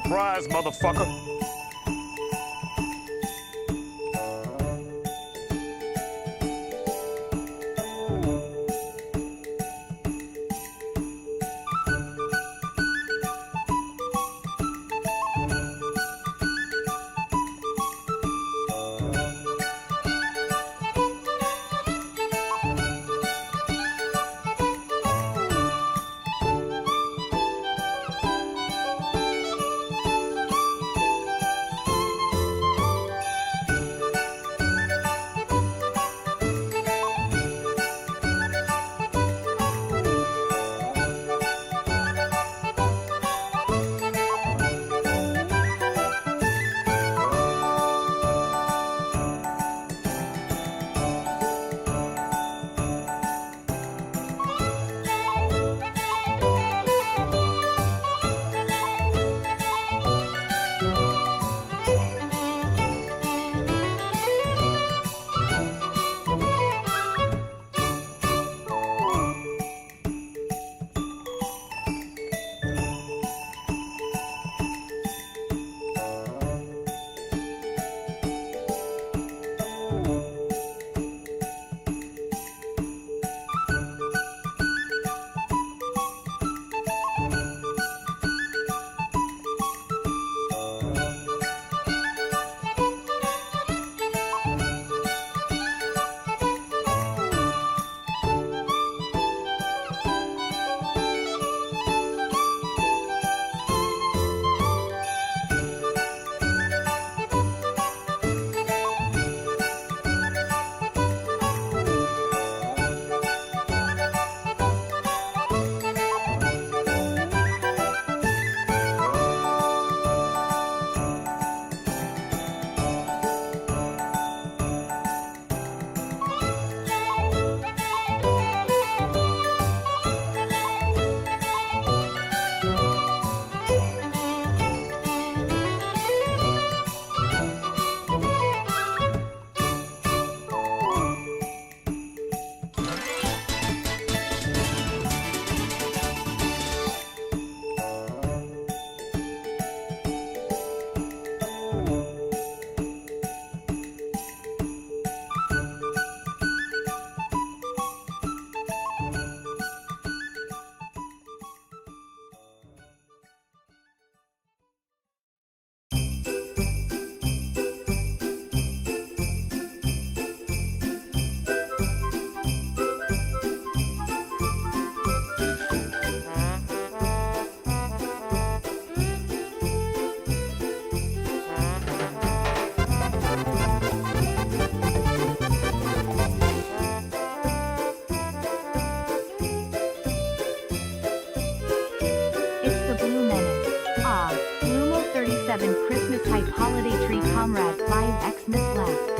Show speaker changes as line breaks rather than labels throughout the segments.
Surprise, motherfucker.
Christmas type holiday tree comrade 5x Miss Left.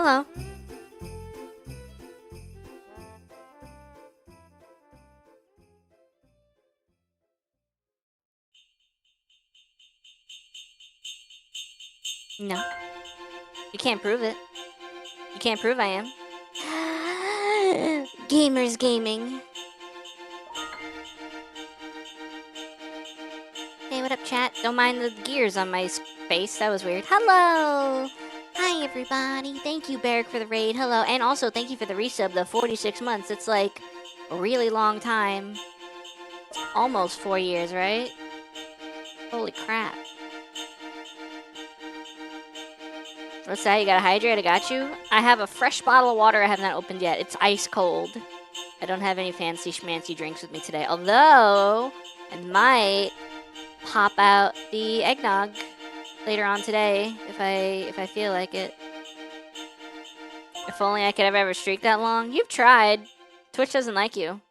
Hello. No. You can't prove it. You can't prove I am. Gamers gaming. Hey, what up, chat? Don't mind the gears on my face. That was weird. Hello! Hi, everybody. Thank you, Barrick, for the raid. Hello. And also, thank you for the resub, the 46 months. It's like a really long time. Almost 4 years, right? Holy crap. What's that? You gotta hydrate? I got you. I have a fresh bottle of water I have not opened yet. It's ice cold. I don't have any fancy schmancy drinks with me today. Although, I might pop out the eggnog later on today if I feel like it. If only I could ever streak that long. You've tried. Twitch doesn't like you.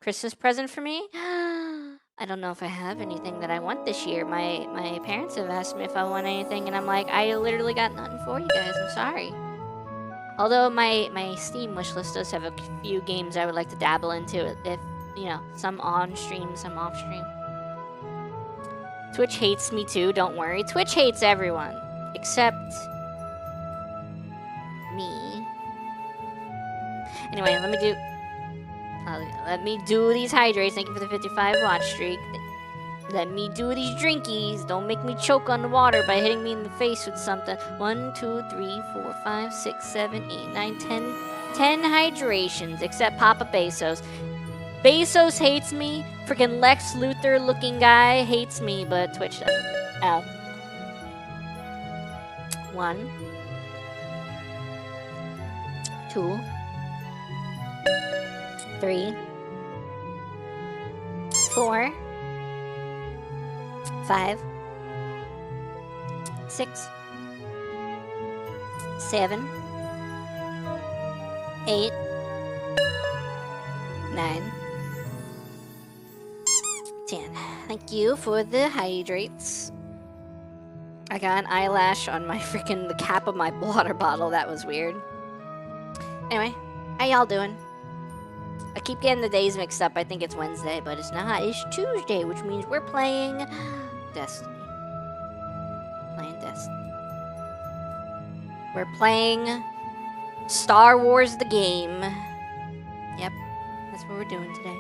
Christmas present for me? I don't know if I have anything that I want this year. My parents have asked me if I want anything, and I'm like, I literally got nothing for you guys. I'm sorry. Although my Steam wishlist does have a few games I would like to dabble into, if, you know, some on stream, some off stream. Twitch hates me too, don't worry. Twitch hates everyone, except me. Anyway, let me do these hydrates. Thank you for the 55 watch streak. Let me do these drinkies. Don't make me choke on the water by hitting me in the face with something. 1, 2, 3, 4, 5, 6, 7, 8, 9, 10. 10 hydrations, except Papa Bezos. Bezos hates me. Freaking Lex Luthor looking guy hates me, but Twitch doesn't. Ow. 1, 2, 3, 4, 5, 6, 7, 8, 9, 10. Thank you for the hydrates. I got an eyelash on my the cap of my water bottle. That was weird. Anyway, how y'all doing? I keep getting the days mixed up. I think it's Wednesday, but it's not. It's Tuesday, which means we're playing Destiny. We're playing Star Wars the game. Yep, that's what we're doing today.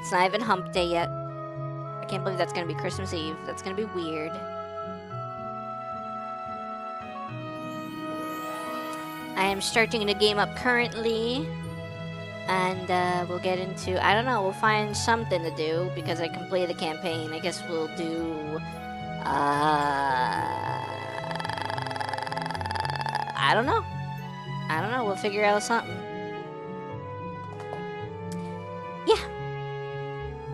It's not even hump day yet. I can't believe that's gonna be Christmas Eve. That's gonna be weird. I am starting a game up currently. And we'll get into, I don't know, we'll find something to do because I completed the campaign. I guess we'll do, I don't know. We'll figure out something. Yeah.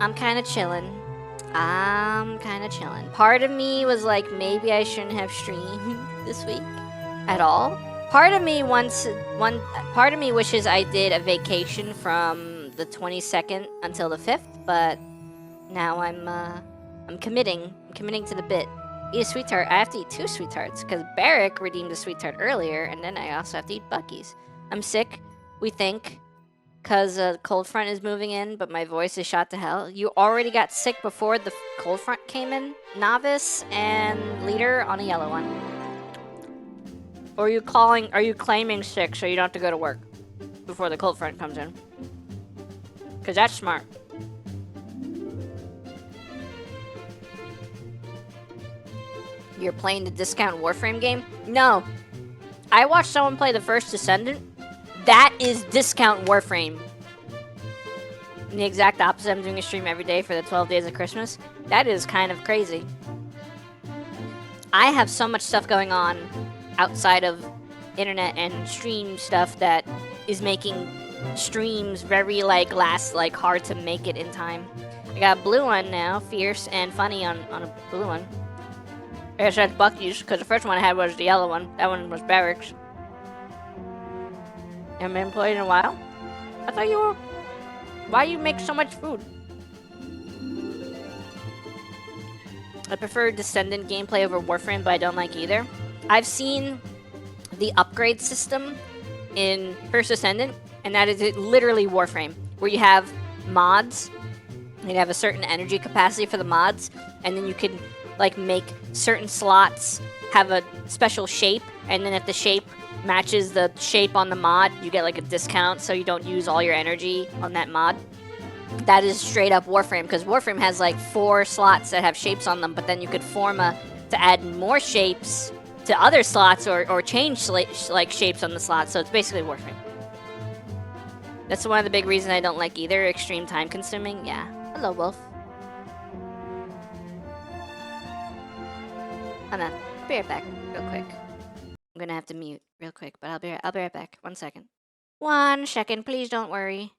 I'm kind of chilling. Part of me was like, maybe I shouldn't have streamed this week at all. Part of me part of me wishes I did a vacation from the 22nd until the 5th, but now I'm committing. I'm committing to the bit. Eat a sweet tart. I have to eat 2 sweet tarts because Barrick redeemed a sweet tart earlier, and then I also have to eat Buc-ee's. I'm sick, we think, because a cold front is moving in, but my voice is shot to hell. You already got sick before the cold front came in? Novice and leader on a yellow one. Or are you claiming sick so you don't have to go to work before the cold front comes in? Because that's smart. You're playing the discount Warframe game? No. I watched someone play the first Descendant. That is discount Warframe. And the exact opposite. I'm doing a stream every day for the 12 days of Christmas. That is kind of crazy. I have so much stuff going on outside of internet and stream stuff that is making streams very hard to make it in time. I got a blue one now, fierce and funny on a blue one. I guess that's Buc-ee's because the first one I had was the yellow one. That one was Barracks. Haven't been playing in a while? I thought you were. Why you make so much food? I prefer Descendant gameplay over Warframe, but I don't like either. I've seen the upgrade system in First Ascendant, and that is literally Warframe, where you have mods. You have a certain energy capacity for the mods, and then you can like make certain slots have a special shape, and then if the shape matches the shape on the mod, you get like a discount, so you don't use all your energy on that mod. That is straight up Warframe, because Warframe has like 4 slots that have shapes on them, but then you could form a to add more shapes to other slots or change like shapes on the slots. So it's basically Warframe. That's one of the big reasons I don't like either. Extreme time consuming. Yeah. Hello, Wolf. Hold on. I'll be right back real quick. I'm gonna have to mute real quick, but I'll be right back. 1 second. 1 second, please don't worry.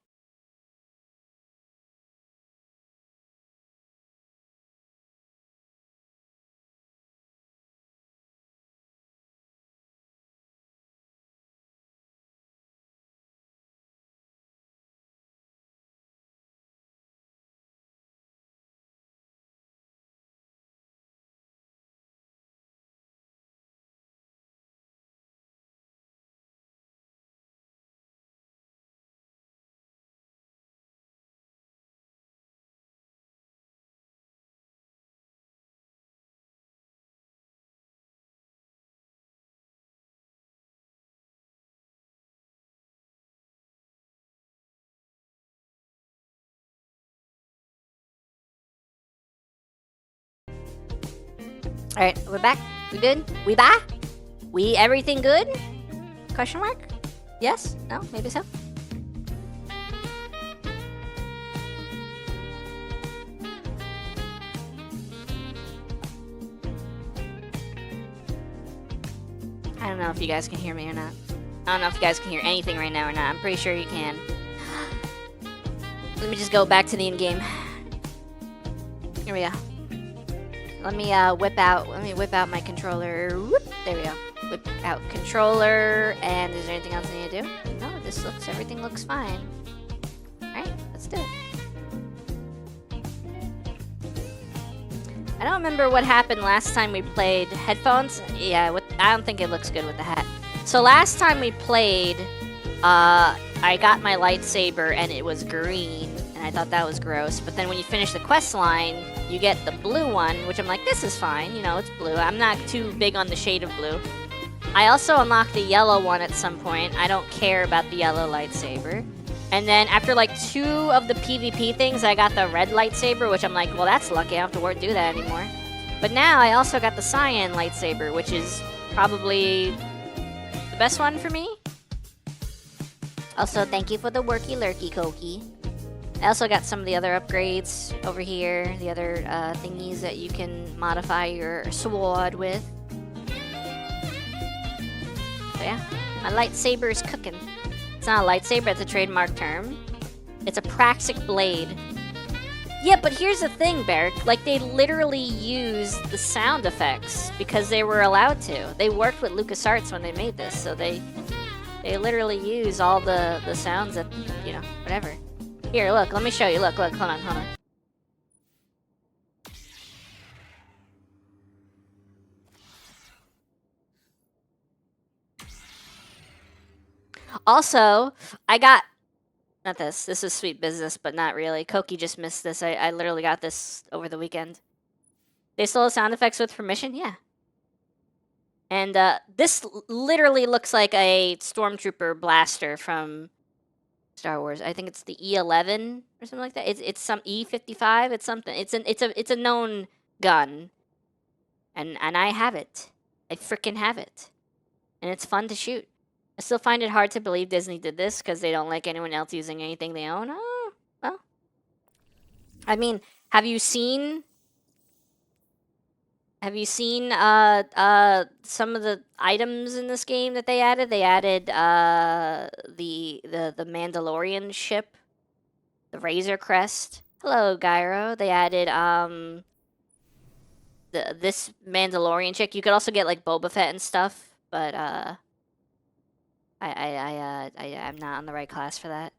All right, we're back. We good? We back? We everything good? Question mark? Yes? No? Maybe so. I don't know if you guys can hear me or not. I don't know if you guys can hear anything right now or not. I'm pretty sure you can. Let me just go back to the in-game. Here we go. Let me whip out my controller. Whoop, there we go. Whip out controller. And is there anything else I need to do? No, everything looks fine. Alright, let's do it. I don't remember what happened last time we played. Headphones? Yeah, I don't think it looks good with the hat. So last time we played, I got my lightsaber and it was green, and I thought that was gross. But then when you finish the quest line, you get the blue one, which I'm like, this is fine, you know, it's blue. I'm not too big on the shade of blue. I also unlocked the yellow one at some point. I don't care about the yellow lightsaber. And then after like 2 of the PvP things, I got the red lightsaber, which I'm like, well, that's lucky. I don't have to do that anymore. But now I also got the cyan lightsaber, which is probably the best one for me. Also, thank you for the worky lurky Koki. I also got some of the other upgrades over here, the other thingies that you can modify your sword with. So yeah, my lightsaber is cooking. It's not a lightsaber, it's a trademark term. It's a Praxic blade. Yeah, but here's the thing, Barrick. Like, they literally used the sound effects because they were allowed to. They worked with LucasArts when they made this, so they literally use all the sounds that, you know, whatever. Here, look, let me show you. Look, hold on. Also, I got... Not this. This is sweet business, but not really. Koki just missed this. I literally got this over the weekend. They stole the sound effects with permission? Yeah. And this literally looks like a Stormtrooper blaster from Star Wars. I think it's the E11 or something like that. It's some E55. It's something. It's a known gun. And I have it. I freaking have it. And it's fun to shoot. I still find it hard to believe Disney did this because they don't like anyone else using anything they own. Oh, well. I mean, have you seen some of the items in this game that they added? They added the Mandalorian ship, the Razor Crest. Hello, Gyro. They added this Mandalorian chick. You could also get like Boba Fett and stuff, but I'm not on the right class for that.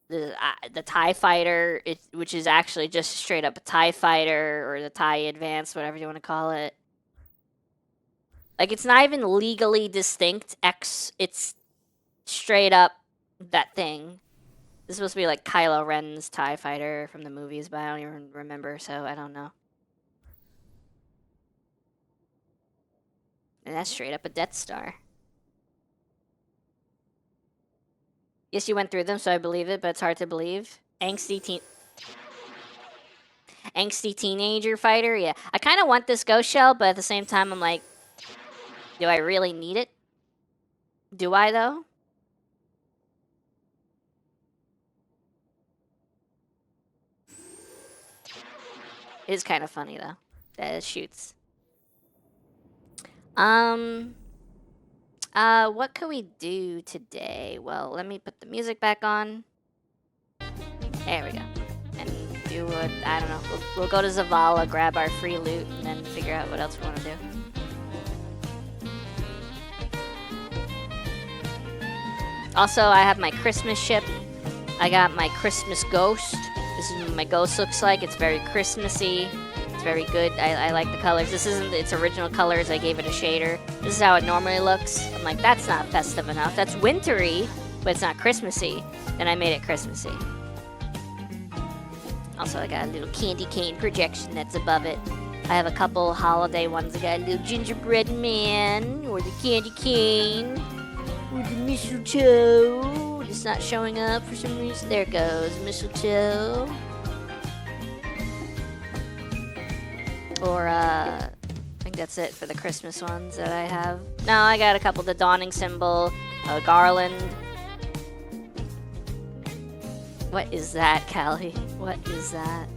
the TIE fighter, which is actually just straight up a TIE fighter or the TIE Advanced, whatever you want to call it. Like, it's not even legally distinct. It's straight up that thing. This is supposed to be like Kylo Ren's TIE fighter from the movies, but I don't even remember, so I don't know. And that's straight up a Death Star. Yes, you went through them, so I believe it, but it's hard to believe. Angsty teenager fighter, yeah. I kind of want this ghost shell, but at the same time, I'm like, do I really need it? Do I, though? It is kind of funny, though, that it shoots. What can we do today? Well, let me put the music back on. There we go. And do what, I don't know. We'll go to Zavala, grab our free loot, and then figure out what else we want to do. Also, I have my Christmas ship. I got my Christmas ghost. This is what my ghost looks like. It's very Christmassy. It's very good. I like the colors. This isn't its original colors. I gave it a shader. This is how it normally looks. I'm like, that's not festive enough. That's wintry, but it's not Christmassy. Then I made it Christmassy. Also, I got a little candy cane projection that's above it. I have a couple holiday ones. I got a little gingerbread man, or the candy cane, or the mistletoe. It's not showing up for some reason. There it goes, mistletoe. Or, I think that's it for the Christmas ones that I have. No, I got a couple. The dawning symbol, a garland. What is that, Callie? What is that?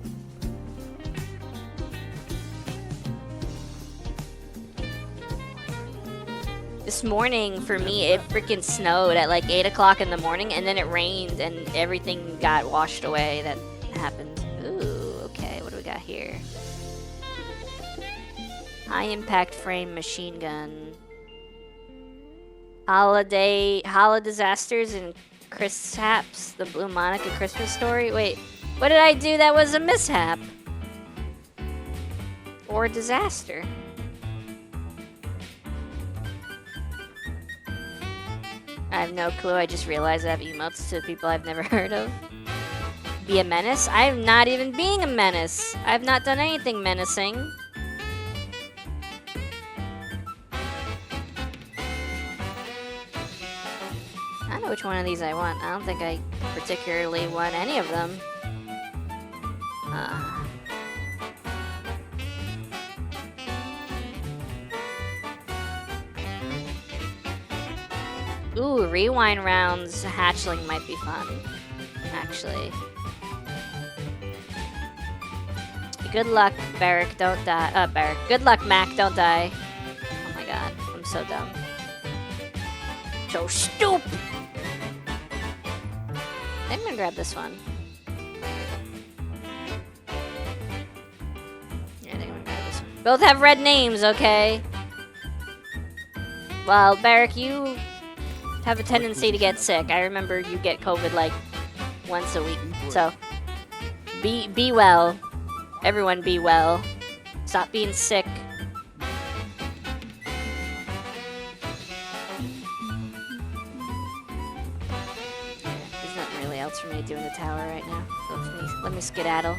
This morning, for me, it freaking snowed at like 8 o'clock in the morning, and then it rained, and everything got washed away. That happened. Ooh, okay, what do we got here? High impact frame machine gun. Holiday disasters and Chrishaps, the Blue Monica Christmas story. Wait, what did I do that was a mishap? Or a disaster? I have no clue. I just realized I have emotes to people I've never heard of. Be a menace? I'm not even being a menace. I've not done anything menacing. I don't know which one of these I want. I don't think I particularly want any of them. Ooh, rewind rounds hatchling might be fun, actually. Good luck, Barrick, don't die. Barrick. Good luck, Mac, don't die. Oh my god, I'm so dumb. So stupid! I'm gonna grab this one. Yeah, I think I'm gonna grab this one. Both have red names, okay? Well, Barrick, you have a tendency to get sick. I remember you get COVID like once a week. So be well. Everyone be well. Stop being sick. There's nothing really else for me to do in the tower right now. Let me skedaddle.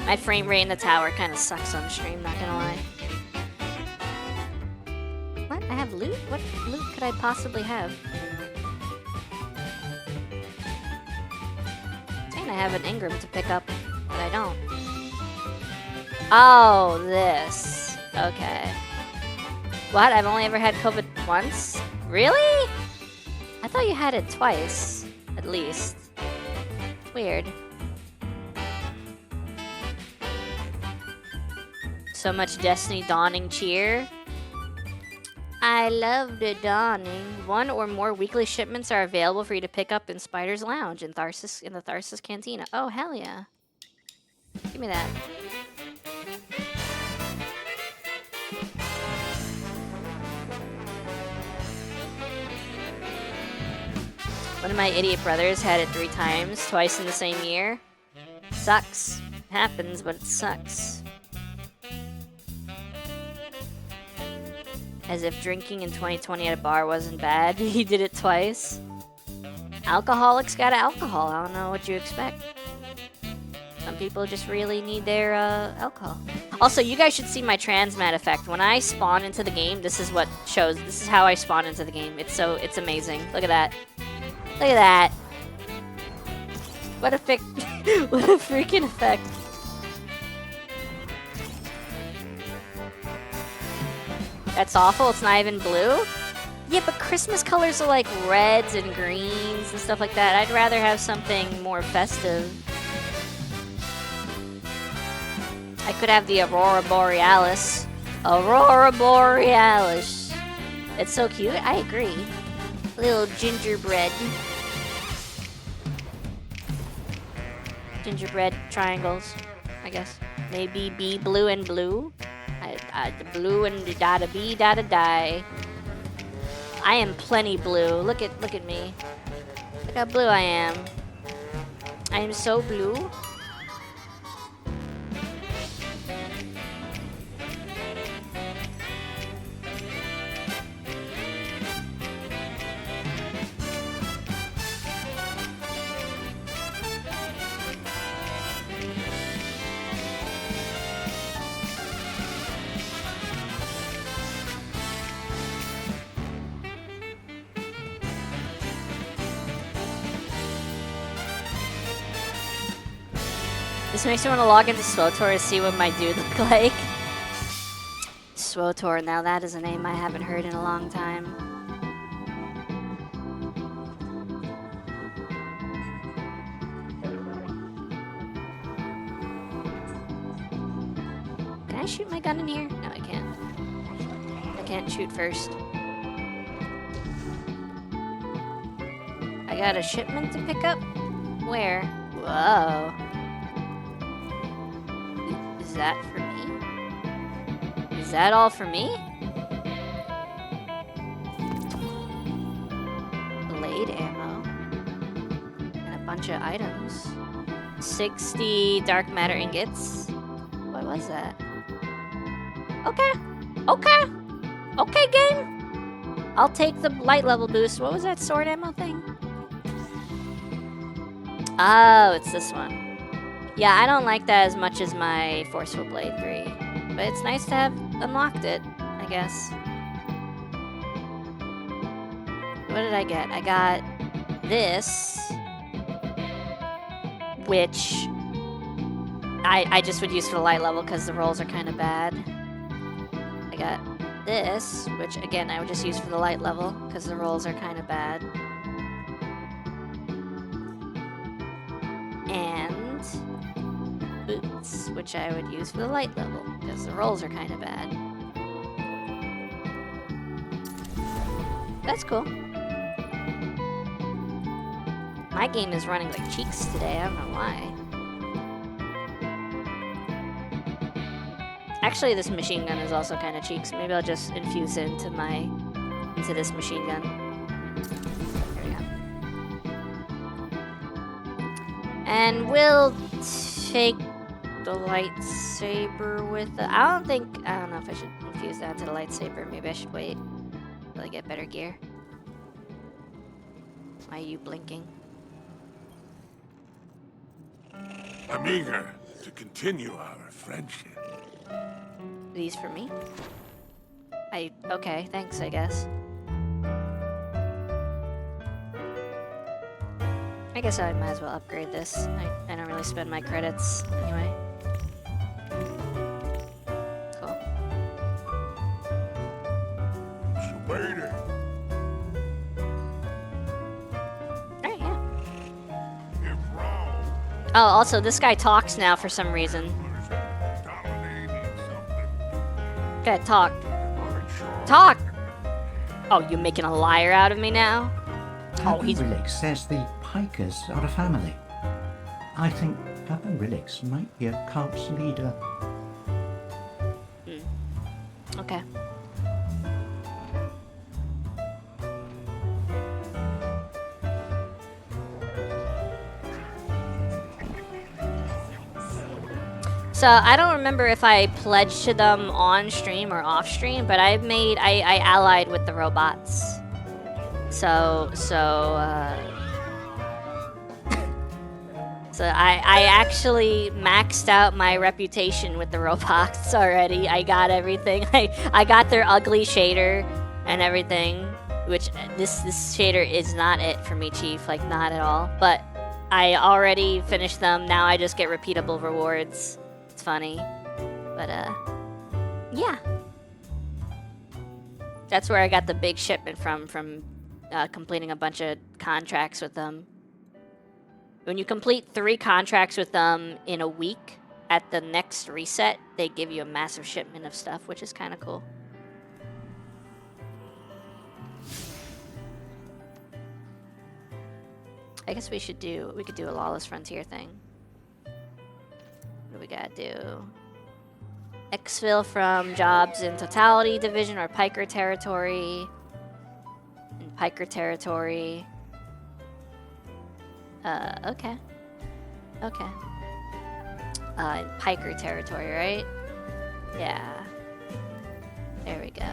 My frame rate in the tower kind of sucks on stream, not gonna lie. What? I have loot? What loot could I possibly have? And I have an Ingram to pick up, but I don't. Oh, this. Okay. What? I've only ever had COVID once? Really? I thought you had it twice, at least. Weird. So much Destiny dawning cheer. I love the dawning. One or more weekly shipments are available for you to pick up in Spider's Lounge in the Tharsis Cantina. Oh, hell yeah. Give me that. One of my idiot brothers had it 3 times, twice in the same year. Sucks. Happens, but it sucks. As if drinking in 2020 at a bar wasn't bad. He did it twice. Alcoholics got alcohol. I don't know what you expect. Some people just really need their alcohol. Also, you guys should see my transmat effect. When I spawn into the game, this is what shows. This is how I spawn into the game. It's amazing. Look at that. Look at that. What a what a freaking effect. That's awful. It's not even blue. Yeah, but Christmas colors are like reds and greens and stuff like that. I'd rather have something more festive. I could have the Aurora Borealis. Aurora Borealis. It's so cute. I agree. Little gingerbread. Gingerbread triangles, I guess. Maybe be blue and blue. The blue and da da be da da die. I am plenty blue. Look at me. Look how blue I am. I am so blue. This makes me want to log into SWOTOR to see what my dude look like. SWOTOR, now that is a name I haven't heard in a long time. Can I shoot my gun in here? No, I can't. I can't shoot first. I got a shipment to pick up? Where? Whoa. Is that for me? Is that all for me? Blade ammo. And a bunch of items. 60 dark matter ingots. What was that? Okay. Okay. Okay, game. I'll take the light level boost. What was that sword ammo thing? Oh, it's this one. Yeah, I don't like that as much as my Forceful Blade 3. But it's nice to have unlocked it, I guess. What did I get? I got this, which I just would use for the light level because the rolls are kind of bad. I got this, which again I would just use for the light level because the rolls are kind of bad. And boots, which I would use for the light level because the rolls are kind of bad. That's cool. My game is running like cheeks today. I don't know why. Actually, this machine gun is also kind of cheeks. Maybe I'll just infuse it into this machine gun. There we go. And we'll take the lightsaber with the... I don't know if I should infuse that into the lightsaber. Maybe I should wait till I get better gear. Why are you blinking?
I'm eager to continue our friendship.
These for me? Okay, thanks, I guess. I guess I might as well upgrade this. I don't really spend my credits anyway. Cool.
Waiter.
Alright, yeah. Oh, also, this guy talks now for some reason. Okay, talk. Talk! Oh, you're making a liar out of me now?
Papa Rilix says the Pikers are a family. I think Papa Rilix might be a cult's leader.
Okay. So I don't remember if I pledged to them on stream or off stream, but I allied with the robots. So I actually maxed out my reputation with the robots already. I got everything. I got their ugly shader and everything, which this shader is not it for me, Chief. Like, not at all. But I already finished them. Now I just get repeatable rewards. It's funny. But, yeah. That's where I got the big shipment from completing a bunch of contracts with them. When you complete 3 contracts with them in a week, at the next reset, they give you a massive shipment of stuff, which is kind of cool. I guess we could do a Lawless Frontier thing. What do we gotta do? Exfil from jobs in Totality Division or Piker Territory. In Piker Territory. Okay. Okay. In Piker Territory, right? Yeah. There we go.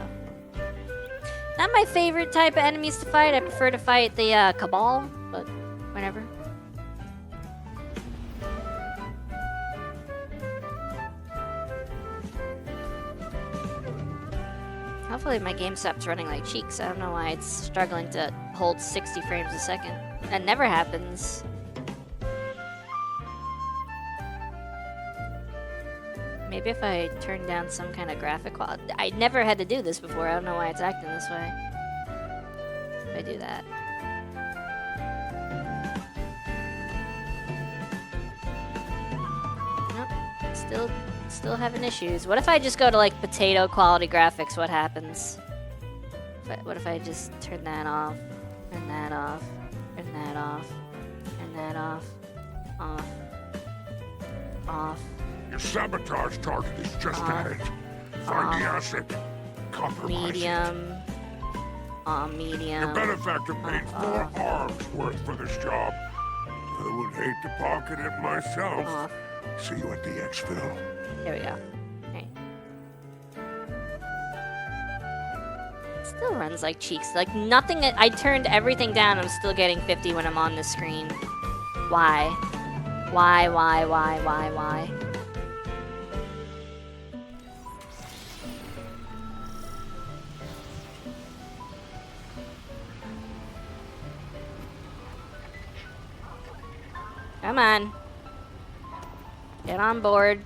Not my favorite type of enemies to fight. I prefer to fight the Cabal, but whatever. Hopefully my game stops running like cheeks. I don't know why it's struggling to hold 60 frames a second. That never happens. Maybe if I turn down some kind of graphic quality. I never had to do this before. I don't know why it's acting this way. If I do that. Nope. Still having issues. What if I just go to like potato quality graphics? What happens? What if I just turn that off? Turn that off. Turn that off. Turn that off. Off. Off.
Your sabotage target is just ahead. Find the asset. Compromise
medium. Medium.
Your benefactor paid 4 arms worth for this job. I would hate to pocket it myself.
Off.
See you at the exfil.
There we go. Okay. Still runs like cheeks. Like nothing. I turned everything down. I'm still getting 50 when I'm on the screen. Why? Why? Come on. Get on board.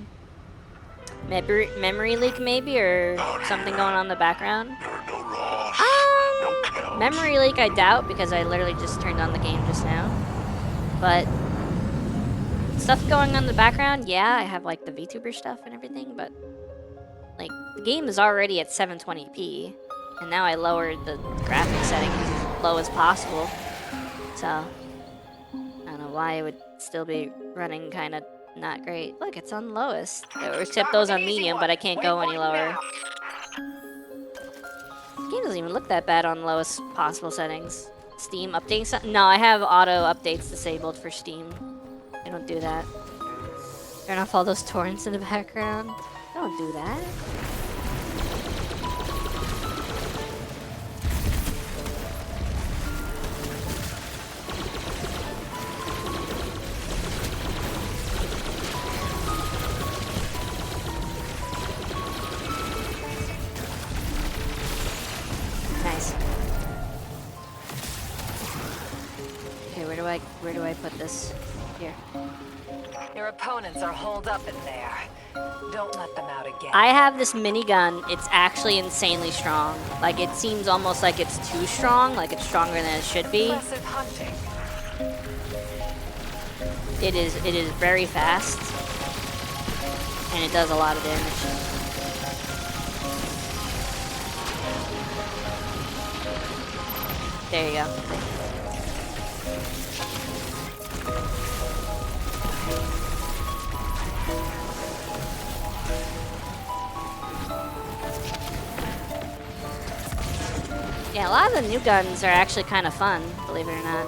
Memory leak maybe, or something going on in the background? Memory leak I doubt, because I literally just turned on the game just now. But stuff going on in the background, yeah, I have like the VTuber stuff and everything, but like the game is already at 720p, and now I lowered the graphic settings as low as possible. So I don't know why it would still be running kind of not great. Look, it's on lowest. Except those on medium, but I can't go any lower. The game doesn't even look that bad on lowest possible settings. Steam updating something? No, I have auto updates disabled for Steam. I don't do that. Turn off all those torrents in the background. I don't do that. Nice. Okay, where do I put this? Here.
Your opponents are holed up in there. Don't let them out again.
I have this minigun. It's actually insanely strong. Like, it seems almost like it's too strong. Like, it's stronger than it should be.
Impressive hunting.
It is very fast. And it does a lot of damage. There you go. Yeah, a lot of the new guns are actually kind of fun, believe it or not.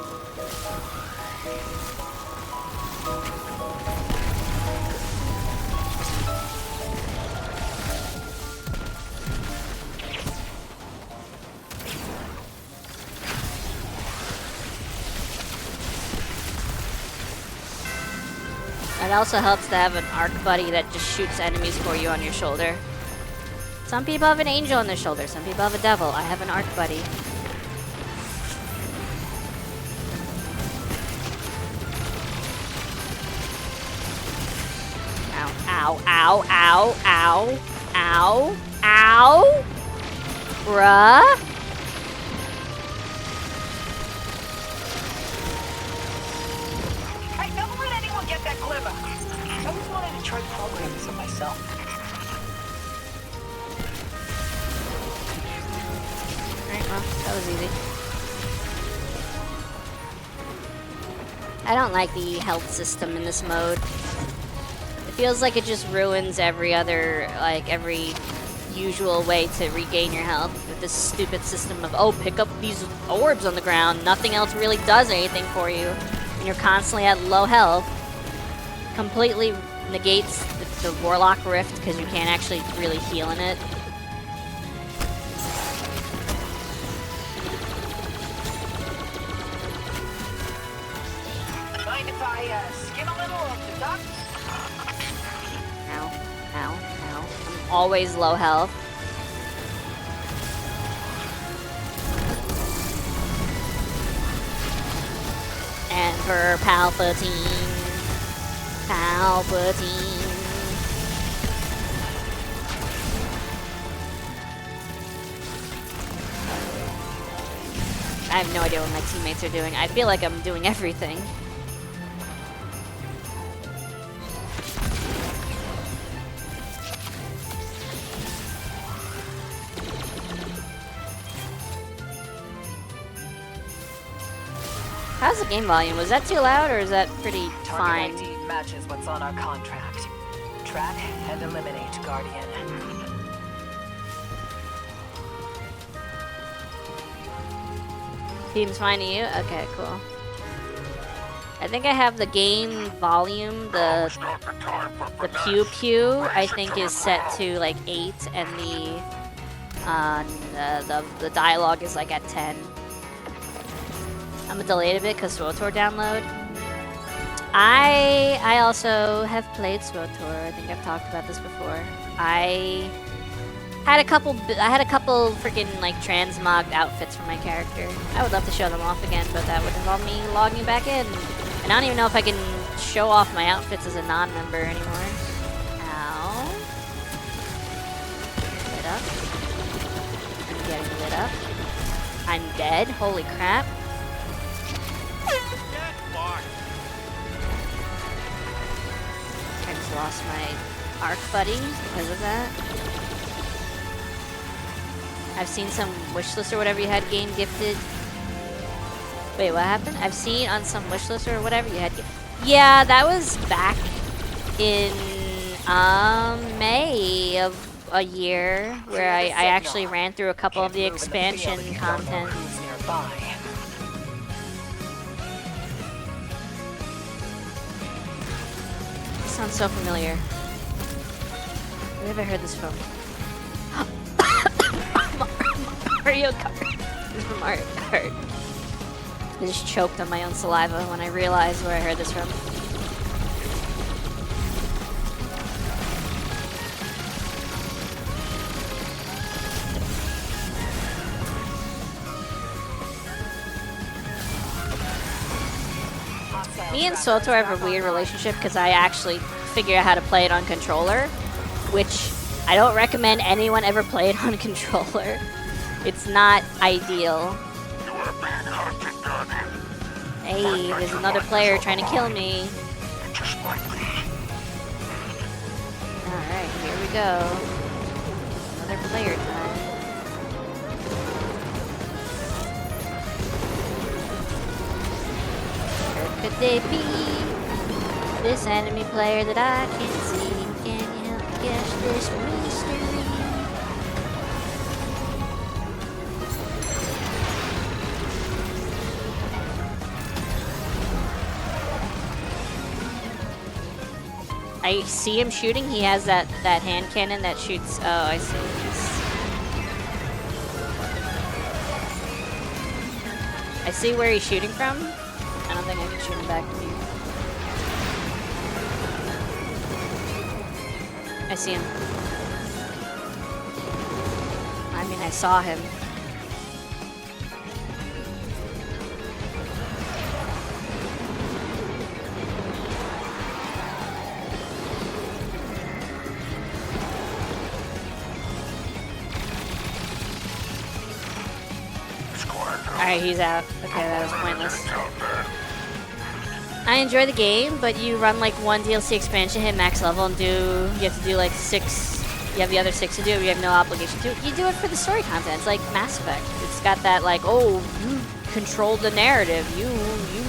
It also helps to have an arc buddy that just shoots enemies for you on your shoulder. Some people have an angel on their shoulder, some people have a devil. I have an arc buddy. Ow, ow, ow, ow, ow, ow, bruh.
Hey, don't let anyone get that glimmer. I always wanted to try programming some myself.
Alright, well, that was easy. I don't like the health system in this mode. It feels like it just ruins every other, like, every usual way to regain your health with this stupid system of, oh, pick up these orbs on the ground. Nothing else really does anything for you. And you're constantly at low health. Completely negates the Warlock Rift because you can't actually really heal in it.
Mind if I skim a little of the duck?
Ow, ow, ow. I'm always low health. Emperor Palpatine. Palpatine. I have no idea what my teammates are doing. I feel like I'm doing everything. How's the game volume? Was that too loud or is that pretty fine?
Target ID matches what's on our contract. Track and eliminate Guardian.
Seems fine to you? Okay, cool. I think I have the game volume, the pew pew, I think is set to like 8 and the dialogue is like at 10. I'm gonna delay it a bit because SWTOR download. I also have played SWTOR. I think I've talked about this before. I had a couple freaking like transmogged outfits for my character. I would love to show them off again, but that would involve me logging back in. And I don't even know if I can show off my outfits as a non-member anymore. Ow. Lit up. I'm getting lit up. I'm dead. Holy crap. I just lost my arc buddy because of that. I've seen some wishlist or whatever you had game gifted. Wait, what happened? I've seen on some wishlist or whatever you had. Yeah, that was back in May of a year where I actually ran through a couple of the expansion content. Sounds so familiar. Where have I heard this from? Mario Kart. It's from Mario Kart. I just choked on my own saliva when I realized where I heard this from. Me and SWTOR have a weird relationship because I actually figure out how to play it on controller, which I don't recommend anyone ever play it on controller. It's not ideal. Hey, there's another player trying to kill me. Alright, here we go. Another player time. Where could they be? This enemy player that I can't see. Can you help me guess this mystery? I see him shooting. He has that hand cannon that shoots. Oh, I see. I see where he's shooting from. I don't think I can shoot him back from here. I see him. I mean, I saw him. Alright, he's out. Okay, that was pointless. I enjoy the game, but you run like one DLC expansion, hit max level, and you have to do like 6, you have the other 6 to do, you have no obligation to it. You do it for the story content. It's like Mass Effect. It's got that like, oh, you control the narrative, you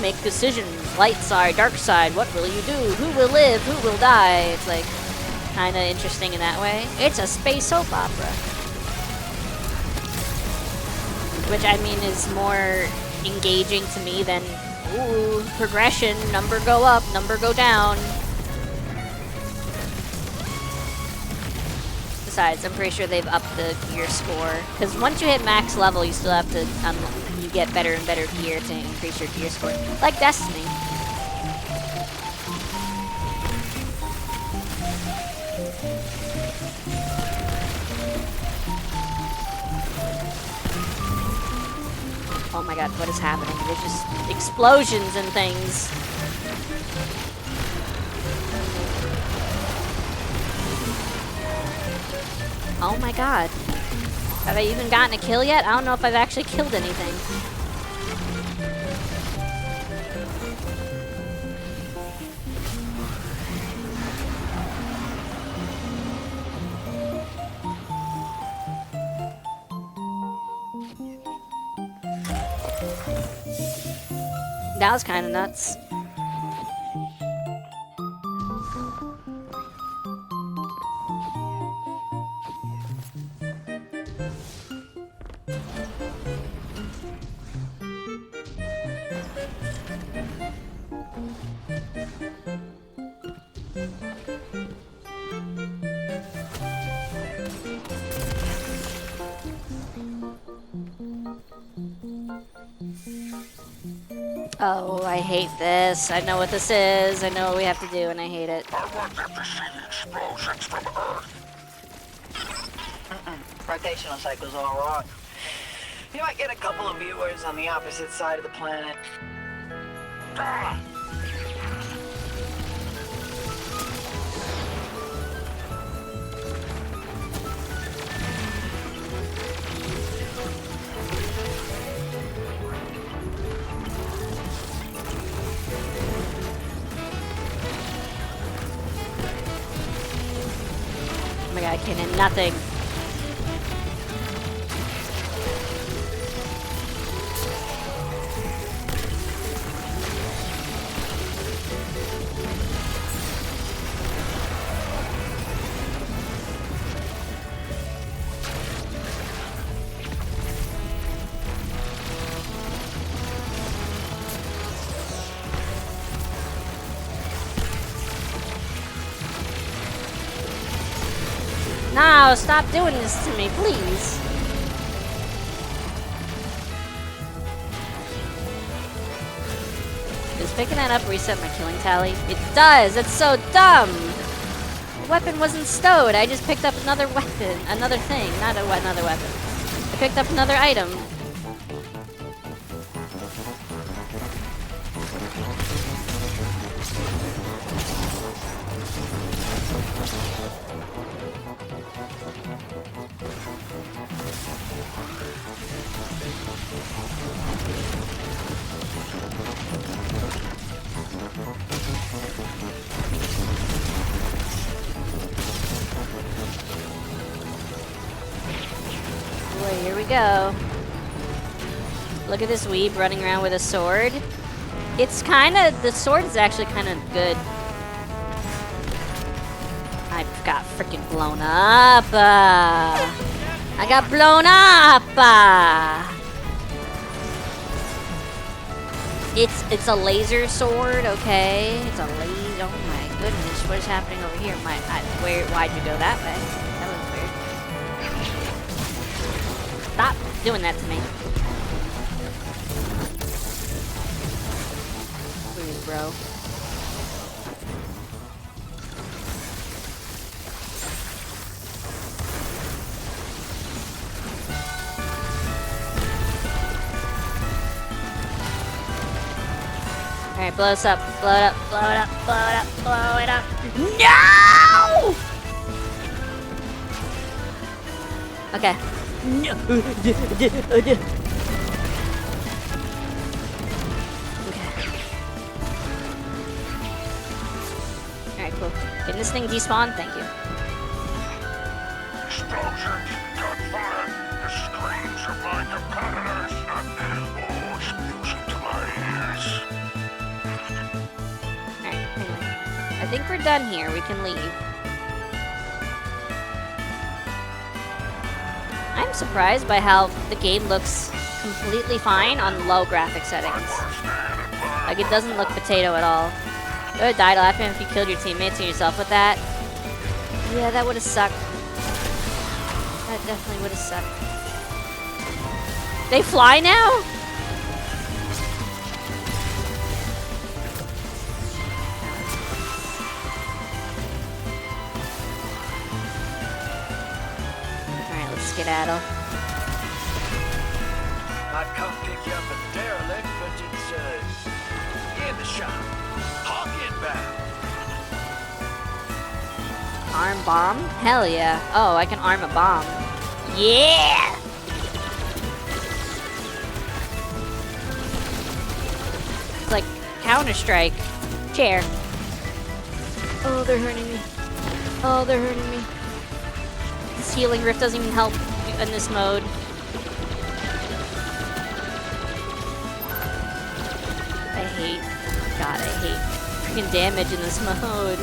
make decisions, light side, dark side, what will you do, who will live, who will die. It's like kind of interesting in that way. It's a space soap opera. Which I mean is more engaging to me than, ooh, progression, number go up, number go down. Besides, I'm pretty sure they've upped the gear score. Because once you hit max level, you still have to, you get better and better gear to increase your gear score. Like Destiny. Oh my god, what is happening? There's just explosions and things. Oh my god. Have I even gotten a kill yet? I don't know if I've actually killed anything. That was kind of nuts. Oh, I hate this. I know what this is. I know what we have to do, and I hate it.
I want them to see the explosions from Earth.
Rotational cycle's all wrong. You might get a couple of viewers on the opposite side of the planet.
Ah!
Oh my god, I can't hit nothing. No, stop doing this to me, please. Does picking that up reset my killing tally? It does! It's so dumb! The weapon wasn't stowed. I just picked up another weapon. Another thing. Not another weapon. I picked up another item. Boy, here we go. Look at this weeb running around with a sword. It's kind of, the sword is actually kind of good. I got freaking blown up. I got blown up. It's a laser sword, okay? It's a laser. Oh my goodness, what is happening over here? Why'd you go that way? That was weird. Stop doing that to me. Please, bro. Alright, blow us up. Blow it up. Blow it up. Blow it up. Blow it up. No! Okay. No. Okay. Alright, cool. Can this thing despawn? Thank you.
Explosions, gunfire, the screams of my competitors. Oh, it's music to my ears.
Alright, anyway. I think we're done here. We can leave. I'm surprised by how the game looks completely fine on low graphic settings. Like, it doesn't look potato at all. You would have died laughing if you killed your teammates and yourself with that. Yeah, that would have sucked. That definitely would have sucked. They fly now? Alright, let's skedaddle.
I'd come pick you up a derelict, but it's, in the shop. Hawk inbound.
Arm bomb? Hell yeah. Oh, I can arm a bomb. Yeah! It's like Counter-Strike. Chair. Oh, they're hurting me. Oh, they're hurting me. This healing rift doesn't even help in this mode. God, I hate freaking damage in this mode.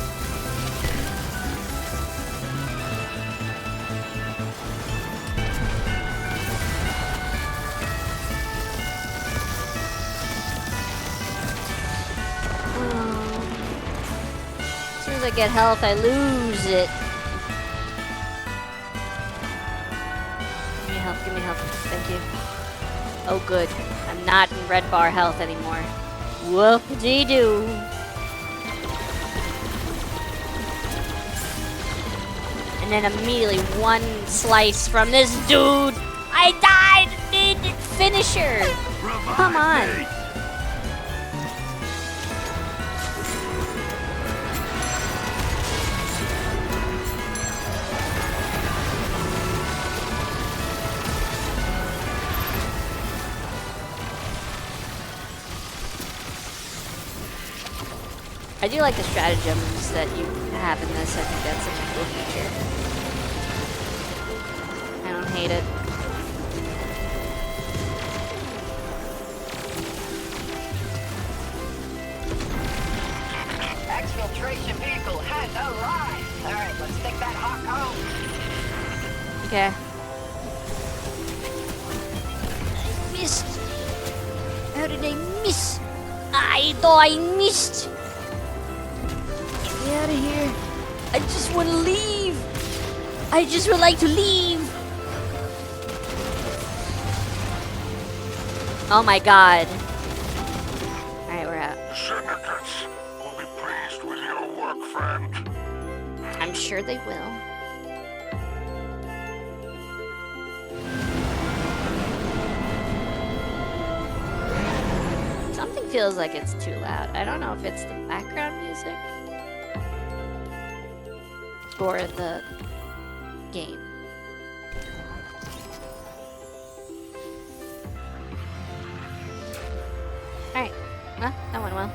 As soon as I get health, I lose it. Give me health, give me health. Thank you. Oh, good. I'm not in red bar health anymore. Whoop-de-doo. And then immediately one slice from this dude. I died mid-finisher. Come on. I do like the stratagems that you have in this. I think that's such a cool feature. I don't hate it.
Exfiltration vehicle has arrived. All right, let's take that hawk home.
Okay. I missed. How did I miss? I thought I missed. Get out of here. I just want to leave. I just would like to leave. Oh my god. Alright, we're out.
The syndicates will be pleased with your work, friend.
I'm sure they will. Something feels like it's too loud. I don't know if it's the background music or the game. Alright. Well, that went well.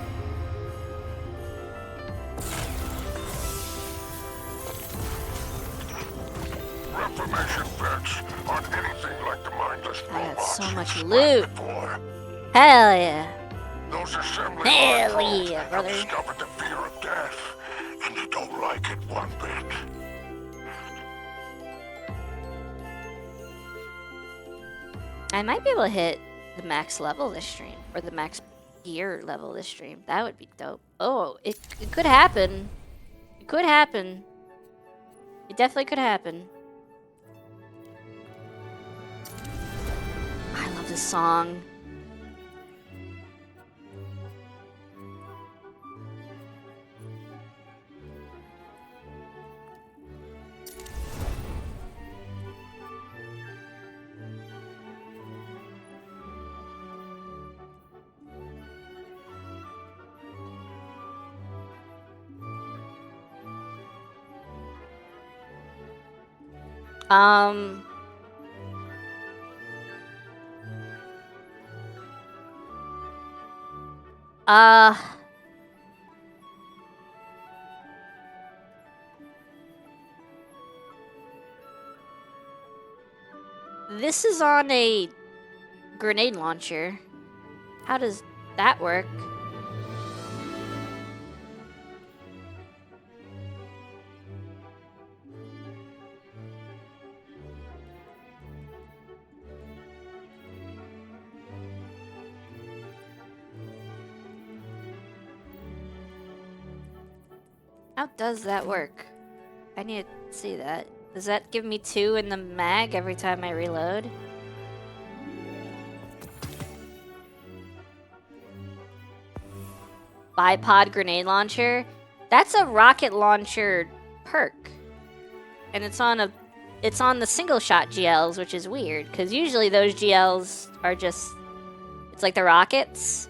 Reformation bets on anything like the mindless
I got
robots
so much
you've
loot.
scrapped before.
Hell yeah.
Those assembly
Hell
line
yeah,
have
brother.
discovered the fear of death, and they don't like it one bit.
I might be able to hit the max level this stream, or the max gear level this stream. That would be dope. Oh, it could happen. It could happen. It definitely could happen. I love this song. Um. Uh. This is on a grenade launcher. How does that work? How does that work? I need to see that. Does that give me 2 in the mag every time I reload? Bipod grenade launcher? That's a rocket launcher perk. And it's on the single shot GLs, which is weird, because usually those GLs are just, it's like the rockets.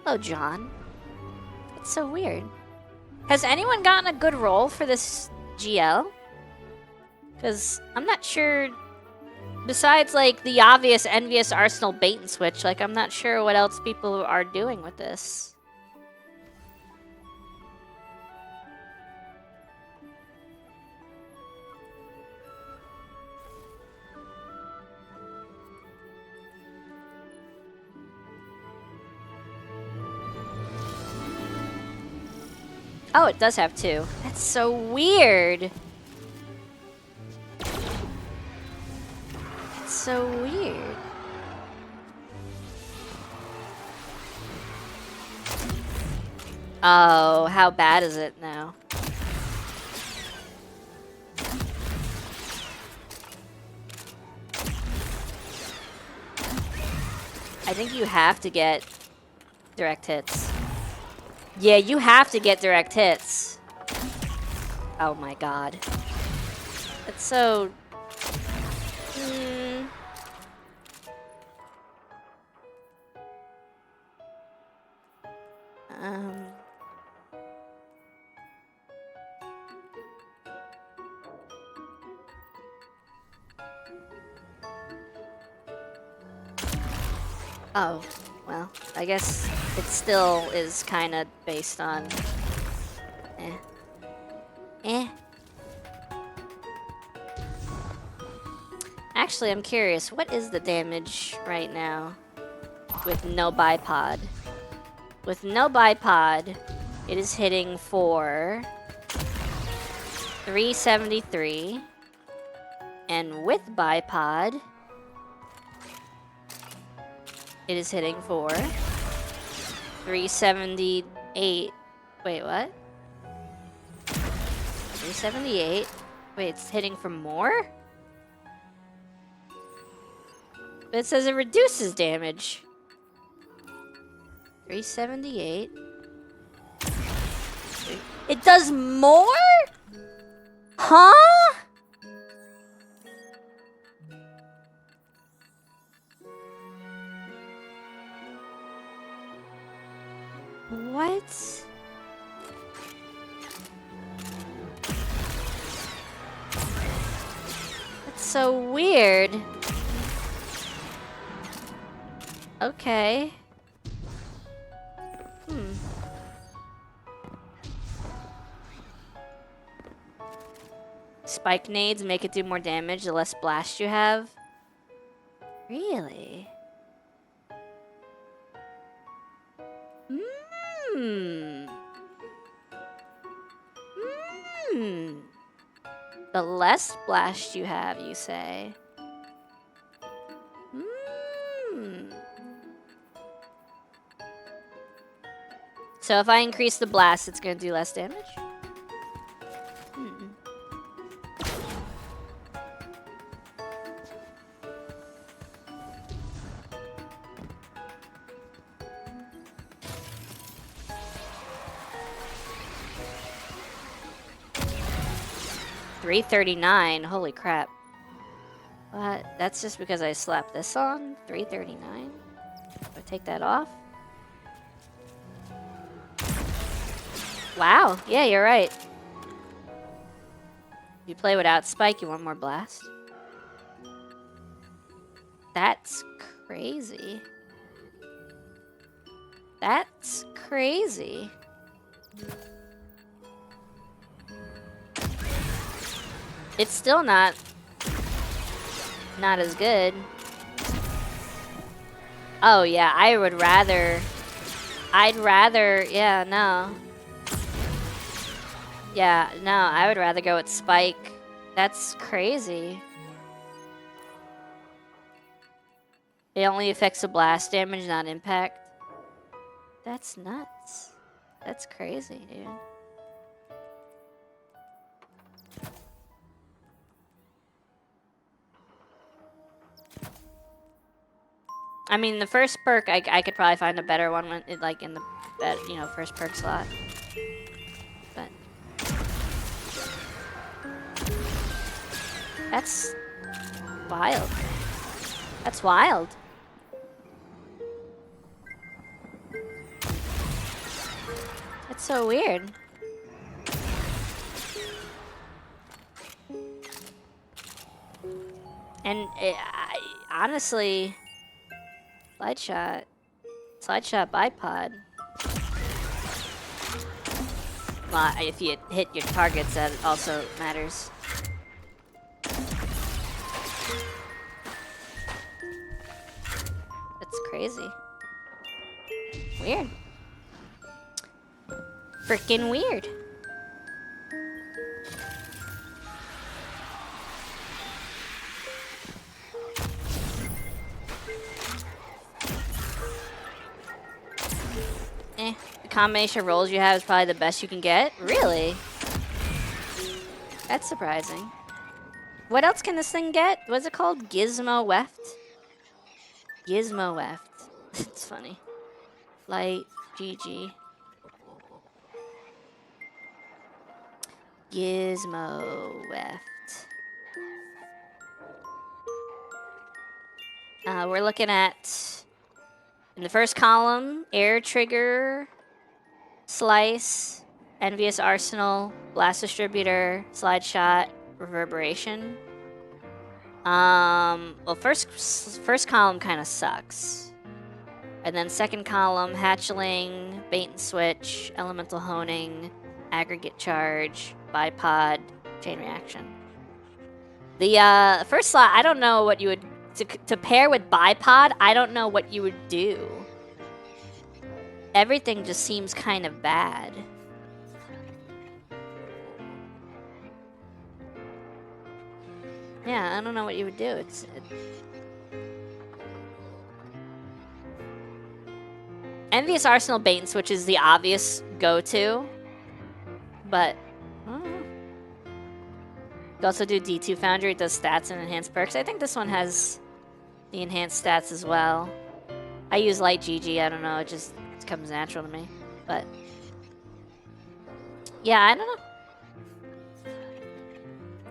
Oh, John. It's so weird. Has anyone gotten a good roll for this GL? Because I'm not sure, besides like the obvious Envious Arsenal bait and switch, like I'm not sure what else people are doing with this. Oh, it does have 2. That's so weird. That's so weird. Oh, how bad is it now? I think you have to get direct hits. Yeah, you have to get direct hits. Oh my god. It's so... Oh, well, I guess it still is kind of based on... Actually, I'm curious, what is the damage right now with no bipod? With no bipod, it is hitting for 373, and with bipod, it is hitting for 378. Wait, what? 378. Wait, it's hitting for more? But it says it reduces damage. 378. It does more? Huh? What? That's so weird. Okay. Spike nades make it do more damage the less blast you have. Really? The less blast you have, you say? So if I increase the blast, it's gonna do less damage? $339. Holy crap. What? That's just because I slapped this on? $339? I take that off? Wow. Yeah, you're right. If you play without spike, you want more blast? That's crazy. That's crazy. It's still not as good. Oh yeah, I'd rather, yeah, no. Yeah, no, I would rather go with Spike. That's crazy. It only affects the blast damage, not impact. That's nuts. That's crazy, dude. I mean, the first perk, I could probably find a better one when it, like in the first perk slot. But that's wild. That's wild. That's so weird. And honestly, slide shot bipod. Well, if you hit your targets, that also matters. That's crazy. Weird. Freaking weird. The combination of rolls you have is probably the best you can get? Really? That's surprising. What else can this thing get? What's it called? Gizmo Weft? Gizmo Weft. It's funny. Light, GG. Gizmo Weft. We're looking at, in the first column, Air Trigger, Slice, Envious Arsenal, Blast Distributor, Slide Shot, Reverberation. Well, first column kind of sucks. And then second column, Hatchling, Bait and Switch, Elemental Honing, Aggregate Charge, Bipod, Chain Reaction. The first slot, I don't know what you would, to pair with Bipod, I don't know what you would do. Everything just seems kind of bad. Yeah, I don't know what you would do. Envious Arsenal Bait and Switch is the obvious go-to, but I don't know. You also do D2 Foundry. It does stats and enhanced perks. I think this one has the enhanced stats as well. I use Light GG. I don't know. It comes natural to me. But yeah, I don't know.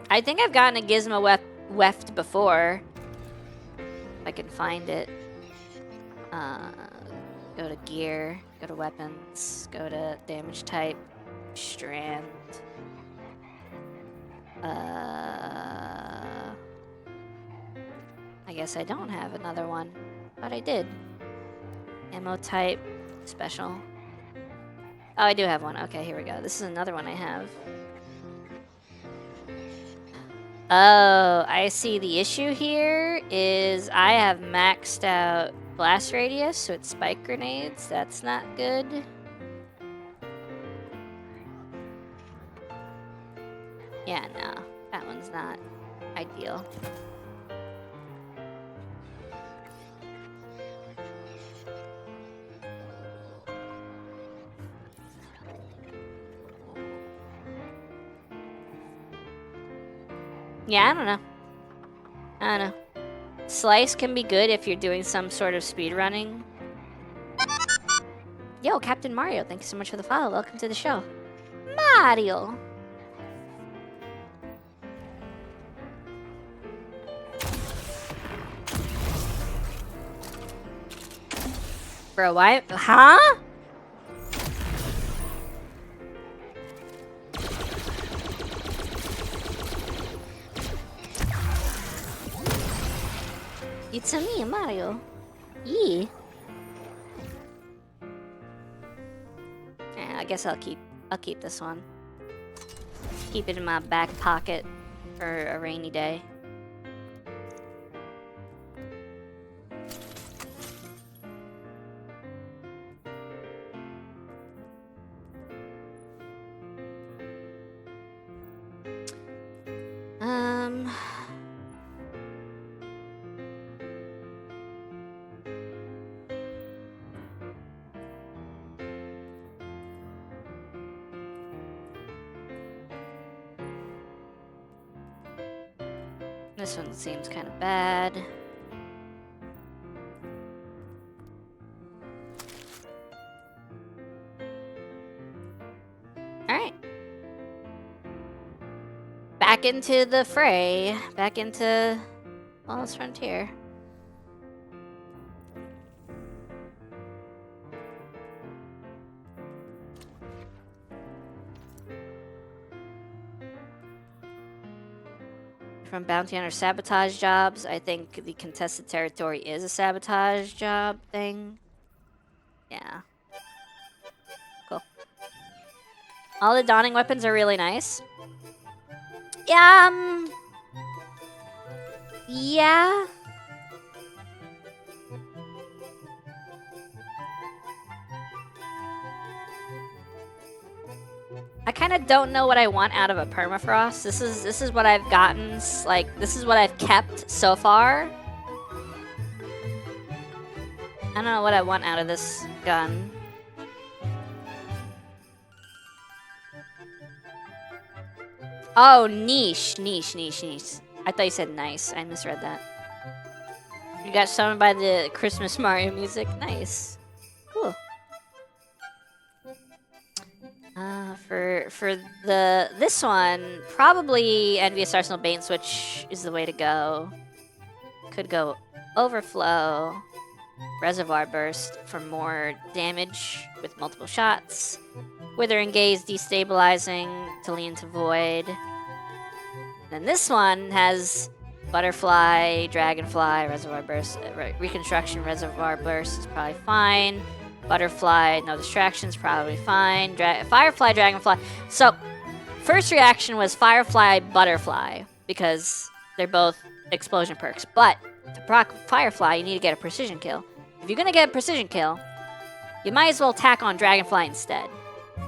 I think I've gotten a Gizmo Weft before. If I can find it. Go to gear, go to weapons, go to damage type, strand. I guess I don't have another one, but I did. Ammo type, special. Oh, I do have one. Okay, here we go. This is another one I have. Oh, I see. The issue here is I have maxed out blast radius, so it's spike grenades. That's not good. Yeah, no. That one's not ideal. Yeah, I don't know. I don't know. Slice can be good if you're doing some sort of speed running. Yo, Captain Mario, thank you so much for the follow. Welcome to the show. Mario! Bro, why? Huh? It's a me, Mario. Yeah. I guess I'll keep this one. Keep it in my back pocket for a rainy day. This one seems kind of bad. Alright. Back into the fray. Back into Wallace Frontier. From bounty hunter sabotage jobs, I think the contested territory is a sabotage job thing. Yeah. Cool. All the dawning weapons are really nice. Yeah. Yeah. I kind of don't know what I want out of a permafrost. This is what I've gotten. Like, this is what I've kept so far. I don't know what I want out of this gun. Oh, niche. I thought you said nice. I misread that. You got summoned by the Christmas Mario music. Nice. Cool. For this one, probably Envious Arsenal Bait and Switch is the way to go. Could go Overflow, Reservoir Burst for more damage with multiple shots, Withering Gaze destabilizing to lean to Void. Then this one has Butterfly, Dragonfly, Reservoir Burst, Reconstruction, Reservoir Burst is probably fine. Butterfly, no distractions, probably fine. Firefly, Dragonfly. So, first reaction was Firefly, Butterfly, because they're both explosion perks. But, to proc Firefly, you need to get a precision kill. If you're going to get a precision kill, you might as well tack on Dragonfly instead.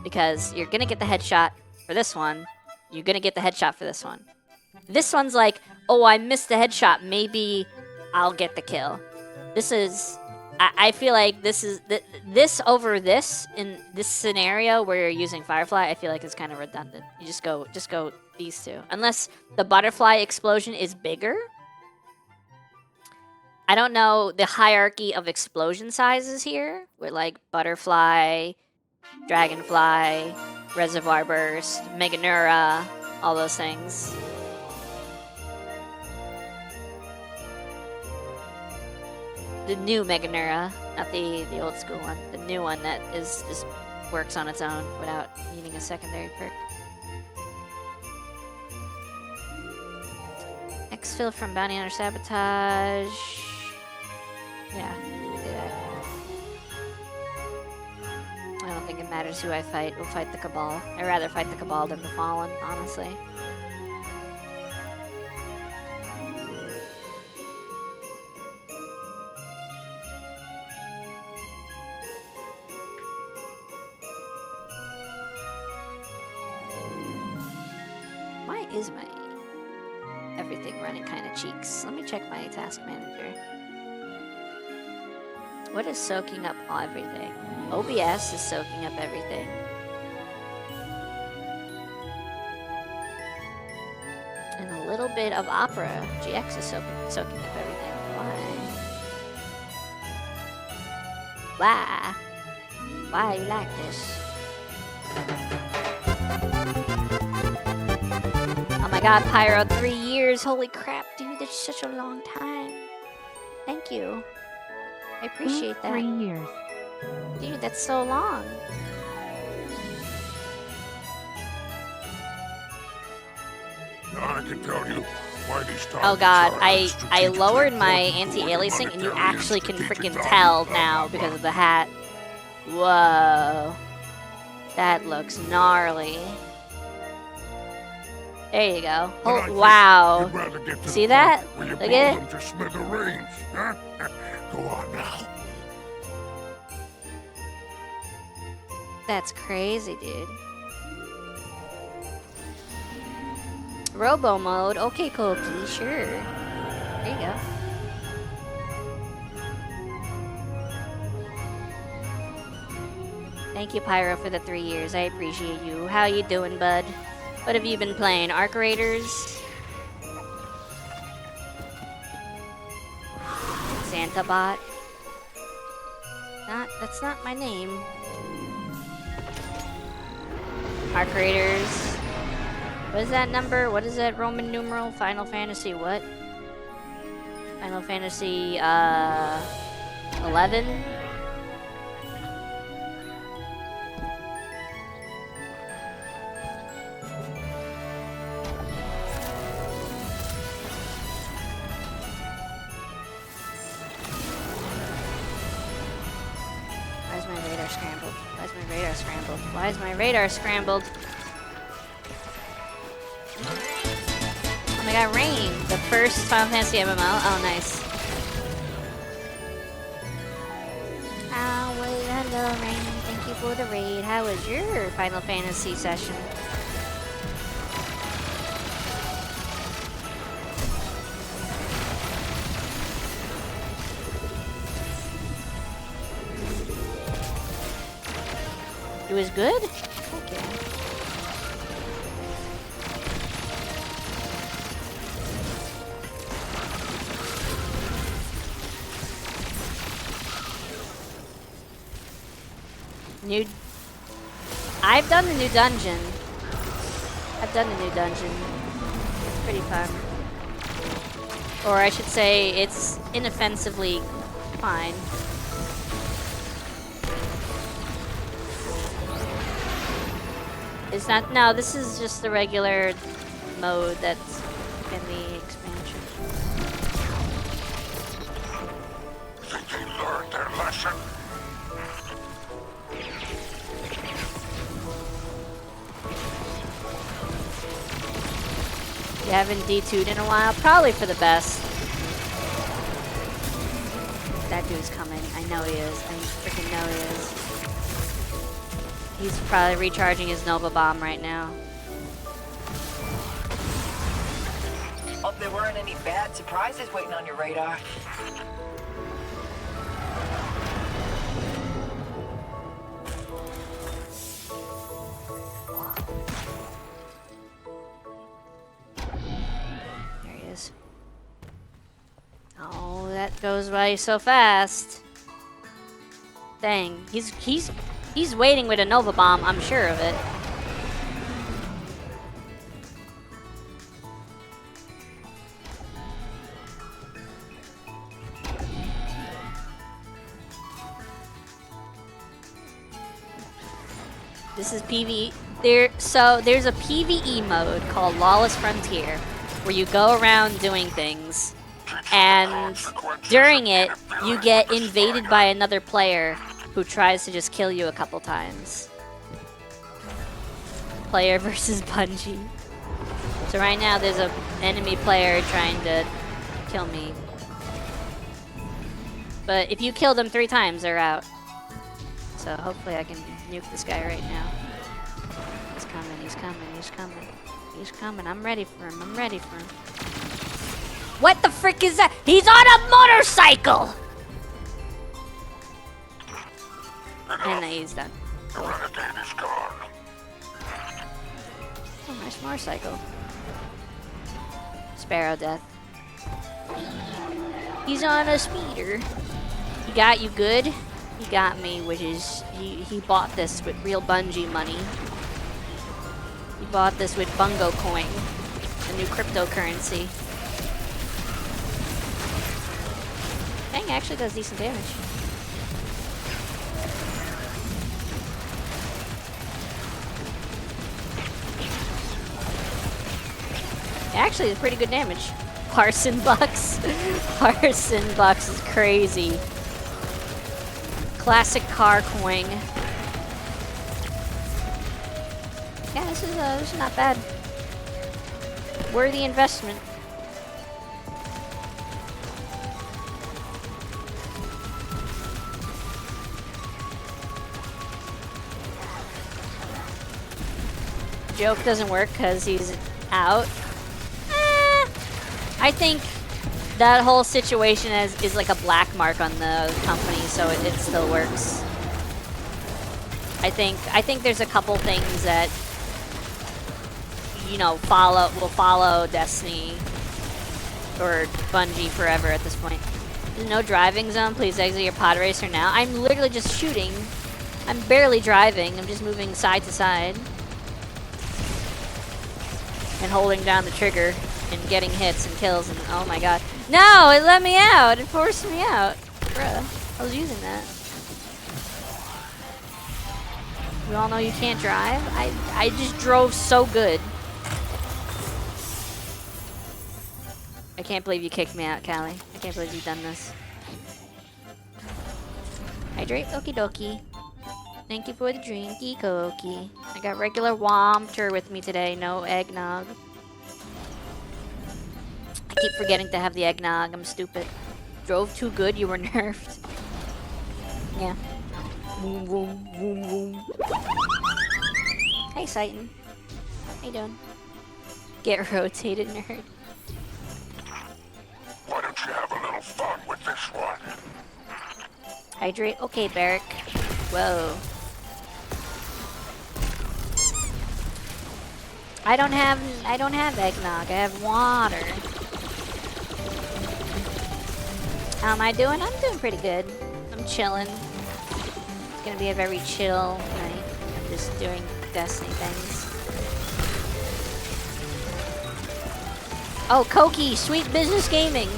Because you're going to get the headshot for this one. You're going to get the headshot for this one. This one's like, oh, I missed the headshot. Maybe I'll get the kill. This is... I feel like this is this over this in this scenario where you're using Firefly. I feel like it's kind of redundant. You just go these two, unless the butterfly explosion is bigger. I don't know the hierarchy of explosion sizes here, with like butterfly, dragonfly, reservoir burst, meganura, all those things. The new Meganura, not the old school one. The new one that is just works on its own without needing a secondary perk. Exfil from Bounty Hunter Sabotage. Yeah, do that. I don't think it matters who I fight. We'll fight the Cabal. I'd rather fight the Cabal than the Fallen, honestly. Is my everything running kind of cheeks? Let me check my task manager. What is soaking up everything? OBS is soaking up everything. And a little bit of Opera. GX is soaking up everything. Why? Why you like this? Oh my god, Pyro, 3 years. Holy crap, dude, that's such a long time. Thank you. I appreciate that.
3 years.
Dude, that's so long.
I can tell you why these
Oh
targets
god,
are
I
strategically
lowered my
important for the
anti-aliasing and you
monetary
actually can
strategic
freaking
value
tell
of
now
the
because of the hat. Whoa. That looks gnarly. There you go.
But I
Oh,
think
wow.
you'd rather get to
See
the
that?
point where you
Look
blow
at
them to smithereens, huh? Go on now.
That's crazy, dude. Robo mode. Okay, Koki, sure. There you go. Thank you, Pyro, for the 3 years. I appreciate you. How you doing, bud? What have you been playing? Arc Raiders? Santa Bot? That's not my name. Arc Raiders. What is that number? What is that Roman numeral? Final Fantasy what? Final Fantasy 11? Why is my radar scrambled? Why is my radar scrambled? Why is my radar scrambled? Oh my god, Rain! The first Final Fantasy MMO. Oh, nice. Oh, well, hello, Rain. Thank you for the raid. How was your Final Fantasy session? It was good? Okay. I've done the new dungeon. It's pretty fun. Or I should say, it's inoffensively fine. It's not, no, this is just the regular mode that's in the expansion.
Think they learned their lesson?
You haven't D2'd in a while? Probably for the best. That dude's coming. I know he is. I freaking know he is. He's probably recharging his Nova Bomb right now.
Hope there weren't any bad surprises waiting on your radar.
There he is. Oh, that goes by so fast. Dang, he's waiting with a Nova Bomb, I'm sure of it. This is PvE. There's a PvE mode called Lawless Frontier, where you go around doing things, and during it, you get invaded by another player who tries to just kill you a couple times. Player versus Bungie. So right now, there's an enemy player trying to kill me. But if you kill them 3 times, they're out. So hopefully I can nuke this guy right now. He's coming, he's coming, he's coming. He's coming, I'm ready for him, I'm ready for him. What the frick is that? He's on a motorcycle! And he's done.
The Renegade is gone.
Oh, nice motorcycle. Sparrow death. He's on a speeder. He got you good? He got me, which is, he bought this with real Bungie money. He bought this with Bungo Coin, the new cryptocurrency. Dang, it actually does decent damage. Actually, it's pretty good damage. Parson Bucks. Parson Bucks is crazy. Classic car coin. Yeah, this is not bad. Worthy investment. Joke doesn't work because he's out. I think that whole situation is like a black mark on the company, so it still works. I think there's a couple things that, you know, will follow Destiny or Bungie forever at this point. There's no driving zone. Please exit your pod racer now. I'm literally just shooting. I'm barely driving. I'm just moving side to side and holding down the trigger and getting hits and kills, and oh my god. No, it let me out. It forced me out. Bruh, I was using that. We all know you can't drive. I just drove so good. I can't believe you kicked me out, Callie. I can't believe you've done this. Hydrate, okie dokie. Thank you for the drinky cookie. I got regular Womter with me today, no eggnog. I keep forgetting to have the eggnog, I'm stupid. Drove too good, you were nerfed. Yeah. Boom, boom, boom, boom. Hey, Satan. How you doing? Get rotated, nerd.
Why don't you have a little fun with this one?
Hydrate. Okay, Barrick. Whoa. I don't have eggnog. I have water. How am I doing? I'm doing pretty good. I'm chilling. It's gonna be a very chill night. I'm just doing Destiny things. Oh, Koki, Sweet Business Gaming.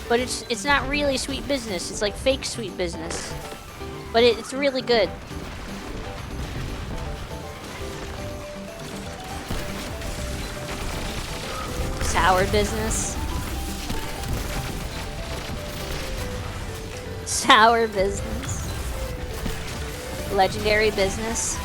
But it's not really sweet business. It's like fake sweet business. But it's really good. Sour business. Sour business. Legendary business.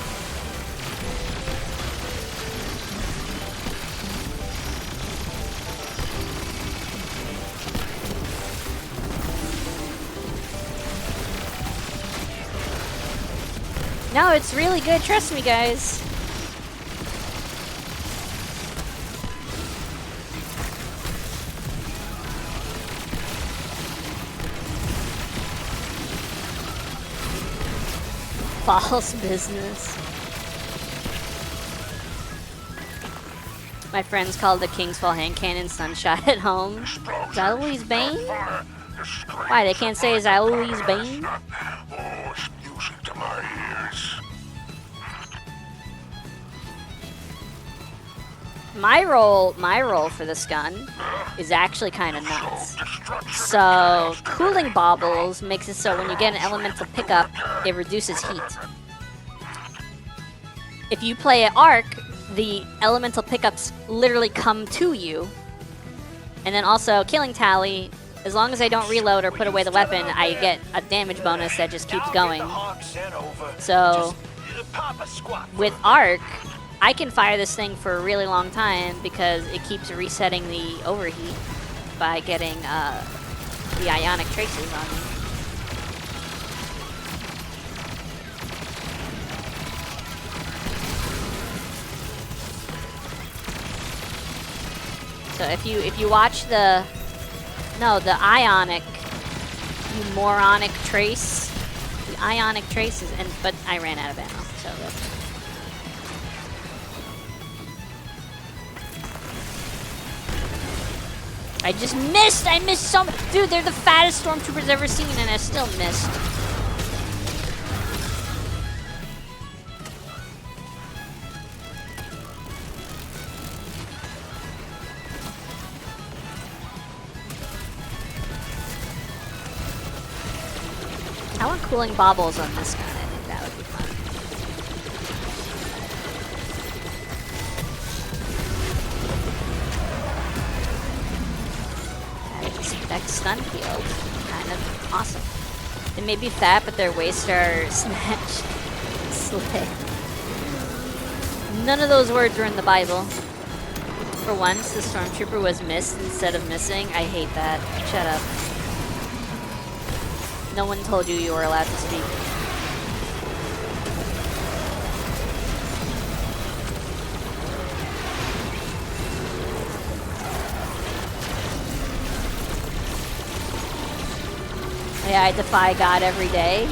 No, it's really good. Trust me, guys. False business. My friends called the King's Fall hand cannon Sunshot at home. Is that Louise Bane? Why, they can't say is that Louise Bane?
Oh, it's music to my ears.
My role for this gun is actually kind of nuts. So, cooling baubles makes it so when you get an elemental pickup, it reduces heat. If you play at Arc, the elemental pickups literally come to you. And then also, killing tally, as long as I don't reload or put away the weapon, I get a damage bonus that just keeps going. So, with Arc, I can fire this thing for a really long time because it keeps resetting the overheat by getting the ionic traces on me. So if you watch the ionic, you moronic trace, the ionic traces, but I ran out of ammo, so that's. I just missed! I missed so much! Dude, they're the fattest stormtroopers I've ever seen, and I still missed. I want cooling baubles on this gun. I think that would be fun. stun healed. Kind of awesome. They may be fat, but their waists are snatched. Slay. None of those words were in the Bible. For once, the stormtrooper was missed instead of missing. I hate that. Shut up. No one told you were allowed to speak. Yeah, I defy God every day.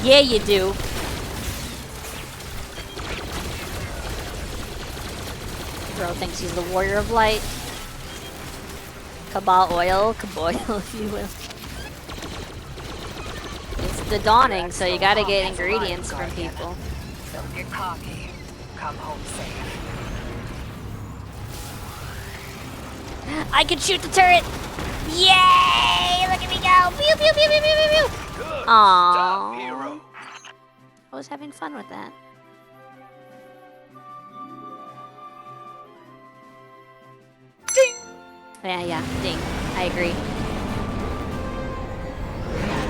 Yeah, you do. Bro thinks he's the warrior of light. Cabal oil, Caboil, if you will. It's the dawning, so you gotta get ingredients from people.
Don't get cocky. Come home safe.
I can shoot the turret! Yay! Look at me go! Pew, pew, pew, pew, pew, pew, pew.
Good
Aww.
stuff, hero.
I was having fun with that. Yeah, ding. I agree.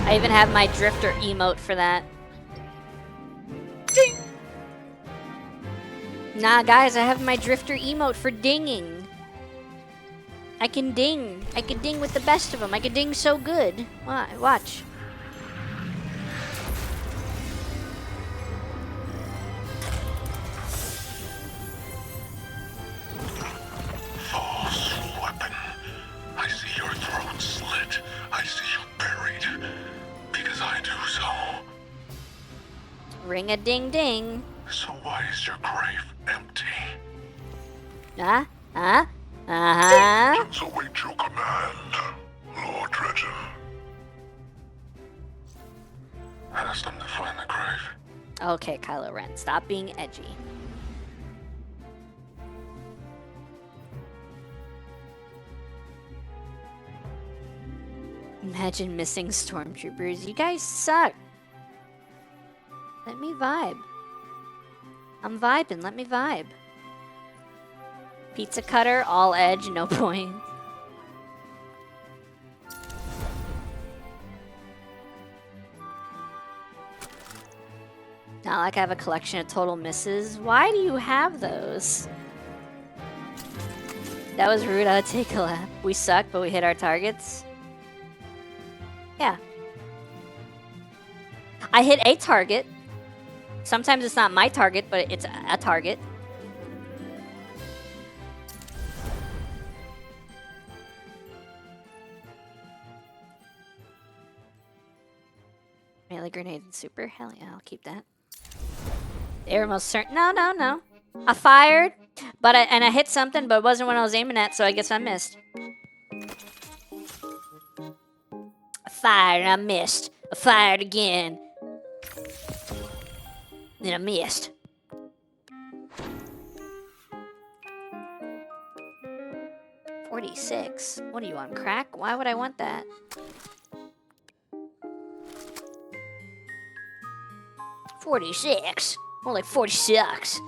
I even have my drifter emote for that. Ding! Nah, guys, I have my drifter emote for dinging. I can ding. I can ding with the best of them. I can ding so good. Watch.
False weapon. I see your throat slit. I see you buried. Because I do so.
Ring a ding ding.
So why is your grave empty?
Uh-huh.
Just await your command, Lord Dredgen. Ask them to find the grave.
Okay, Kylo Ren, stop being edgy. Imagine missing stormtroopers. You guys suck. Let me vibe. I'm vibing. Let me vibe. Pizza cutter, all edge, no point. Not like I have a collection of total misses. Why do you have those? That was rude. I'll take a lap. We suck, but we hit our targets. Yeah. I hit a target. Sometimes it's not my target, but it's a target. Melee grenade and super? Hell yeah, I'll keep that. They were most certain. No. I fired, but I hit something, but it wasn't what I was aiming at, so I guess I missed. I fired and I missed. I fired again. Then I missed. $46. What do you want, crack? Why would I want that? $46. More like 46.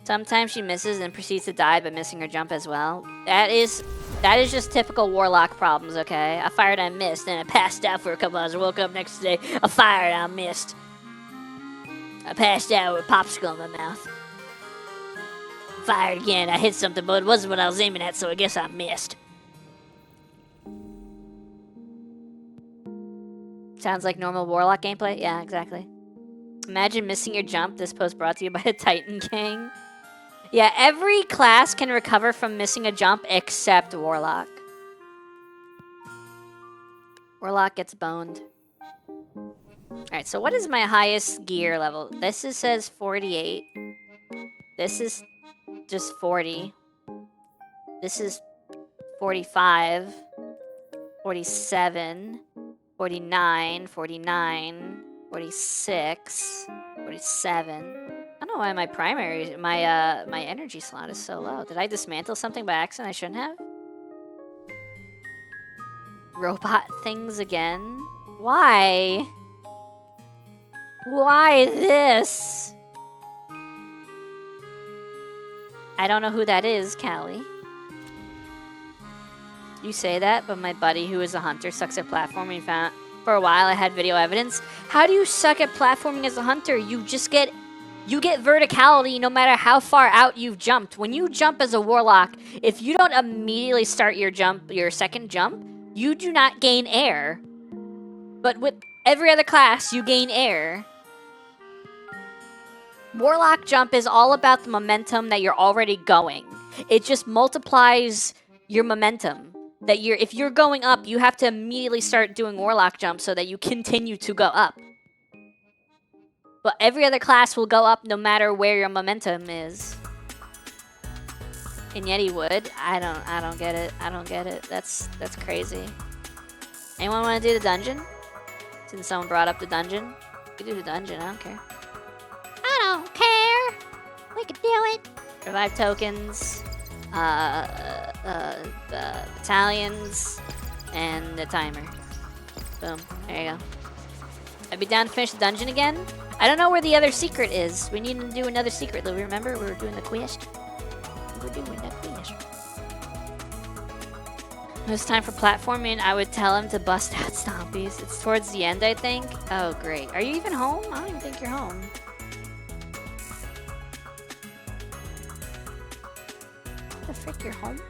Sometimes she misses and proceeds to die by missing her jump as well. That is just typical Warlock problems, okay? I fired and I missed, and I passed out for a couple hours. I woke up next day, I fired and I missed. I passed out with a popsicle in my mouth. Fired again, I hit something, but it wasn't what I was aiming at, so I guess I missed. Sounds like normal Warlock gameplay? Yeah, exactly. Imagine missing your jump. This post brought to you by the Titan King. Yeah, every class can recover from missing a jump except Warlock. Warlock gets boned. Alright, so what is my highest gear level? This says 48. This is just 40. This is 45. 47. 49. 49. 46. 47. I don't know why my primary, my energy slot is so low. Did I dismantle something by accident I shouldn't have? Robot things again? Why? Why this? I don't know who that is, Callie. You say that, but my buddy who is a hunter sucks at platforming. Found for a while I had video evidence. How do you suck at platforming as a hunter? You get verticality no matter how far out you've jumped. When you jump as a warlock, if you don't immediately start your second jump, you do not gain air. But with every other class, you gain air. Warlock jump is all about the momentum that you're already going. It just multiplies your momentum. If you're going up, you have to immediately start doing warlock jump so that you continue to go up. But every other class will go up no matter where your momentum is. And yet he would. I don't get it. I don't get it. That's crazy. Anyone want to do the dungeon? Since someone brought up the dungeon. We can do the dungeon, I don't care. I don't care. We can do it. Revive tokens. The battalions. And the timer. Boom. There you go. I'd be down to finish the dungeon again. I don't know where the other secret is. We need to do another secret, though. Remember? We were doing the quest. We're doing the quest. When it's time for platforming, I would tell him to bust out Stompies. It's towards the end, I think. Oh, great. Are you even home? I don't even think you're home. The frick, you're home?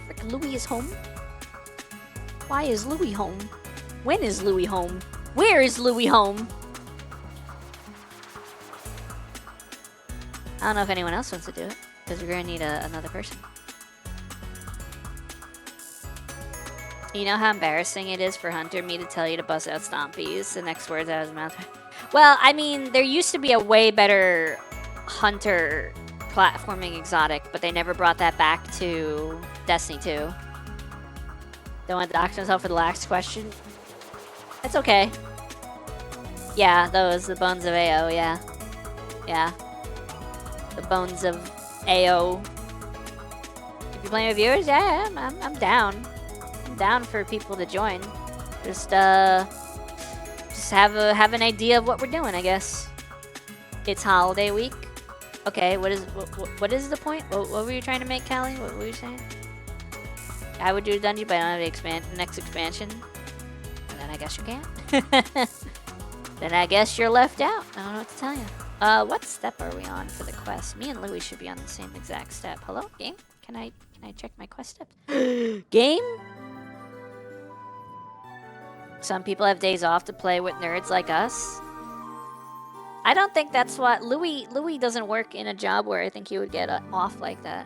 Frick, Louis is home? Why is Louis home? When is Louis home? Where is Louis home? I don't know if anyone else wants to do it, because we're going to need another person. You know how embarrassing it is for Hunter me to tell you to bust out Stompies, the next words out of his mouth? Well, I mean, there used to be a way better Hunter platforming exotic, but they never brought that back to Destiny 2. Don't want to dox himself for the last question. It's okay. Yeah, the bones of AO, yeah. Yeah. The bones of AO. If you're playing with viewers, yeah, I'm down. I'm down for people to join. Just have an idea of what we're doing, I guess. It's holiday week. Okay, what is the point? What were you trying to make, Callie? What were you saying? I would do a dungeon, but I don't have the next expansion. I guess you can't. Then I guess you're left out. I don't know what to tell you. What step are we on for the quest? Me and Louis should be on the same exact step. Hello, game? Can I check my quest steps? Game? Some people have days off to play with nerds like us. I don't think that's what Louis doesn't work in a job where I think he would get off like that.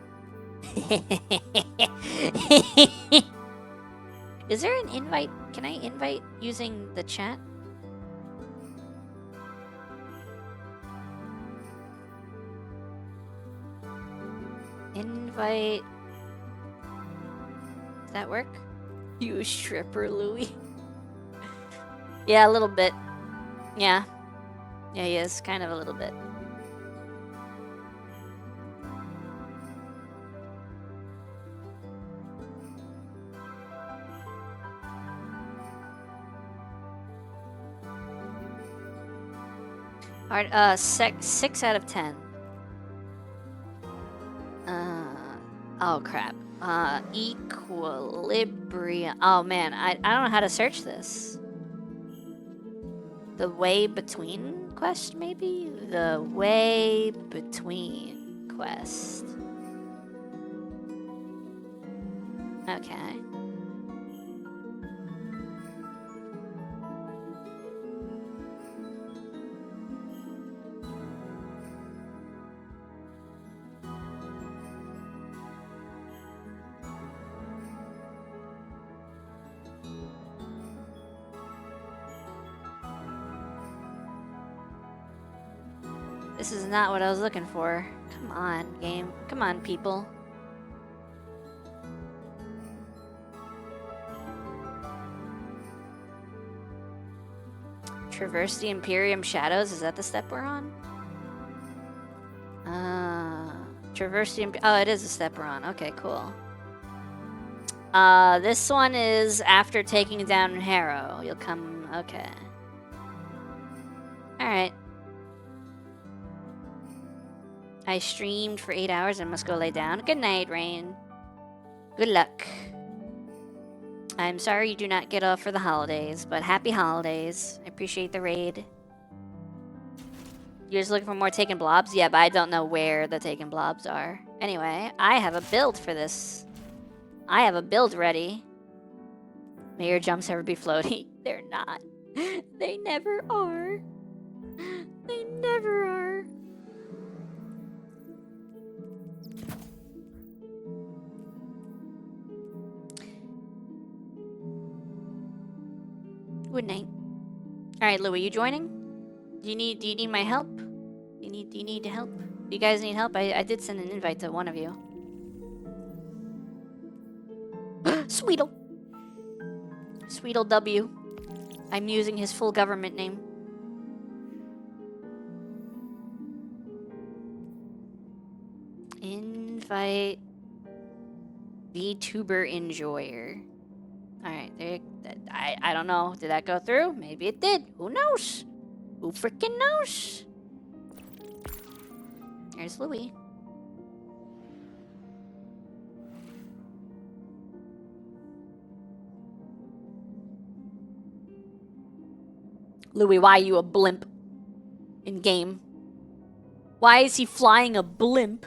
Is there an invite? Can I invite using the chat? Invite. Does that work? You stripper, Louis. Yeah, a little bit. Yeah. Yeah, he is. Kind of a little bit. Alright, 6 out of 10. Oh crap. Equilibrium. Oh man, I don't know how to search this. The way between quest, maybe? The way between quest. Okay. This is not what I was looking for. Come on, game. Come on, people. Traverse the Imperium Shadows. Is that the step we're on? Traverse the oh, it is the step we're on. Okay, cool. This one is after taking down Harrow. You'll come... Okay. Alright. I streamed for 8 hours and must go lay down. Good night, Rain. Good luck. I'm sorry you do not get off for the holidays, but happy holidays. I appreciate the raid. You're just looking for more taken blobs? Yeah, but I don't know where the taken blobs are. Anyway, I have a build for this. I have a build ready. May your jumps ever be floaty. They're not. They never are. They never are. Good night. All right, Louie, you joining? Do you need my help? Do you need help? Do you guys need help? I did send an invite to one of you. Sweetle. Sweetle W. I'm using his full government name. Invite VTuber enjoyer. Alright, I don't know. Did that go through? Maybe it did. Who knows? Who freaking knows? There's Louie. Louie, why are you a blimp in game? Why is he flying a blimp?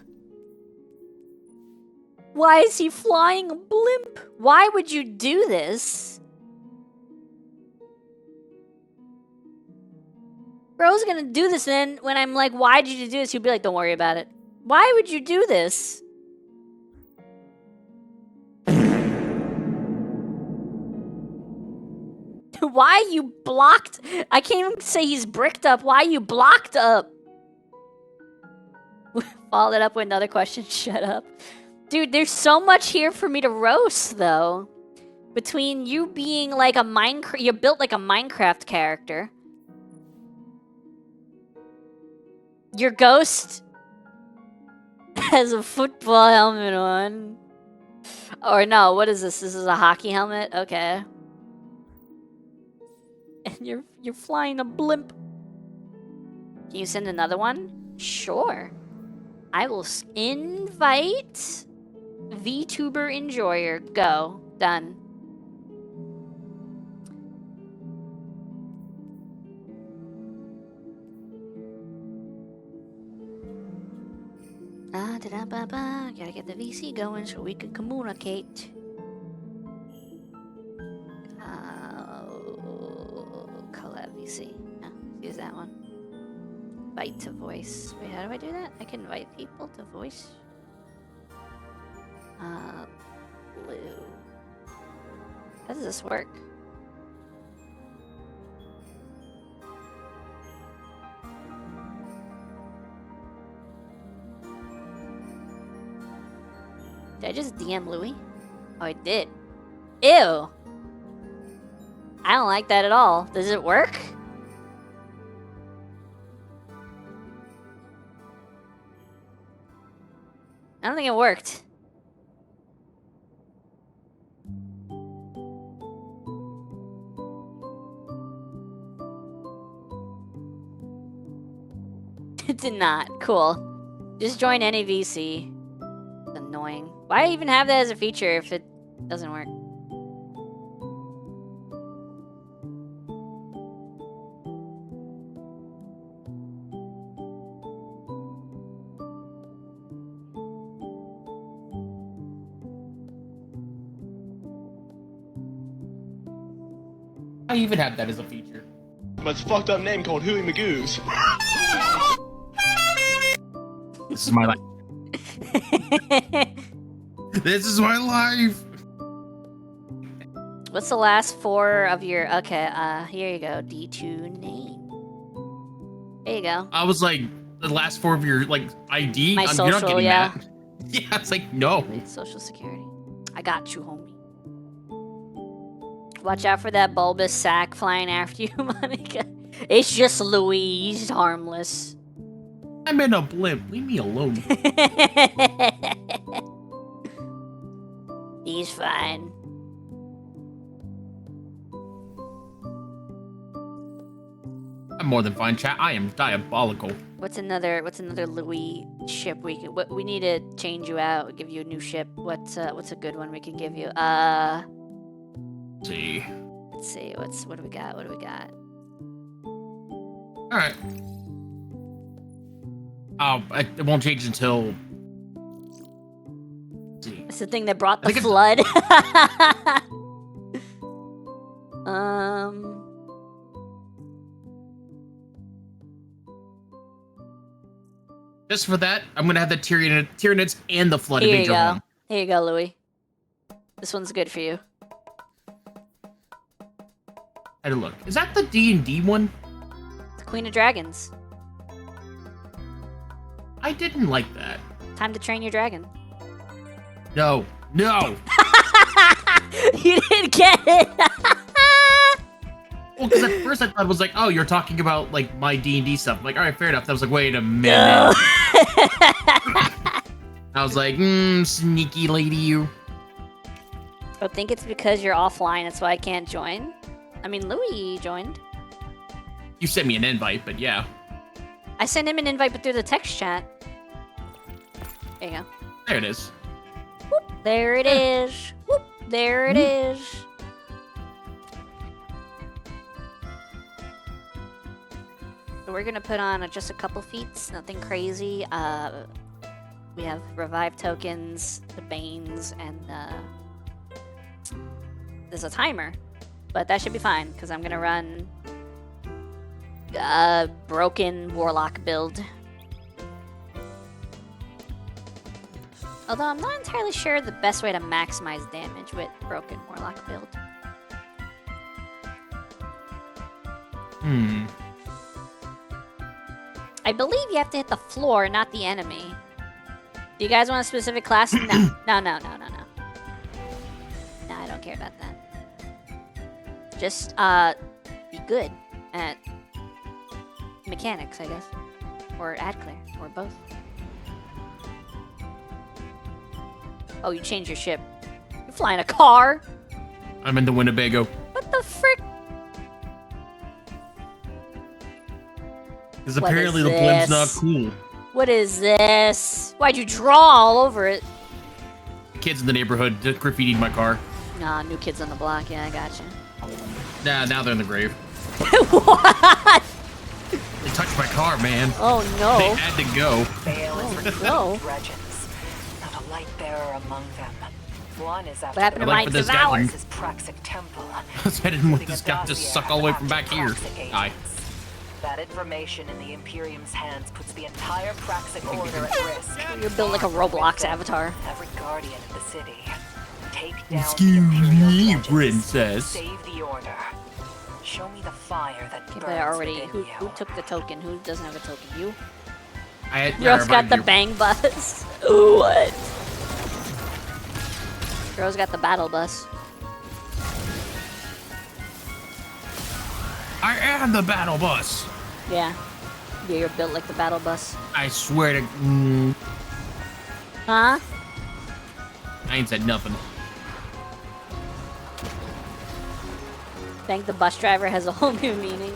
Why is he flying a blimp? Why would you do this? Bro's gonna do this, and then when I'm like, why did you do this? He'll be like, don't worry about it. Why would you do this? Why you blocked? I can't even say he's bricked up. Why you blocked up? Follow it up with another question. Shut up. Dude, there's so much here for me to roast, though. Between you being like a Minecraft... You're built like a Minecraft character. Your ghost has a football helmet on. Or no, what is this? This is a hockey helmet? Okay. And you're flying a blimp. Can you send another one? Sure. I will invite VTuber enjoyer. Go. Done. Gotta get the VC going so we can communicate. Collab VC. No, use that one. Invite to voice. Wait, how do I do that? I can invite people to voice. Blue. How does this work? Did I just DM Louie? Oh, I did. Ew. I don't like that at all. Does it work? I don't think it worked. It did not. Cool. Just join any VC. It's annoying. Why even have that as a feature if it doesn't work?
I even have that as a feature.
But it's a fucked up name called Huey Magoos.
This is my life. This is my life.
What's the last four of your... Okay, here you go. D2 name. There you go.
I was like, the last four of your, like, ID?
My
you're
social,
not getting
yeah.
that. Yeah, it's like, no.
Social security. I got you, homie. Watch out for that bulbous sack flying after you, Monica. It's just Louis. He's harmless.
I'm in a blimp. Leave me alone.
He's fine.
I'm more than fine, chat. I am diabolical.
What's another Louis ship we could? We need to change you out. Give you a new ship. What's a good one we can give you?
Let's see.
Let's see. What do we got? What do we got?
All right. It won't change until. Let's see.
It's the thing that brought the
I think
flood.
Just for that, I'm gonna have the Tyranids and the flood
Here you
invade your
go.
home.
Here you go, Louis. This one's good for you.
Had a look. Is that the D&D one?
The Queen of Dragons.
I didn't like that.
Time to train your dragon.
No. No!
You didn't get it!
Well, because at first I thought it was like, oh, you're talking about, like, my D&D stuff. I'm like, alright, fair enough. Then I was like, wait a minute.
No.
I was like, sneaky lady you.
I think it's because you're offline, that's why I can't join. I mean, Louis joined.
You sent me an invite, but yeah.
I sent him an invite, but through the text chat. There you go.
There it is.
Whoop, there it is. Whoop, there it is. So we're gonna put on just a couple feats, nothing crazy. We have revive tokens, the Banes, and there's a timer, but that should be fine because I'm gonna run broken warlock build. Although I'm not entirely sure the best way to maximize damage with broken warlock build. I believe you have to hit the floor, not the enemy. Do you guys want a specific class? No. No, no, no, no, no. No, I don't care about that. Just, be good at mechanics, I guess. Or AdClear, or both. Oh, you changed your ship. You're flying a car?
I'm in the Winnebago.
What the frick?
Because
What
apparently
is
the blimp's not
this?
cool.
What is this? Why'd you draw all over it?
Kids in the neighborhood just graffitied my car.
Nah, new kids on the block. Yeah, I gotcha.
Nah, now they're in the grave.
What?
They touched my car, man.
Oh no.
They had to go.
Bale is recruiting
no.
regents. Not a light bearer among them. One is after
What happened to
the
my
for this
devour?
guy.
This is Praxic Temple.
I was heading with this guy just suck all the way from back here. Die.
That information in the Imperium's hands puts the entire Praxic Order at risk.
You're built like a Roblox avatar.
Every guardian of the city. Take down
Excuse
the Imperial
me,
legends.
princess.
Save the Order. Show me the fire that
Okay,
burns
but I already.
within
Who
you.
took the token? Who doesn't have a token? You?
I
Girl's got
remind
the
you.
bang bus. Ooh, what? Girl's got the battle bus.
I am the battle bus.
Yeah. Yeah, you're built like the battle bus.
I swear to.
Huh?
I ain't said nothing.
Thank the bus driver has a whole new meaning.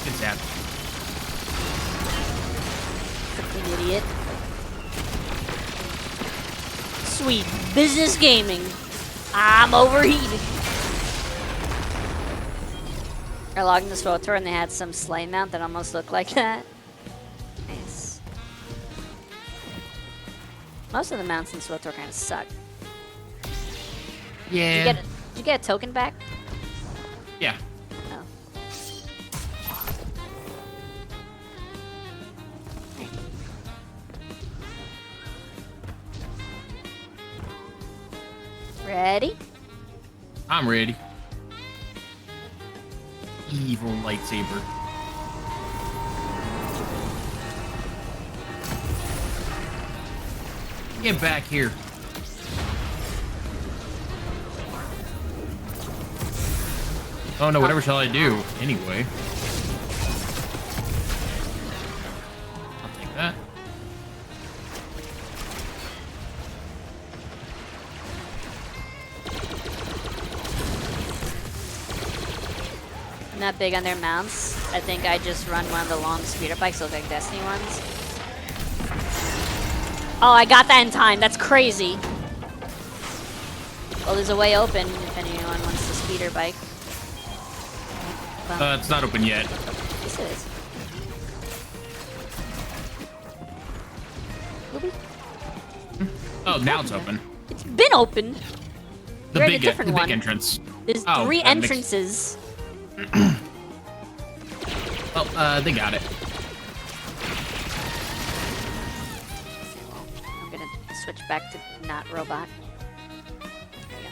It's happening.
Freaking idiot. Sweet business gaming. I'm overheated. I logged in this photo and they had some sleigh mount that almost looked like that. Nice. Most of the mounts in SWTOR kind of suck.
Yeah.
Did you get a token back?
Yeah.
No. Ready?
I'm ready. Evil lightsaber. Get back here. Oh no, whatever shall I do? Anyway. I'll take that.
not big on their mounts. I think I just run one of the long speeder bikes, those like Destiny ones. Oh, I got that in time. That's crazy. Well, there's a way open if anyone wants the speeder bike.
It's not open yet.
Yes, it is. Whoopee.
Oh, now it's open.
It's been open.
The
You're at a
big,
different one.
entrance.
There's
Oh,
3
that makes-
entrances.
Oh, they got it.
I'm gonna switch back to not robot. There you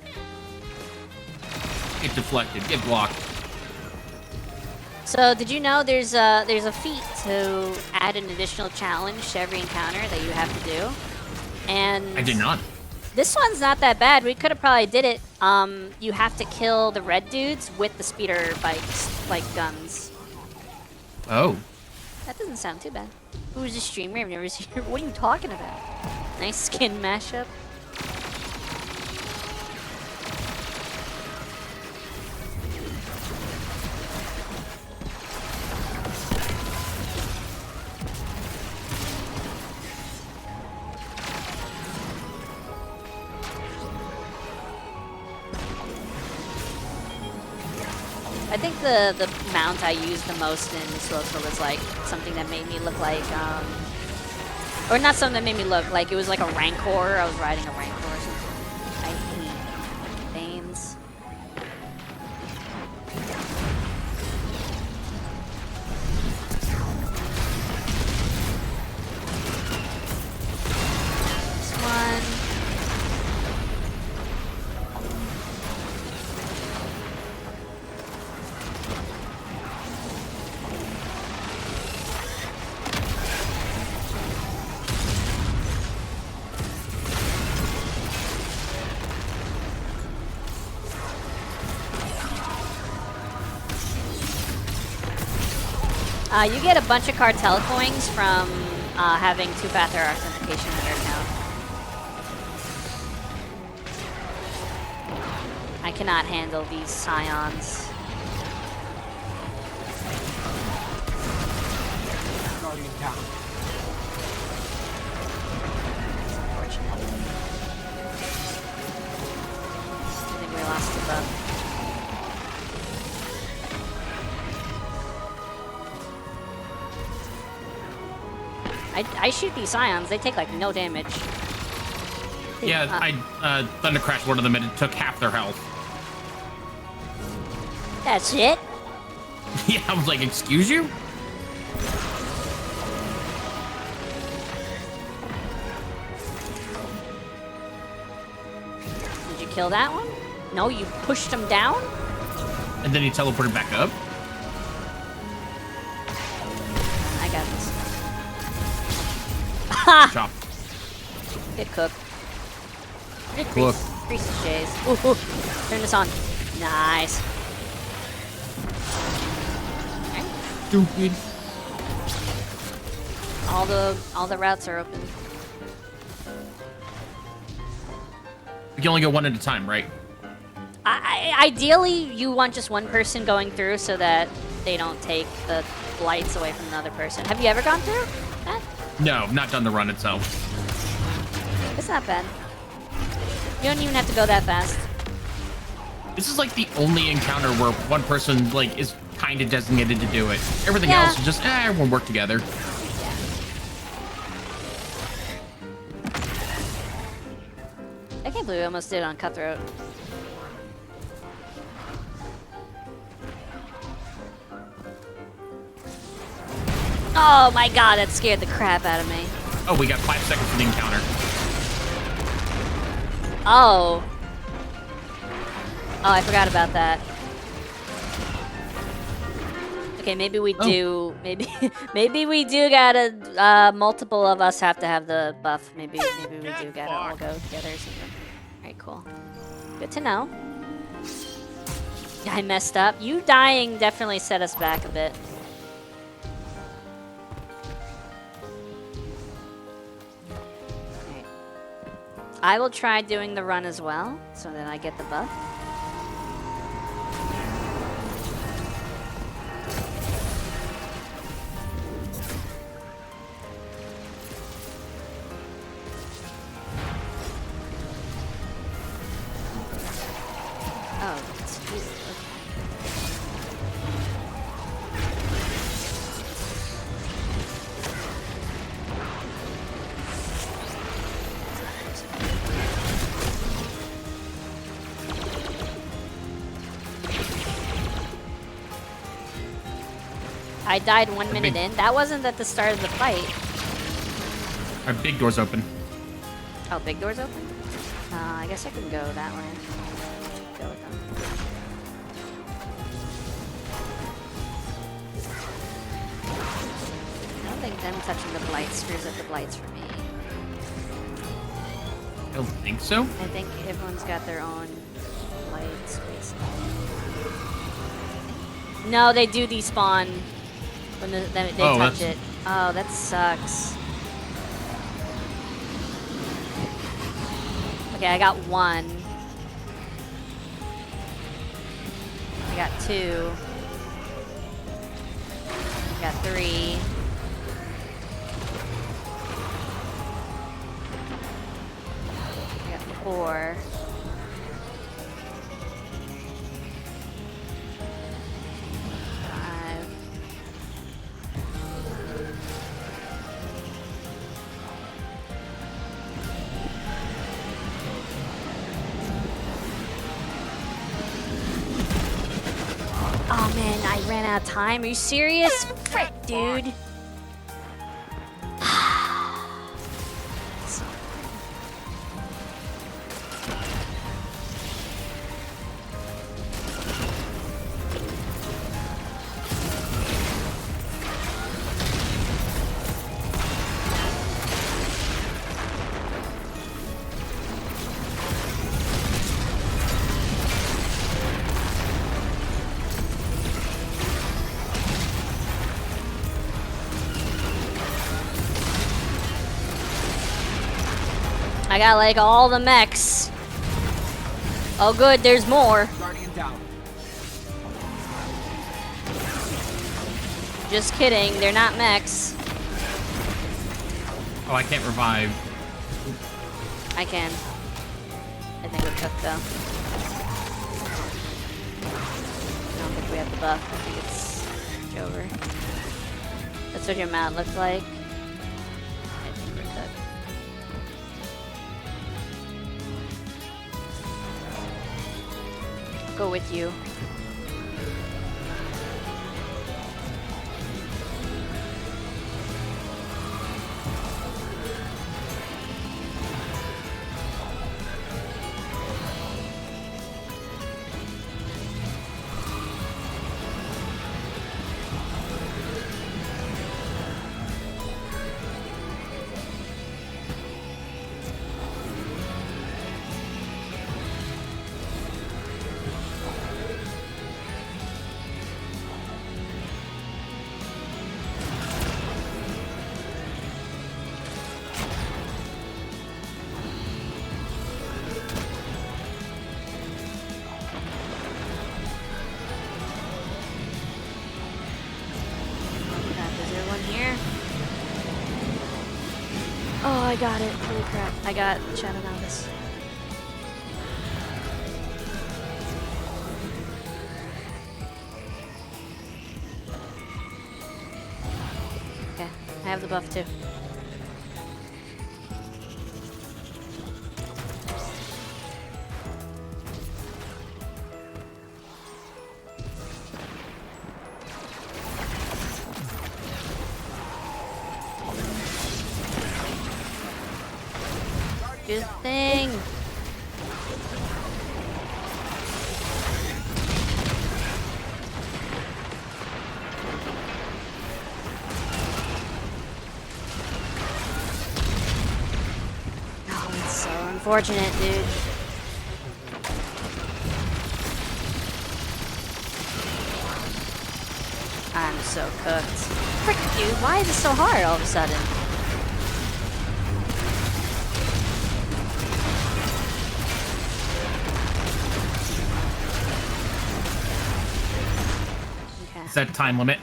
go.
Get deflected. Get blocked.
So, did you know there's a feat to add an additional challenge to every encounter that you have to do? And
I did not.
this one's not that bad. We could have probably did it. You have to kill the red dudes with the speeder bikes, like guns.
Oh.
That doesn't sound too bad. Who's a streamer? I've never seen her. What are you talking about? Nice skin mashup. I think the mount I used the most in Silver was like something that made me look like, or not something that made me look like, it was like a Rancor. I was riding a Rancor or something. I hate Banes. This one. You get a bunch of cartel coins from having 2-factor authentication on your account. I cannot handle these scions. I think we lost the buff. I shoot these scions, they take like no damage.
Yeah, I thunder crashed one of them and it took half their health.
That's it?
Yeah, I was like, excuse you?
Did you kill that one? No, you pushed him down?
And then he teleported back up?
I got this. Ha!
Chop.
Good cook. Good
Cook.
Grease the shays. Ooh, ooh. Turn this on. Nice.
Stupid.
All the routes are open.
We can only go one at a time, right?
Ideally, you want just one person going through so that they don't take the lights away from another person. Have you ever gone through that?
No, not done the run itself.
It's not bad. You don't even have to go that fast.
This is like the only encounter where one person like is kind of designated to do it. Everything
Yeah.
else is just everyone work together.
I can't believe we almost did it on Cutthroat. Oh my god, that scared the crap out of me.
Oh, we got 5 seconds for the encounter.
Oh. Oh, I forgot about that. Okay, maybe we do. Maybe we do gotta. Multiple of us have to have the buff. Maybe we do gotta all go together or something. All right, cool. Good to know. I messed up. You dying definitely set us back a bit. Alright. I will try doing the run as well, so that I get the buff. I died 1 minute in. That wasn't at the start of the fight.
Our big door's open.
Oh, big door's open? I guess I can go that way. Go with them. I don't think them touching the blight screws up the blights for me.
I don't think so.
I think everyone's got their own blights, basically. No, they do despawn when they touch it. Oh, that sucks. Okay, I got 1. I got 2. I got 3. I got 4. 5. Oh man, I ran out of time. Are you serious? Frick, dude. I got like all the mechs. Oh good, there's more.
Guardian down.
Just kidding, they're not mechs.
Oh, I can't revive.
I can. I think we're cooked though. I don't think we have the buff. I think it's over. That's what your mat looked like. I think we're cooked. I'll go with you. Oh, I got it. Holy crap. I got Shadow Novice. Okay, I have the buff too. Good thing. Oh, it's so unfortunate, dude. I'm so cooked. Frick, dude, why is it so hard all of a sudden?
Is that time limit?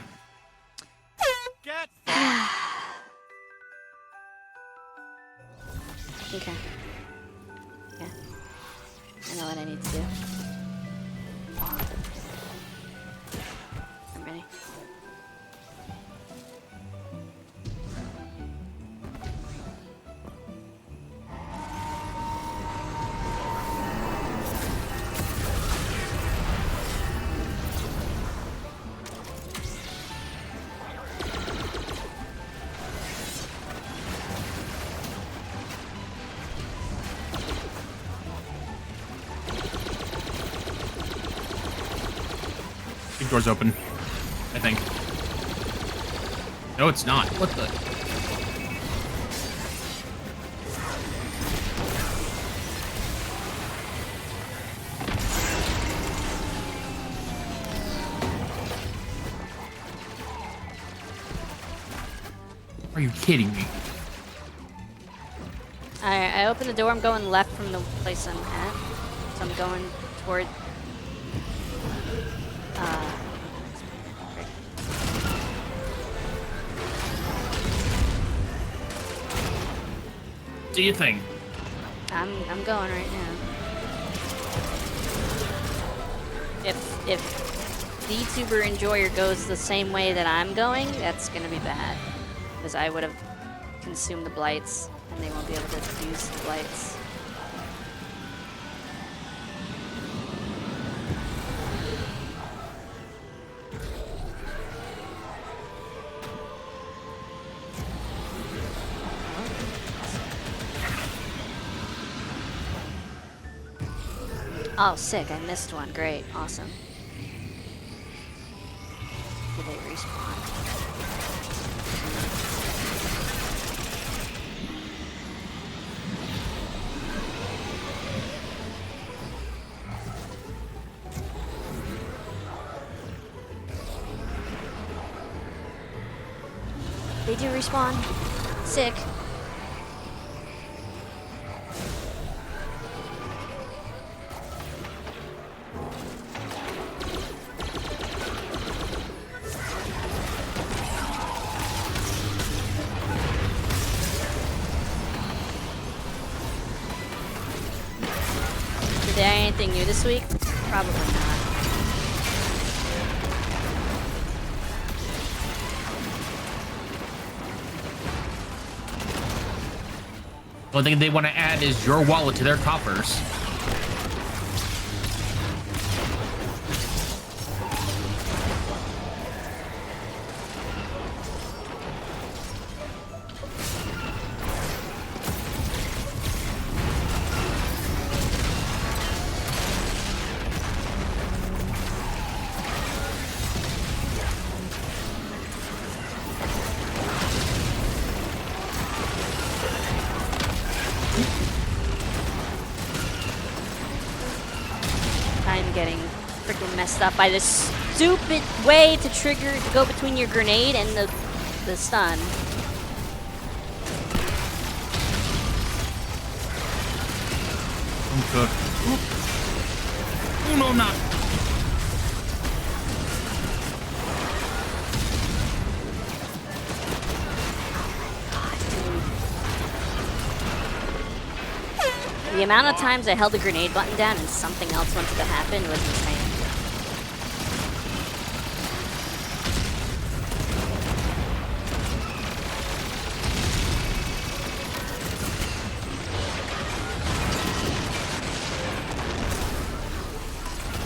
Okay. Yeah. I know what I need to do. I'm ready.
Big door's open, I think. No, it's not. What the? Are you kidding me?
I opened the door. I'm going left from the place I'm at. So I'm going toward...
Do you think?
I'm going right now. If the YouTuber Enjoyer goes the same way that I'm going, that's gonna be bad. Because I would have consumed the blights, and they won't be able to use the blights. Oh, sick. I missed one. Great. Awesome. Did they respawn? They do respawn. Sick. Did they add anything new this week? Probably not.
One thing they want to add is your wallet to their coffers.
I'm getting freaking messed up by this stupid way to trigger to go between your grenade and the stun.
I'm cooked. Oh no, I'm not.
The amount of times I held the grenade button down and something else wanted to happen was insane.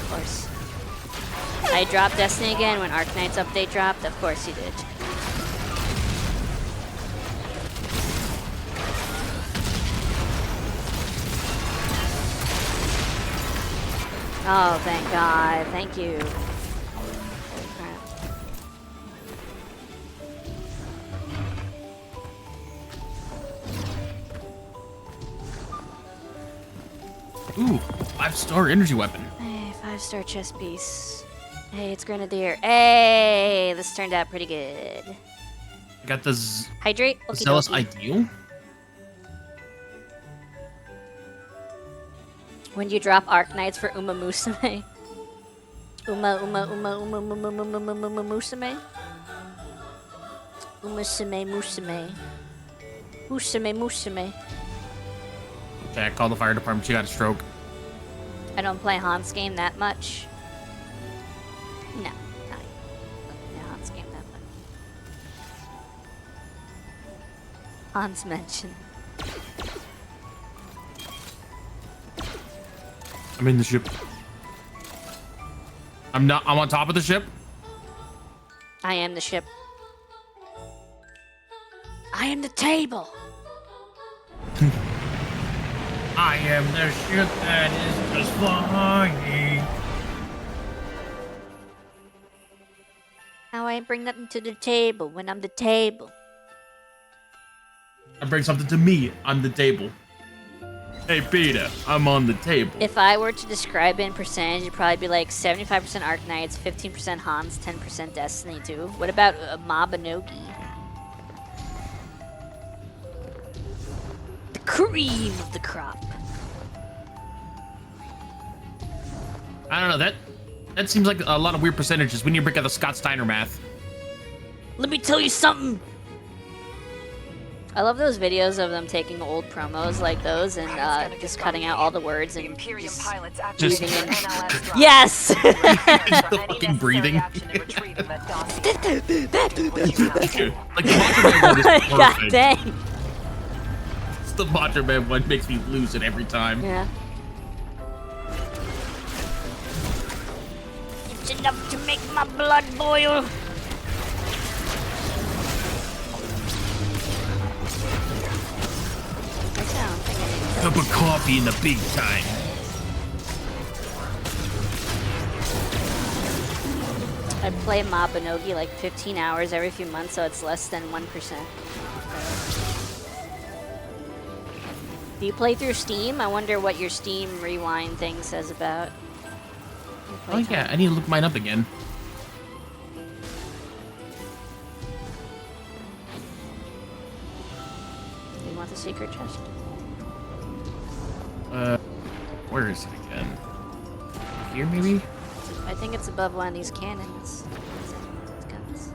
Of course. I dropped Destiny again when Arknight's update dropped. Of course you did. Oh, thank God. Thank you.
Ooh, 5-star energy weapon.
Hey, 5-star chest piece. Hey, it's Grenadier. Hey, this turned out pretty good.
I got the
Hydrate.
Zealous
Okie dokie.
Ideal.
When you drop Arknights for Uma Musume. Uma Musume. Umusume Musume. Musume Musume.
Okay, I called the fire department. She got a stroke.
I don't play Hans game that much. No, not Hans game that much. Hans mentioned.
I'm in the ship. I'm on top of the ship.
I am the ship. I am the table.
I am the ship that is just flying.
I ain't bring nothing to the table when I'm the table.
I bring something to me on the table. Hey, Peter, I'm on the table.
If I were to describe it in percentage, it'd probably be like 75% Arknights, 15% Hans, 10% Destiny 2. What about Mabinogi? The cream of the crop.
I don't know, that seems like a lot of weird percentages when you break out the Scott Steiner math.
Let me tell you something. I love those videos of them taking old promos like those and just cutting out all the words and
Imperium
just
pilots
Just-
activating an NLS drive.
yes.
The fucking breathing.
Like
Like the Macho Man one is perfect.
God dang.
The Macho Man one makes me lose it every time.
Yeah. It's enough to make my blood boil.
Cup of coffee in the big time.
I play Mabinogi like 15 hours every few months, so it's less than 1%. Do you play through Steam? I wonder what your Steam rewind thing says about your
Oh yeah,
playtime.
I need to look mine up again.
Do you want the secret chest?
Where is it again? Here, maybe?
I think it's above one of these cannons. Guns.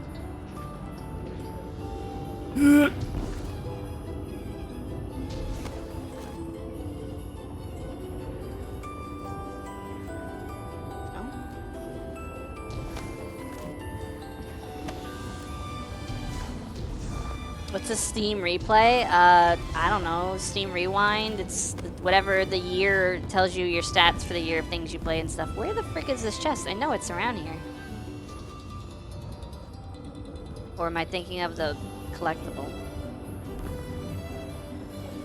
What's a Steam replay? I don't know. Steam Rewind. It's whatever the year tells you your stats for the year of things you play and stuff. Where the frick is this chest? I know it's around here. Or am I thinking of the collectible?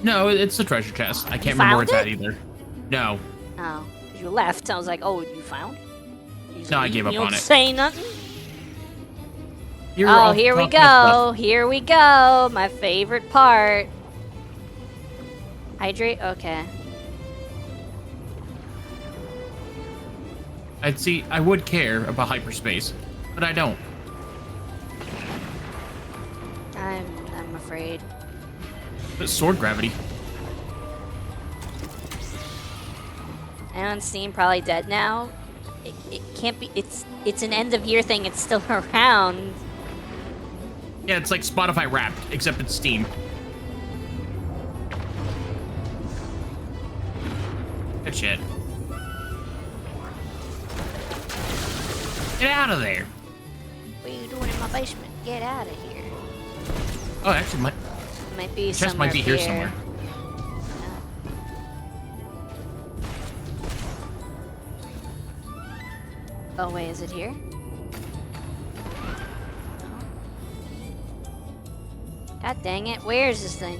No, it's the treasure chest. I can't remember where it's
found
at either. No.
Oh, 'cause you left. I was like, oh, you found?
No, I gave up
you don't
on it.
say nothing?
You're
Oh,
all
here we
talking about
go. Here we go. My favorite part. Hydrate? Okay.
I'd see, I would care about hyperspace, but I don't.
I'm afraid.
But sword gravity.
And on Steam, probably dead now. It can't be. It's an end of year thing. It's still around.
Yeah, it's like Spotify Wrapped, except it's Steam. Good shit. Get out of there.
What are you doing in my basement? Get out of here.
Oh, actually, my
Might be
chest
somewhere
might be here somewhere.
Oh wait, is it here? God dang it! Where is this thing?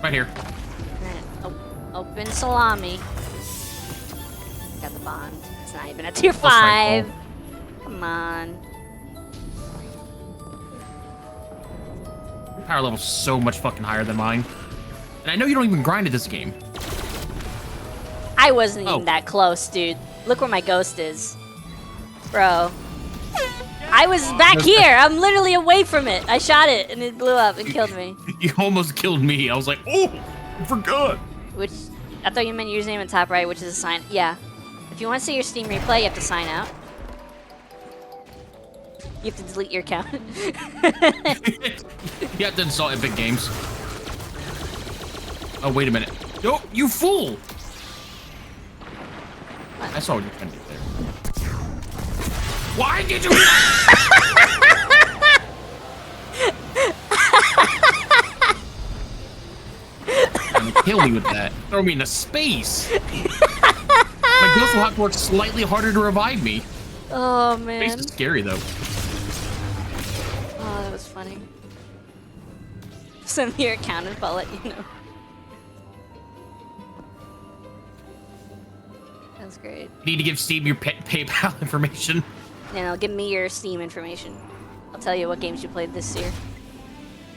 Right here.
Open salami. Got the bond. It's not even a tier
That's right,
5. Come on.
Your power level's so much fucking higher than mine. And I know you don't even grind at this game.
I wasn't
Oh.
even that close, dude. Look where my ghost is. Bro. I was back here. I'm literally away from it. I shot it and it blew up and killed me.
You almost killed me. I was like, oh, I forgot.
Which, I thought you meant username in top right, which is a sign. Yeah. If you want to see your Steam replay, you have to sign out. You have to delete your account.
You have to install Epic Games. Oh, wait a minute. No, you fool! I saw what you were trying to do there. Why did you... Trying to kill me with that. Throw me into space. My ghost will have to work slightly harder to revive me.
Oh,
Space
man.
is scary, though.
Oh, that was funny. Send me your account and I'll let you know. That's great.
You need to give Steam your PayPal information.
Give me your Steam information. I'll tell you what games you played this year.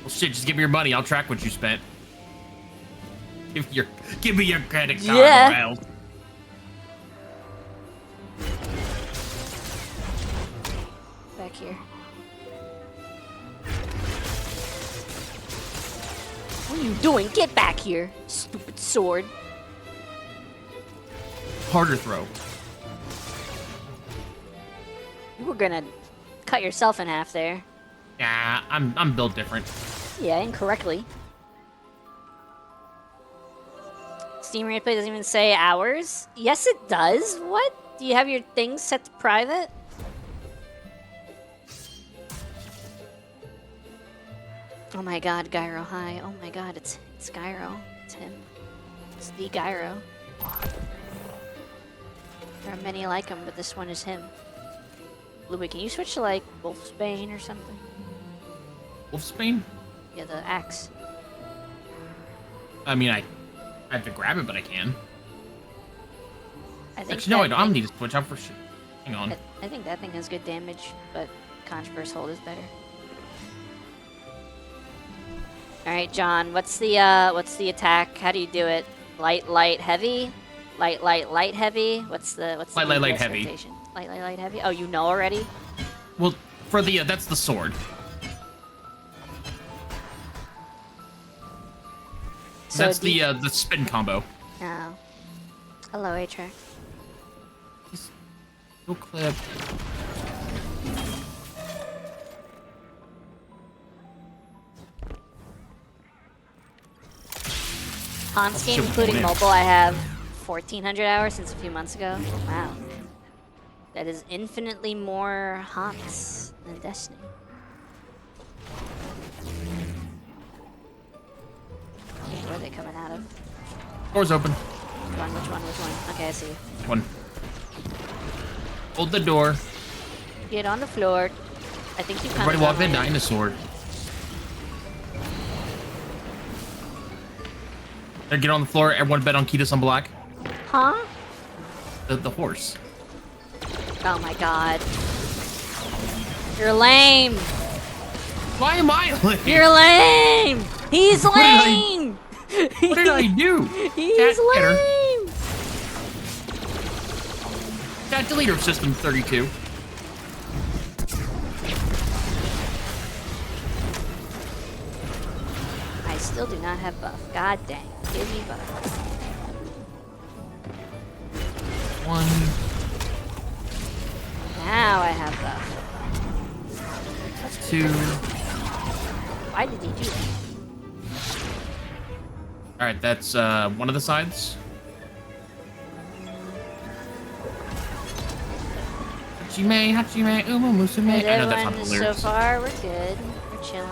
Well, shit, just give me your money. I'll track what you spent. Give me your credit card.
Yeah.
Or else.
Back here. What are you doing? Get back here, stupid sword.
Harder throw.
You were gonna cut yourself in half there.
Yeah, I'm built different.
Yeah, incorrectly. Steam replay doesn't even say hours? Yes, it does. What? Do you have your things set to private? Oh my god, Gyro, hi. Oh my god, it's Gyro. It's him. It's the Gyro. There are many like him, but this one is him. Louis, can you switch to like Wolfsbane or something?
Wolfsbane?
Yeah, the axe.
I mean, I have to grab it, but I can.
I think
Actually, no, I
that
don't. I'm
thing-
need to switch out for shit. Hang on.
I think that thing has good damage, but Controverse Hold is better. All right, John. What's the attack? How do you do it? Light, light, heavy. Light, light, light, heavy. What's the
Light, light, light,
DPS
heavy.
rotation? Light, light, light, heavy. Oh, you know already.
Well, for the that's the sword.
So
That's the spin combo.
Oh. Hello, A-Track.
No clip.
Hans game,
Shit,
including
man.
mobile, I have 1,400 hours since a few months ago. Wow. That is infinitely more Hans than Destiny. Where are they coming out of?
Door's open.
Which one? Which one? Which one? Okay, I see.
One. Hold the door.
Get on the floor. I think you kind
Everybody
of
walk the dinosaur. There, get on the floor. Everyone bet on Ketus on black.
Huh?
The horse.
Oh my god. You're lame.
Why am I lame?
You're lame. He's
What did I-
lame.
What did I do?
He's
Cat getter.
lame.
Cat deleter system 32.
I still do not have buff. God dang. Give me buff.
One.
Now I have buff.
Two.
Why did he do that?
All right, that's one of the sides. Hachime, umu musume.
Is
I know that's not
everyone
the
so
lyrics.
far? We're good. We're chilling.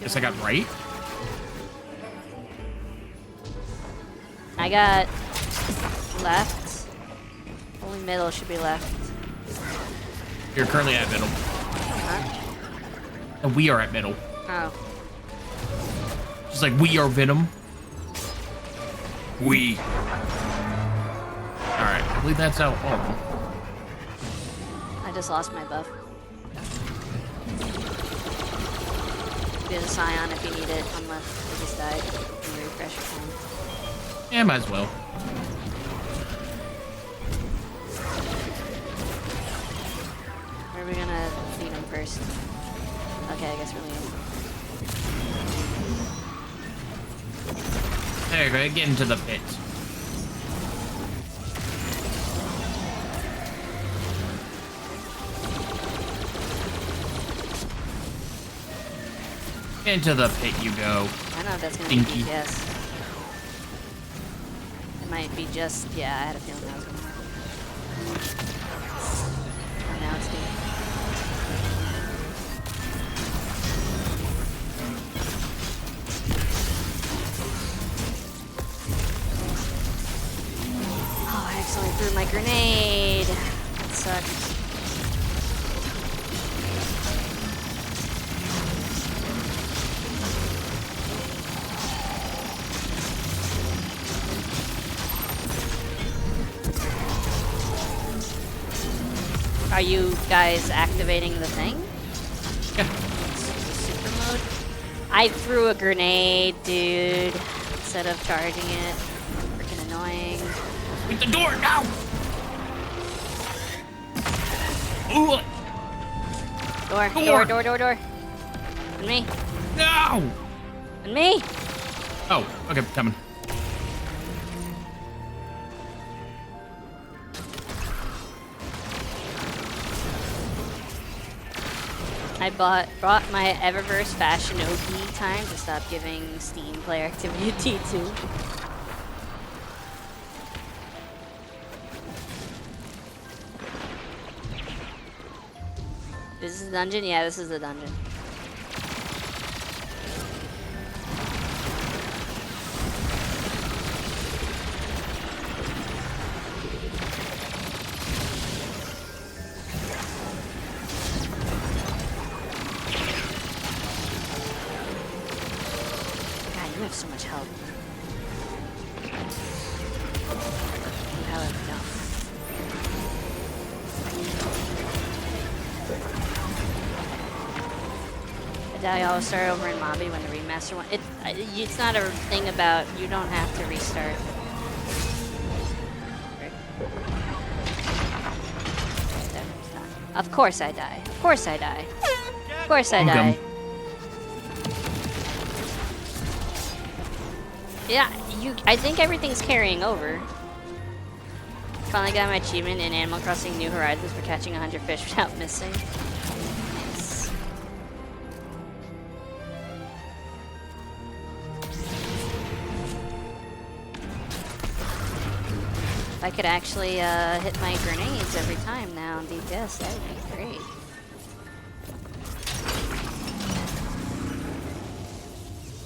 Guess I got right.
I got left. Only middle should be left.
You're currently at middle.
Huh?
And we are at middle.
Oh.
Just like we are Venom. We. Alright, I believe that's out all of them.
I just lost my buff. Get a Scion if you need it, unless I just died. And refresh your time.
Yeah, might as well.
Where are we gonna feed him first? Okay, I guess we're leaving.
There you go, get into the pit. Into the pit you go.
I don't know if that's gonna
Dinky.
be DPS. It might be just, yeah, I had a feeling that was gonna happen. And now it's doing. Oh, I accidentally threw my grenade. That sucks. Are you guys activating the thing?
Yeah.
Super mode? I threw a grenade, dude, instead of charging it. Freaking annoying.
Hit the door now! Ooh.
Door. And me.
No!
And me.
Oh, okay, coming.
I brought my Eververse Fashion OP time to stop giving Steam player activity a T2. This is the dungeon? Yeah, this is the dungeon. God, you have so much help. How have we done? I always start over in Mobby when the remaster one. It's not a thing about you don't have to restart. Of course I die. Of course I die. Of course I die. Yeah, I think everything's carrying over. Finally got my achievement in Animal Crossing New Horizons for catching 100 fish without missing. Nice. If I could actually hit my grenades every time now on DPS, that would be great.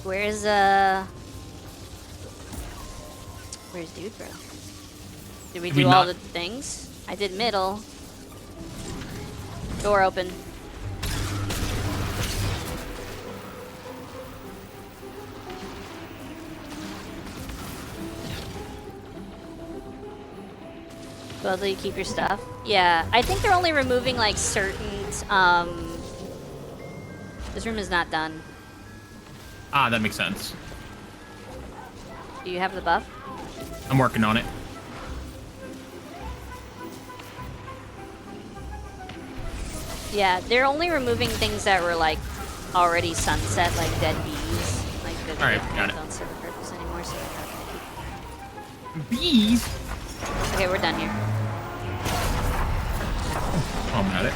Where's Dude Bro? Did we do all the things? I did middle. Door open. Well, you keep your stuff. Yeah, I think they're only removing like certain. This room is not done.
Ah, that makes sense.
Do you have the buff?
I'm working on it.
Yeah, they're only removing things that were like already sunset, like dead bees. Like the
All right, got it.
don't serve a purpose anymore, so they're not gonna keep.
Bees.
Okay, we're done here.
I'm at it.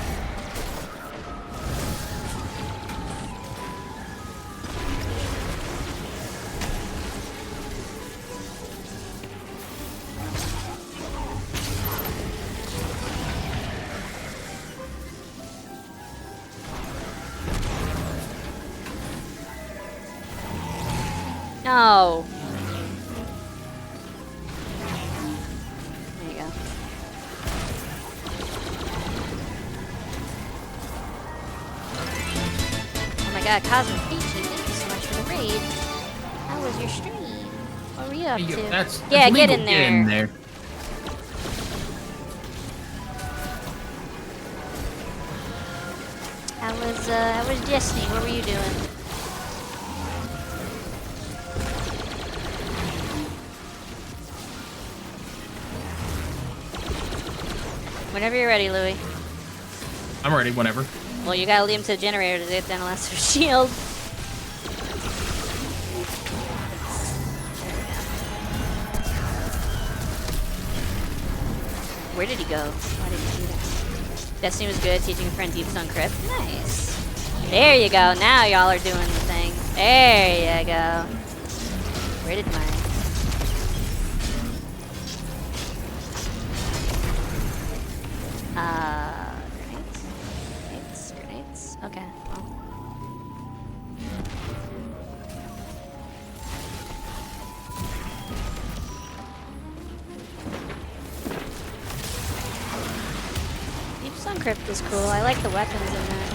No. There you go. Oh my god, Cosmic Peachy, thank you so much for the raid. How was your stream? What were you up to?
That's
yeah,
legal.
get in there.
Get in there.
How was Destiny? What were you doing? Whenever you're ready, Louie.
I'm ready, whenever.
Well, you gotta lead him to the generator to get down the last of shield. Where did he go? Why did he do that? Destiny was good, teaching a friend Deep Sun Crypt. Nice. There you go. Now y'all are doing the thing. There you go. Where did my... Grenades? Okay, well. Deep Sun Crypt is cool. I like the weapons in there.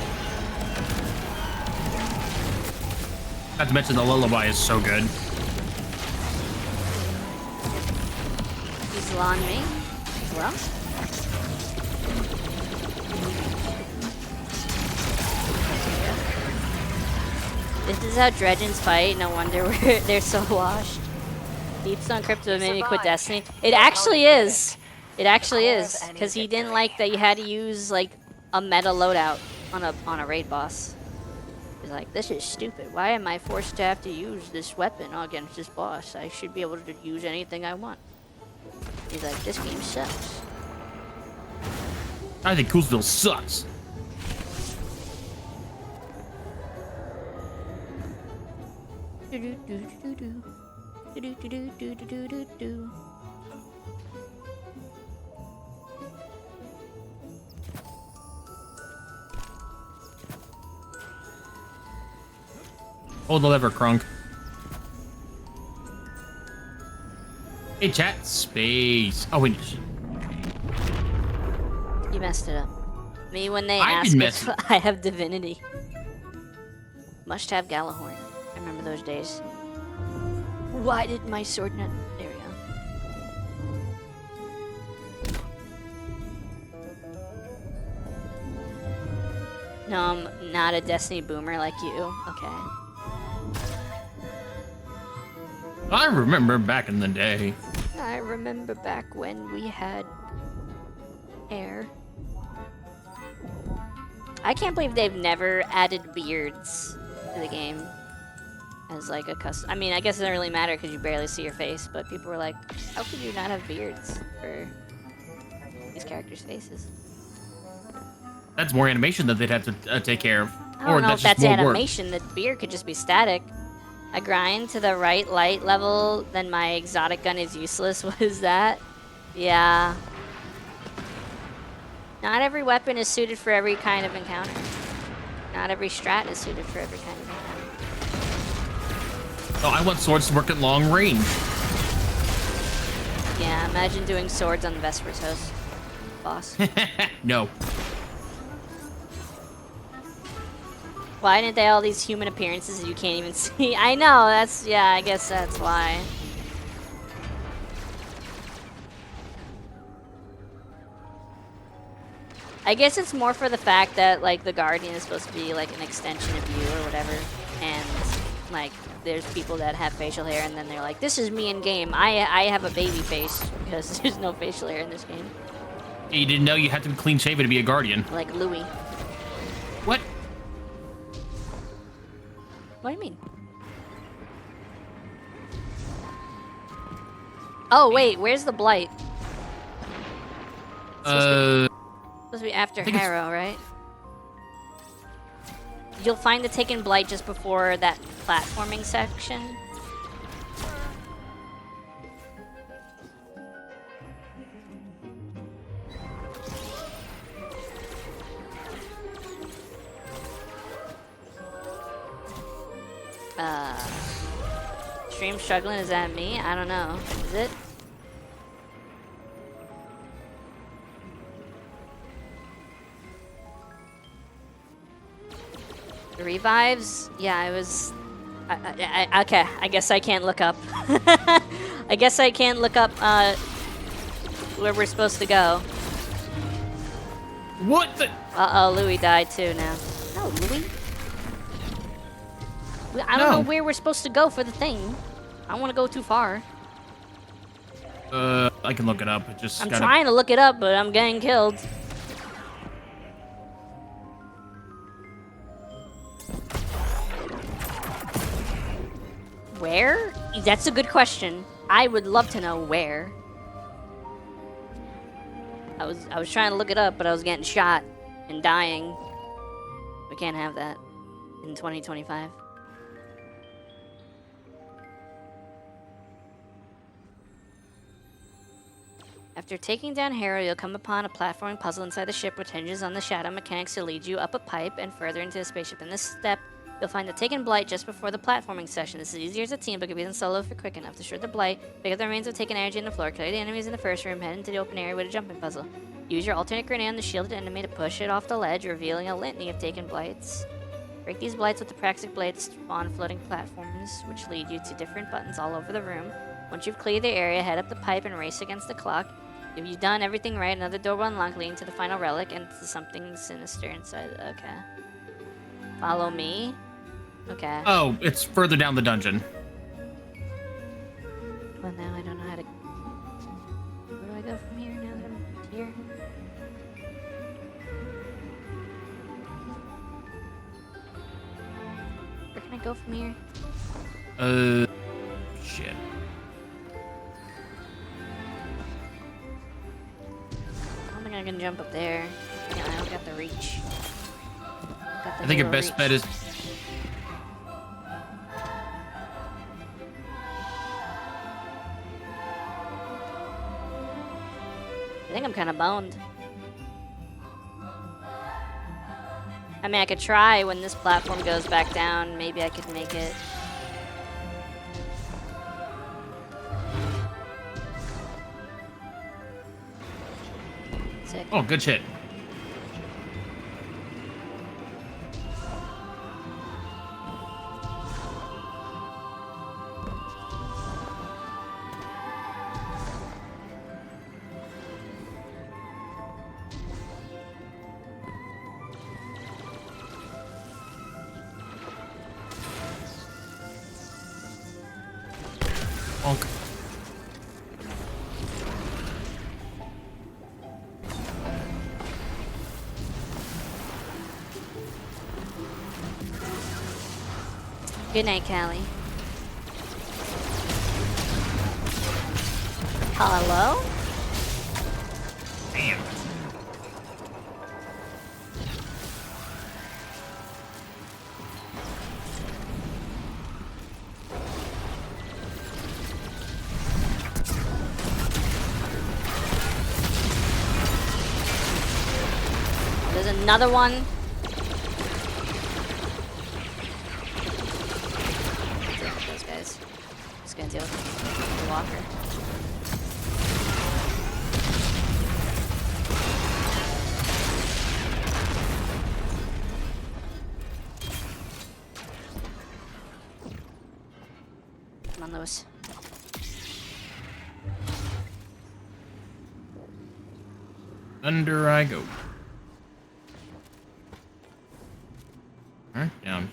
Not to mention the lullaby is so good.
He's on me as well. This is how Dredgens fight. No wonder they're so washed. Deepstone Crypto made me quit Destiny. It actually is. It actually is, because he didn't like that you had to use like a meta loadout on a raid boss. He's like, this is stupid. Why am I forced to have to use this weapon against this boss? I should be able to use anything I want. He's like, this game sucks.
I think Coolsville sucks. Hold the lever, Crunk. Hey, chat. Space. Oh, wait.
You messed it up. Me when they
I
ask
didn't mess
if I have divinity. Must have Galahorn. I remember those days. Why did my sword not... There we go. No, I'm not a Destiny boomer like you. Okay.
I remember back in the day.
I remember back when we had hair. I can't believe they've never added beards to the game as like a custom. I mean, I guess it doesn't really matter because you barely see your face, but people were like, how could you not have beards for these characters' faces?
That's more animation that they'd have to take care of.
I don't know if
just
that's
more work.
animation. The beard could just be static. I grind to the right light level, then my exotic gun is useless. What is that? Yeah. Not every weapon is suited for every kind of encounter. Not every strat is suited for every kind of encounter.
Oh, I want swords to work at long range.
Yeah, imagine doing swords on the Vesper's host. Boss.
No.
Why didn't they all these human appearances that you can't even see? I know, that's, yeah, I guess that's why. I guess it's more for the fact that, like, the Guardian is supposed to be, like, an extension of you or whatever. And, like, there's people that have facial hair and then they're like, this is me in game. I have a baby face because there's no facial hair in this game.
You didn't know you had to be clean shaven to be a Guardian.
Like Louis.
What?
What do you mean? Oh, wait, where's the Blight? Supposed to be after Harrow, right? You'll find the Taken Blight just before that platforming section. Stream struggling, is that me? I don't know. Is it? The revives? Yeah, I was... okay, I guess I can't look up. I guess I can't look up where we're supposed to go.
What the?
Uh-oh, Louis died too now. No, Louis? I don't know where we're supposed to go for the thing. I don't want to go too far.
I can look it up.
I'm trying to look it up, but I'm getting killed. Where? That's a good question. I would love to know where. I was trying to look it up, but I was getting shot and dying. We can't have that in 2025. After taking down Harrow, you'll come upon a platforming puzzle inside the ship which hinges on the shadow mechanics to lead you up a pipe and further into the spaceship. In this step, you'll find the Taken Blight just before the platforming session. This is easier as a team, but can be done solo if you're quick enough. To shred the Blight, pick up the remains of Taken Energy on the floor, clear the enemies in the first room, head into the open area with a jumping puzzle. Use your alternate grenade on the shielded enemy to push it off the ledge, revealing a litany of Taken Blights. Break these Blights with the Praxic Blades to spawn floating platforms, which lead you to different buttons all over the room. Once you've cleared the area, head up the pipe and race against the clock. If you've done everything right, another door will unlock, leading to the final relic and to something sinister inside. Okay. Follow me. Okay.
Oh, it's further down the dungeon.
Well, now I don't know how to... Where do I go from here now that I'm here? Where can I go from here?
Shit.
I don't think I can jump up there. Yeah, I don't got the reach.
I think your best bet is...
I think I'm kind of boned. I mean, I could try when this platform goes back down. Maybe I could make it. Sick.
Oh, good shit. Bonk.
Good night, Callie. Hello?
Damn.
There's another one. Deal with those guys. Just gonna deal with the walker. Come on, Lewis.
Under I go. Alright, down.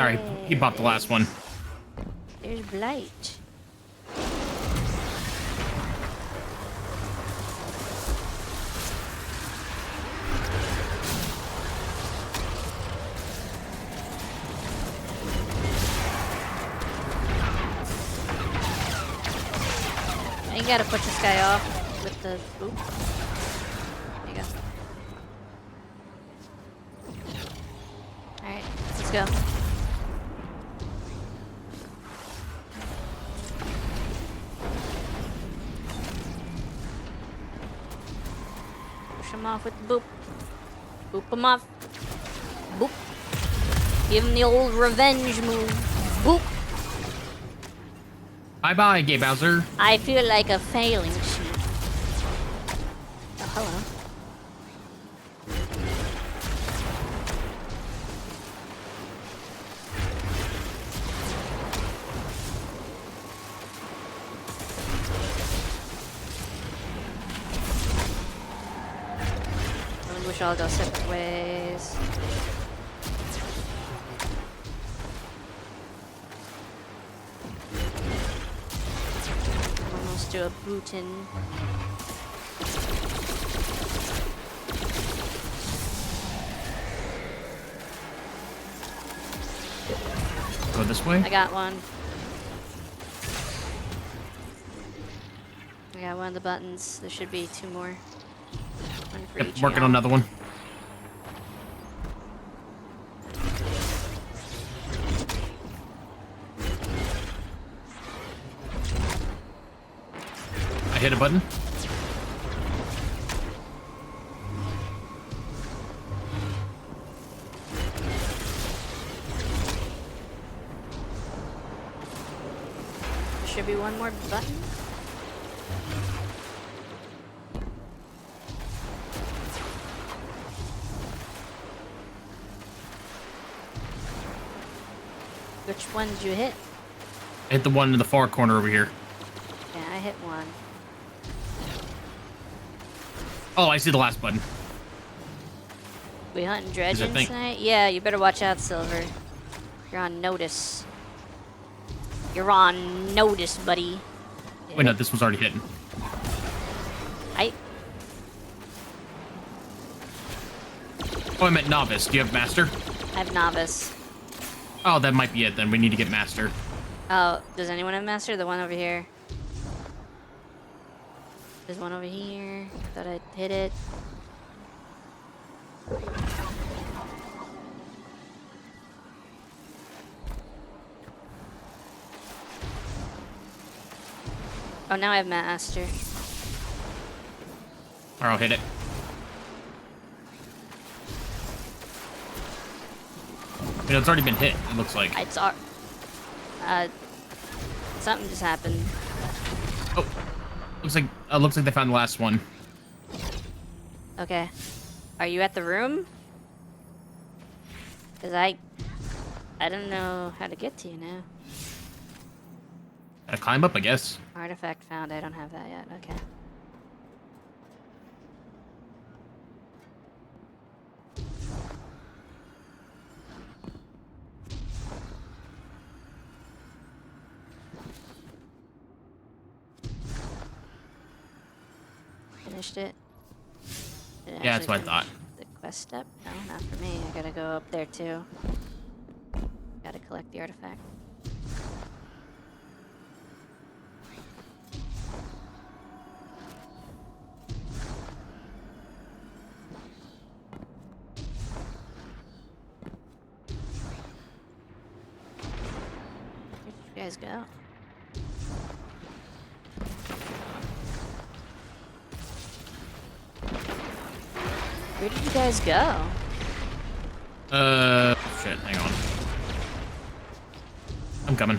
Alright, he popped the last one.
There's Blight. You gotta push this guy off with the boop. There you go. Alright, let's go. Push him off with the boop. Boop him off. Boop. Give him the old revenge move. Boop.
Bye-bye, Gay Bowser.
I feel like a failing sheep. Oh, hello. I wish I'll go separate ways. Almost do a bootin'.
Go this way?
I got one. I got one of the buttons. There should be two more. One for
Yep,
each
working
hand.
on another one. hit a button.
There should be one more button. Which one did you hit?
I hit the one in the far corner over here.
Yeah, I hit one.
Oh, I see the last button.
We hunting
Is
dredgeons
that thing-
tonight? Yeah, you better watch out, Silver. You're on notice. You're on notice, buddy.
Wait, no, this was already hitting. Oh, I meant novice. Do you have master?
I have novice.
Oh, that might be it then. We need to get master.
Oh, does anyone have master? The one over here. There's one over here. Thought I'd hit it. Oh, now I have master.
Or I'll hit it. You know, it's already been hit, it looks like.
I saw. Something just happened.
Oh, looks like they found the last one.
Okay. Are you at the room? Cause I don't know how to get to you now.
Gotta climb up, I guess.
Artifact found. I don't have that yet. Okay. Finished it. Did it
Yeah, that's
actually
what I thought.
finish the quest step? No, not for me. I gotta go up there too. Gotta collect the artifact. Where did you guys go? Where did you guys go?
Shit, hang on. I'm coming.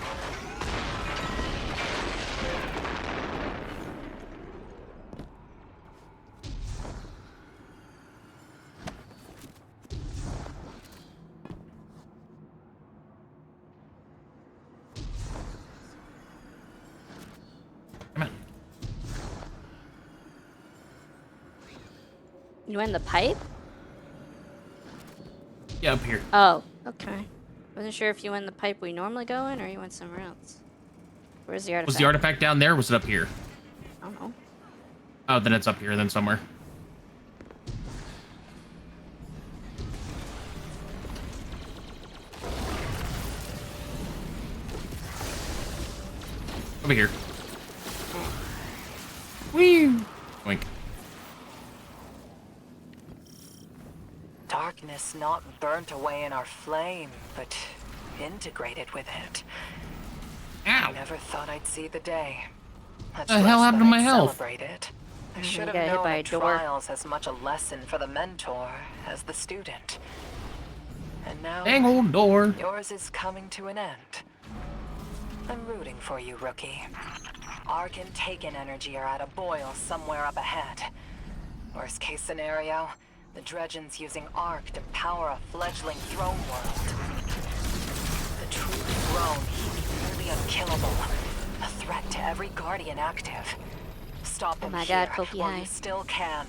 Come on.
You went in the pipe?
Yeah, up here.
Oh, okay. Wasn't sure if you went in the pipe we normally go in or you went somewhere else. Where's the artifact?
Was the artifact down there or was it up here?
I don't know.
Oh, then it's up here then somewhere. Over here. Whee! Wink.
Darkness not burnt away in our flame, but integrated with it.
Ow!
I never thought I'd see the day. Much
The hell
less
happened
that
to my
I'd
health?
celebrate it. I
You
should
got
have
hit
known
by a
that
door.
trials as much a lesson for the mentor as the student. And now
Dang old door.
yours is coming to an end. I'm rooting for you, rookie. Arc and Taken energy are at a boil somewhere up ahead. Worst case scenario, the Dredgens using Arc to power a fledgling throne world. The true throne nearly unkillable. A threat to every Guardian active. Stop
Oh
him
my
here
God, Pokey
while
High.
you still can.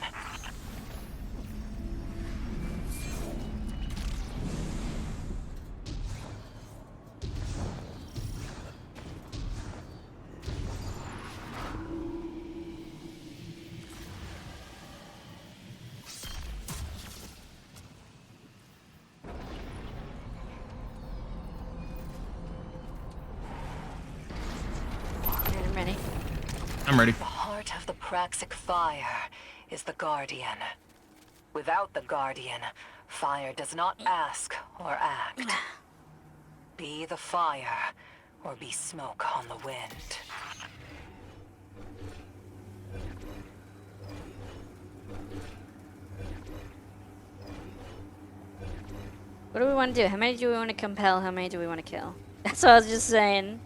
Alright, I'm ready.
I'm ready.
The heart of the Praxic fire is the Guardian. Without the Guardian, fire does not ask or act. Be the fire, or be smoke on the wind.
What do we want to do? How many do we want to compel? How many do we want to kill? That's what I was just saying.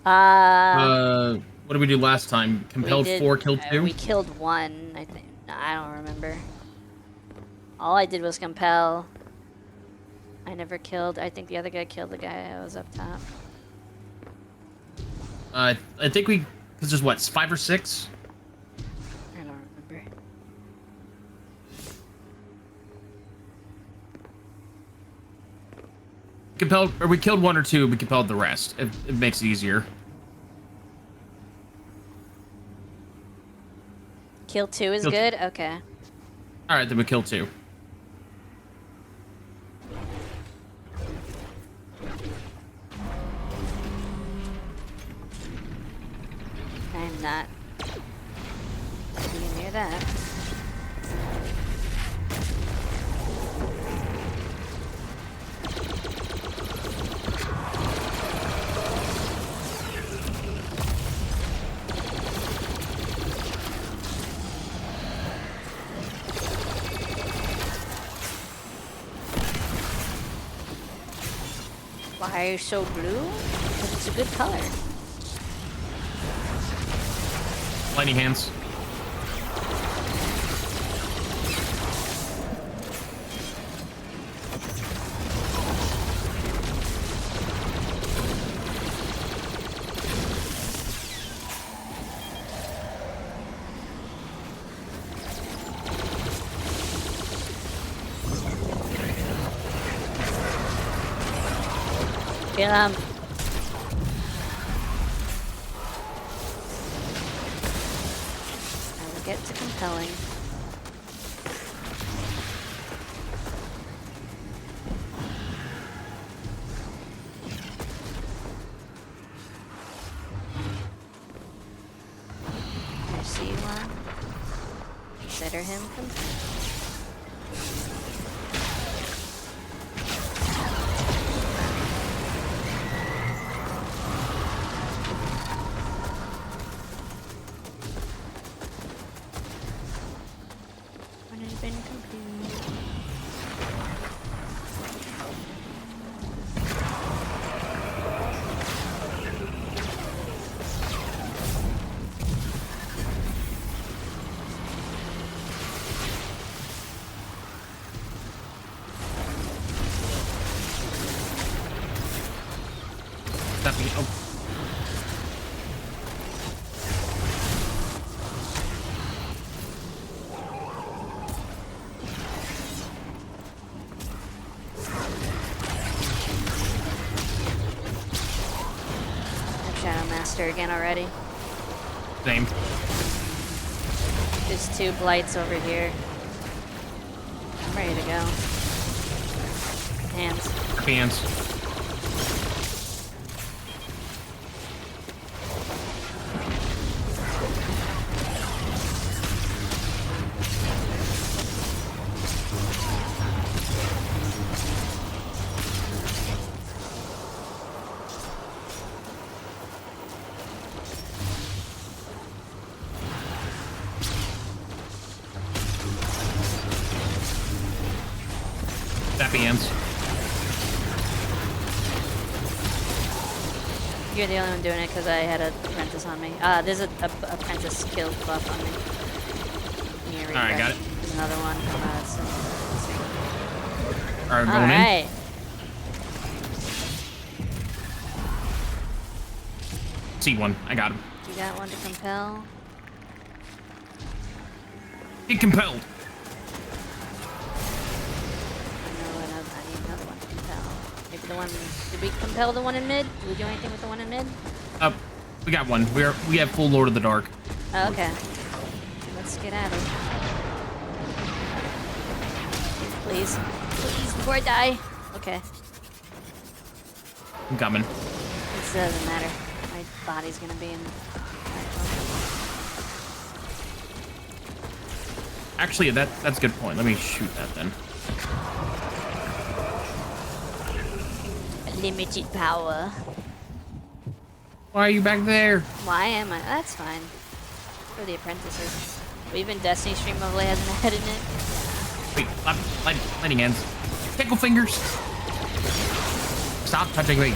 What did we do last time? Compelled 4, killed 2?
We killed 1, I think. I don't remember. All I did was compel. I never killed. I think the other guy killed the guy that was up top.
I think we... Because there's what, 5 or 6?
I don't remember.
Compelled... Or we killed 1 or 2, we compelled the rest. It makes it easier.
Kill 2 is
Kill
good? Okay.
Alright, then we kill 2.
I'm not being near that. Why are you so blue? Because it's a good color.
Lightning hands.
Kill him. I will get to compelling. I see one. Consider him compelled. Been complete.
That be... Oh.
Shadow Master again already.
Same.
There's 2 blights over here. I'm ready to go. Hands.
Hands. Happy hands.
You're the only one doing it because I had an apprentice on me. There's a apprentice skill buff on me.
Alright, got it.
There's another one.
Alright, going
Alright.
in. See one. I got him.
You got one to compel?
Get compelled.
I need another one to compel. Maybe the one... Did we compel the one in mid? Did we do anything with the one in mid?
We got one. We have full Lord of the Dark.
Oh, okay. Let's get at it. Please. Please, before I die. Okay.
I'm coming.
This doesn't matter. My body's gonna be in...
Actually, that's a good point. Let me shoot that then.
Limited power.
Why are you back there?
Why am I? That's fine. For the apprentices. Even Destiny stream of late hasn't had in it.
Wait, lightning hands. Tickle fingers. Stop touching me.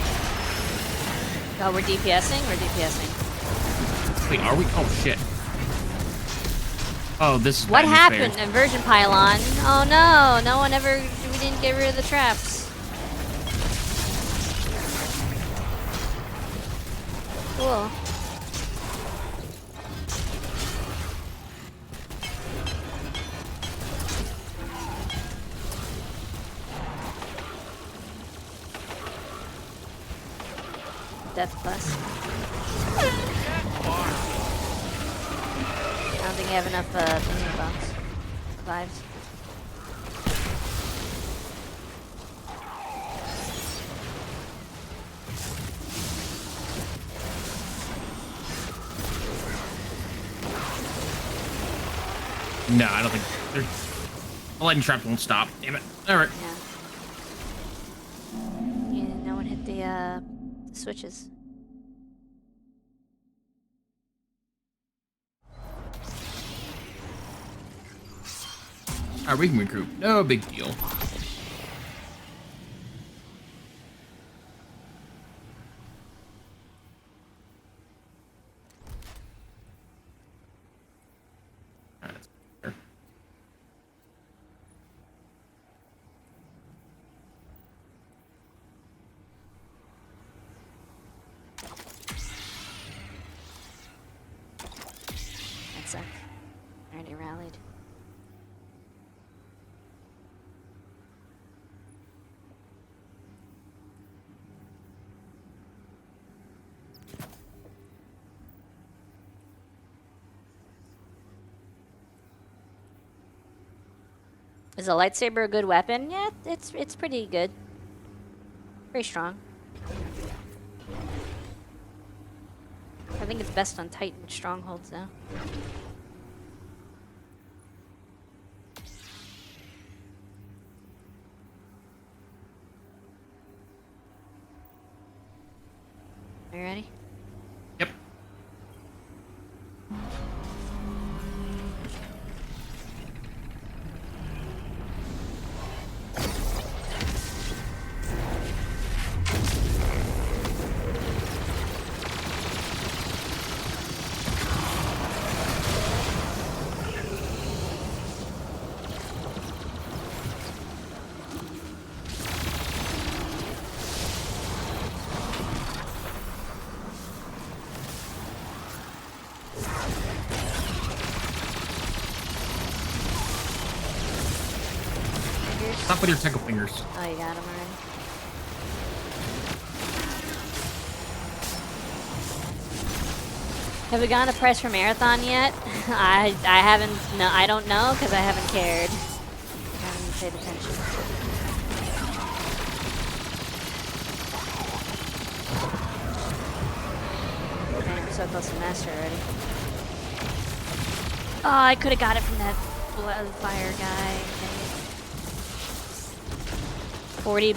Oh, we're DPSing? We're DPSing.
Wait, are we? Oh, shit. Oh, this is
What
bad news
happened?
bears.
Inversion pylon. Oh no, no one ever, we didn't get rid of the traps. Cool. Death plus. I don't think I have enough thingy box. Lives.
No, I don't think there's. The lightning trap won't stop. Damn it. Alright.
Yeah. Yeah, no one hit the switches.
Alright, we can regroup. No big deal. Alright, that's fair.
That sucked. Already rallied. Is a lightsaber a good weapon? Yeah, it's pretty good. Pretty strong. I think it's best on Titan strongholds though. Are you ready?
Yep. Stop with your tickle fingers.
Oh, you got him already. Have we gotten a price for marathon yet? I haven't. No, I don't know because I haven't cared. I haven't paid attention. Man, I'm so close to master already. Oh, I could have got it from that fire guy. $40.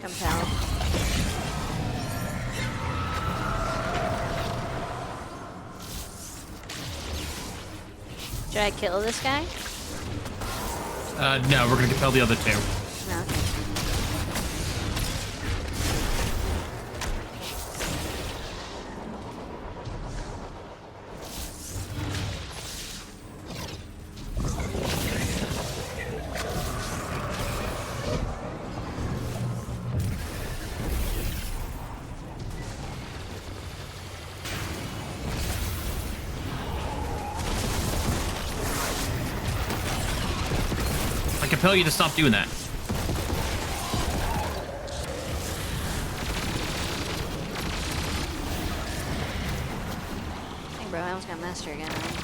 Compelled. Should I kill this guy?
No, we're gonna compel the other two.
No.
I compel you to stop doing that.
Hey, bro, I almost got master again. Right?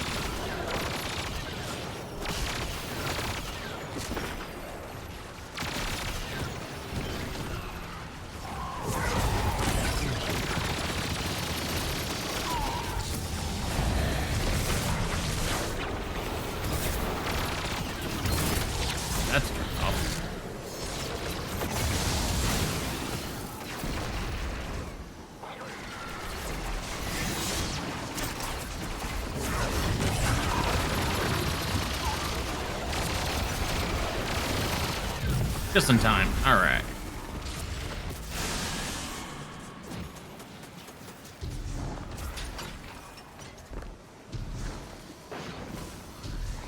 That's tough. Just in time. All right.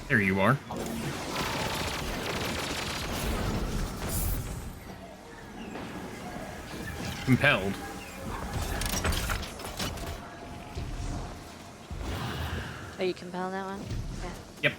There you are. Compelled.
Are you compelled that one? Okay.
Yep.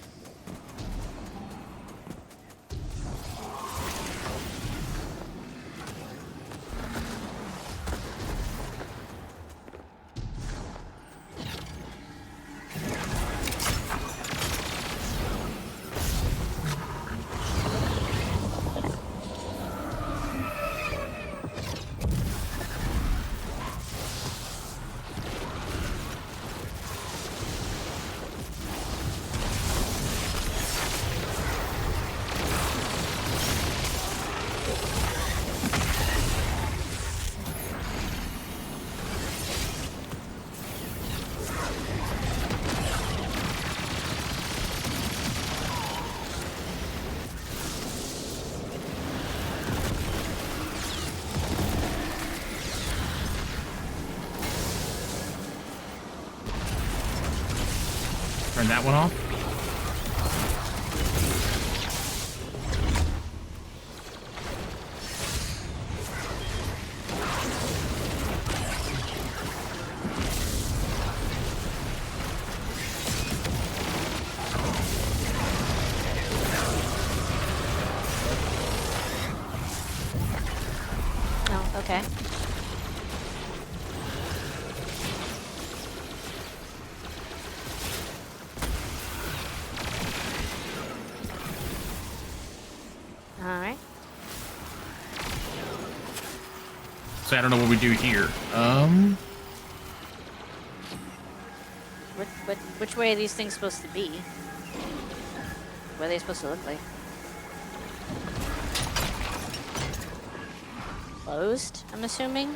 Turn that one off.
Oh, okay. Alright.
So I don't know what we do here.
Which way are these things supposed to be? What are they supposed to look like? Closed, I'm assuming?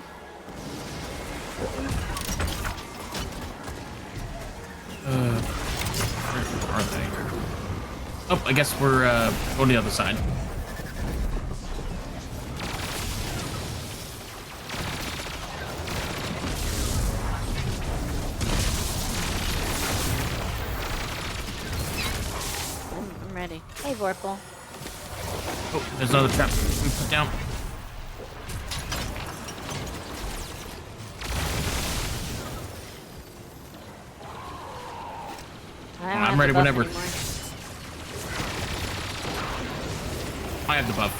Where are they? Oh, I guess we're on the other side.
I'm ready. Hey, Vorpal.
Oh, there's another trap. Put down. I'm ready whenever.
Anymore.
I have the buff.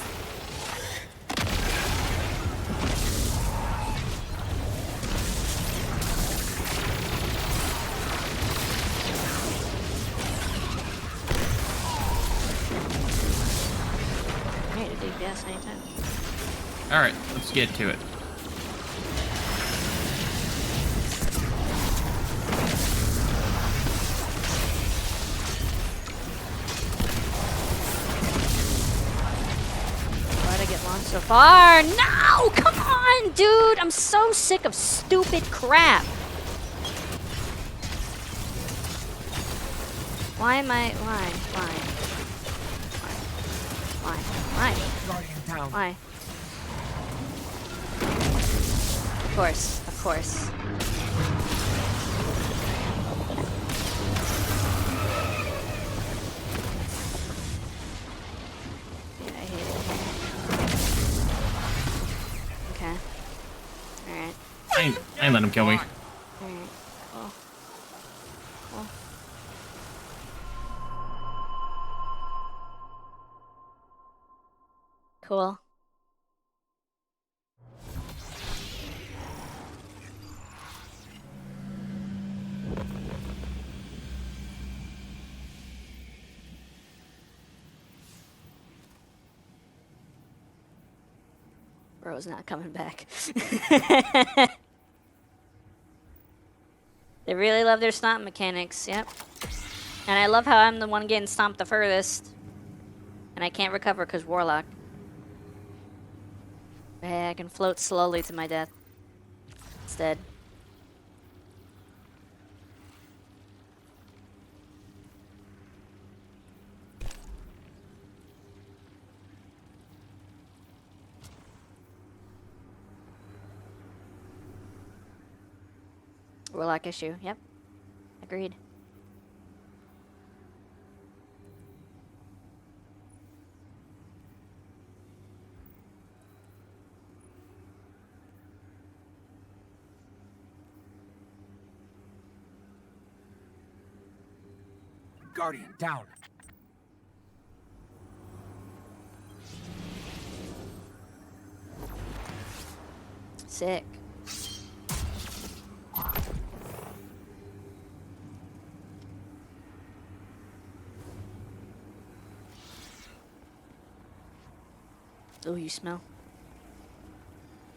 Hey, to take gas anytime.
All right, let's get to it.
Why'd I get launched so far? No! Come on, dude! I'm so sick of stupid crap. Why am I... Why? Why? Of course. Yeah, I hate it. Okay. Alright.
I ain't let him kill me.
Alright. Cool. Cool. Bro's not coming back. They really love their stomp mechanics, yep. And I love how I'm the one getting stomped the furthest. And I can't recover because Warlock. Hey, I can float slowly to my death. Instead. Warlock issue. Yep. Agreed.
Guardian, down.
Sick. Oh, you smell?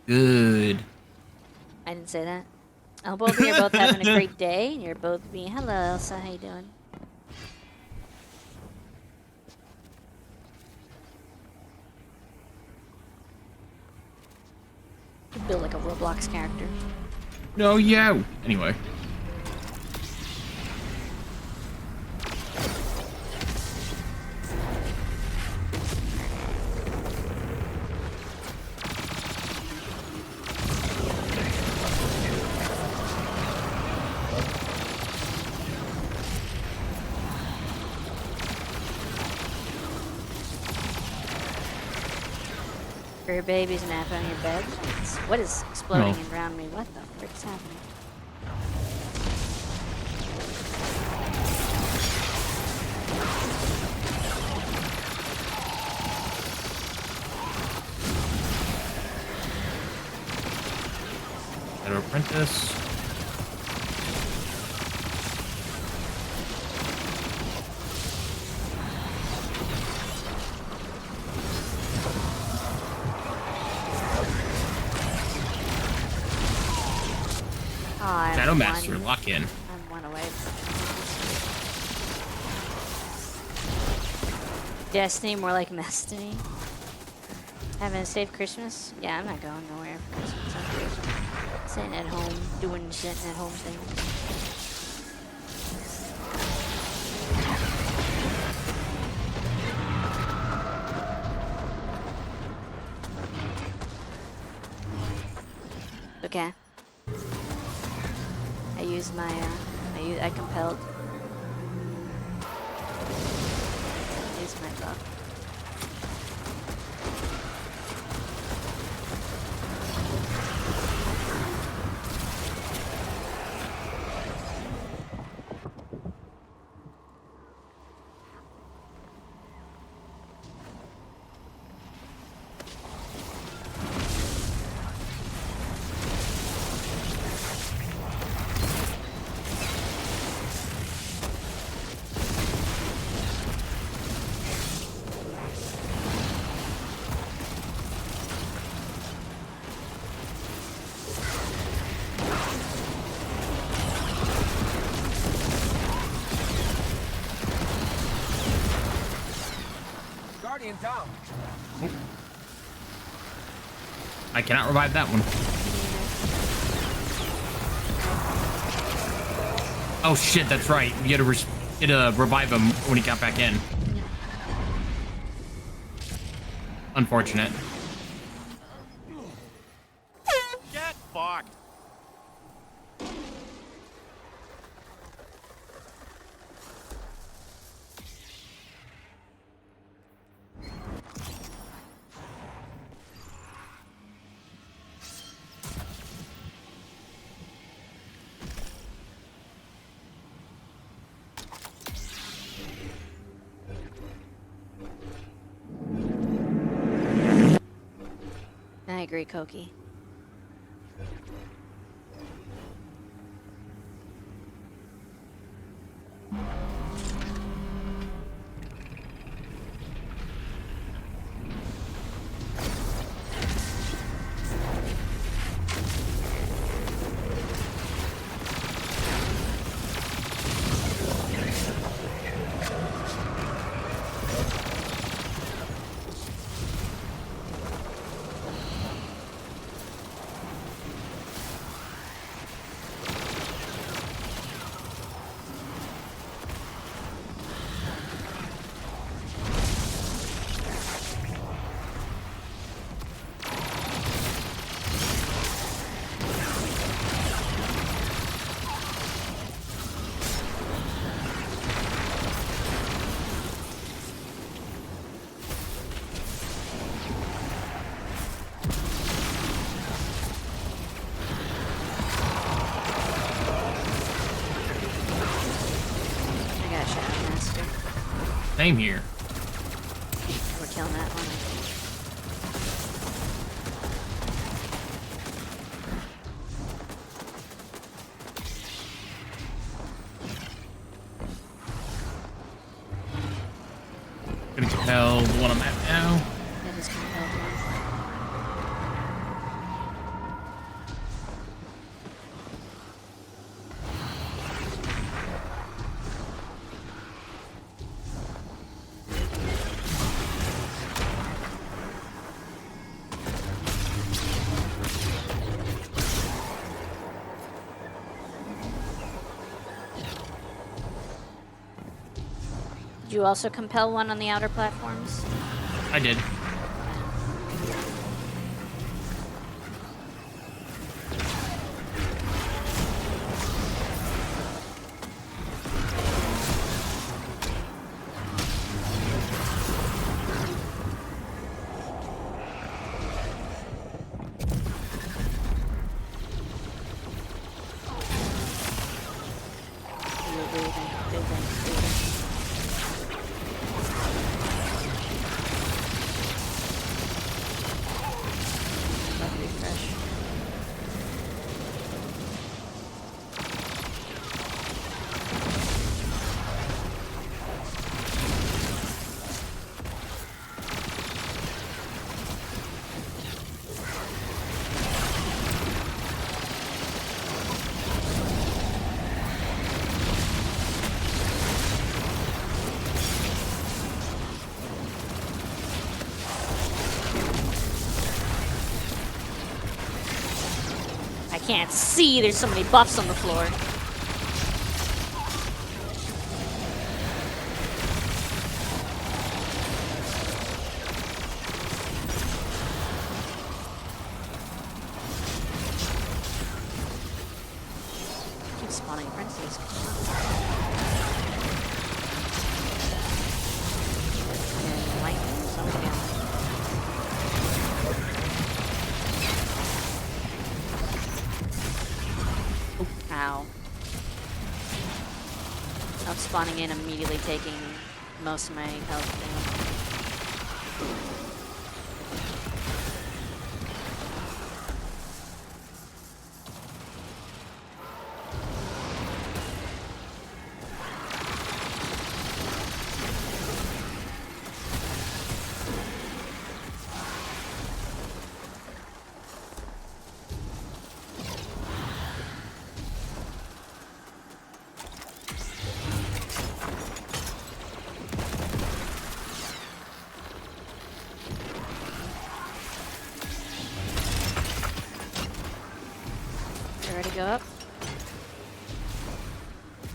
Good.
I didn't say that. I hope both of you are both having a great day, and you're both being. Hello, Elsa. How you doing? You build like a Roblox character.
No, yeah. Anyway.
For your baby's nap on your bed. What is exploding
No.
around me? What the frick's happening?
Shadow Apprentice.
Oh, I'm
Shadow Master,
one-
lock in.
I'm one away. Destiny, more like Destiny. Having a safe Christmas? Yeah, I'm not going nowhere for Christmas. I'm just sitting at home, doing sitting at home things. Okay. I used my, I compelled. Use my buff.
Guardian down.
I cannot revive that one. Oh shit, that's right. You had to revive him when he got back in. Unfortunate.
Get fucked.
I agree, Koki.
Same here.
We're killing that one.
Gonna compel the one I'm at now.
That is compelled one. Did you also compel one on the outer platforms?
I did.
You're breathing. Refresh. I can't see. There's so many buffs on the floor. Keep spawning frenzies. And lightning. So again. Ow. I'm spawning in, immediately taking most of my health down. You ready to go up?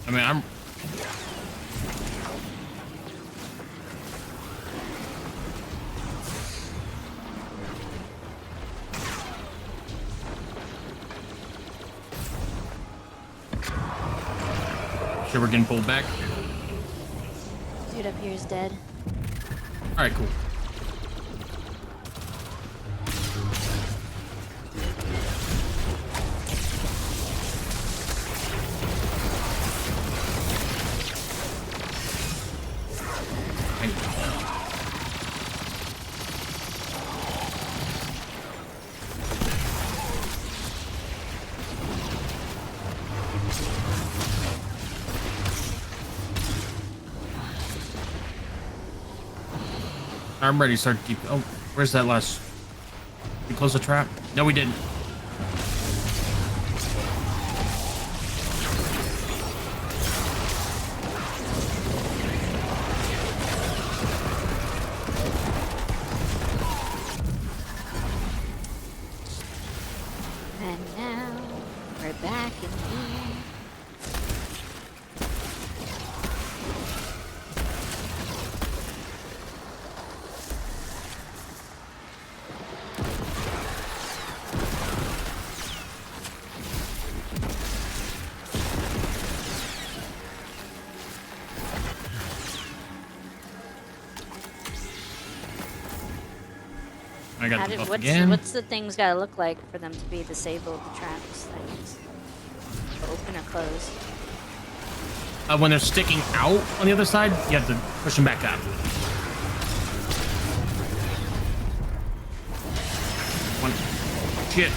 I mean, I'm. Sure, we're getting pulled back.
Dude up here is dead.
All right, cool. Thank you. I'm ready to start deep. Oh, where's that last? We close the trap? No, we didn't.
And now we're back in here.
I got
How
the buff
what's,
again.
what's the things gotta look like for them to be disabled, the traps things? Open or close?
when they're sticking out on the other side, you have to push them back up. One. Shit.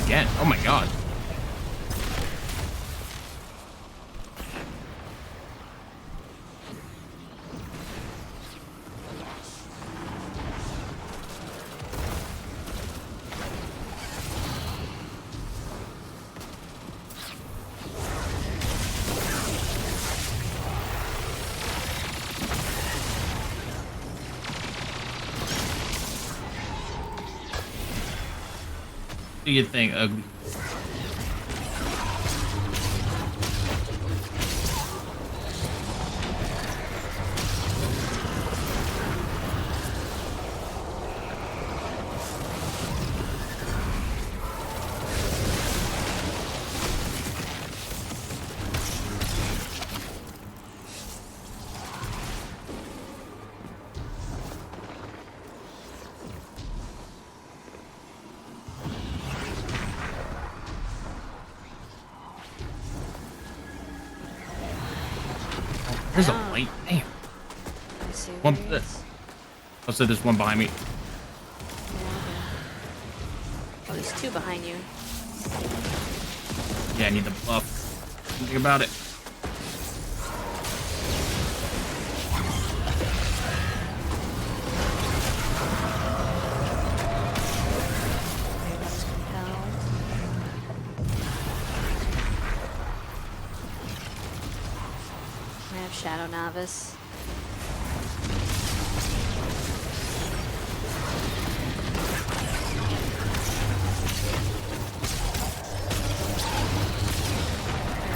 Again. Oh my god. What do you think, Ugly? There's a light. Damn. One. Oh, so there's one behind me.
Oh, there's two behind you.
Yeah, I need the buff. Think about it.
Shadow Novice.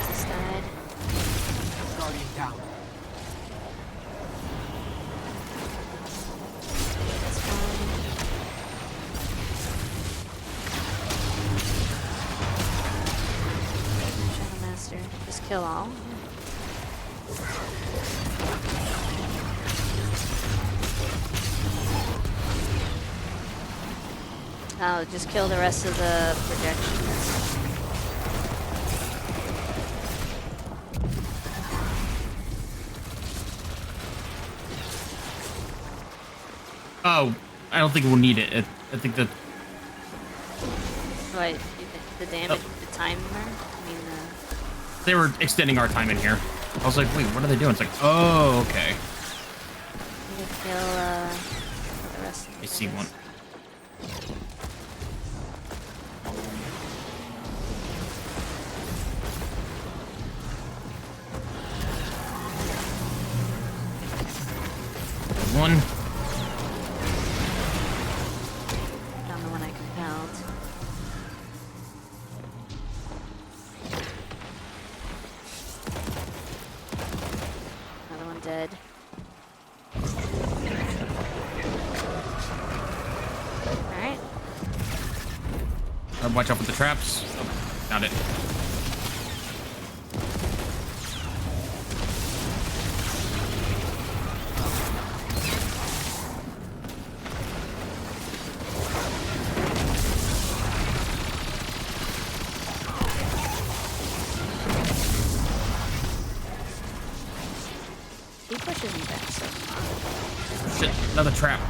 This died.
Guardian down.
That's fine. Shadow Master. Just kill all. Oh, just kill the rest of the projections.
Oh, I don't think we'll need it. I think that.
What? You think the damage, the timer? I mean,
they were extending our time in here. I was like, wait, what are they doing? It's like, oh, okay.
you can kill the rest of the
I see one. One.
Found the one I compelled. Another one dead. Alright.
Watch out for the traps. Oh, found it.
He pushes me back so far.
Shit, another trap.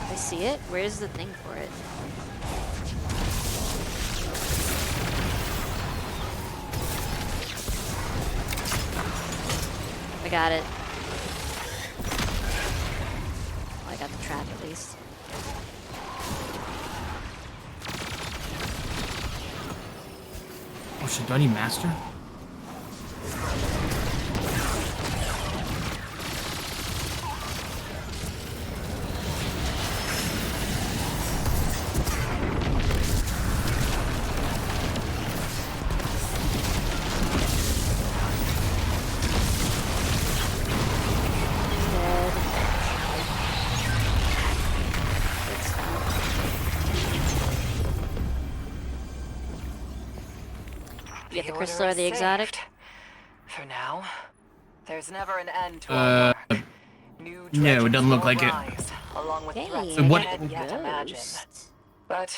I see it? Where's the thing for it? I got it. Well, I got the trap at least.
Oh shit, do I need master?
Dead. You get the
order
crystal or
is
the exotic?
saved. For now, there's never an end to our work. New
no, it doesn't look
dredges
like
will
it.
rise, along with
Hey,
threats
So
we
what-
can't yet imagine.
ghost.
But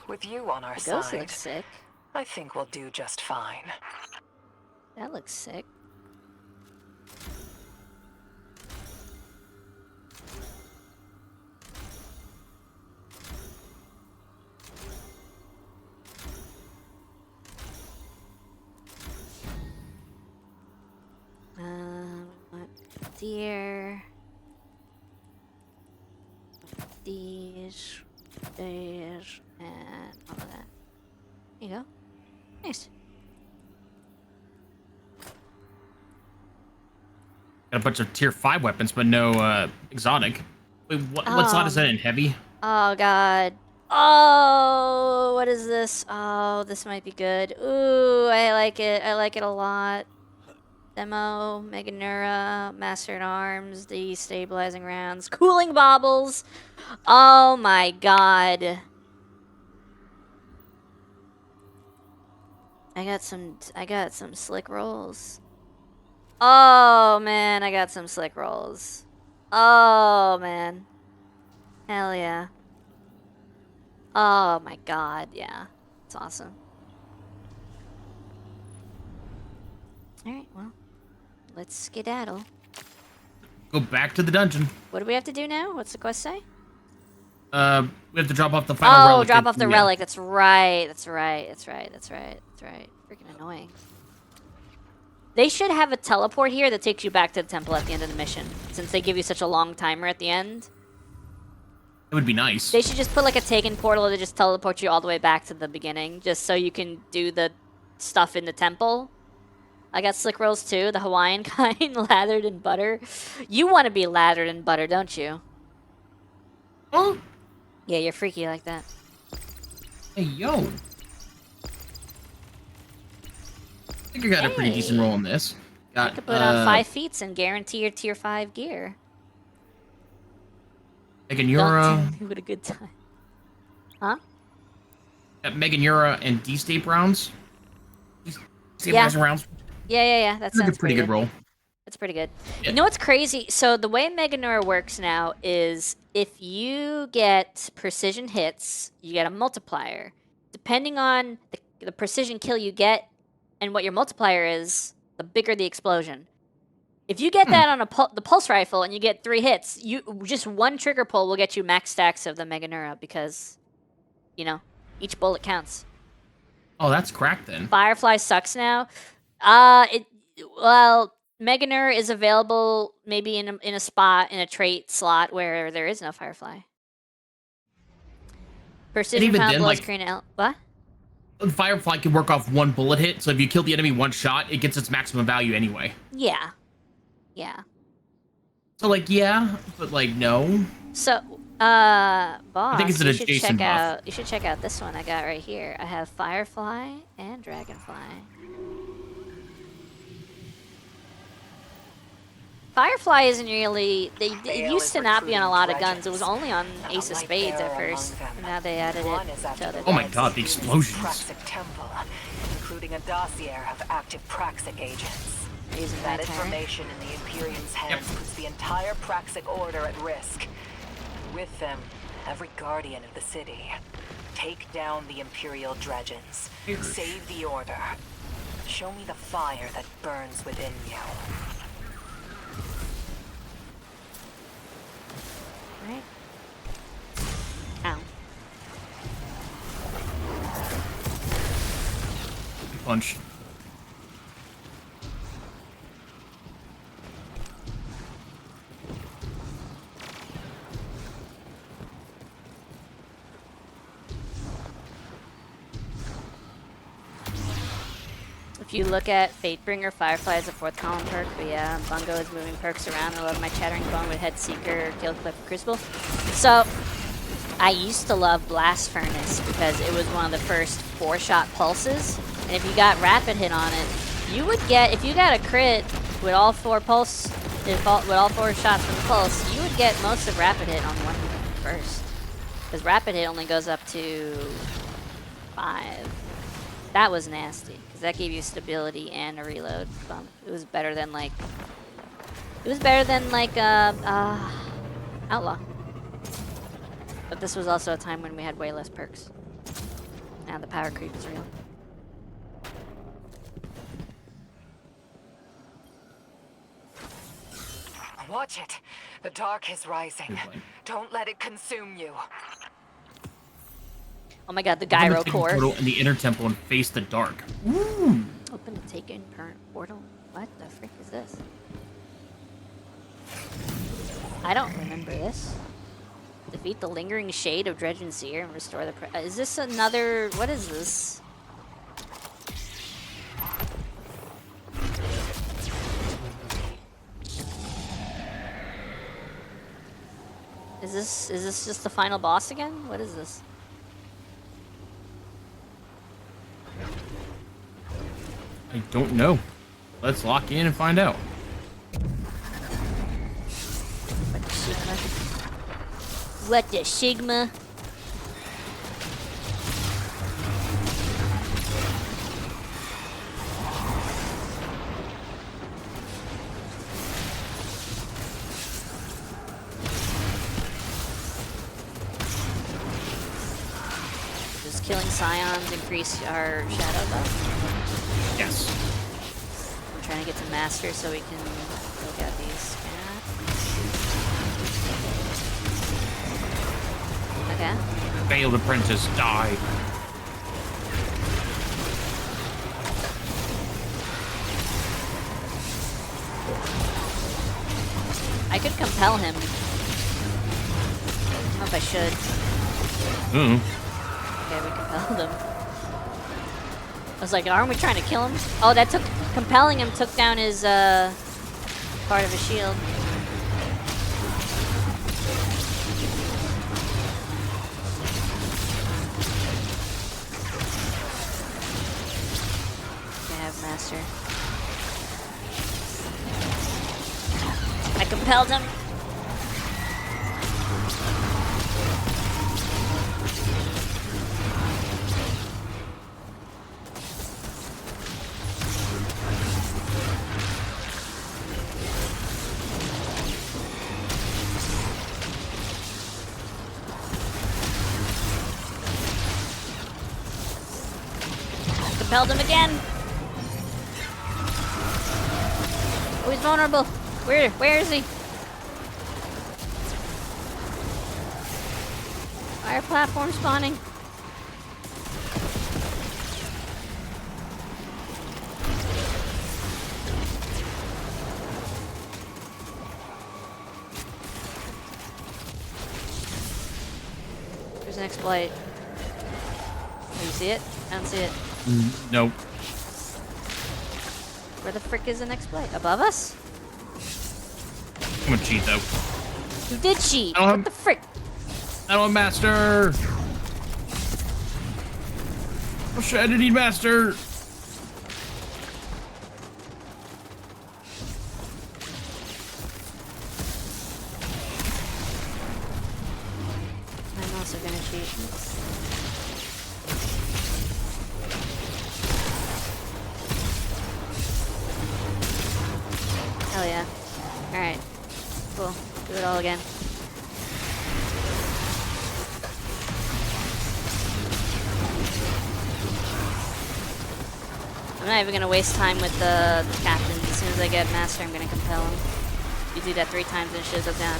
with you on our
The ghost
side,
looks sick.
I think we'll do just fine.
That looks sick. What deer? These, and all of that. There you go. Nice.
Got a bunch of tier 5 weapons, but no exotic. Wait, what slot is that in? Heavy?
Oh god. Oh, what is this? Oh, this might be good. Ooh, I like it. I like it a lot. Demo, Mega Neura, Master at Arms, destabilizing rounds, cooling baubles. Oh my god. I got some slick rolls. Oh man, I got some slick rolls. Oh man. Hell yeah. Oh my god, yeah. It's awesome. Alright, well. Let's skedaddle.
Go back to the dungeon.
What do we have to do now? What's the quest say?
We have to drop off the final relic.
Oh, drop off the
yeah.
relic. That's right. That's right. That's right. That's right. That's right. Freaking annoying. They should have a teleport here that takes you back to the temple at the end of the mission, since they give you such a long timer at the end.
It would be nice.
They should just put like a Taken portal that just teleports you all the way back to the beginning, just so you can do the stuff in the temple. I got slick rolls too, the Hawaiian kind, lathered in butter. You want to be lathered in butter, don't you?
Oh,
Yeah, you're freaky like that.
hey, yo. I think I got a pretty decent roll on this.
You
Got,
could put on 5 feats and guarantee your tier 5 gear.
Megan Eura.
Don't do it a good time. Huh?
Got Megan Eura and D-Stape rounds.
Yeah.
Stabilizing rounds.
Yeah. That
That's
sounds
a pretty good roll.
That's pretty good.
Yeah.
You know what's crazy? So the way Mega Neura works now is if you get precision hits, you get a multiplier. Depending on the precision kill you get and what your multiplier is, the bigger the explosion. If you get that on the pulse rifle and you get 3 hits, just one trigger pull will get you max stacks of the Mega Neura because, you know, each bullet counts.
Oh, that's cracked then.
Firefly sucks now. Mega Neura is available maybe in a spot in a trait slot where there is no Firefly. Precision
even
found
then,
blows
like-
green L. What?
Firefly can work off 1 bullet hit, so if you kill the enemy 1 shot, it gets its maximum value anyway.
Yeah.
So, like, yeah, but, like, no.
So, boss,
think it's an
you should
adjacent
check
buff.
out. You should check out this one I got right here. I have Firefly and Dragonfly. Firefly isn't really. It used to not be on a lot of guns. It was only on Ace of Spades at first. And now they added it to other
Oh my
guns.
god, the explosions.
Praxic Temple, including a dossier of active Praxic agents.
Using my
That
turret.
information in the Imperium's hands puts the entire Praxic Order at risk. With them, every guardian of the city. Take down the Imperial dredgens. Save the Order. Show me the fire that burns within you.
Right. Ow.
Punch.
If you look at Fatebringer, Firefly is a 4th column perk, but yeah, Bungo is moving perks around. I love my Chattering Bone with Head Seeker, Guild Cliff, and Crucible. So, I used to love Blast Furnace because it was one of the first 4-shot pulses, and if you got Rapid Hit on it, you would get, if you got a crit with all 4 pulse, with all 4 shots from the pulse, you would get most of Rapid Hit on one burst. Because Rapid Hit only goes up to 5. That was nasty, because that gave you stability and a reload bump. It was better than like... It was better than like Outlaw. But this was also a time when we had way less perks. Now the power creep is real.
Watch it. The dark is rising.
Good boy.
Don't let it consume you.
Oh my god, the
Open
gyro
the Taken
core.
portal in the inner temple and face the dark.
Open the Taken portal? What the frick is this? I don't remember this. Defeat the lingering shade of Dredge and Seer and restore the... is this another... What is this? Is this just the final boss again? What is this?
I don't know. Let's lock in and find out.
What the Sigma? Does killing Scions increase our shadow buff?
Yes.
I'm trying to get to Master so we can look at these. Okay.
Failed apprentice, die.
I could compel him. I don't know if I should. Okay, we compelled him. I was like, aren't we trying to kill him? Oh, that took... Compelling him took down his, part of his shield. I have Master. I compelled him. Compelled him again. Oh, he's vulnerable. Where is he? Fire platform spawning. There's an exploit. Oh, you see it? I don't see it.
Nope.
Where the frick is an exploit? Above us?
I'm gonna cheat though.
You did cheat.
I don't
What
have-
the frick?
I don't have Master. Oh shit, I didn't need Master.
I'm also gonna cheat. Hell yeah. Alright. Cool. Do it all again. I'm not even gonna waste time with the captain. As soon as I get Master, I'm gonna compel him. You do that 3 times and it shows up down.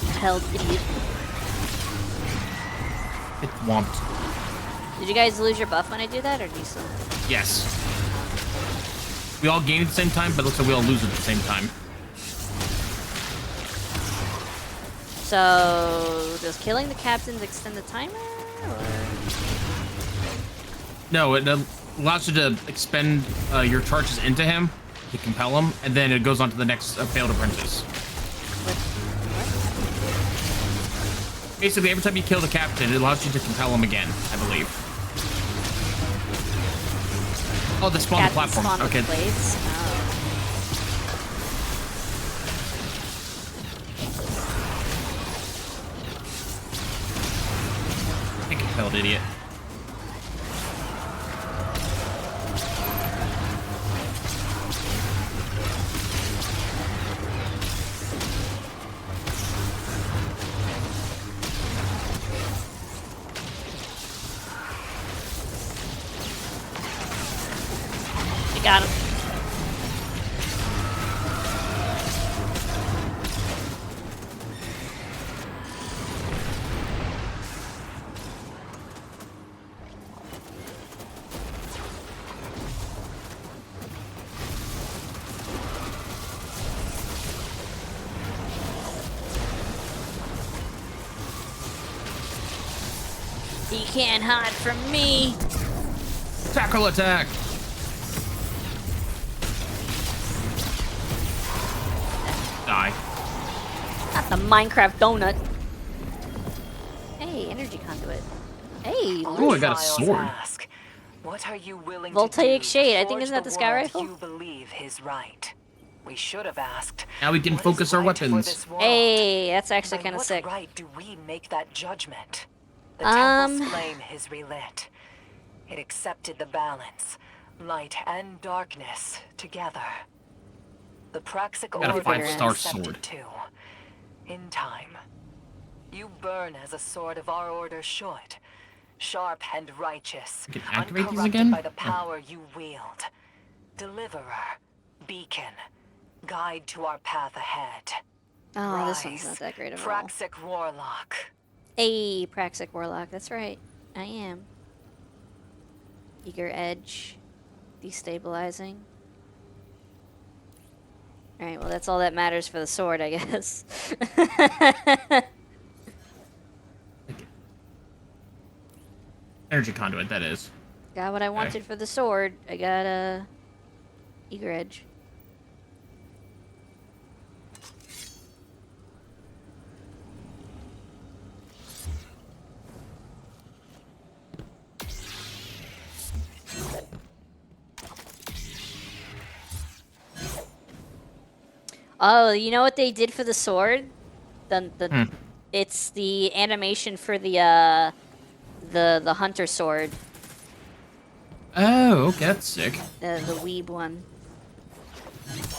Compelled idiot.
It whomped.
Did you guys lose your buff when I do that, or do you still?
Yes. We all gain at the same time, but it looks like we all lose at the same time.
So, does killing the captains extend the timer, or?
No, it allows you to expend your charges into him to compel him, and then it goes on to the next failed apprentice.
What?
Basically, every time you kill the captain, it allows you to compel him again, I believe. Oh, the spawn the
Captain
platform.
spawn
Okay.
the plates? Oh.
idiot.
You got him. You can't hide from me.
Tackle attack. Die.
Not the Minecraft donut. Hey, energy conduit. Hey,
Ooh, I got a
Files
sword.
Ask, what are you willing
Voltaic
to do
shade.
to
I think
forge
isn't that the sky
world
rifle?
you believe is right? We should have asked.
Now we can
what is
focus our
right for
weapons.
this world?
Hey, that's actually
By
kind of
what
sick.
right do we make that judgment? The temple's flame is relit. It accepted the balance, light and darkness together. The Praxic
Got a
Order
5-star
accepted
sword.
too. In time. You burn as a sword of our order should. Sharp and righteous.
We can activate these
uncorrupted
again?
by the power you wield. Deliverer, beacon, guide to our path ahead.
Oh, this one's
Rise,
not that great of a roll.
Praxic Warlock.
Hey, Praxic Warlock. That's right. I am. Eager Edge. Destabilizing. Alright, well, that's all that matters for the sword, I guess.
Energy conduit, that is.
Got what I wanted for the sword. I got a Eager Edge. Oh, you know what they did for the sword? It's the animation for the hunter sword.
Oh, okay, that's sick.
The weeb one.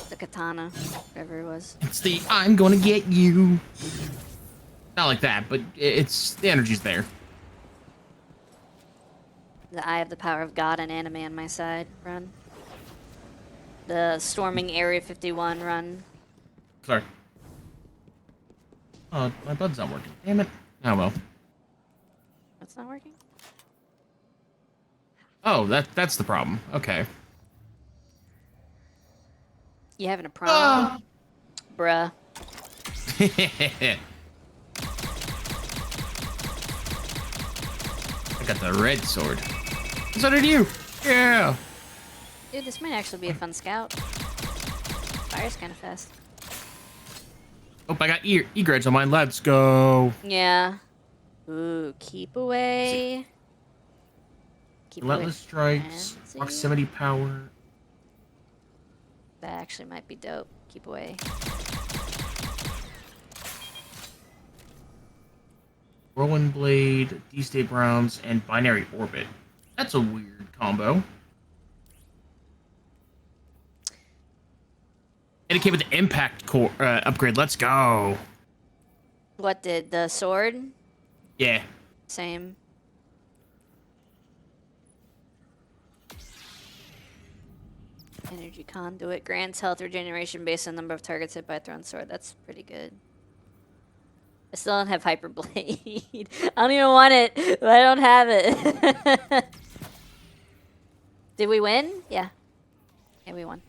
The katana, whatever it was.
It's the I'm gonna get you. Not like that, but it's the energy's there.
The Eye of the Power of God and anime on my side run. The Storming Area 51 run.
Sorry. Oh, my bud's not working. Damn it. Oh well.
That's not working?
Oh, that's the problem. Okay.
You having a problem? Bruh.
I got the red sword. So did you. Yeah.
Dude, this might actually be a fun scout. Fire's kind of fast.
Oh, I got egrets on mine. Let's go.
Yeah. Ooh, keep away. Keep
Relentless strikes.
Fancy.
Proximity power.
That actually might be dope. Keep away.
Whirlwind Blade, D-State Rounds, and Binary Orbit. That's a weird combo. And it came with the Impact core upgrade. Let's go.
What did the sword?
Yeah.
Same. Energy conduit grants health regeneration based on number of targets hit by a thrown sword. That's pretty good. I still don't have Hyper Blade. I don't even want it, but I don't have it. Did we win? Yeah. Yeah, we won.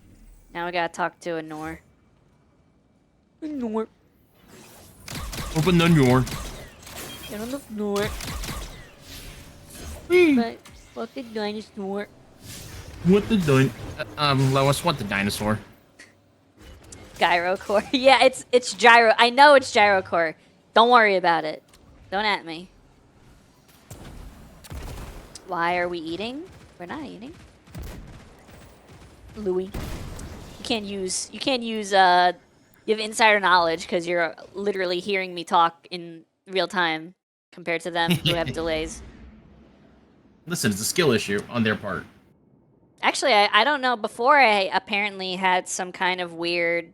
Now we gotta talk to a Nor. A Nor.
Open the door.
Get on the Nor.
Whee.
But fucking dinosaur.
What the Lois, what the dinosaur?
Gyro core. Yeah, it's gyro. I know it's gyro core. Don't worry about it. Don't at me. Why are we eating? We're not eating. Louis. You can't use you have insider knowledge because you're literally hearing me talk in real time compared to them who have delays.
Listen, it's a skill issue on their part.
Actually, I don't know. Before I apparently had some kind of weird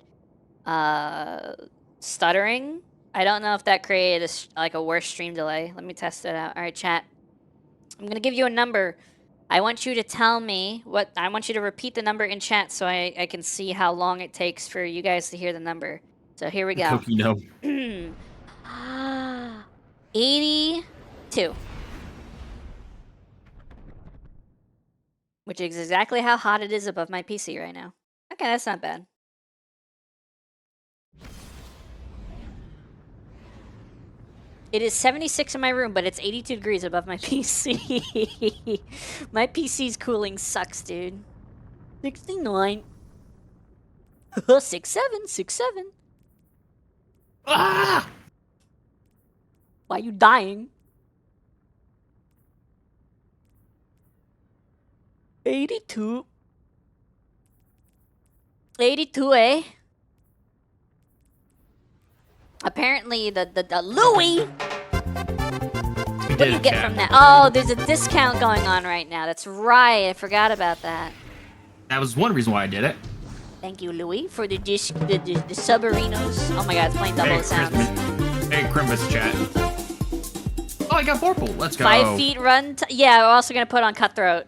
stuttering. I don't know if that created like a worse stream delay. Let me test it out. All right, chat. I'm gonna give you a number. I want you to tell me what. I want you to repeat the number in chat so I can see how long it takes for you guys to hear the number. So here we go.
Cookie, no.
82. Which is exactly how hot it is above my PC right now. Okay, that's not bad. It is 76 in my room, but it's 82 degrees above my PC. My PC's cooling sucks, dude. 69. 67, 67.
Ah!
Why are you dying? 82. 82, eh? Apparently, the Louis. What do you get from that? Oh, there's a discount going on right now. That's right. I forgot about that.
That was one reason why I did it.
Thank you, Louis, for the submarinos. Oh my God, it's playing double sounds.
Hey, Crimbus chat. Oh, I got Vorpal. Let's go.
5 feet run. Yeah, we're also gonna put on Cutthroat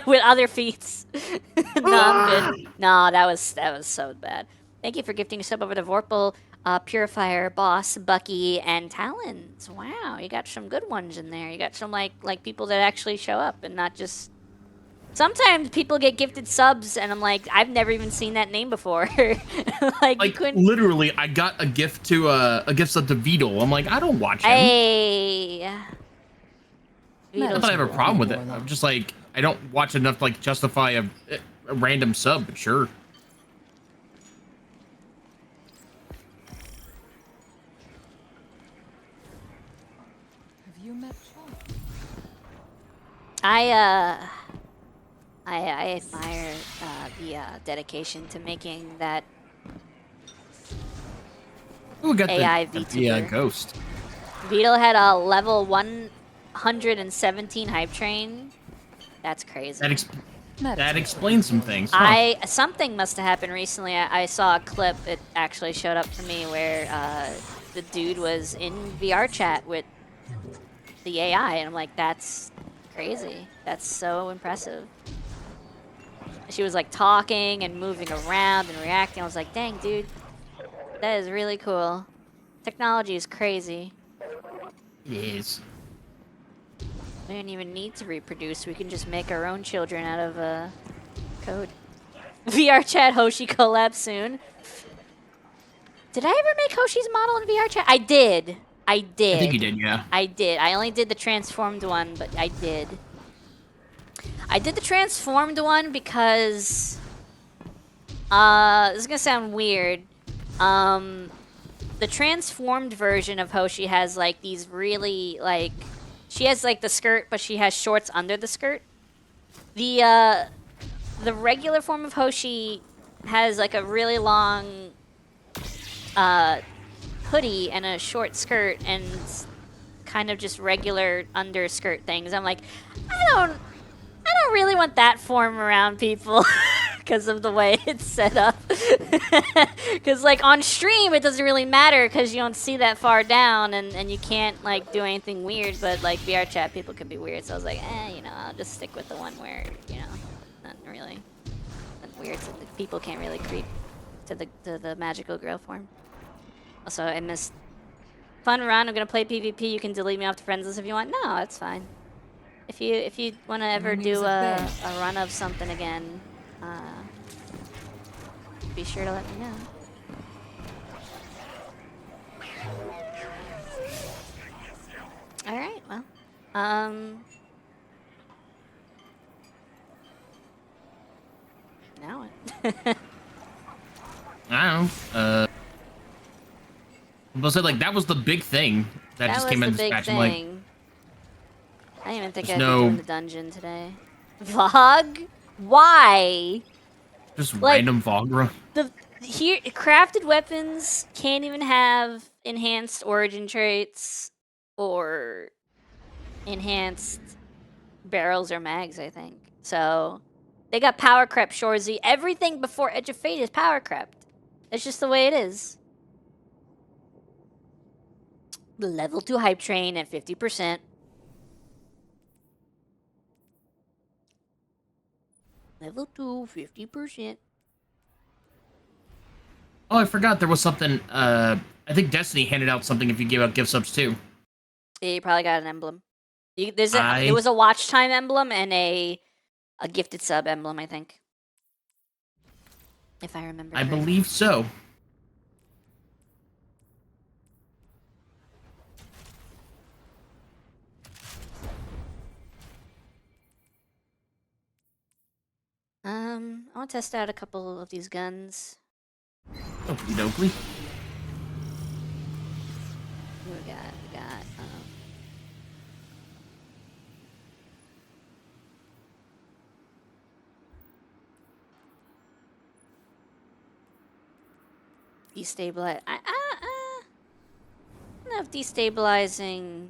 with other feats. No, I'm good. No, that was so bad. Thank you for gifting a sub over to Vorpal, Purifier, Boss, Bucky, and Talons. Wow, you got some good ones in there. You got some like people that actually show up and not just. Sometimes people get gifted subs, and I'm like, I've never even seen that name before. like
literally, I got a gift to a gift sub to Beetle. I'm like, I don't watch him.
Hey.
Not that I have a problem with it. I'm just like, I don't watch enough to like justify a random sub, but sure.
Have you met Sean?
I admire the dedication to making that
Ooh, got
AI
the
VTuber.
ghost.
Beetle had a level 117 hype train. That's crazy.
That explains some things.
Something must have happened recently. I saw a clip. It actually showed up for me where the dude was in VR chat with the AI, and I'm like, that's crazy. That's so impressive. She was like talking and moving around and reacting. I was like, dang, dude, that is really cool. Technology is crazy.
Yes.
We don't even need to reproduce. We can just make our own children out of code. VR chat Hoshi collab soon. Did I ever make Hoshi's model in VR chat? I did. I
think you did, yeah.
I did. I only did the transformed one, but I did. I did the transformed one because this is gonna sound weird. The transformed version of Hoshi has like these really like she has like the skirt, but she has shorts under the skirt. The regular form of Hoshi has like a really long hoodie and a short skirt and kind of just regular underskirt things. I'm like, I don't really want that form around people because of the way it's set up. Because like on stream it doesn't really matter because you don't see that far down and you can't like do anything weird, but like VR chat people could be weird, so I was like, you know, I'll just stick with the one where, you know, not really weird, so the people can't really creep to the magical girl form. Also, I missed fun run. I'm gonna play PvP. You can delete me off the friends list if you want. No, that's fine. If you want to ever do a run of something again, be sure to let me know. All right. Well, now what?
I don't know. But like that was the big thing that just came in this patch. I'm like,
I didn't even think I'd
There's
be
no-
doing the dungeon today. Vlog? Why?
just
Like-
random Vog run.
Here, crafted weapons can't even have enhanced origin traits or enhanced barrels or mags, I think. So they got power crept, Shorzy. Everything before Edge of Fate is power crept. That's just the way it is. The level 2 hype train at 50%. Level 2, 50%.
Oh, I forgot there was something. I think Destiny handed out something if you give out gift subs too.
Yeah, you probably got an emblem. There was a watch time emblem and a gifted sub emblem, I think. If I remember
I
correctly.
believe so.
I want to test out a couple of these guns.
Oakley dokley.
What we got? We got, destabilize. I don't know if destabilizing.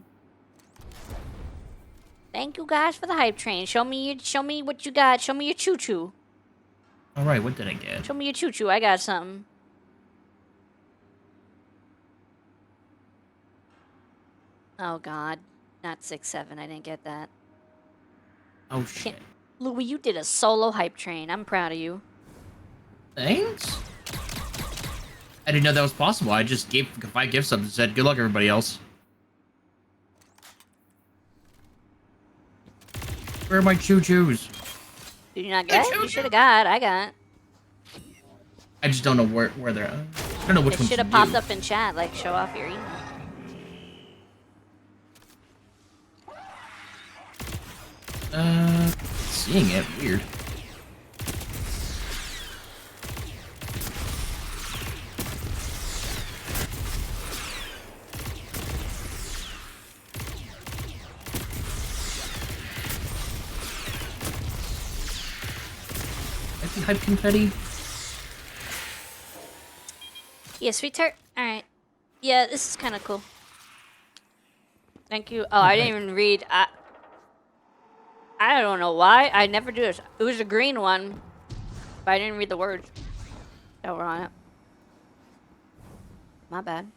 Thank you guys for the hype train. Show me what you got. Show me your choo choo.
All right, what did I get?
Show me your choo choo. I got something. Oh God, not 6-7. I didn't get that.
Oh shit.
Louis, you did a solo hype train. I'm proud of you.
Thanks. I didn't know that was possible. I just gave 5 gift subs and said, "Good luck, everybody else." Where are my choo-choos?
Did you not get? You should have got. I got.
I just don't know where they're at. I don't know which
It
ones
should
to
have popped
do.
up in chat, like show off your email.
Seeing it, weird. I see hype confetti.
Yeah, sweet tart. All right. Yeah, this is kind of cool. Thank you. Oh, I didn't even read. I don't know why. I never do this. It was a green one, but I didn't read the words that were on it. My bad.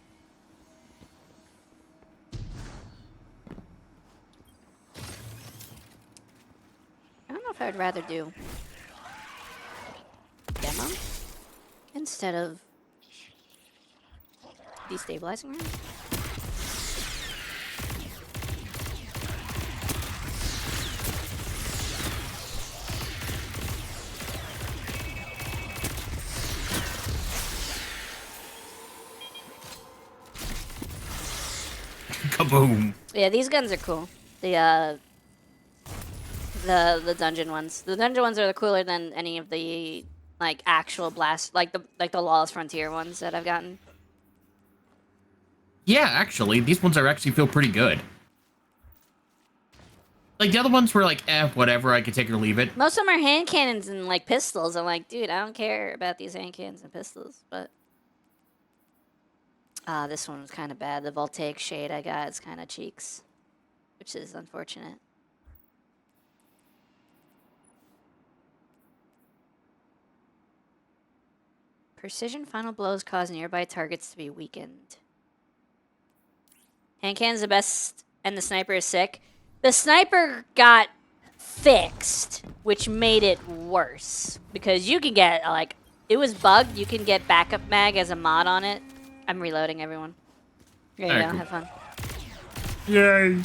I don't know if I'd rather do demo instead of destabilizing room.
Kaboom.
Yeah, these guns are cool. The dungeon ones. The dungeon ones are cooler than any of the like actual blast, like the Lawless Frontier ones that I've gotten.
Yeah, actually, these ones are actually feel pretty good. Like the other ones were like, whatever, I could take it or leave it.
Most of them are hand cannons and like pistols. I'm like, dude, I don't care about these hand cannons and pistols, but this one was kind of bad. The voltaic shade I got is kind of cheeks, which is unfortunate. Precision final blows cause nearby targets to be weakened. Hand cannon's the best, and the sniper is sick. The sniper got fixed, which made it worse. Because you can get, like, it was bugged. You can get backup mag as a mod on it. I'm reloading, everyone. There you go.
Cool.
Have fun.
Yay.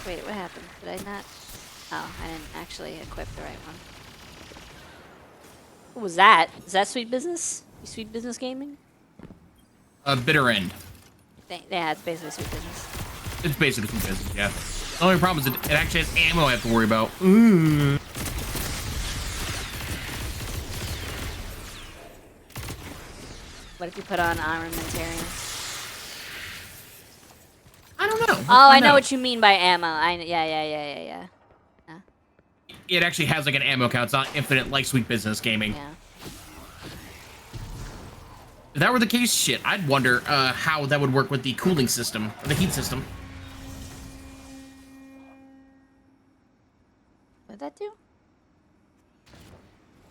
Wait, what happened? Did I not? Oh, I didn't actually equip the right one. What was that? Is that Sweet Business? Sweet Business Gaming?
Bitter end.
Yeah, it's basically Sweet Business.
It's basically some business, yeah. The only problem is it actually has ammo I have to worry about. Ooh.
What if you put on armamentarium?
I don't know.
Oh, I know what you mean by ammo. Yeah.
It actually has like an ammo count. It's not infinite like Sweet Business Gaming.
Yeah.
If that were the case, shit, I'd wonder how that would work with the cooling system, or the heat system.
What'd that do?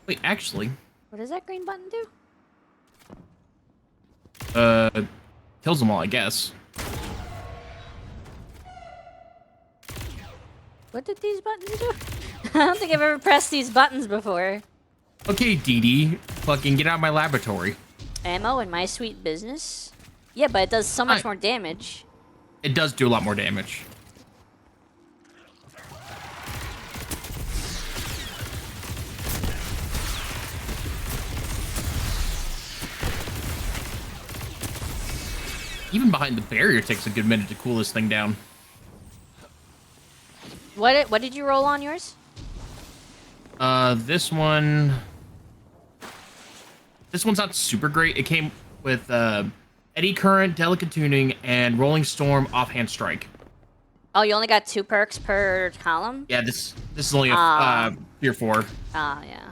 Wait, actually,
What does that green button do?
kills them all, I guess.
What did these buttons do? I don't think I've ever pressed these buttons before.
Okay, Dee Dee, fucking get out of my laboratory.
Ammo in my sweet business? Yeah, but it does so much more damage.
It does do a lot more damage. Even behind the barrier takes a good minute to cool this thing down.
What did you roll on yours?
This one's not super great. It came with eddy current, delicate tuning, and rolling storm, offhand strike.
Oh, you only got 2 perks per column?
Yeah, this is only a 3 or 4.
Ah, yeah.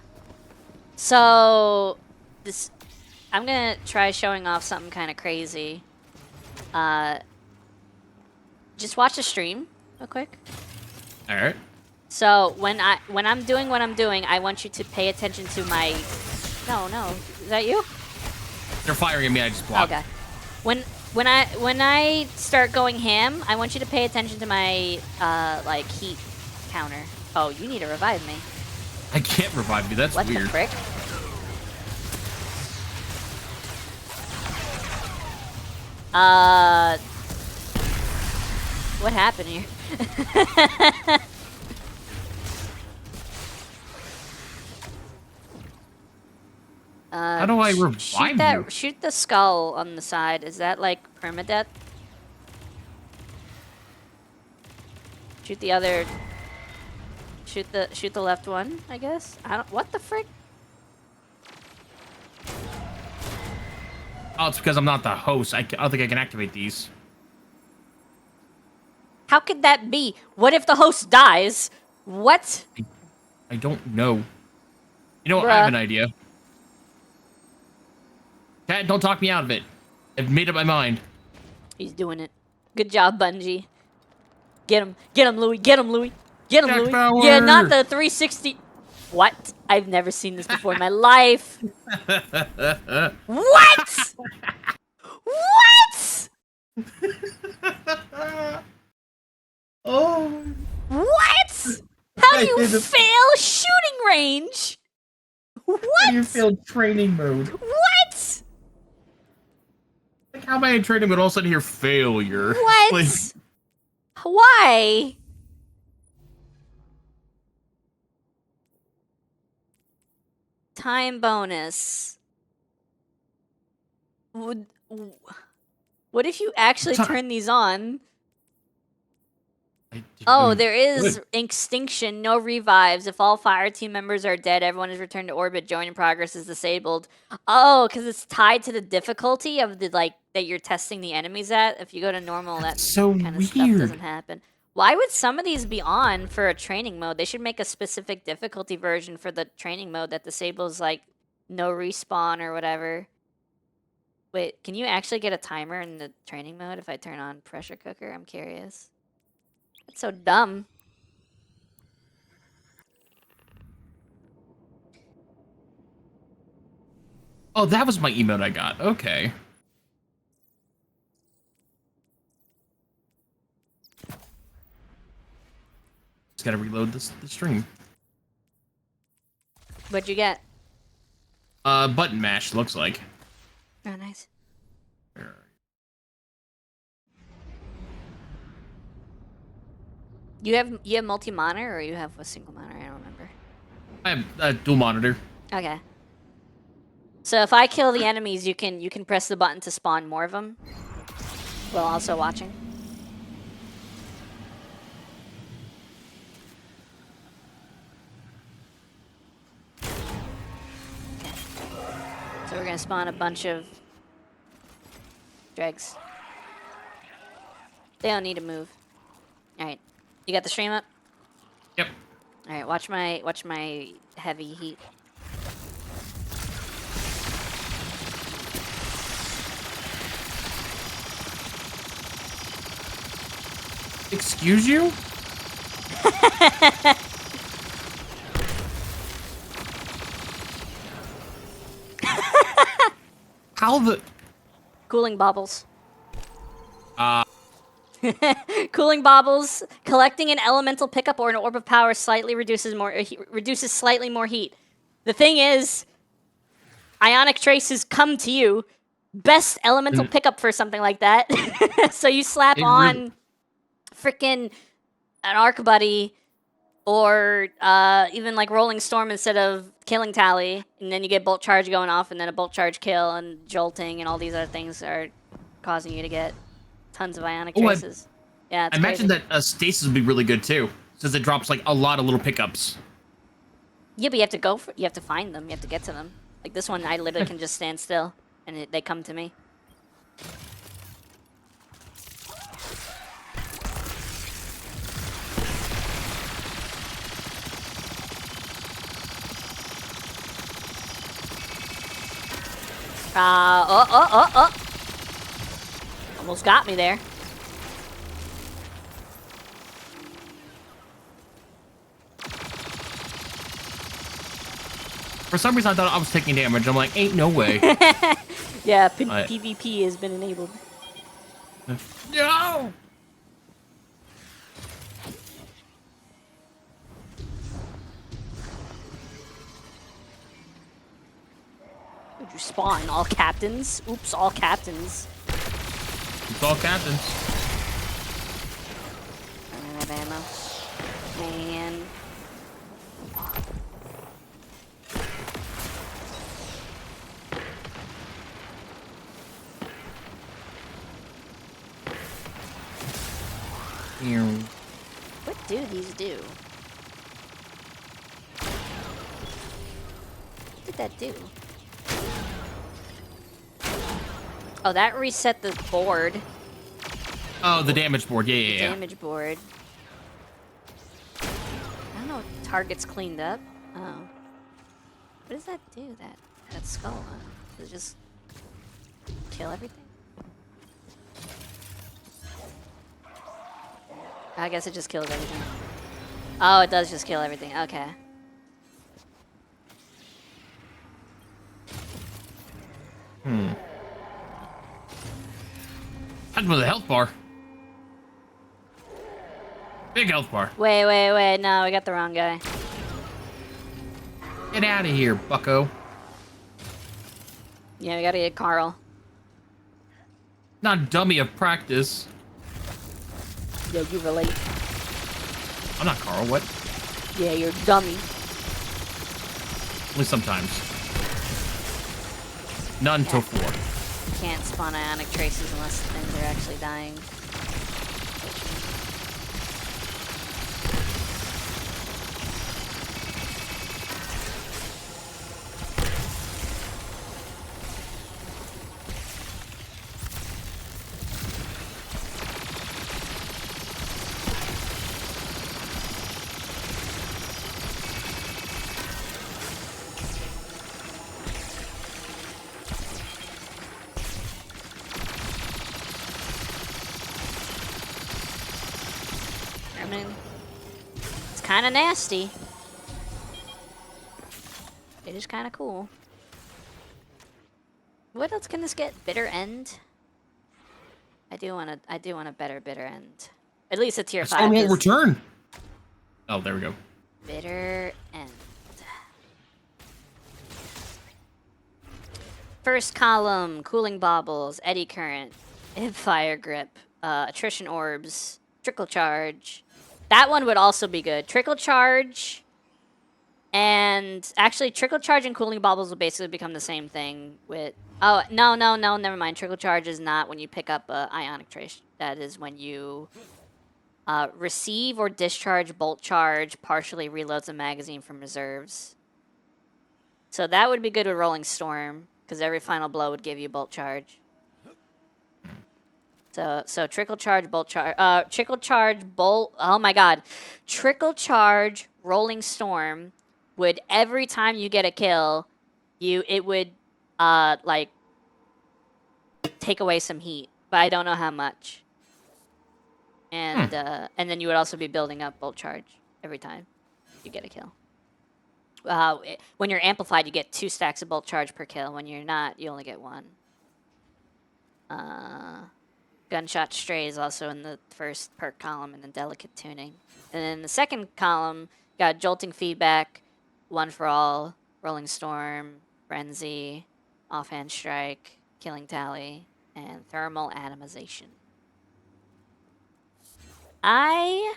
So this, I'm gonna try showing off something kind of crazy. Just watch the stream real quick.
All right.
So when I'm doing what I'm doing, I want you to pay attention to my. No, is that you?
They're firing at me. I just blocked.
Okay. When I start going ham, I want you to pay attention to my like heat counter. Oh, you need to revive me.
I can't revive you. That's
What
weird.
the frick? What happened here?
How do I revive you?
Shoot the skull on the side. Is that like permadeath? Shoot the other. Shoot the left one, I guess. I don't. What the frick?
Oh, it's because I'm not the host. I don't think I can activate these.
How could that be? What if the host dies? What?
I don't know. You know what?
Bruh.
I have an idea. Cat, don't talk me out of it. I've made up my mind.
He's doing it. Good job, Bungie. Get him, Louis. Get him, Louis. Get him,
Jack
Louis.
Bauer.
Yeah, not the 360. What? I've never seen this before in my life. What? What?
Oh.
What? How do you fail shooting range? What?
You failed training mode.
What?
Like, how am I in training mode all of a sudden hear failure?
What?
Like,
why? Time bonus. What if you actually turn these on? Oh, there is extinction, no revives. If all fire team members are dead, everyone is returned to orbit. Join in progress is disabled. Oh, because it's tied to the difficulty of the that you're testing the enemies at. If you go to normal, that
so
kind of stuff doesn't happen. Why would some of these be on for a training mode? They should make a specific difficulty version for the training mode that disables like no respawn or whatever. Wait, can you actually get a timer in the training mode if I turn on pressure cooker? I'm curious. It's so dumb.
Oh, that was my emote I got. Okay. Just gotta reload the stream.
What'd you get?
Button mash, looks like.
Oh, nice. You have multi-monitor or you have a single monitor? I don't remember.
I have a dual monitor.
Okay. So if I kill the enemies, you can press the button to spawn more of them, while also watching. Okay. So we're gonna spawn a bunch of dregs. They don't need to move. All right. You got the stream up?
Yep.
All right, watch my heavy heat.
Excuse you? How the...
Cooling baubles.
Uh,
Cooling baubles. Collecting an elemental pickup or an orb of power slightly reduces slightly more heat. The thing is, ionic traces come to you. Best elemental pickup for something like that. So you slap on freaking an arc buddy or even like rolling storm instead of killing tally, and then you get bolt charge going off, and then a bolt charge kill and jolting and all these other things are causing you to get tons of ionic traces. Yeah, it's
I imagine
crazy.
that stasis would be really good too, since it drops like a lot of little pickups.
Yeah, but you have to find them. You have to get to them. Like this one, I literally can just stand still, and they come to me. Almost got me there.
For some reason, I thought I was taking damage. I'm like, ain't no way.
Yeah, PvP has been enabled.
No!
Would you spawn all captains? Oops, all captains.
It's all captains.
I don't have ammo. Man. What do these do? What did that do? Oh, that reset the board.
Oh, the damage board. Yeah.
Damage board. I don't know if target's cleaned up. Oh. What does that do, that skull? Does it just kill everything? I guess it just kills everything. Oh, it does just kill everything. Okay.
That's with a health bar. Big health bar.
Wait. No, we got the wrong guy.
Get out of here, bucko.
Yeah, we gotta get Carl.
Not a dummy of practice.
Yo, you relate.
I'm not Carl, what?
Yeah, you're a dummy.
Only sometimes. Not until 4.
You can't spawn ionic traces unless things are actually dying. I mean, it's kind of nasty. It is kind of cool. What else can this get? Bitter end. I do want a better bitter end. At least a tier 5.
Storm won't
is
return. Oh, there we go.
bitter end. First column: cooling baubles, eddy current, fire grip, attrition orbs, trickle charge. That one would also be good. Trickle charge, and actually, trickle charge and cooling baubles will basically become the same thing. With no, never mind. Trickle charge is not when you pick up a ionic trace. That is when you receive or discharge bolt charge. Partially reloads a magazine from reserves. So that would be good with rolling storm, because every final blow would give you bolt charge. So trickle charge, bolt charge, trickle charge, bolt. Oh my god, trickle charge, rolling storm would every time you get a kill, it would like take away some heat, but I don't know how much. and then you would also be building up bolt charge every time you get a kill. When you're amplified, you get 2 stacks of bolt charge per kill. When you're not, you only get 1. Gunshot Stray is also in the first perk column, and then Delicate Tuning. And then the second column got Jolting Feedback, One for All, Rolling Storm, Frenzy, Offhand Strike, Killing Tally, and Thermal Atomization. I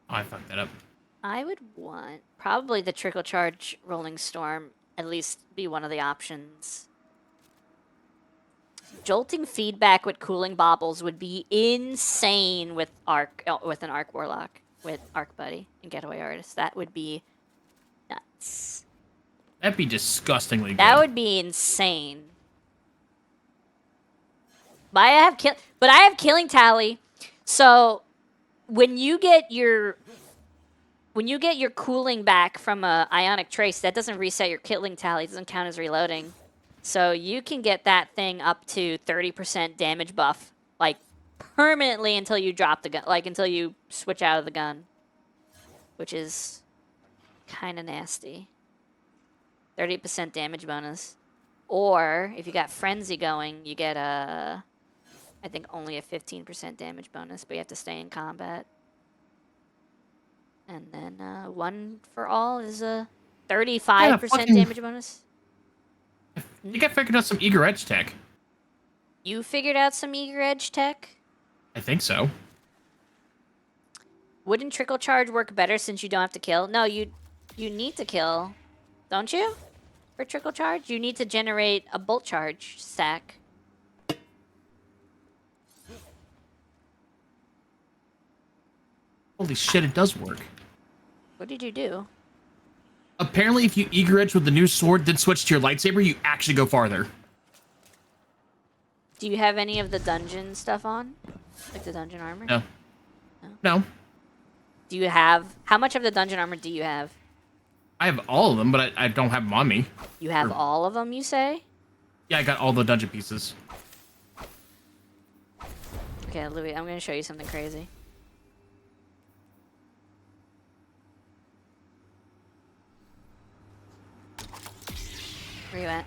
fucked that up.
I would want probably the Trickle Charge Rolling Storm at least be one of the options. Jolting Feedback with Cooling Baubles would be insane with with an Arc Warlock, with Arc Buddy and Getaway Artist. That would be nuts.
That'd be disgustingly good.
That would be insane. But I have Killing Tally, so when you get your cooling back from a Ionic Trace, that doesn't reset your Killing Tally. It doesn't count as reloading. So you can get that thing up to 30% damage buff, like permanently until you drop the gun, like until you switch out of the gun, which is kind of nasty. 30% damage bonus. Or if you got Frenzy going, you get I think only a 15% damage bonus, but you have to stay in combat. And then One for All is a 35% damage bonus.
I think I figured out some Eager Edge tech.
You figured out some Eager Edge tech?
I think so.
Wouldn't Trickle Charge work better since you don't have to kill? No, you need to kill, don't you? For Trickle Charge? You need to generate a Bolt Charge stack.
Holy shit, it does work.
What did you do?
Apparently, if you Eager Edge with the new sword, then switch to your lightsaber, you actually go farther.
Do you have any of the dungeon stuff on? Like the dungeon armor?
No. No.
Do you have... How much of the dungeon armor do you have?
I have all of them, but I don't have them on me.
You have all of them, you say?
Yeah, I got all the dungeon pieces.
Okay, Louis, I'm going to show you something crazy. Where you at?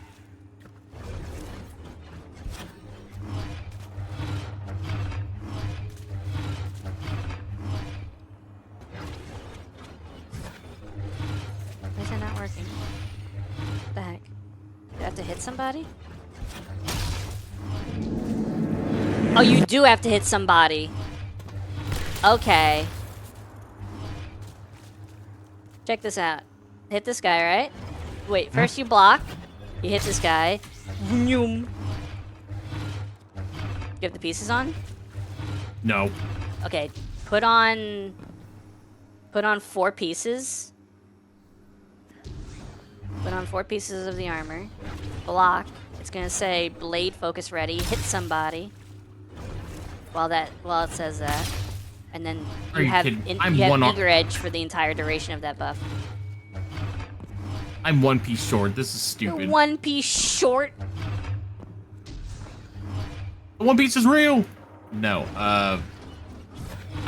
Why is it not working? What the heck? Do I have to hit somebody? Oh, you do have to hit somebody. Okay. Check this out. Hit this guy, right? Wait, first you block. You hit this guy. You have the pieces on?
No.
Okay, put on 4 pieces. Put on 4 pieces of the armor. Block. It's gonna say blade focus ready. Hit somebody. While it says that. And then you have Eager Edge for the entire duration of that buff.
I'm 1 piece short. This is stupid.
You're 1 piece short?
The 1 piece is real! No, I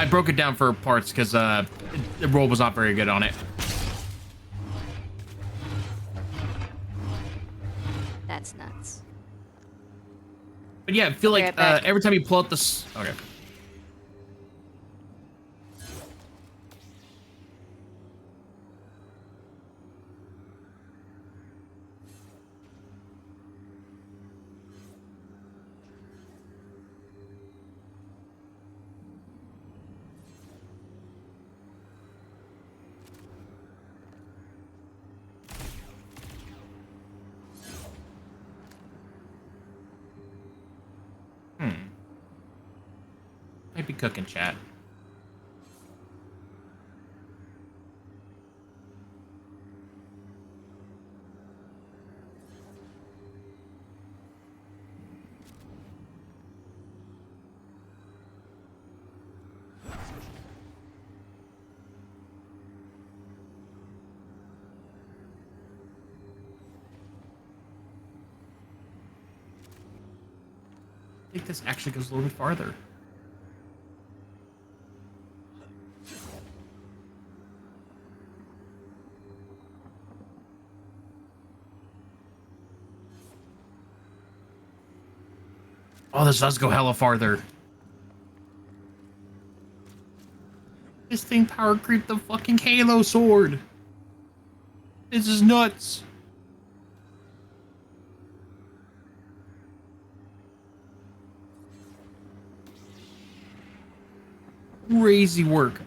broke it down for parts because the roll was not very good on it.
That's nuts.
But yeah, I feel like every time you pull out this... Okay. Might be cooking, chat. I think this actually goes a little bit farther. Oh, this does go hella farther. This thing power creeped the fucking Halo sword. This is nuts. Crazy work.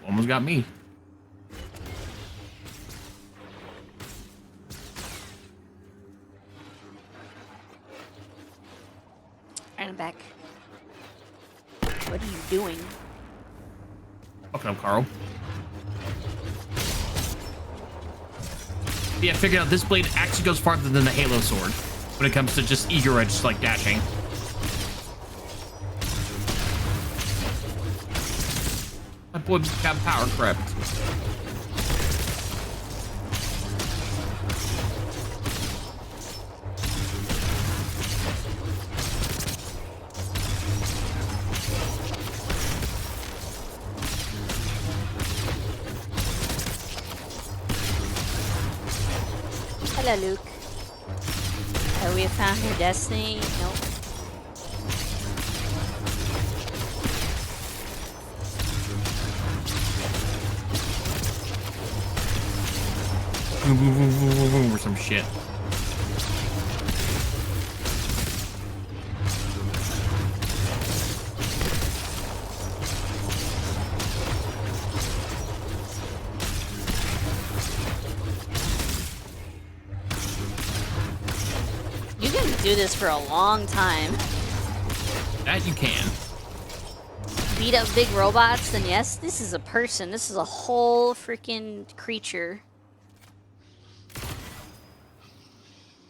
Almost got me.
And I'm back. What are you doing?
Fucking up, Carl. Yeah, I figured out this blade actually goes farther than the Halo sword when it comes to just eager edge, like dashing. My boy got power crept.
Hello, Luke. Have we found your destiny? Nope.
Or some shit.
You can do this for a long time.
That you can.
Beat up big robots, then yes, this is a person. This is a whole freaking creature.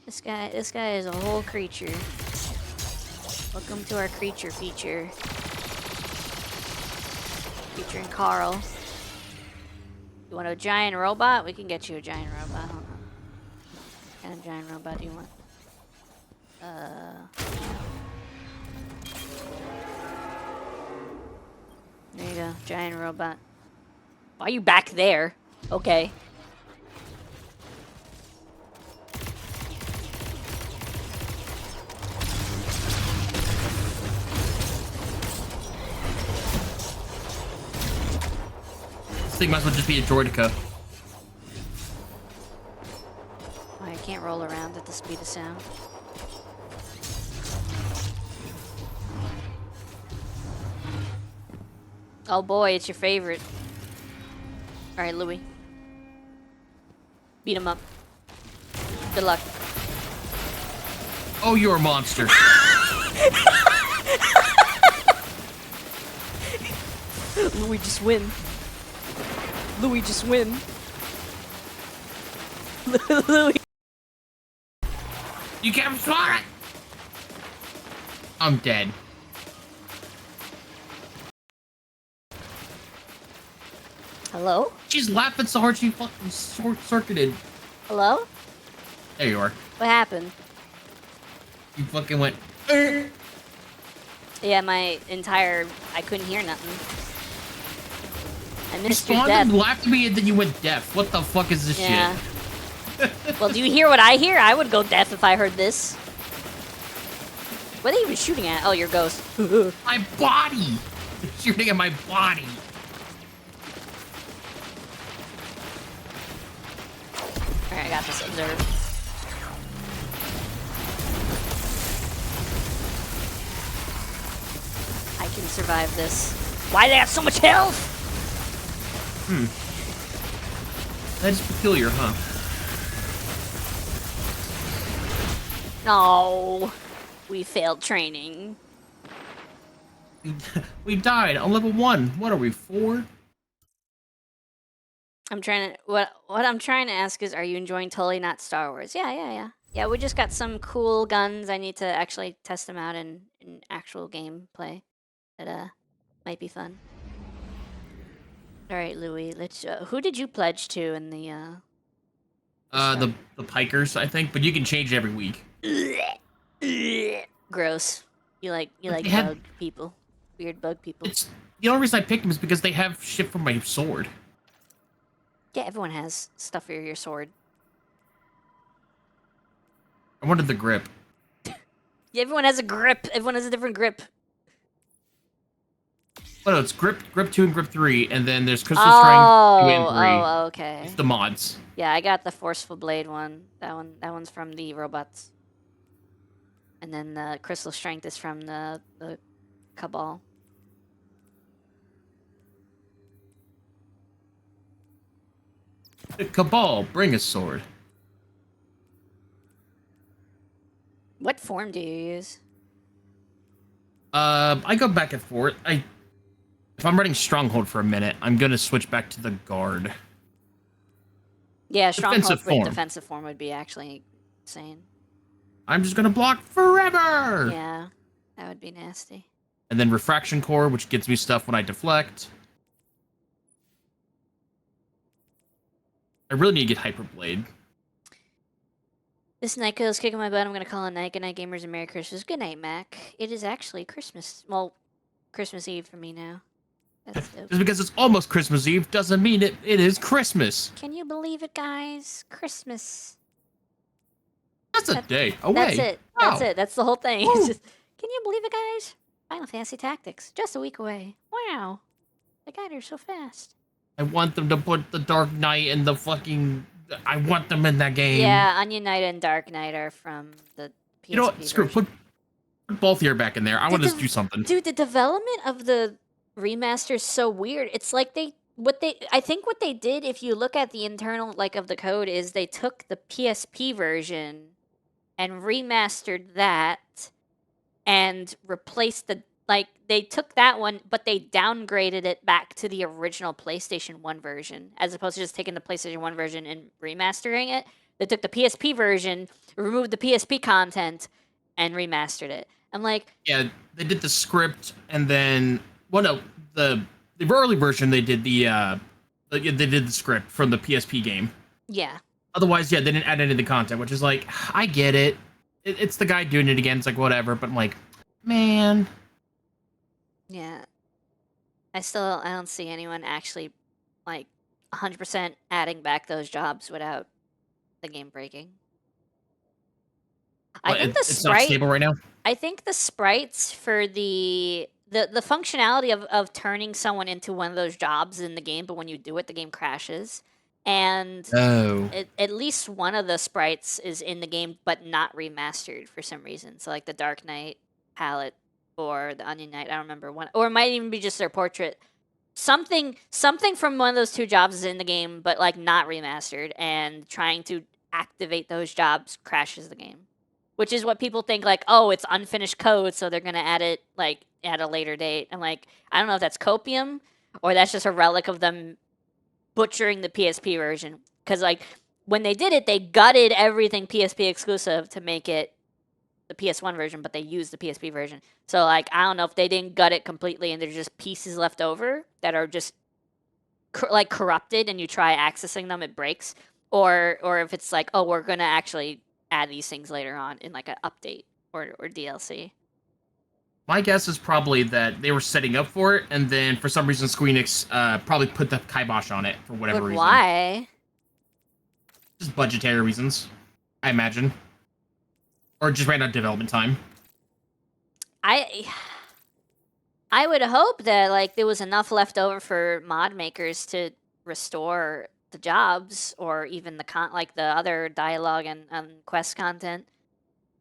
This guy is a whole creature. Welcome to our creature feature. Featuring Carl. You want a giant robot? We can get you a giant robot. Hold on. What kind of giant robot do you want? There you go, giant robot. Why are you back there? Okay.
This thing might as well just be a droidica.
Why I can't roll around at the speed of sound. Oh boy, it's your favorite. Alright, Louis. Beat him up. Good luck.
Oh, you're a monster.
Louis, just win. Louis, just win. Louis.
You can't swat it. I'm dead.
Hello?
She's laughing so hard she fucking short-circuited.
Hello?
There you are.
What happened?
You fucking went.
Yeah, my entire... I couldn't hear nothing. I
You
missed your
spawned
death.
and laughed at me and then you went deaf. What the fuck is this
Yeah.
shit?
Well, do you hear what I hear? I would go deaf if I heard this. What are they even shooting at? Oh, your ghost.
My body! They're shooting at my body.
Alright, I got this. Observe. I can survive this. Why they have so much health?
That is peculiar, huh?
No. We failed training.
We died on level 1. What are we, 4?
I'm trying to... What I'm trying to ask is, are you enjoying Totally Not Star Wars? Yeah. Yeah, we just got some cool guns. I need to actually test them out in actual gameplay. That, might be fun. Alright, Louis, let's... who did you pledge to in the,
The pikers, I think, but you can change it every week.
Gross. You like
They had-
bug people, weird bug people.
It's the only reason I picked them is because they have shit for my sword.
Yeah, everyone has stuff for your sword.
I wanted the grip.
Yeah, everyone has a grip. Everyone has a different grip.
Oh no, it's grip 2 and grip 3, and then there's crystal strength 2 and 3.
Oh, okay.
It's the mods.
Yeah, I got the forceful blade one. That one's from the robots. And then the crystal strength is from the cabal.
The Cabal, bring a sword.
What form do you use?
I go back and forth. If I'm running Stronghold for a minute, I'm gonna switch back to the Guard.
Yeah, stronghold
Defensive
with
form.
defensive form would be actually insane.
I'm just gonna block forever!
Yeah, that would be nasty.
And then Refraction Core, which gives me stuff when I deflect. I really need to get Hyper Blade.
This night is kicking my butt. I'm gonna call it night. Good night, gamers, and Merry Christmas. Good night, Mac. It is actually Christmas. Well, Christmas Eve for me now. That's dope.
Just because it's almost Christmas Eve doesn't mean it is Christmas.
Can you believe it, guys? Christmas.
That's a day away.
That's it. That's
Wow.
it. That's the whole thing.
Woo.
It's just, can you believe it, guys? Final Fantasy Tactics. Just a week away. Wow. They got here so fast.
I want them to put the Dark Knight in the fucking... I want them in that game.
Yeah, Onion Knight and Dark Knight are from the PSP
You know what? Screw it.
version.
Put Balthier back in there. I want to do something.
Dude, the development of the remaster is so weird. It's like I think what they did, if you look at the internal of the code, is they took the PSP version and remastered that and replaced they took that one, but they downgraded it back to the original PlayStation 1 version, as opposed to just taking the PlayStation 1 version and remastering it. They took the PSP version, removed the PSP content, and remastered it. I'm like,
Yeah, they did the script, and then... Well, no, the early version, they did they did the script from the PSP game.
yeah.
Otherwise, yeah, they didn't add any of the content, which is like, I get it. It's the guy doing it again. It's like, whatever. But I'm like, man...
Yeah. I don't see anyone actually 100% adding back those jobs without the game breaking. I
What,
think the
it's not
sprite
stable right now?
I think the sprites for the functionality of turning someone into one of those jobs in the game, but when you do it the game crashes. And
Oh.
at least one of the sprites is in the game but not remastered for some reason. So like the Dark Knight palette or the Onion Knight, I don't remember one, or it might even be just their portrait. Something from one of those two jobs is in the game, but not remastered, and trying to activate those jobs crashes the game, which is what people think oh, it's unfinished code, so they're gonna add it at a later date. I'm like, I don't know if that's copium or that's just a relic of them butchering the PSP version, because when they did it, they gutted everything PSP exclusive to make it the PS1 version, but they used the PSP version. So I don't know if they didn't gut it completely and there's just pieces left over that are just corrupted, and you try accessing them, it breaks, or if it's oh, we're gonna actually add these things later on in an update or DLC.
My guess is probably that they were setting up for it, and then for some reason Square Enix probably put the kibosh on it for whatever reason.
Why?
Just budgetary reasons, I imagine. Or just ran out of development time.
I would hope that there was enough left over for mod makers to restore the jobs, or even the other dialogue and quest content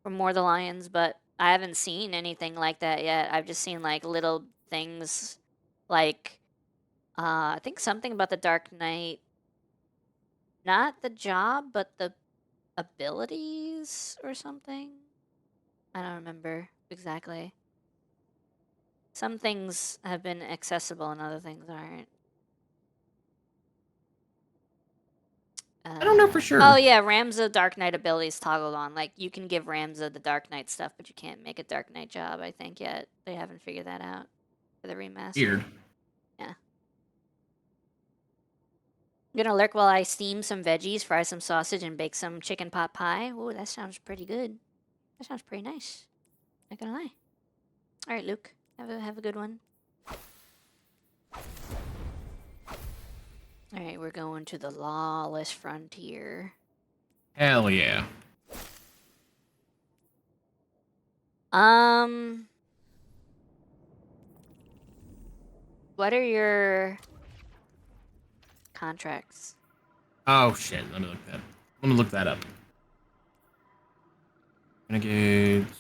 for More the Lions, but I haven't seen anything like that yet. I've just seen little things I think something about the Dark Knight, not the job, but the abilities or something. I don't remember exactly. Some things have been accessible and other things aren't.
I don't know for sure.
Oh yeah, Ramza Dark Knight abilities toggled on. You can give Ramza the Dark Knight stuff, but you can't make a Dark Knight job, I think, yet. They haven't figured that out for the remaster.
Weird.
Yeah. I'm gonna lurk while I steam some veggies, fry some sausage, and bake some chicken pot pie. Ooh, that sounds pretty good. That sounds pretty nice. Not gonna lie. All right, Luke, have a good one. All right, we're going to the lawless frontier.
Hell yeah.
What are your contracts?
Oh shit, let me look that up. Renegades.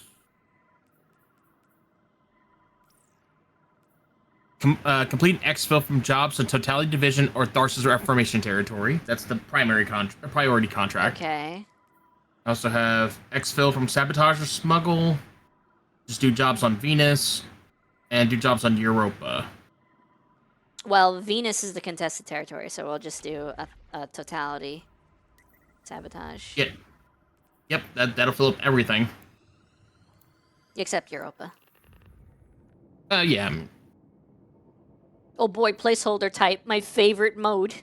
Complete an exfil from jobs in Totality Division or Tharsis Reformation territory. That's the priority contract.
Okay.
I also have exfil from Sabotage or Smuggle. Just do jobs on Venus. And do jobs on Europa.
Well, Venus is the contested territory, so we'll just do a totality sabotage.
Yeah. Yep, that'll fill up everything.
Except Europa.
Yeah.
Oh boy, placeholder type, my favorite mode.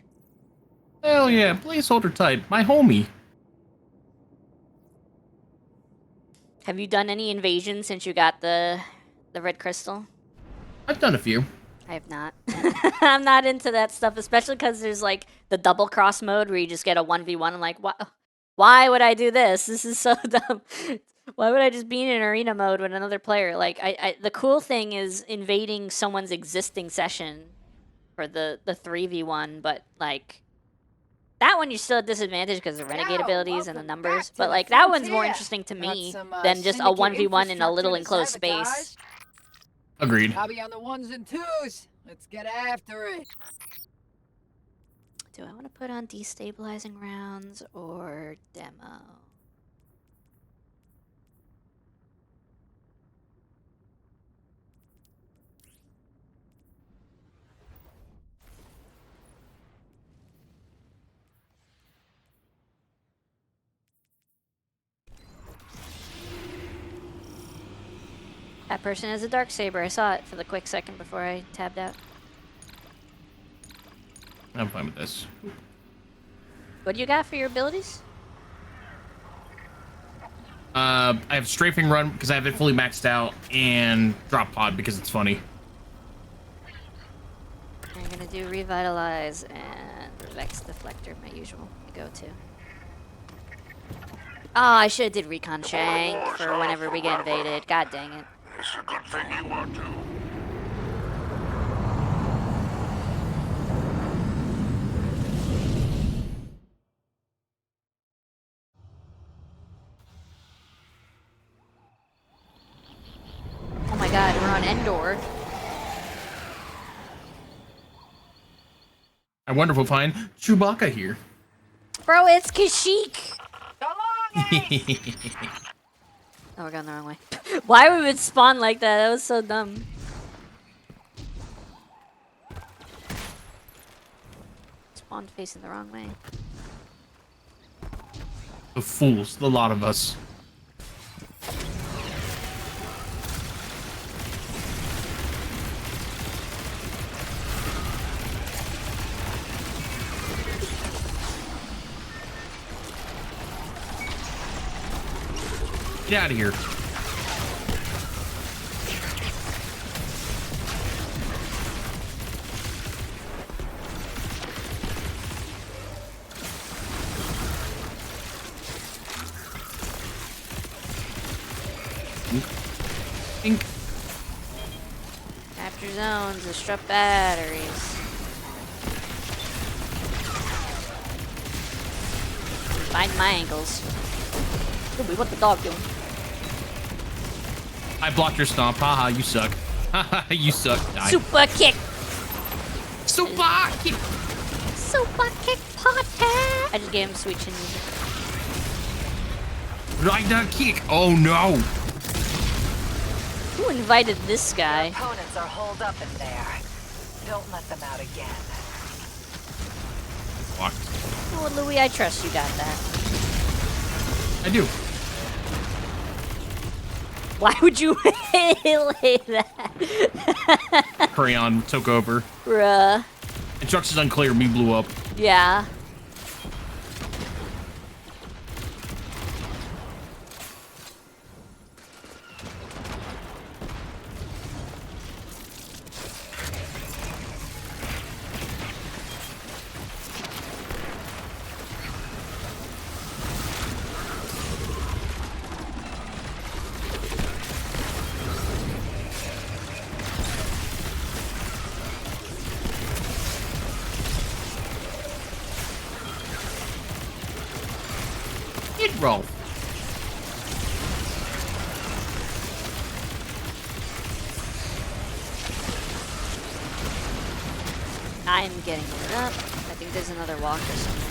Hell yeah, placeholder type, my homie.
Have you done any invasions since you got the red crystal?
I've done a few.
I have not. I'm not into that stuff, especially because there's like the double cross mode where you just get a 1v1. I'm like, why would I do this? This is so dumb. Why would I just be in an arena mode with another player? Like, the cool thing is invading someone's existing session for the 3v1, but like that one you're still at disadvantage because of the renegade abilities and the numbers. But like that one's more interesting to me than just a 1v1 in a little enclosed space.
Agreed.
I'll be on the ones and twos. Let's get after it.
Do I want to put on destabilizing rounds or demo? That person has a dark saber. I saw it for the quick second before I tabbed out.
I'm fine with this.
What do you got for your abilities?
I have strafing run because I have it fully maxed out, and drop pod because it's funny.
I'm gonna do revitalize and vex deflector, my usual go-to. Oh, I should have did recon shank for whenever we get invaded. God dang it.
It's a good thing you want to.
Oh my god, we're on Endor.
I wonder if we'll find Chewbacca here.
Bro, it's Kashyyyk!
Belongings!
Oh, we're going the wrong way. Why we would spawn like that? That was so dumb. Spawned facing the wrong way.
The fools, the lot of us. Get out of here. Ink.
Capture zones, disrupt batteries. Find my ankles. Ooh, what the dog doing?
I blocked your stomp. Haha, you suck. Haha, you suck. Die.
Super kick!
Super kick!
Super kick party! I just gave him sweet chin music.
Rider kick! Oh no!
Who invited this guy?
Opponents are holed up in there. Don't let them out again.
Blocked.
Oh, Louis, I trust you got that.
I do.
Why would you lay that?
Crayon took over.
Bruh.
Instructions unclear, me blew up.
Yeah.
Hit roll.
I'm getting it up. I think there's another walker somewhere.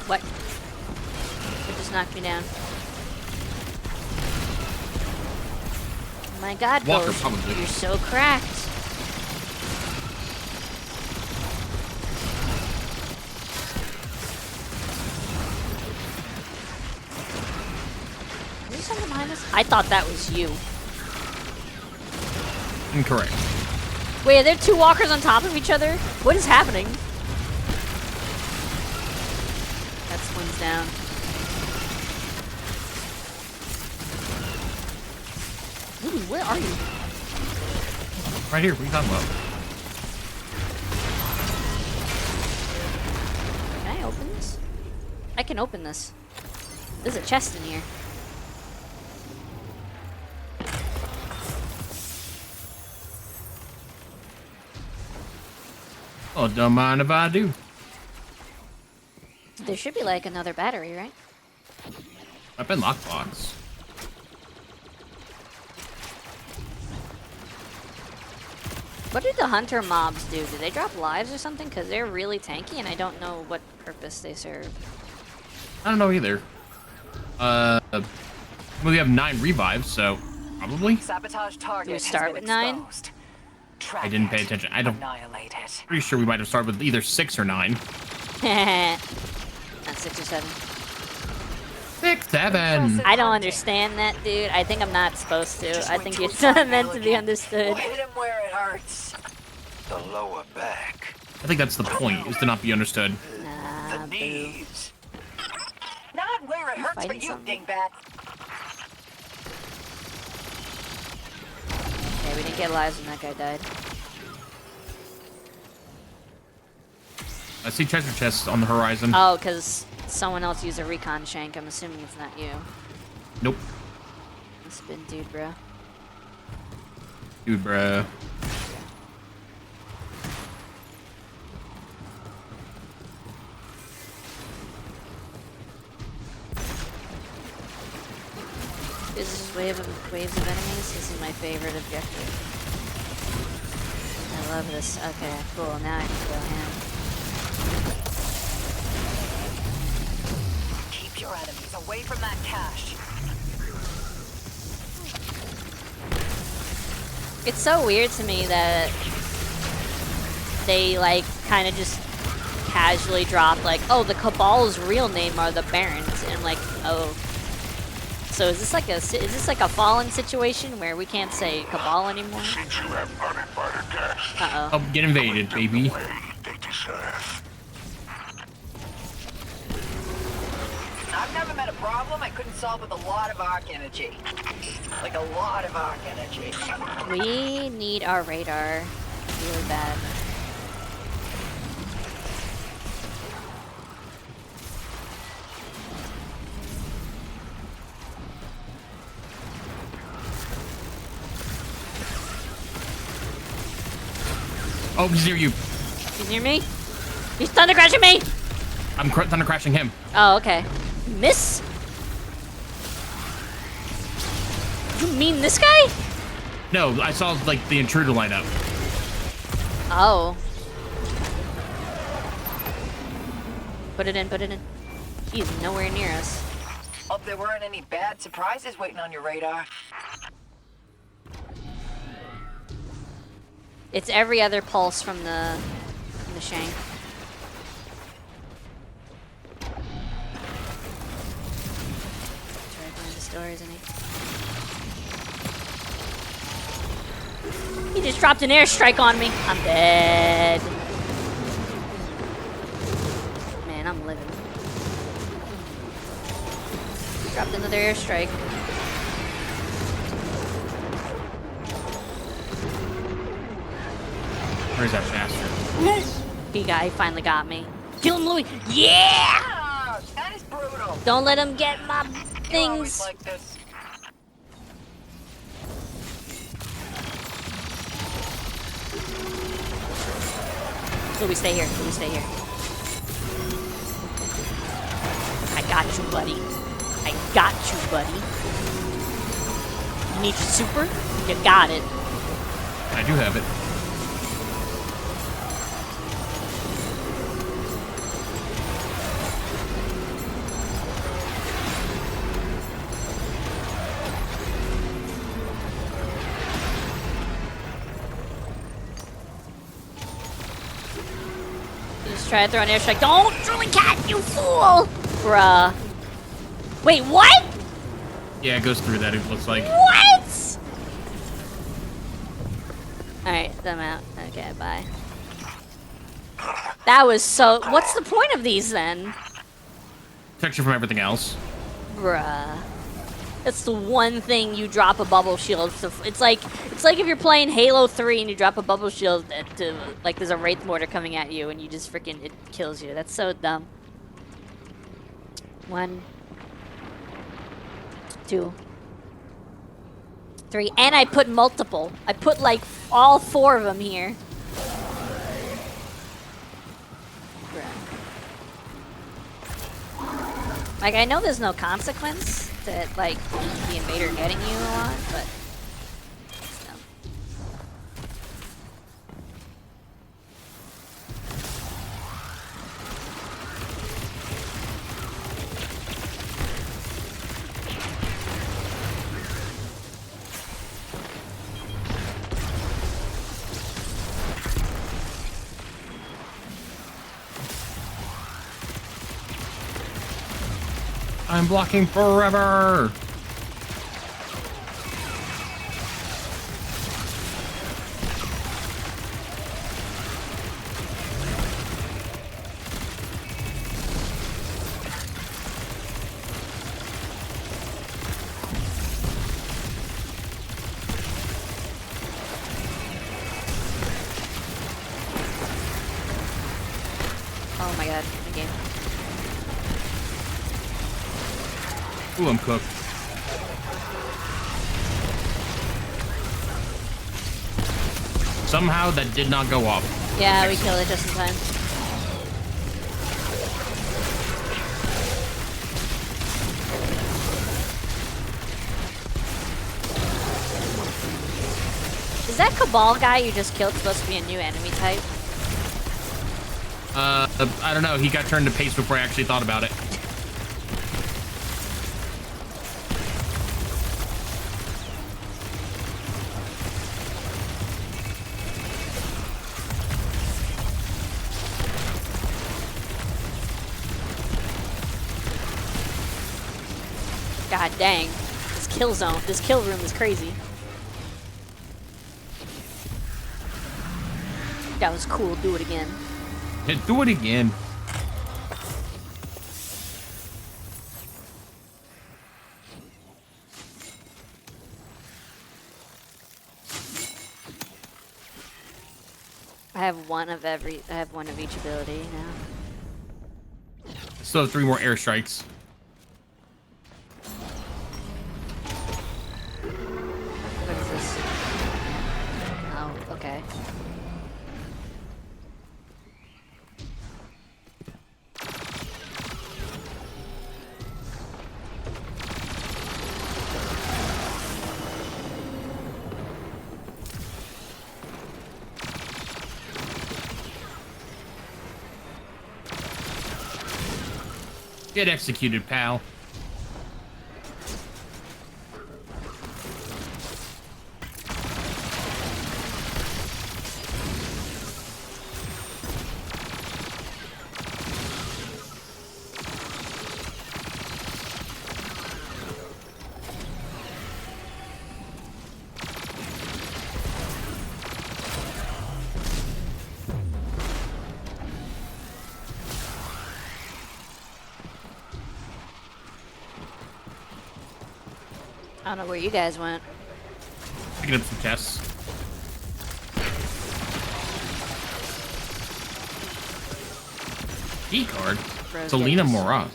What? It just knocked me down. Oh my god,
Walker,
Ghost,
probably.
you're so cracked. Is there something behind us? I thought that was you.
Incorrect.
Wait, are there two walkers on top of each other? What is happening? That's one's down. Ooh, where are you?
Right here. What are you talking about?
Can I open this? I can open this. There's a chest in here.
Oh, don't mind if I do.
There should be like another battery, right?
Weapon lockbox.
What do the hunter mobs do? Do they drop lives or something? Because they're really tanky and I don't know what purpose they serve.
I don't know either. We have 9 revives, so probably.
Sabotage target
Do we
has
start
been
with 9?
exposed. Track
I didn't pay
it.
attention. I don't.
Annihilate it.
Pretty sure we might have started with either 6 or 9.
Not 6 or 7.
6, 7.
I don't understand that, dude. I think I'm not supposed to. I think it's not meant to be understood.
We'll hit him where it hurts.
The lower back.
I think that's the point, is to not be understood.
Nah,
The
boo.
knees.
Not where it hurts for
Fighting
you,
something?
dingbat.
Okay, we didn't get lives when that guy died.
I see treasure chests on the horizon.
Oh, because someone else used a recon shank. I'm assuming it's not you.
Nope.
Must have been dude, bro.
Dude, bruh.
This is waves of enemies. This is my favorite objective. I love this. Okay, cool. Now I can go in.
Keep your enemies away from that cache.
It's so weird to me that they like kind of just casually drop like, oh, the Cabal's real name are the Barons, and I'm like, oh. So is this like a Fallen situation where we can't say Cabal anymore?
Since you have uninvited guests,
Uh-oh.
Oh, get invaded, baby.
way they deserve.
I've never met a problem I couldn't solve with a lot of arc energy. Like a lot of arc energy.
We need our radar really bad.
Oh, he's near you.
He's near me? He's thunder crashing me!
I'm thunder crashing him.
Oh, okay. Miss? You mean this guy?
No, I saw like the intruder line up.
Oh. Put it in, put it in. He's nowhere near us.
Hope there weren't any bad surprises waiting on your radar.
It's every other pulse from the shank. Try to find the store, isn't he? He just dropped an airstrike on me. I'm dead. Man, I'm living. Dropped another airstrike.
Where's that bastard?
He finally got me. Kill him, Louis. Yeah!
Ah, that is brutal.
Don't let him get my
You always
things.
like this.
Louis, stay here. Louis, stay here. I got you, buddy. I got you, buddy. You need your super? You got it.
I do have it.
Just try to throw an airstrike. Don't, drooling cat, you fool! Bruh. Wait, what?
Yeah, it goes through that, it looks like.
What? Alright, I'm out. Okay, bye. That was so... What's the point of these, then?
Protect you from everything else.
Bruh. That's the one thing you drop a bubble shield. So it's like if you're playing Halo 3 and you drop a bubble shield like there's a Wraith mortar coming at you and you just freaking it kills you. That's so dumb. 1, 2, 3, and I put multiple. I put like all 4 of them here. Bruh. Like I know there's no consequence to like the invader getting you a lot, but still.
I'm blocking forever.
Oh my god, the game.
Ooh, I'm cooked. Somehow that did not go off.
Yeah, we killed it just in time. Is that Cabal guy you just killed supposed to be a new enemy type?
I don't know. He got turned to paste before I actually thought about it.
God dang. This kill zone, this kill room is crazy. That was cool. Do it again.
Do it again.
I have one of each ability now.
Still have 3 more airstrikes.
What is this? Oh, okay.
Get executed, pal.
I don't know where you guys went.
Picking up some chests. Key card. Selena Mora.
Isn't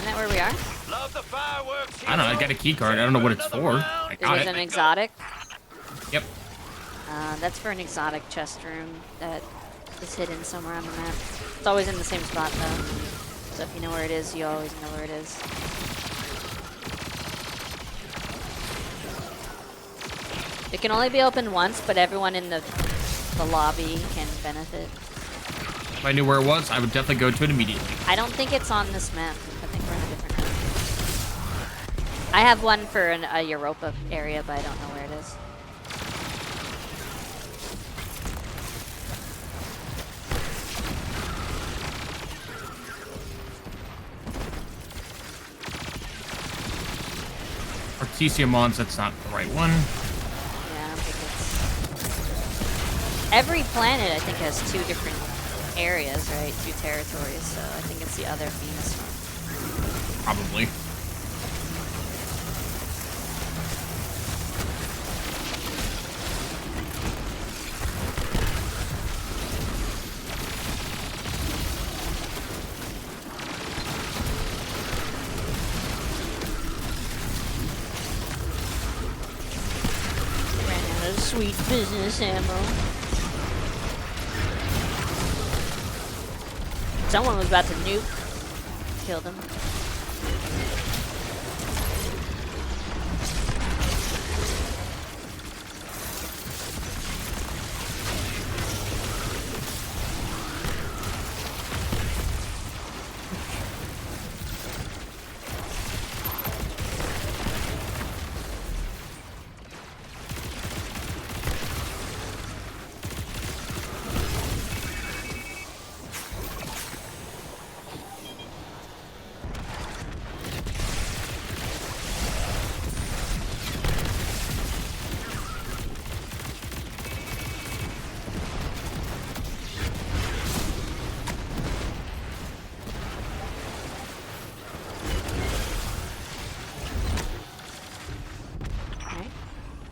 that where we are?
Love the fireworks.
I don't know. I got a key card. I don't know what it's for. I
It
got
was
it.
an exotic.
Yep.
That's for an exotic chest room that is hidden somewhere on the map. It's always in the same spot though. So if you know where it is, you always know where it is. It can only be opened once, but everyone in the lobby can benefit.
If I knew where it was, I would definitely go to it immediately.
I don't think it's on this map. I think we're in a different map. I have one for a Europa area, but I don't know where it is.
Artesia Mons, that's not the right one.
Yeah, I don't think it's... Every planet, I think, has 2 different areas, right? 2 territories, so I think it's the other Venus one.
Probably.
Ran out of sweet business ammo. Someone was about to nuke. Killed him.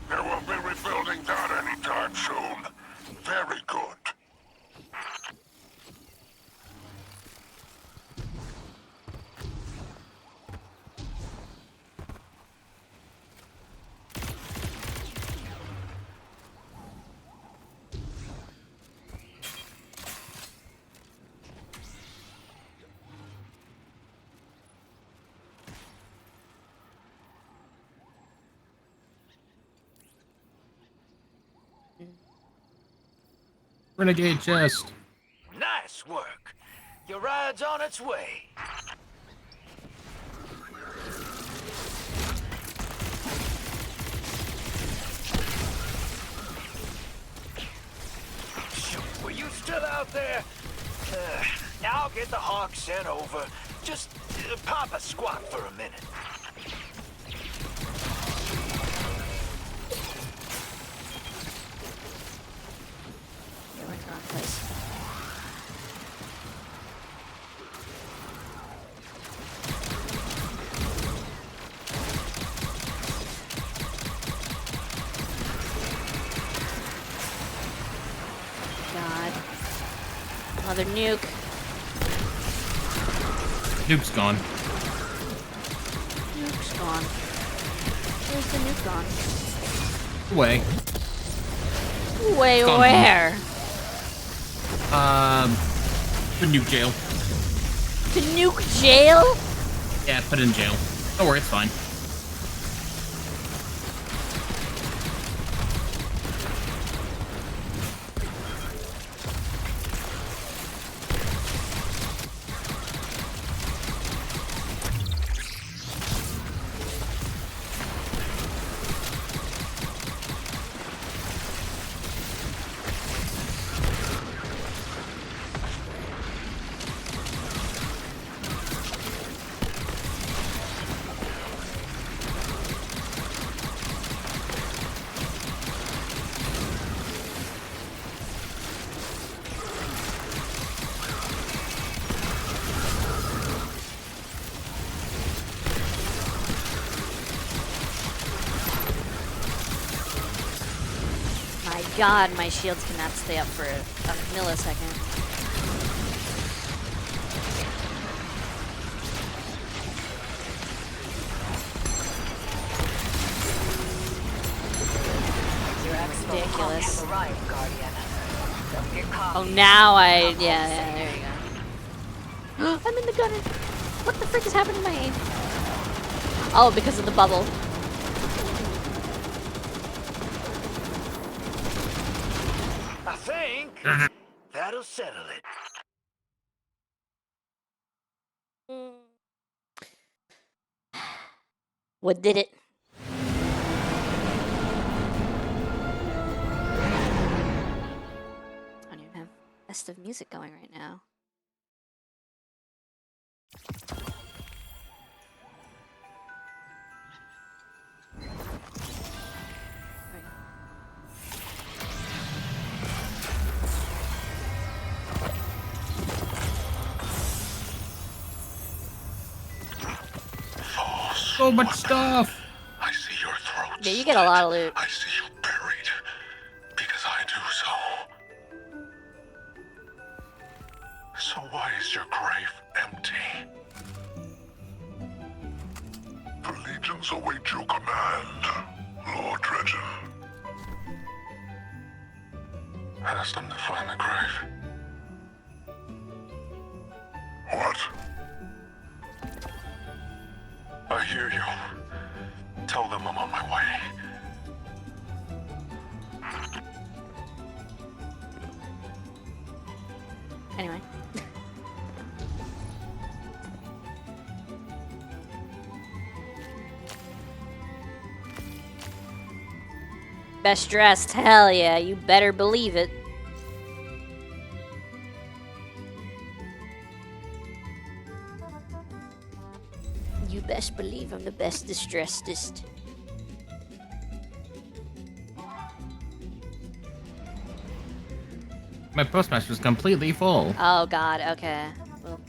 There will be rebuilding done anytime soon. Very good.
Renegade chest.
Nice work. Your ride's on its way. Shoot, were you still out there? I'll get the Hawk sent over. Just pop a squat for a minute.
I went to the wrong place. God. Another nuke.
Nuke's gone.
Nuke's gone. Where's the nuke gone?
Away.
Way
Gone.
where?
The nuke jail.
The nuke jail?
Yeah, put it in jail. Don't worry, it's fine.
God, my shields cannot stay up for a millisecond.
Your expo pump
Ridiculous.
has arrived, Guardian. Don't get caught.
Oh, now yeah, there you go. I'm in the gunner. What the frick is happening to my aim? Oh, because of the bubble.
I think that'll settle it.
What did it? I don't even have festive music going right now.
So much stuff.
I see your throat.
Yeah, you get a lot of loot.
I see you buried. Because I do so. So why is your grave empty? The legions await your command, Lord Dredgen. Ask them to find the grave. What? I hear you. Tell them I'm on my way.
Anyway. Best dressed, hell yeah, you better believe it. You best believe I'm the best dressedest.
My postmaster is completely full.
Oh god, okay. We'll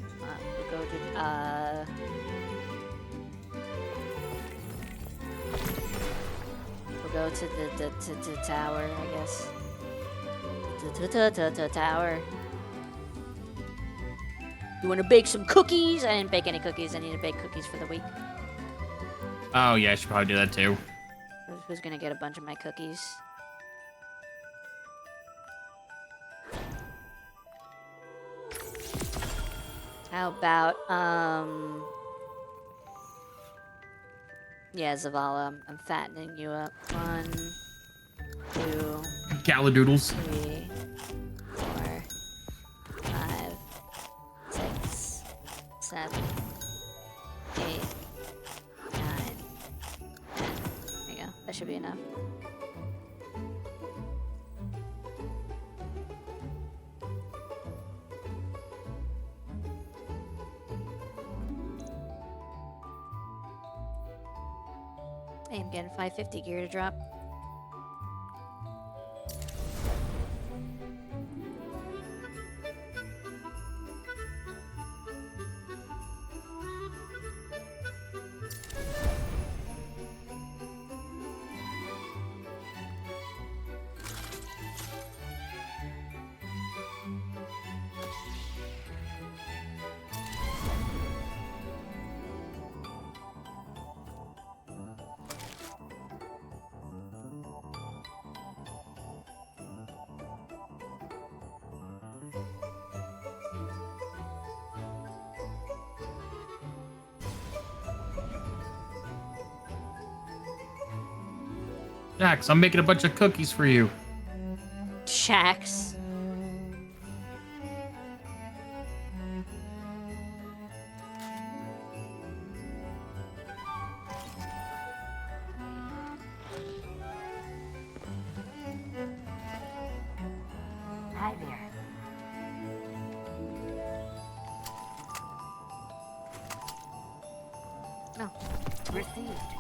go to we'll go to the tower, I guess. The tower. You wanna bake some cookies? I didn't bake any cookies. I need to bake cookies for the week.
Oh yeah, I should probably do that too.
Who's gonna get a bunch of my cookies? How about, yeah, Zavala, I'm fattening you up. 1, 2,
Galadoodles.
3, 4, 5, 6, 7, 8, 9, 10. There you go. That should be enough. Hey, I'm getting 550 gear to drop.
Jax, I'm making a bunch of cookies for you.
Shax.
Hi there.
No.
Received.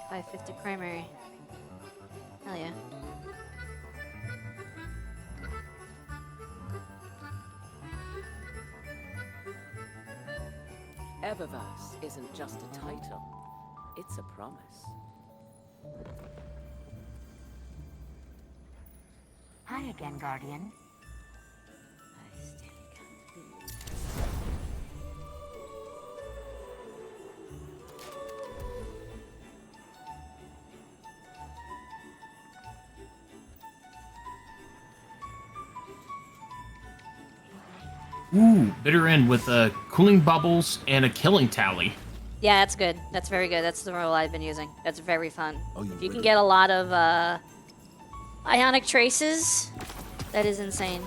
550 primary. Hell yeah.
Eververse isn't just a title, it's a promise.
Hi again, Guardian.
Ooh, bitter end with cooling bubbles and a killing tally.
Yeah, that's good. That's very good. That's the role I've been using. That's very fun.
Oh, you
If you can
ready?
get a lot of ionic traces, that is insane.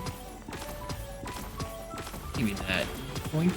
Give me that. Boink.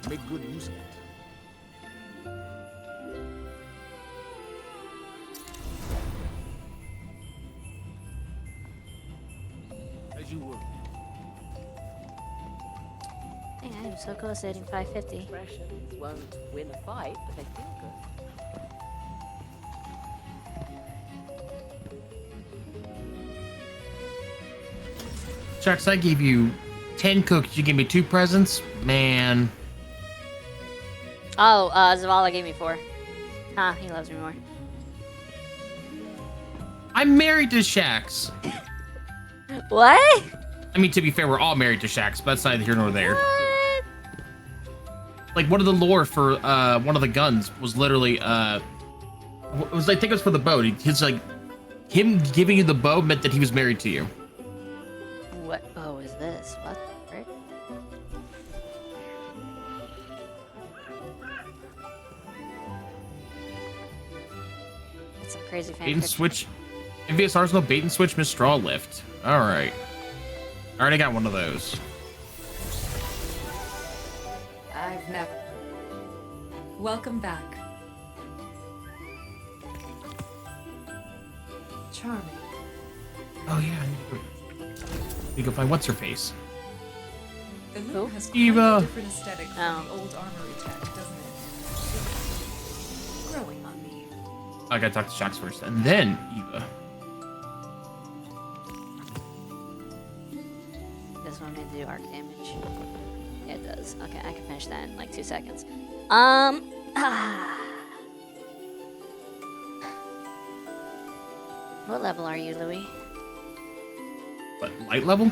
Make good use of it. As you were.
Dang, I am so close to hitting 550.
Expressions won't win a fight, but they feel good.
Sharks, I gave you 10 cookies. You gave me 2 presents. Man.
Oh, Zavala gave me 4. Huh, he loves me more.
I'm married to Shax.
What?
I mean, to be fair, we're all married to Shax, but that's neither here nor there.
What?
Like, one of the lore for one of the guns was literally, it was, I think it was for the bow. His, like, him giving you the bow meant that he was married to you.
What bow is this? What the frick? That's some crazy
Bait and
fanfiction.
switch. Envious Arsenal bait and switch Miss Straw Lift. Alright. I already got one of those.
I've never. Welcome back. Charming.
Oh, yeah. We go find what's her face.
The
Who?
look has quite
Eva.
a different aesthetic from
Oh.
the old armory tech, doesn't it? Growing on me.
I gotta talk to Shax first, and then Eva.
This one may do arc damage. Yeah, it does. Okay, I can finish that in like 2 seconds. What level are you, Louis?
What, light level?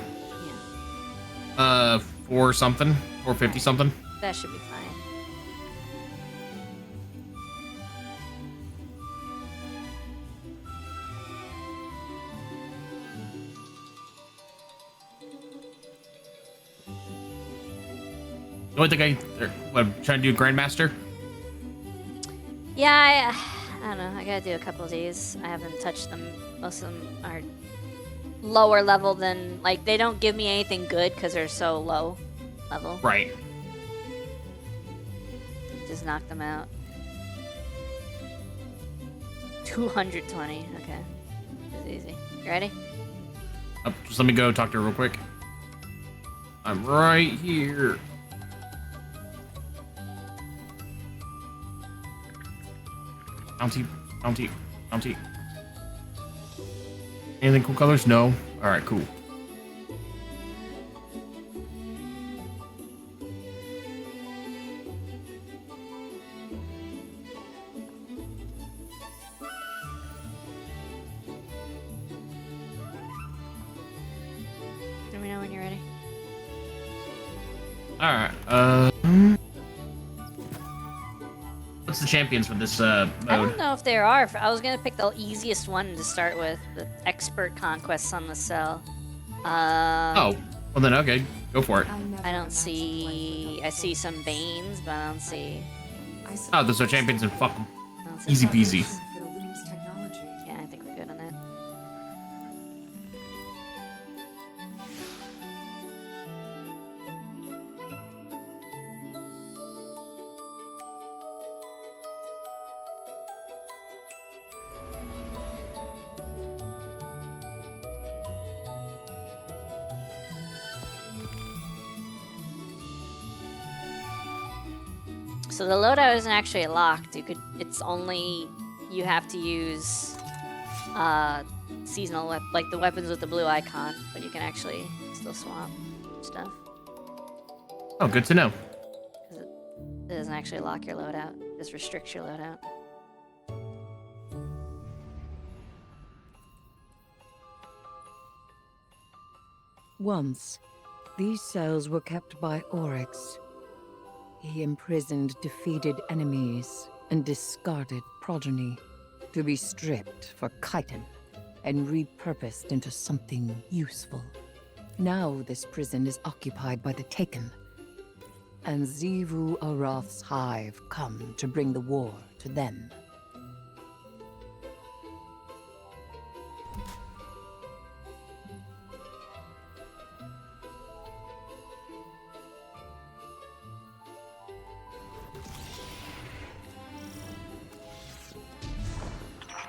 Yeah.
4 something. 450 something.
That should be fine.
The only thing I'm trying to do Grandmaster.
Yeah, I don't know. I gotta do a couple of these. I haven't touched them. Most of them are lower level than, like, they don't give me anything good because they're so low level.
Right.
Just knock them out. 220. Okay. It's easy. You ready?
Just let me go talk to her real quick. I'm right here. Bounty, bounty, bounty. Anything cool colors? No. All right, cool. Alright, what's the champions for this,
I
mode?
don't know if there are. I was gonna pick the easiest one to start with, the expert conquests on the cell.
Oh, well then, okay, go for it.
I don't see. I see some Banes, but I don't see.
Oh, there's no champions and fuck 'em.
I don't see
Easy
fucking-
peasy.
For the Luke's technology.
Yeah, I think we're good on that. So the loadout isn't actually locked. It's only, you have to use seasonal like the weapons with the blue icon, but you can actually still swap stuff.
Oh, good to know.
It doesn't actually lock your loadout. It just restricts your loadout.
Once, these cells were kept by Oryx. He imprisoned defeated enemies and discarded progeny to be stripped for chitin and repurposed into something useful. Now this prison is occupied by the Taken, and Xivu Arath's hive come to bring the war to them.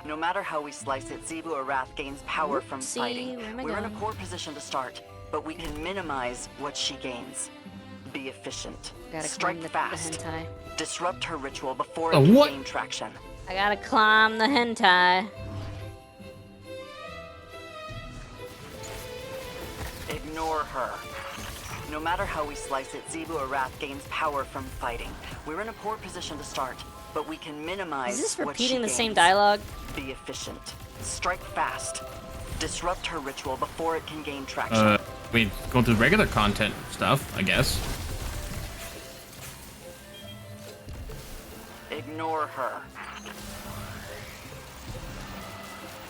No matter how we slice it, Xivu Arath gains power from
Oopsie,
fighting.
where am I
We're in a
going?
poor position to start, but we can minimize what she gains. Be efficient.
Gotta
Strike
climb the
fast.
hentai.
Disrupt her ritual before
Oh,
it can
what?
gain traction.
I gotta climb the hentai.
Ignore her. No matter how we slice it, Xivu Arath gains power from fighting. We're in a poor position to start, but we can minimize
Is this
what she
repeating the same
gains.
dialogue?
Be efficient. Strike fast. Disrupt her ritual before it can gain traction.
We go through regular content stuff, I guess.
Ignore her.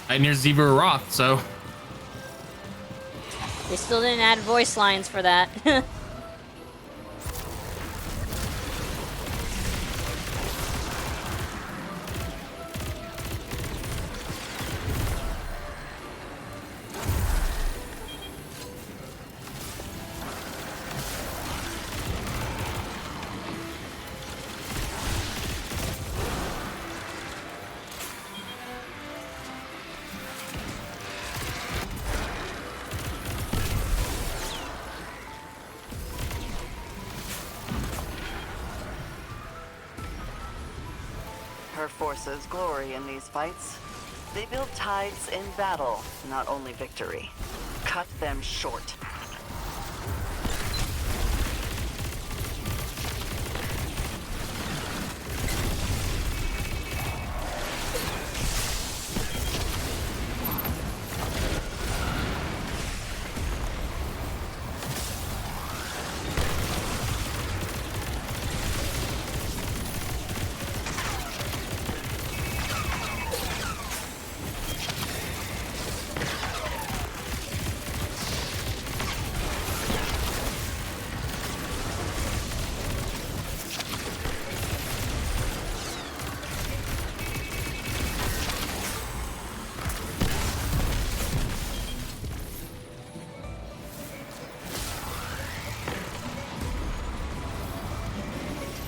I near Zebra Roth, so
They still didn't add voice lines for that.
Her forces glory in these fights. They build tides in battle, not only victory. Cut them short.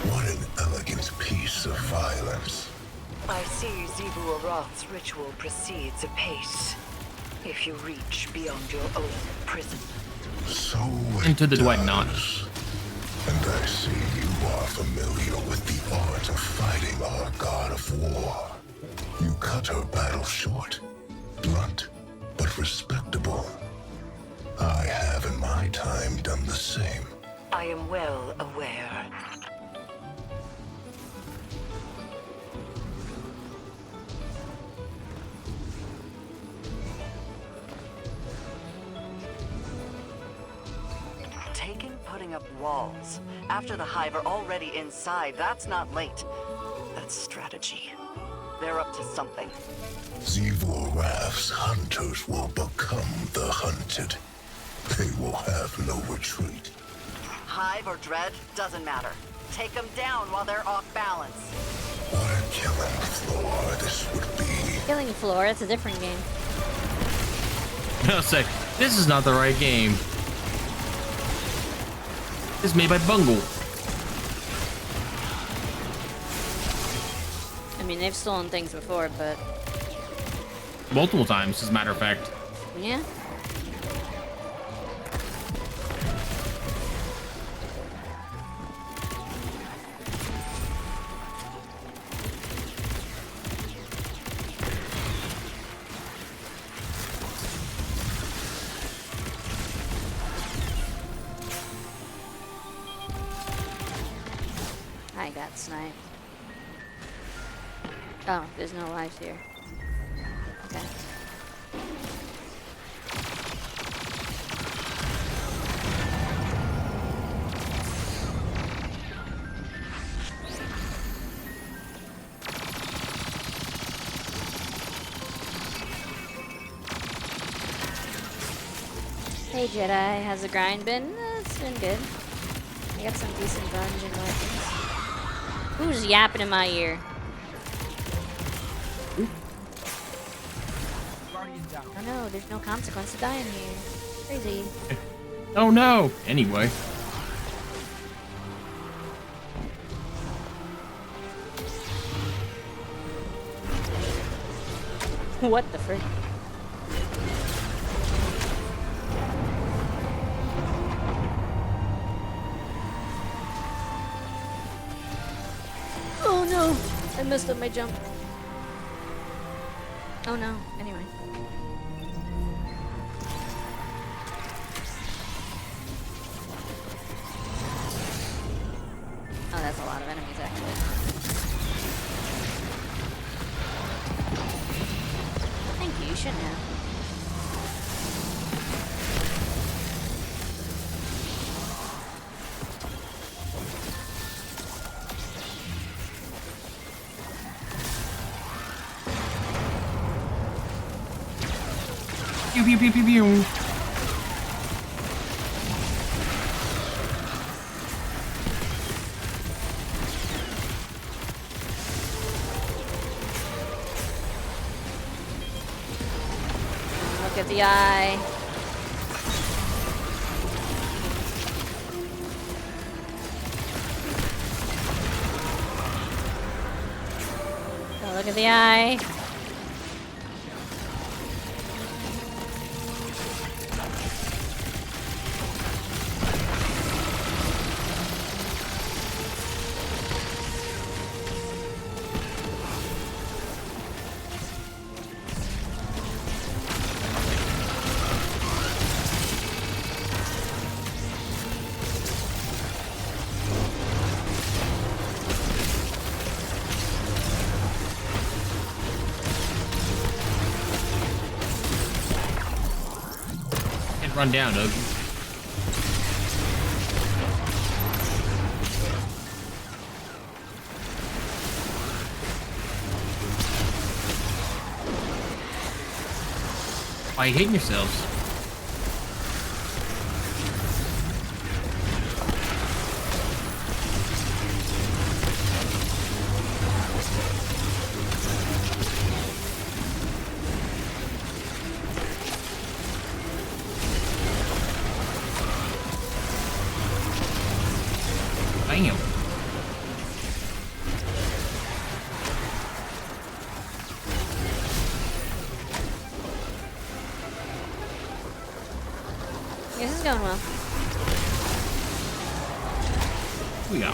What an elegant piece of violence.
I see Xivu Arath's ritual proceeds apace. If you reach beyond your own prison.
So
into the do I not?
And I see you are familiar with the art of fighting our god of war. You cut her battle short, blunt, but respectable. I have in my time done the same.
I am well aware.
Taken putting putting up walls. After the Hive are already inside, that's not late. That's strategy. They're up to something.
Zivorath's hunters will become the hunted. They will have no retreat.
Hive or Dread, doesn't matter. Take them down while they're off balance.
What a killing floor this would be.
Killing Floor, it's a different game.
I'll say, this is not the right game. This is made by Bungle.
I mean, they've stolen things before, but...
Multiple times, as a matter of fact.
Yeah. I got sniped. Oh, there's no lives here. Okay. Hey Jedi, how's the grind been? It's been good. I got some decent dungeon weapons. Who's yapping in my ear? Oh no, there's no consequence to dying here. Crazy.
Oh no! Anyway.
What the frick? Oh no! I messed up my jump. Oh no, anyway. Oh, that's a lot of enemies actually. Thank you, you shouldn't have.
Pew pew pew pew pew.
Look at the eye. Oh, look at the eye.
Run down, Doug. Why are you hating yourselves? Bam.
This is going well.
We go.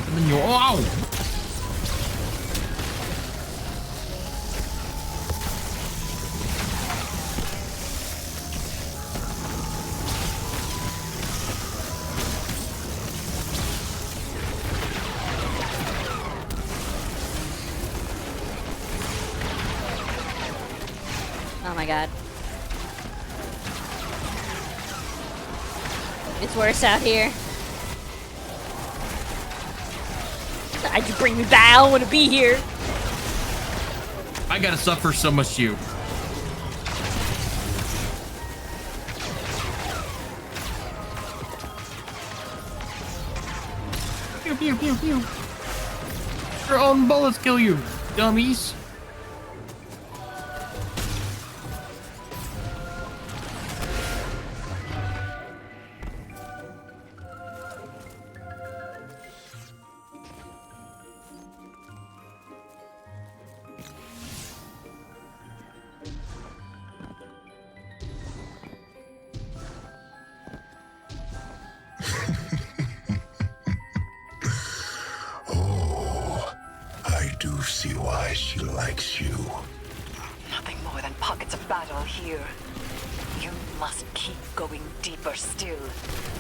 And then you're oh!
my god. It's worse out here. Why'd you bring me back? I don't want to be here.
I gotta suffer so much too. Pew pew pew pew. Your own bullets kill you, dummies.
Oh, I do see why she likes you.
Nothing more than pockets of battle here. You must keep going deeper still.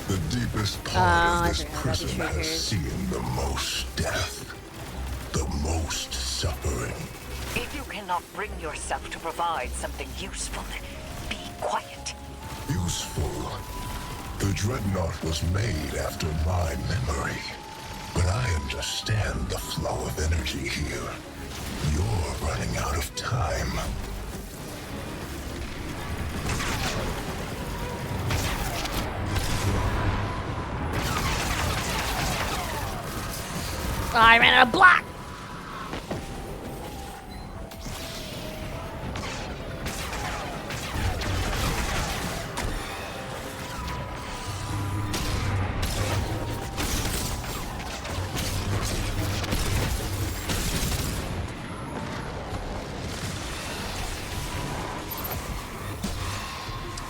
The deepest part of this
forgot about these
prison has
triggers.
seen the most death, the most suffering.
If you cannot bring yourself to provide something useful, be quiet.
Useful. The dreadnought was made after my memory. But I understand the flow of energy here. You're running out of time.
I ran out of block.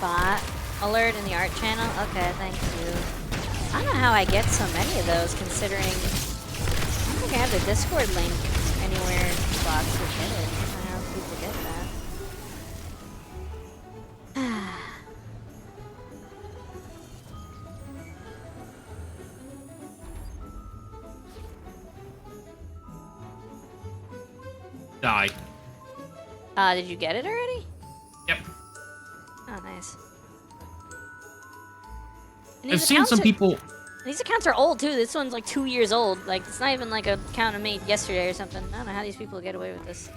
Bot alert in the art channel. Okay, thank you. I don't know how I get so many of those, considering I don't think I have the Discord link anywhere bots would get it. I don't know how people get that.
Die.
Did you get it already?
Yep.
Oh, nice. And
I've
these
seen
accounts
some
are-
people.
These accounts are old too. This one's like 2 years old. Like it's not even like a account I made yesterday or something. I don't know how these people get away with this.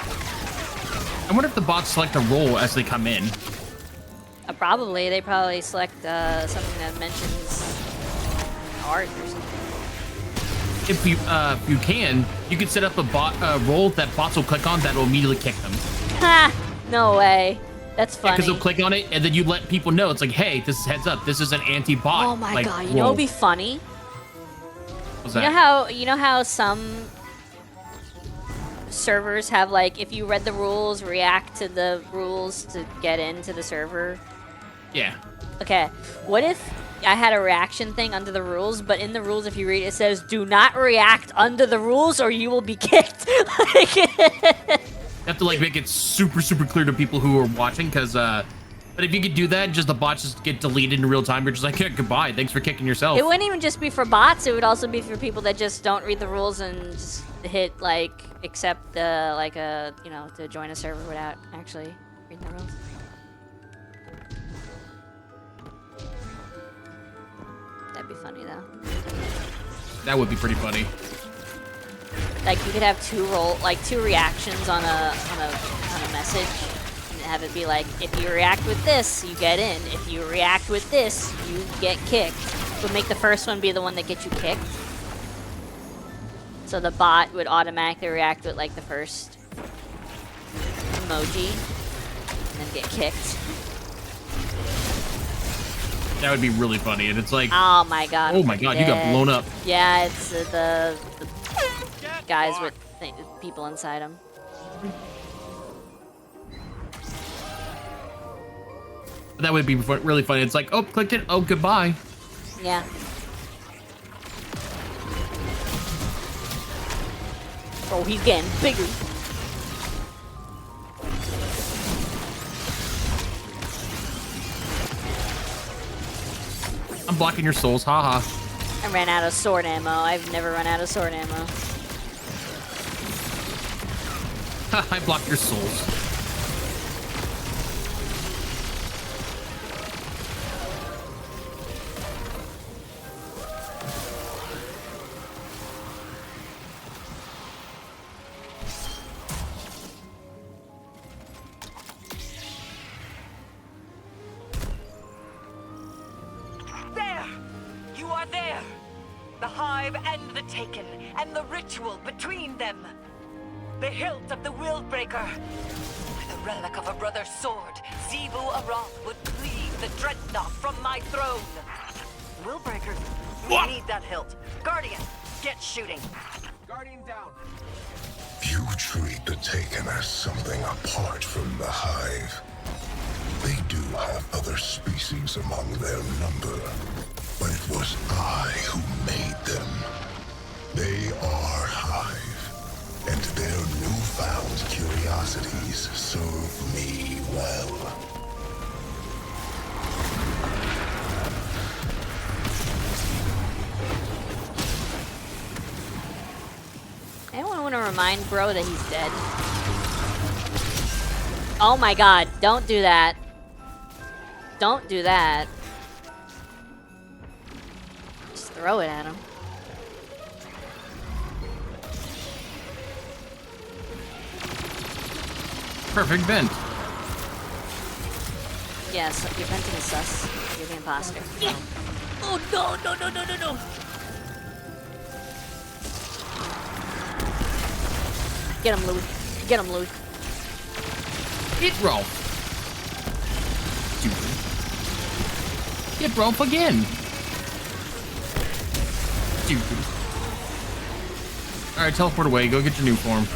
I wonder if the bots select a role as they come in.
Probably they probably select something that mentions art or something.
If you can, you can set up a bot role that bots will click on that will immediately kick them.
Ha! No way. That's funny.
Because they'll click on it and then you let people know it's like, hey, this is heads up. This is an anti-bot.
Oh my
like,
god! You
role.
know what'd be funny?
What's
You
that?
know how some servers have like if you read the rules, react to the rules to get into the server.
Yeah.
Okay, what if I had a reaction thing under the rules, but in the rules, if you read it, it says, do not react under the rules or you will be kicked. Like,
You have to like make it super, super clear to people who are watching, because but if you could do that, just the bots just get deleted in real time. You're just like, yeah, goodbye. Thanks for kicking yourself.
it wouldn't even just be for bots, it would also be for people that just don't read the rules and just hit, like, accept, like, you know, to join a server without actually reading the rules. That'd be funny, though.
That would be pretty funny.
Like you could have two reactions on a message, and have it be like, if you react with this, you get in. If you react with this, you get kicked. But make the first one be the one that gets you kicked. So the bot would automatically react with like the first emoji, and then get kicked.
That would be really funny. And it's like,
Oh my god.
oh my god, you got
dead.
blown up.
Yeah, it's the guys with people inside them.
That would be really funny. It's like, oh, clicked it. Oh, goodbye.
Yeah. Oh, he's getting bigger.
I'm blocking your souls. Haha.
I ran out of sword ammo. I've never run out of sword ammo.
I blocked your souls.
The Hive and the Taken, and the ritual between them. The hilt of the Willbreaker. With a relic of a brother's sword, Zebu Arath would cleave the dreadnought from my throne. Willbreakers, we need that hilt. Guardian, get shooting.
Guardian down.
You treat the Taken as something apart from the Hive. They do have other species among their number, but it was I who made them. They are Hive, and their newfound curiosities serve me well.
Anyone want to remind bro that he's dead? Oh my god, don't do that. Don't do that. Just throw it at him.
Perfect vent.
Yes, your venting is sus. You're the imposter. Oh no, no, no, no, no, no. Get him, Louis. Get him, Louis.
Get Rolf. Stupid. Get Rolf again. Stupid. Alright, teleport away. Go get your new form.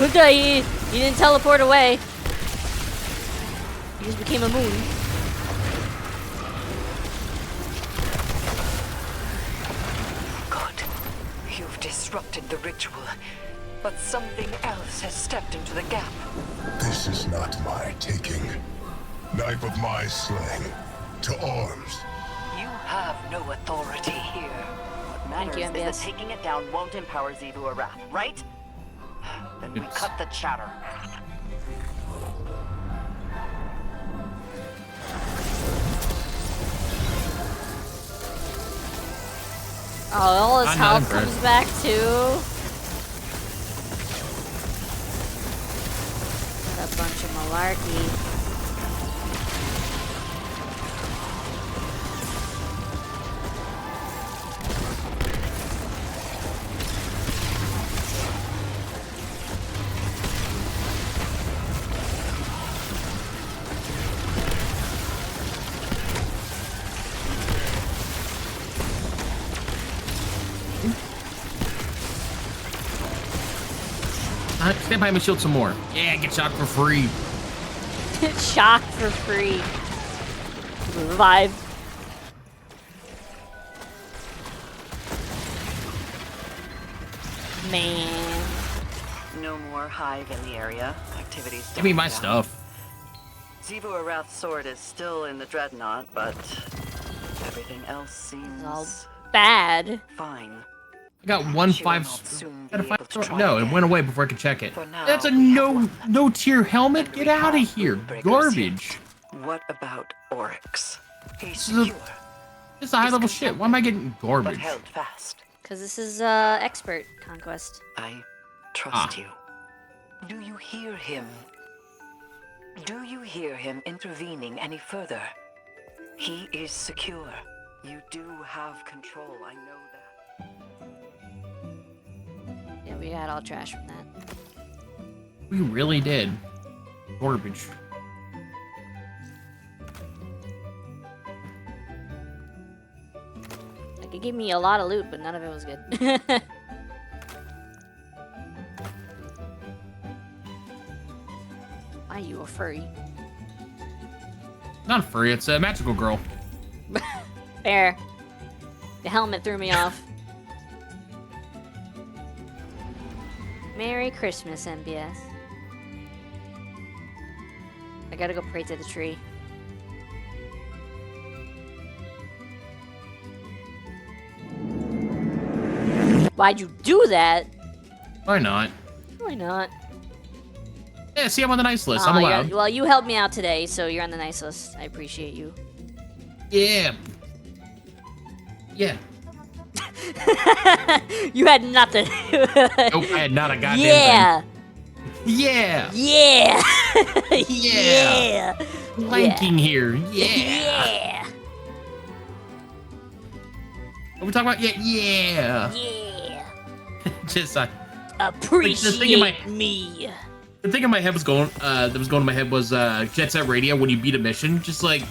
Look at he didn't teleport away. He just became a moon.
You've disrupted the ritual, but something else has stepped into the gap.
This is not my taking. Knife of my slaying. To arms.
You have no authority here. What matters is that taking it down won't empower Zebu Arath, right? Then we cut the chatter.
Oh, all his
I'm not
health
impressed.
comes back too. What a bunch of malarkey.
Stand behind my shield some more. Yeah, get shot for free.
Shock for free. Revive. Man.
No more Hive in the area. Activities.
Give me my
down.
stuff.
Zebu Arath's sword is still in the dreadnought, but everything else seems
all bad.
Fine.
I got one five. Got a 5-star. No, it went away before I could check it. That's a no tier helmet. Get out of here, garbage.
What about Oryx? He's
This is
secure,
This is a high level shit. Why am I getting
but
garbage?
held fast.
Because this is expert conquest.
I trust you. Do you hear him? Do you hear him intervening any further? He is secure. You do have control, I know that.
Yeah, we had all trash from that.
We really did. Garbage.
Like, it gave me a lot of loot, but none of it was good. Why are you a furry?
Not a furry, it's a magical girl.
Fair. The helmet threw me off. Merry Christmas, MBS. I gotta go pray to the tree. Why'd you do that?
Why not?
Why not?
Yeah, see, I'm on the nice list.
Aw,
I'm
you're-
allowed.
Well, you helped me out today, so you're on the nice list. I appreciate you.
Yeah. Yeah.
You had nothing.
Nope, I had not a goddamn
Yeah.
thing. Yeah.
Yeah.
Yeah.
Yeah.
Blanking here. Yeah.
Yeah.
What we talking about? Yeah.
Yeah.
Just
Appreciate me.
the thing in my head was going. That was going in my head was Jet Set Radio when you beat a mission. Just like,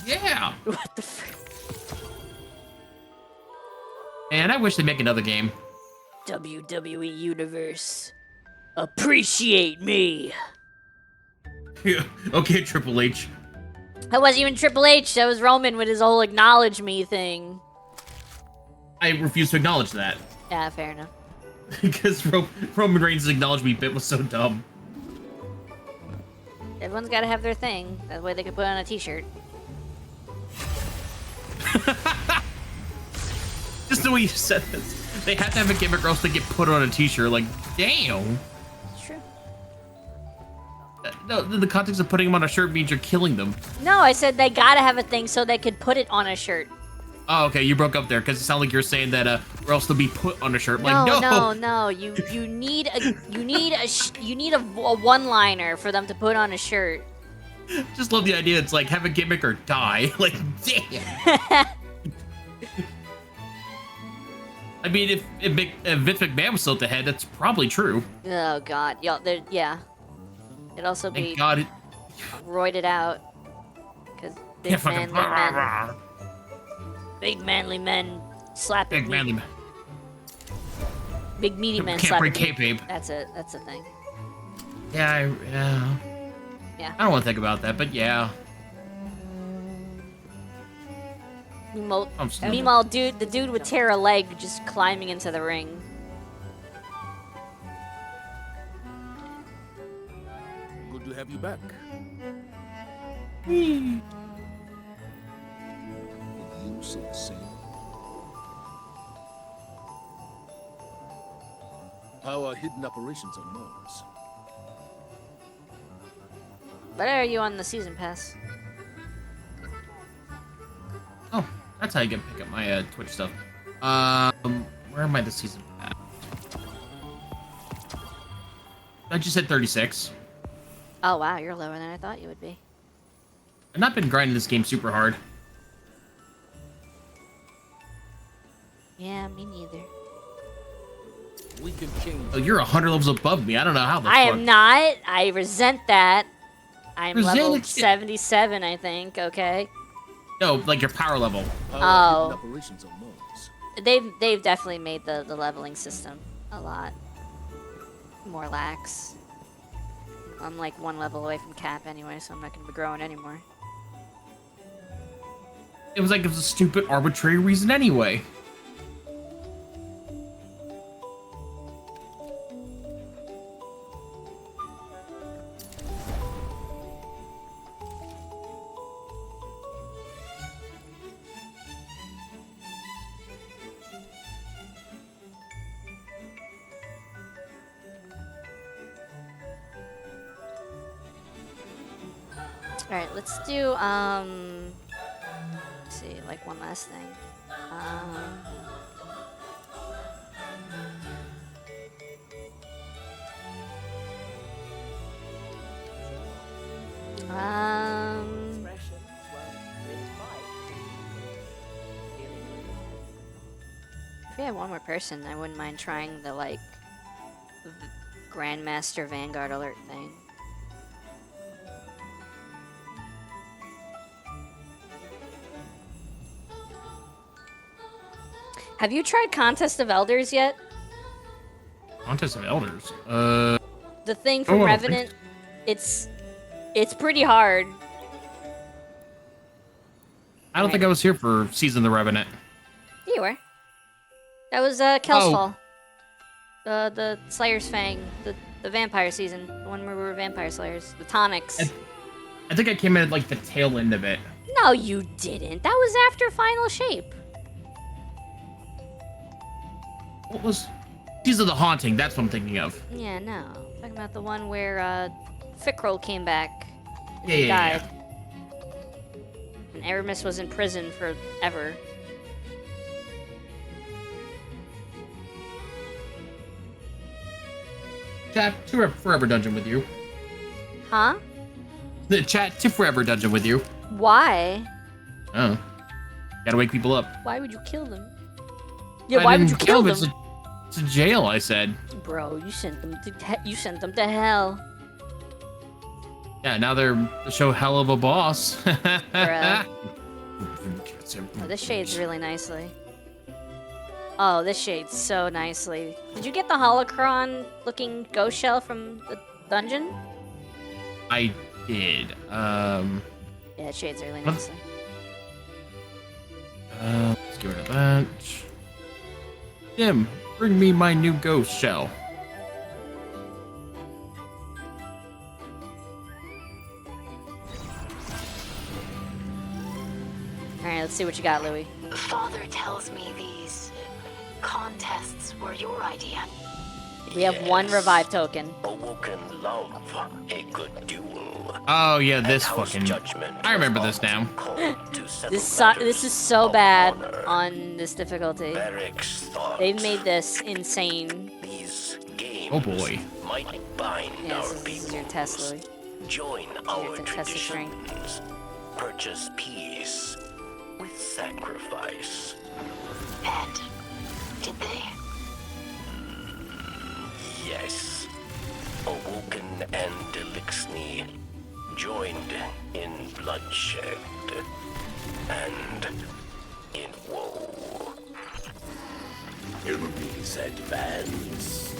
yeah.
What the frick?
And I wish they'd make another game.
WWE Universe. Appreciate me.
Okay, Triple H.
That wasn't even Triple H. That was Roman with his whole acknowledge me thing.
I refuse to acknowledge that.
Yeah, fair enough.
Because Roman Reigns' acknowledge me bit was so dumb.
Everyone's got to have their thing. That way they can put on a t-shirt.
Just the way you said this. They have to have a gimmick or else they get put on a t-shirt. Like, damn.
It's true.
No, the context of putting them on a shirt means you're killing them.
No, I said they gotta have a thing so they could put it on a shirt.
Oh, okay, you broke up there because it sounded like you're saying that, or else they'll be put on a shirt.
No,
Like, no,
no. You need a one-liner for them to put on a shirt.
Just love the idea. It's like have a gimmick or die. Like, damn. I mean, if Vince McMahon was still at the head, that's probably true.
Oh God, yeah. It'd also be
Thank God
roided out because big manly men slapping.
Big manly men.
Big meaty men
Can't
slapping.
break kayfabe.
That's it. That's the thing.
Yeah,
Yeah.
I don't want to think about that, but yeah.
Meanwhile, the dude would tear a leg just climbing into the ring.
Good to have you back.
Whee.
You say the same. How are hidden operations on Mars?
But are you on the season pass?
Oh, that's how you can pick up my Twitch stuff. Where am I this season? I just said 36.
Oh wow, you're lower than I thought you would be.
I've not been grinding this game super hard.
Yeah, me neither.
We can change.
Oh, you're 100 levels above me. I don't know how.
I am not. I resent that. I'm
Resent
level
it.
77, I think. Okay.
No, like your power level.
Oh.
Operations on Mars.
They've definitely made the leveling system a lot more lax. I'm like one level away from cap anyway, so I'm not gonna be growing anymore.
It was a stupid arbitrary reason anyway.
Alright, let's do, let's see, like one last thing. If we had one more person, I wouldn't mind trying the, like, Grandmaster Vanguard alert thing. Have you tried Contest of Elders yet?
Contest of Elders?
The thing from Revenant? It's pretty hard.
I don't think I was here for Season of the Revenant.
You were. That was Kel's Fall. The Slayer's Fang, the vampire season, the one where we were vampire slayers, the tonics.
I think I came in at like the tail end of it.
No, you didn't. That was after Final Shape.
What was Season of the Haunting? That's what I'm thinking of.
Yeah, no. I'm talking about the one where Fickrell came back. And
Yeah,
he
yeah,
died. And Aramis was in prison forever.
Chat to Forever Dungeon with you.
Huh?
The chat to Forever Dungeon with you.
Why?
Oh. Gotta wake people up.
Why would you kill them? Yeah,
I
why would
didn't
you kill them?
It's a jail, I said.
Bro, you sent them to hell.
Yeah, now they're show hell of a boss.
Bruh. Oh, this shades really nicely. Oh, this shades so nicely. Did you get the holocron looking ghost shell from the dungeon?
I did.
Yeah, it shades really nicely.
Let's get rid of that. Tim, bring me my new ghost shell.
Alright, let's see what you got, Louis.
Father tells me these contests were your idea.
We have one revive token.
Awoken love, a good duel.
Oh yeah, this fucking. I remember this now.
This is so bad on this difficulty. They've made this insane.
Oh boy.
Yeah, this is your test, Louis.
Join our traditions. Purchase peace with sacrifice.
And did they?
Yes. Awoken and Elixni joined in bloodshed and in woe. Enemies advance.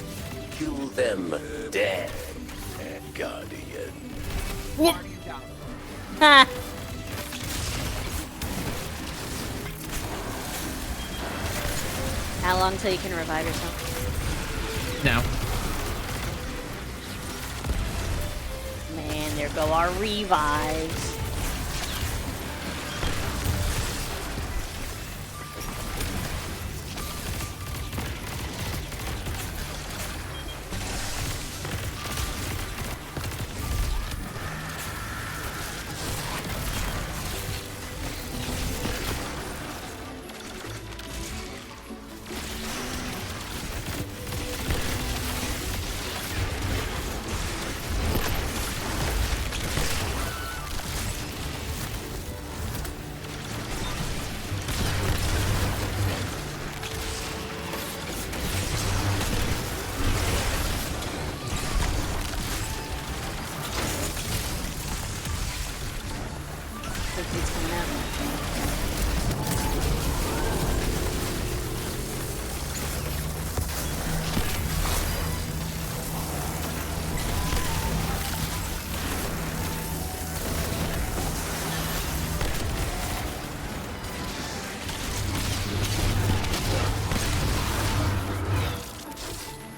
Kill them dead, Guardian.
What?
Ha! How long till you can revive yourself?
Now.
Man, there go our revives.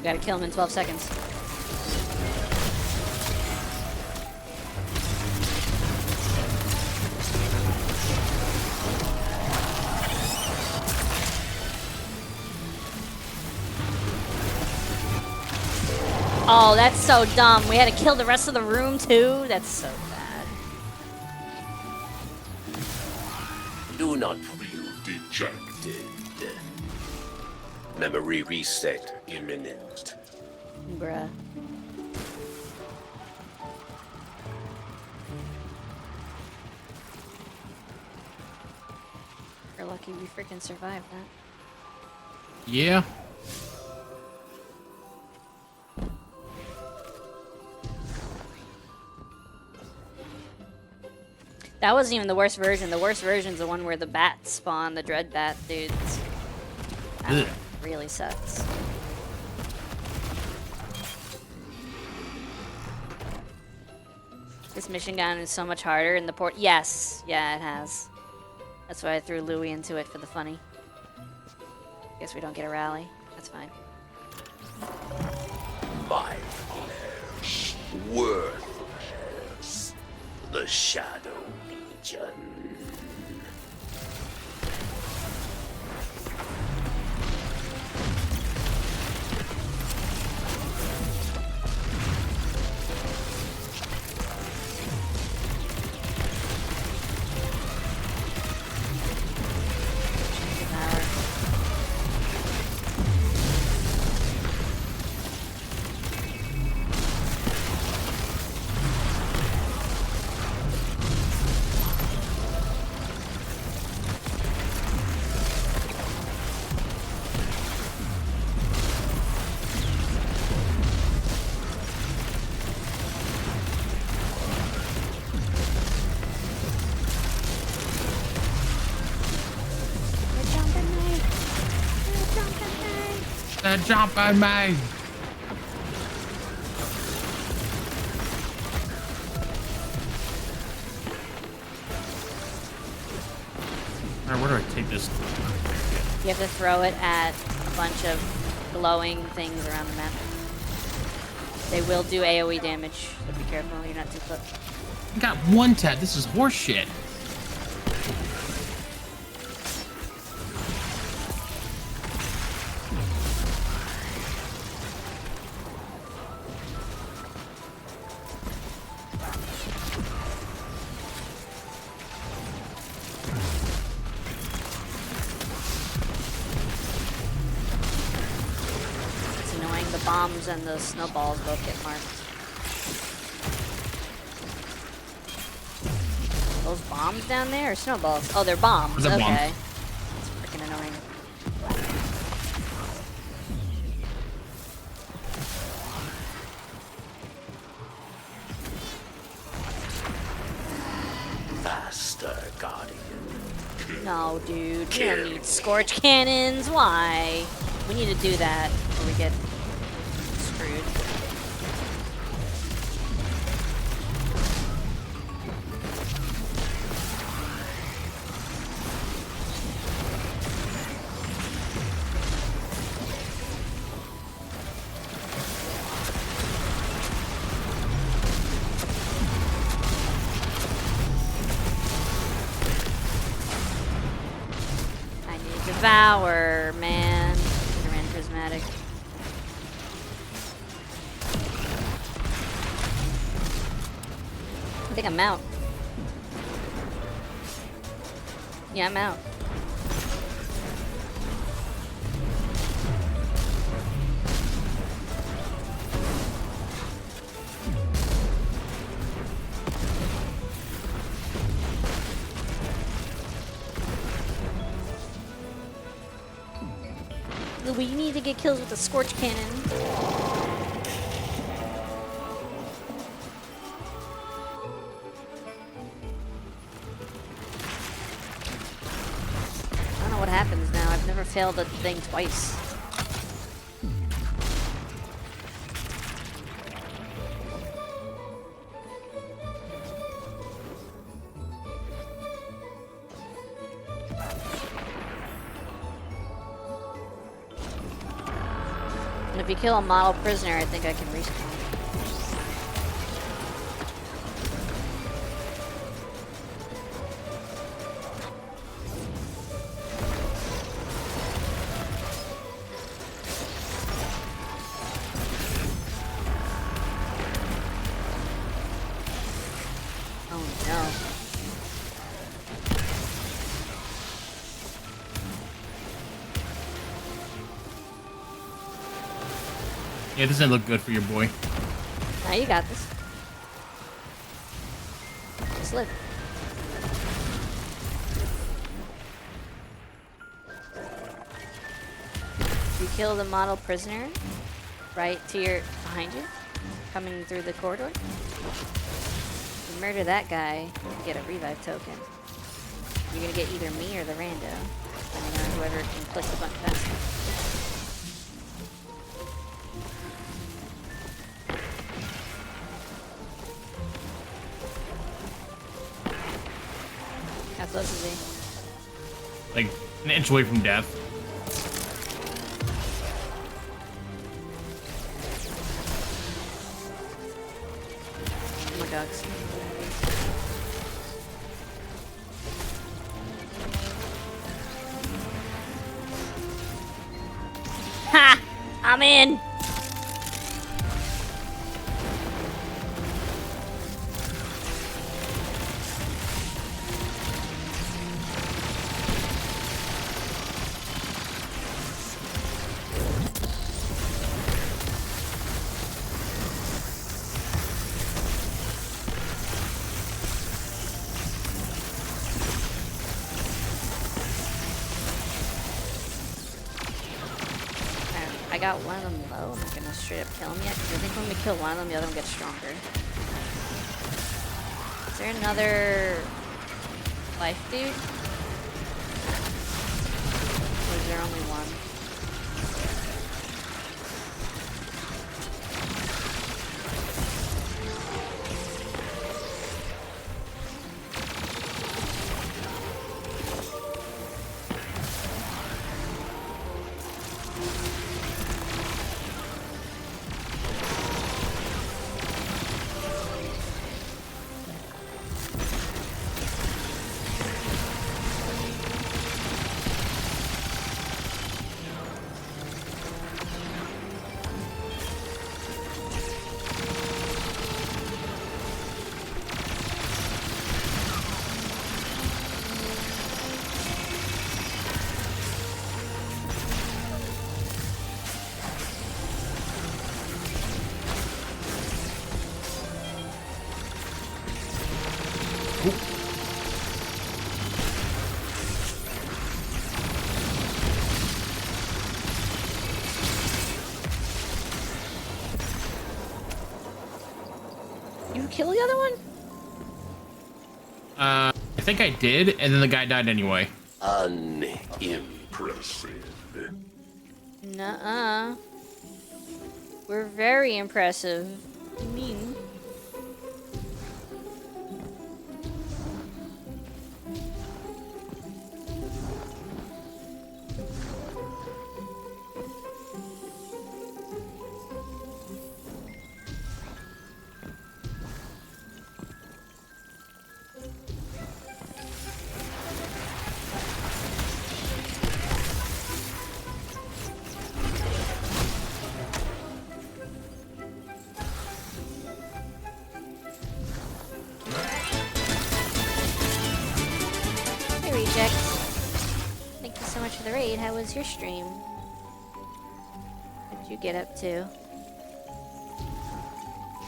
Gotta kill him in 12 seconds. Oh, that's so dumb. We had to kill the rest of the room too? That's so bad.
Do not feel dejected. Memory reset imminent.
Bruh. We're lucky we freaking survived that.
Yeah.
That wasn't even the worst version. The worst version's the one where the bats spawn, the dread bat dudes. That really sucks. This mission gun is so much harder in the port. Yes, yeah, it has. That's why I threw Louis into it for the funny. Guess we don't get a rally. That's fine.
My flesh, worthless. The Shadow Legion.
gonna jump on me. Alright, where do I take this?
You have to throw it at a bunch of glowing things around the map. They will do AoE damage, so be careful you're not too close.
I got one tap. This is horseshit.
It's annoying. The bombs and the snowballs both get marked. Those bombs down there or snowballs? Oh, they're bombs.
They're bombs.
Okay. It's freaking annoying.
Faster, Guardian.
No, dude. We don't need scorch cannons. Why? We need to do that or we get screwed. I need Devour, man. Should've ran Prismatic. I think I'm out. Yeah, I'm out. We need to get kills with the Scorch Cannon. I don't know what happens now. I've never failed a thing twice. And if you kill a model prisoner, I think I can respawn. Oh no.
Yeah, this doesn't look good for your boy.
Now you got this. Just live. You kill the model prisoner right to your behind you, coming through the corridor. You murder that guy, you get a revive token. You're gonna get either me or the rando, depending on whoever can click the button faster. How close is he?
Like an inch away from death.
Oh my dogs. Ha! I'm in! I got one of them low. I'm not gonna straight up kill him yet, because I think when we kill one of them, the other one gets stronger. Is there another life dude? Or is there only one? You kill the other one?
I think I did, and then the guy died anyway.
Unimpressive.
Nuh-uh. We're very impressive. What do you mean? Hey, Reject. Thank you so much for the raid. How was your stream? What did you get up to?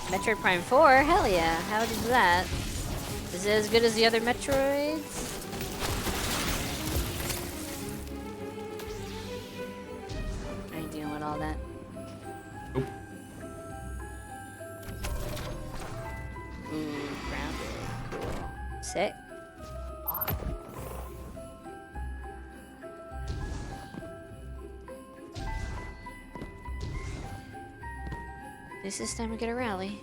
Metroid Prime 4? Hell yeah. How is that? Is it as good as the other Metroids? I ain't dealing with all that.
Nope.
Ooh, grounded. Cool. Sick. At least this time we get a rally.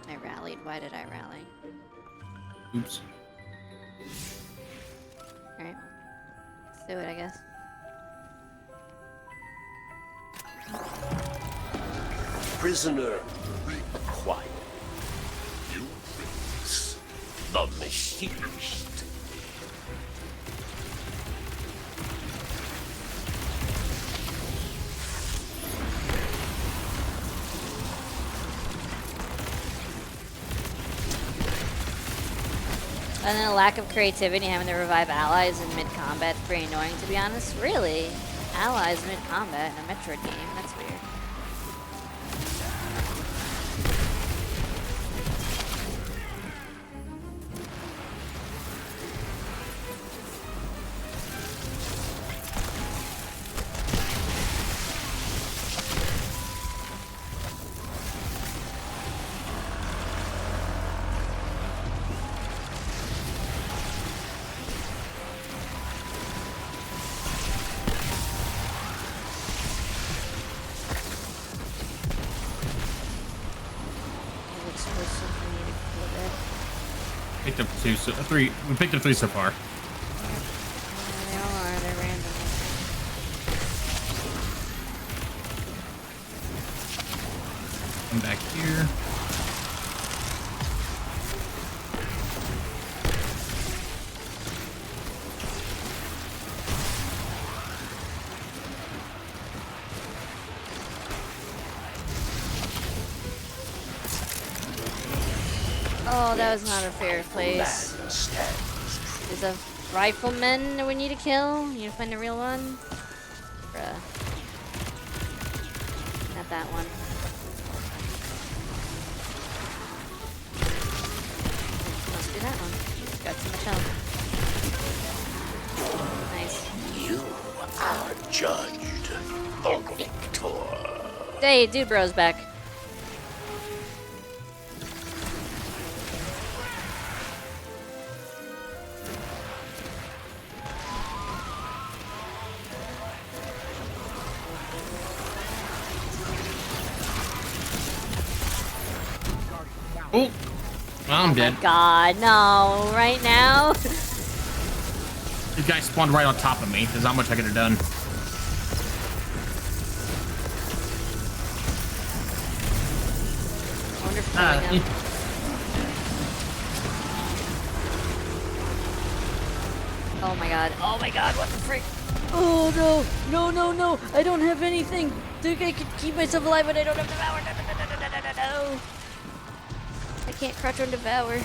I rallied. Why did I rally?
Oops.
Alright. Let's do it, I guess.
Prisoner acquired. You face the machinist.
And then a lack of creativity, having to revive allies in mid-combat, pretty annoying to be honest. Really? Allies mid-combat in a Metroid game? That's weird.
Picked up two, so three. We picked up three so far.
They all are. They're random.
Come back here.
Oh, that was not a fair place. There's a rifleman that we need to kill. You need to find the real one? Bruh. Not that one. Must be that one. Got too much health. Nice.
You are judged the victor.
Hey, dude bro's back.
Oh, I'm dead.
God, no! Right now?
The guy spawned right on top of me. There's not much I could have done.
I wonder if Oh my god! Oh my god! What the frick? Oh no, no, no, no! I don't have anything. Think I could keep myself alive, but I don't have devour. No, no, no, no, no, no, no, no. I can't crouch on devour.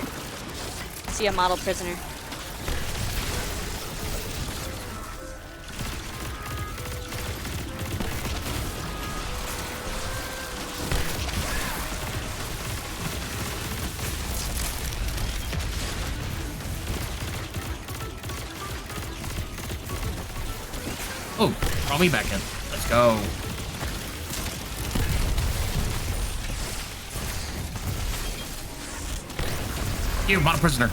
See a model prisoner.
Oh, draw me back in. Let's go. You, model prisoner.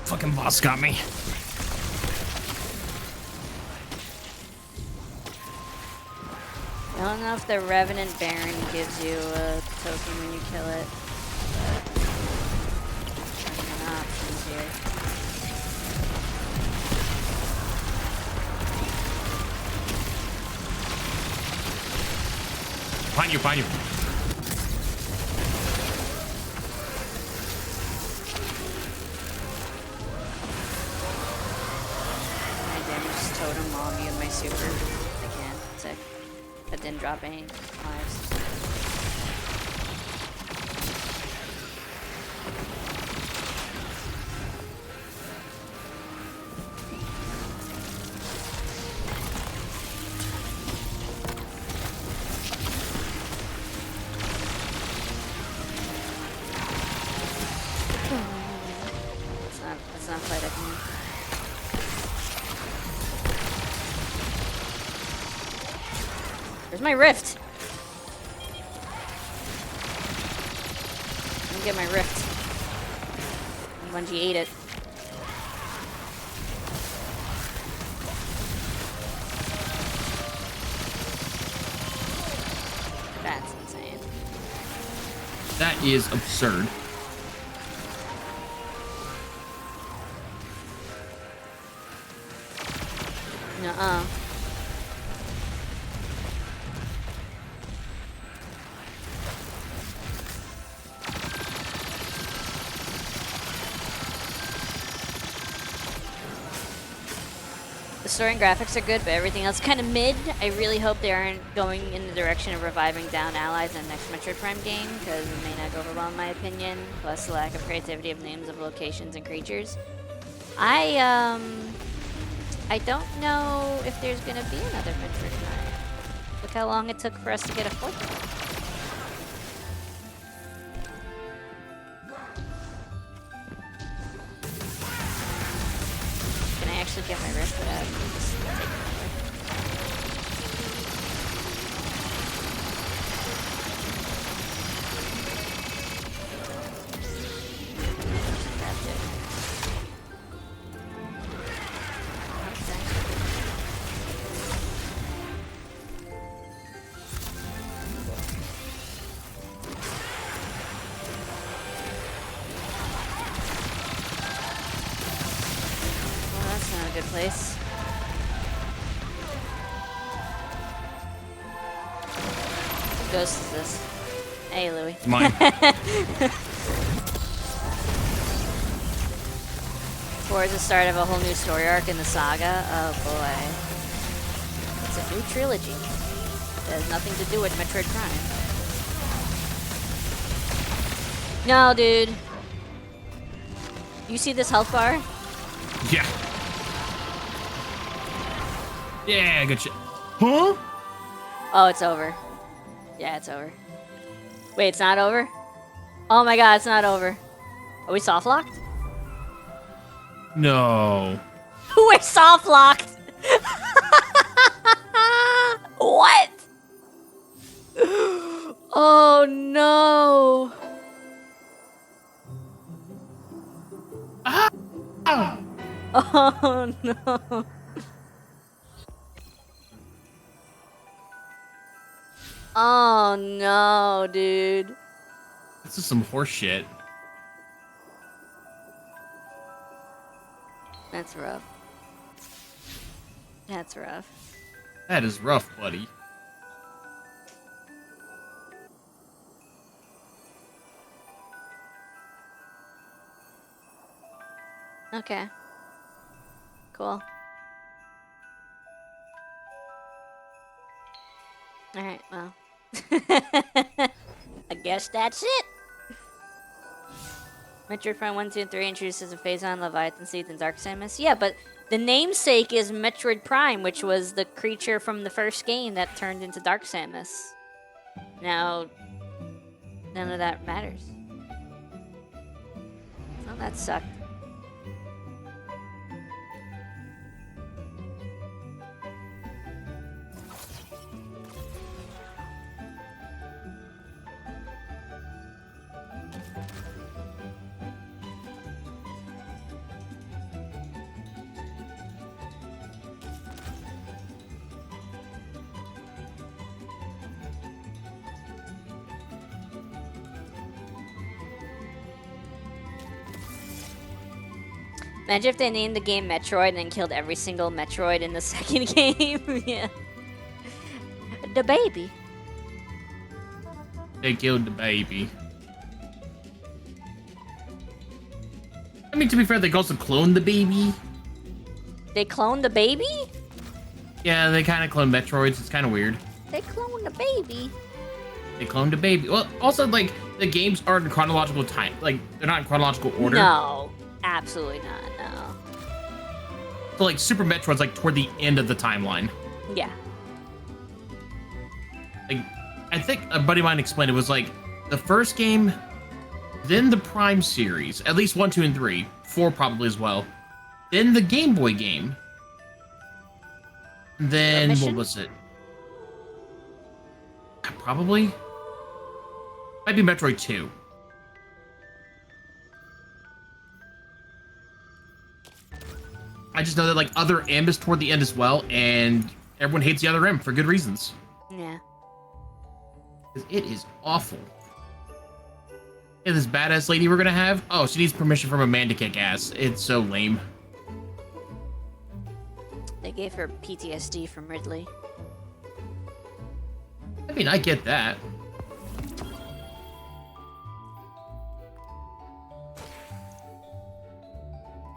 Fucking boss got me.
I don't know if the Revenant Baron gives you a token when you kill it, but there's options here.
Find you, find you.
I damaged Totem while I'm using my super. I can't. Sick. That didn't drop any lives. Let's not fight at me. Where's my rift? Let me get my rift. Bungie ate it. That's insane.
That is absurd.
Nuh-uh. The story and graphics are good, but everything else kind of mid. I really hope they aren't going in the direction of reviving down allies in the next Metroid Prime game, because it may not go over well in my opinion, plus the lack of creativity of names of locations and creatures. I don't know if there's gonna be another Metroid Prime. Look how long it took for us to get a fourth one. Can I actually get my rift without just taking it away? Grabbed it. Well, that's not a good place. What ghost is this? Hey, Louie.
Mine.
Towards the start of a whole new story arc in the saga. Oh boy. It's a new trilogy. It has nothing to do with Metroid Prime. No, dude. You see this health bar?
Yeah. Yeah, good shit. Huh?
Oh, it's over. Yeah, it's over. Wait, it's not over? Oh my god, it's not over. Are we soft locked?
No.
We're soft locked. What? Oh no. Oh no. Oh no, dude.
This is some horse shit.
That's rough. That's rough.
That is rough, buddy.
Okay. Cool. Alright, well. I guess that's it. Metroid Prime 1, 2, and 3 introduces a Phazon, Leviathan Seeds, and Dark Samus. Yeah, but the namesake is Metroid Prime, which was the creature from the first game that turned into Dark Samus. Now, none of that matters. Well, that sucked. Imagine if they named the game Metroid and then killed every single Metroid in the second game. Yeah. The baby.
They killed the baby. I mean, to be fair, they also cloned the baby.
They cloned the baby?
Yeah, they kind of cloned Metroids. It's kind of weird.
They cloned the baby.
They cloned a baby. Well, also, like, the games aren't in chronological time. Like, they're not in chronological order.
No, absolutely not, no.
So, like, Super Metroid's, like, toward the end of the timeline.
Yeah.
Like, I think a buddy of mine explained it was, like, the first game, then the Prime series. At least 1, 2, and 3. 4 probably as well. Then the Game Boy game. Then, what was it? Probably. Might be Metroid 2. I just know that, like, Other M is toward the end as well, and everyone hates the Other M for good reasons.
Yeah.
Because it is awful. And this badass lady we're gonna have, oh, she needs permission from a man to kick ass. It's so lame.
They gave her PTSD from Ridley.
I mean, I get that.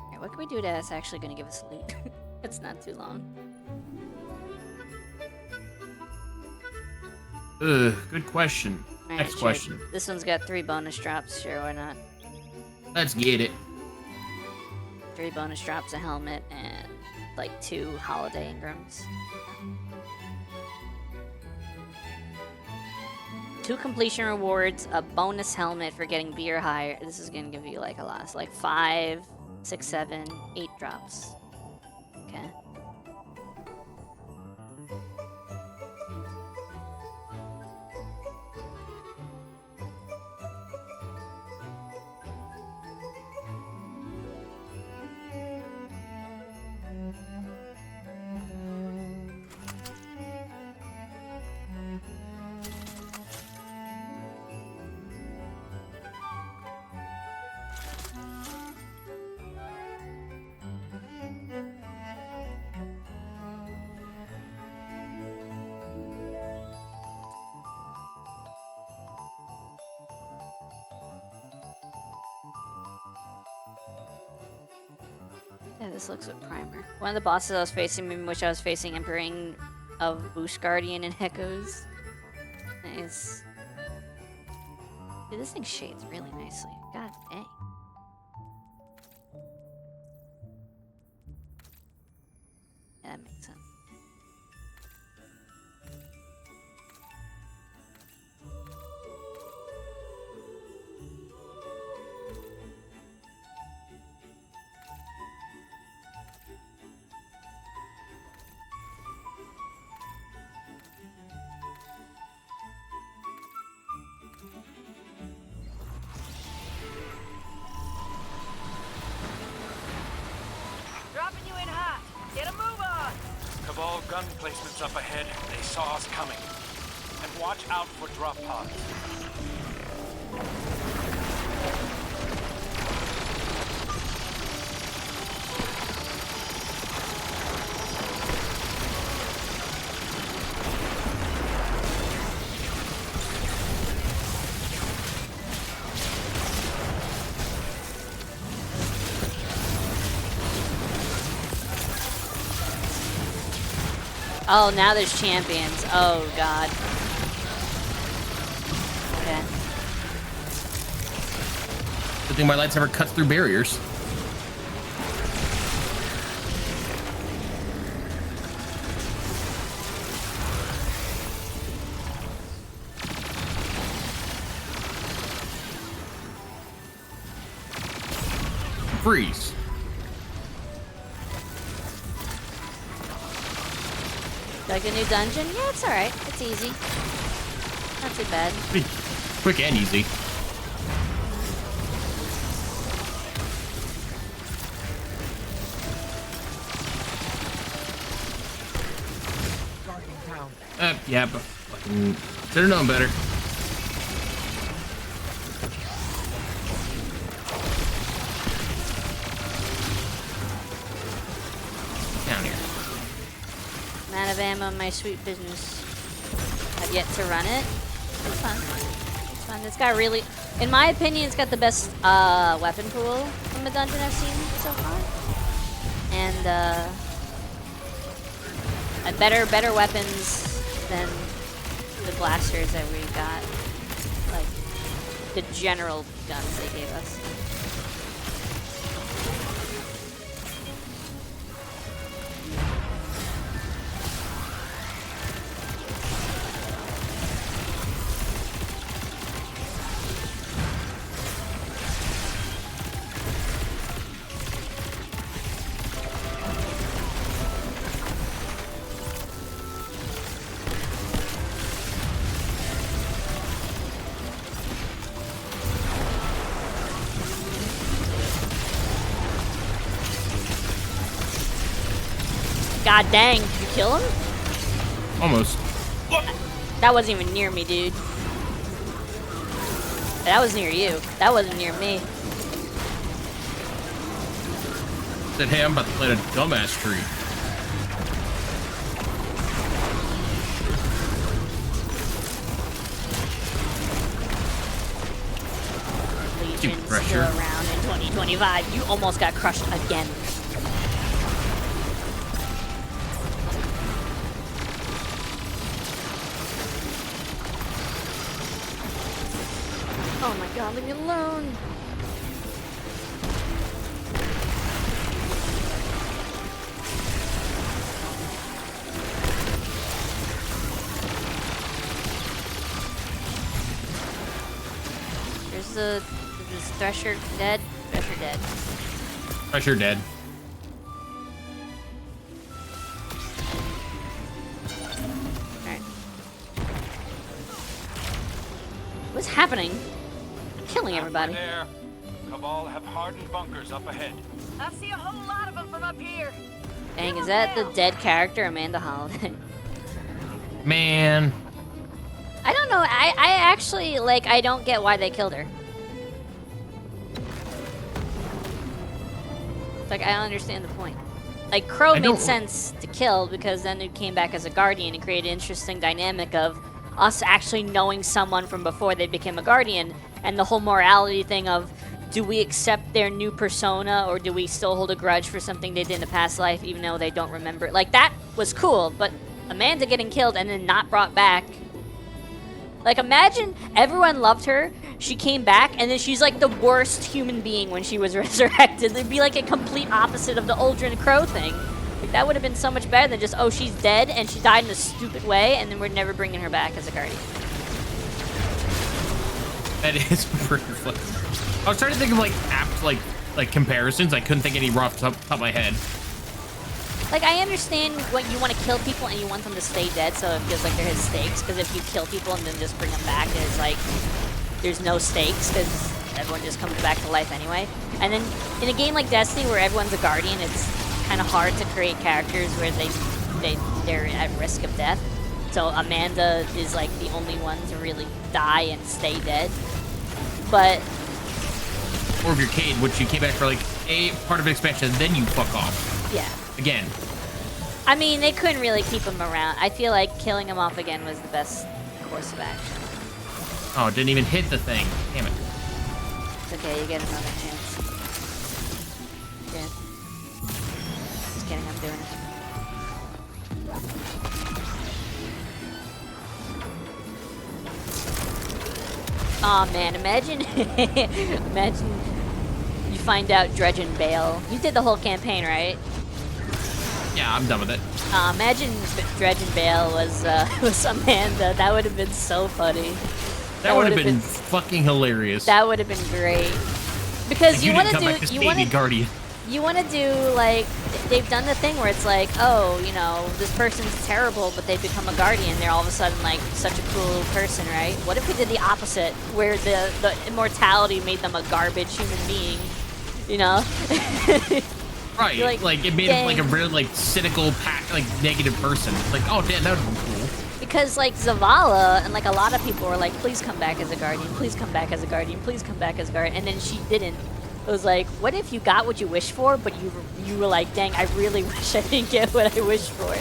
Alright, what can we do that's actually going to give us loot? It's not too long.
Ugh, good question.
Alright,
Next
sure.
question.
This one's got 3 bonus drops. Sure, why not?
Let's get it.
3 bonus drops, a helmet, and like 2 holiday Ingrams. 2 completion rewards, a bonus helmet for getting B or higher. This is gonna give you like a lot, like 5, 6, 7, 8 drops. Okay. Yeah, this looks like primer. One of the bosses I was facing, in which I was facing Emperor of Boost Guardian and Echoes. Nice. Dude, this thing shades really nicely. God dang. Yeah, that makes sense.
Dropping you in hot. Get a move on. Cabal gun placements up ahead. They saw us coming. And watch out for drop pods.
Oh, now there's champions. Oh, God. Okay.
Good thing my lightsaber cuts through barriers. Freeze.
Like a new dungeon? Yeah, it's alright. It's easy. Not too bad.
Quick and easy. Yeah, but fucking should have known better. Down here.
I'm out of ammo in my sweet business. I've yet to run it. It's fun. It's fun. It's got really, in my opinion, it's got the best weapon pool from a dungeon I've seen so far. And better weapons than the blasters that we got. Like the general guns they gave us. God dang, did you kill him?
Almost.
That wasn't even near me, dude. That was near you. That wasn't near me.
Said, hey, I'm about to plant a dumbass tree.
Legion's still around in 2025. You almost got crushed again. Oh my god, leave me alone. There's is Thresher dead? Thresher dead.
Thresher dead.
Alright. What's happening? Killing everybody.
There. Cabal have hardened bunkers up ahead.
I see a whole lot of them from up here.
Dang, is that the dead character, Amanda Holiday?
Man.
I don't know. I actually, like, I don't get why they killed her. Like, I don't understand the point. Like, Crow made sense to kill because then it came back as a Guardian and created an interesting dynamic of us actually knowing someone from before they became a Guardian, and the whole morality thing of, do we accept their new persona or do we still hold a grudge for something they did in a past life even though they don't remember it? Like, that was cool, but Amanda getting killed and then not brought back. Like, imagine everyone loved her, she came back, and then she's like the worst human being when she was resurrected. It'd be like a complete opposite of the Uldren Crow thing. Like, that would have been so much better than just, oh, she's dead and she died in a stupid way and then we're never bringing her back as a Guardian.
That is pretty funny. I was trying to think of like apt like comparisons. I couldn't think any off the top of my head.
Like, I understand when you want to kill people and you want them to stay dead, so it feels like there is stakes. Because if you kill people and then just bring them back, there's like, there's no stakes because everyone just comes back to life anyway. And then in a game like Destiny where everyone's a Guardian, it's kind of hard to create characters where they're at risk of death. So Amanda is like the only one to really die and stay dead. But
or if you're Cade, which you came back for like a part of an expansion, then you fuck off.
Yeah.
Again.
I mean, they couldn't really keep him around. I feel like killing him off again was the best course of action.
Oh, it didn't even hit the thing. Damn it.
It's okay, you get another chance. Good. Just kidding, I'm doing it. Aw, man, imagine, imagine you find out Dredge and Bale. You did the whole campaign, right?
Yeah, I'm done with it.
Imagine Dredge and Bale was Amanda. That would have been so funny.
That would have been fucking hilarious.
That would have been great. Because
Like,
you want to
didn't come
do,
back to
you
save
want
me,
to,
Guardian.
you want to do like they've done the thing where it's like, oh, you know, this person's terrible, but they become a guardian. They're all of a sudden like such a cool person, right? What if we did the opposite, where the immortality made them a garbage human being? You know?
Right, like it made him like a really like cynical, like negative person. It's like, oh damn, that would be cool.
Because like Zavala and like a lot of people were like, please come back as a guardian, please come back as a guardian, please come back as a guardian, and then she didn't. It was like, what if you got what you wished for, but you were like, dang, I really wish I didn't get what I wished for.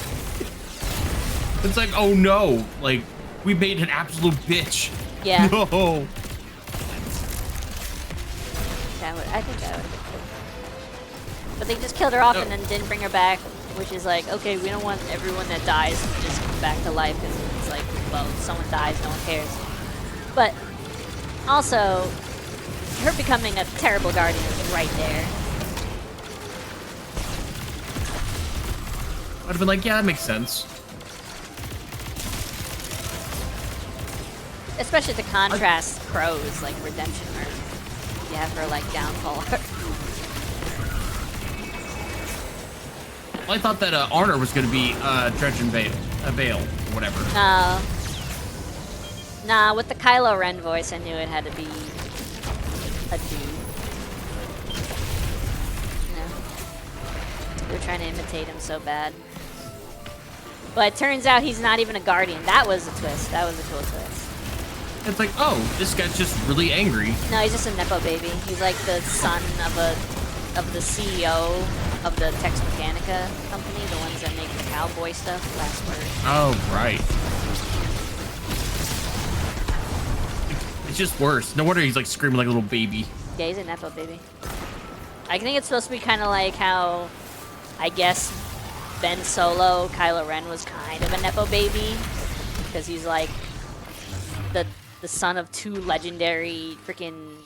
It's like, oh no, like we made an absolute bitch.
Yeah.
No.
I think that would have been cool. But they just killed her off and then didn't bring her back, which is like, okay, we don't want everyone that dies to just come back to life, because it's like, well, if someone dies, no one cares. But also, her becoming a terrible guardian is right there.
I'd have been like, yeah, that makes sense.
Especially to contrast Crow's like redemption arc. You have her like downfall arc.
Well, I thought that Arner was going to be Dredge and Bale, or whatever.
No. Nah, with the Kylo Ren voice, I knew it had to be a dude. You know? We're trying to imitate him so bad. But it turns out he's not even a guardian. That was a twist. That was a cool twist.
It's like, oh, this guy's just really angry.
No, he's just a Nepo baby. He's like the son of the CEO of the Tex Mechanica company, the ones that make the cowboy stuff. Last word.
Oh, right. It's just worse. No wonder he's like screaming like a little baby.
Yeah, he's a Nepo baby. I think it's supposed to be kind of like how, I guess, Ben Solo, Kylo Ren was kind of a Nepo baby, because he's like the son of two legendary freaking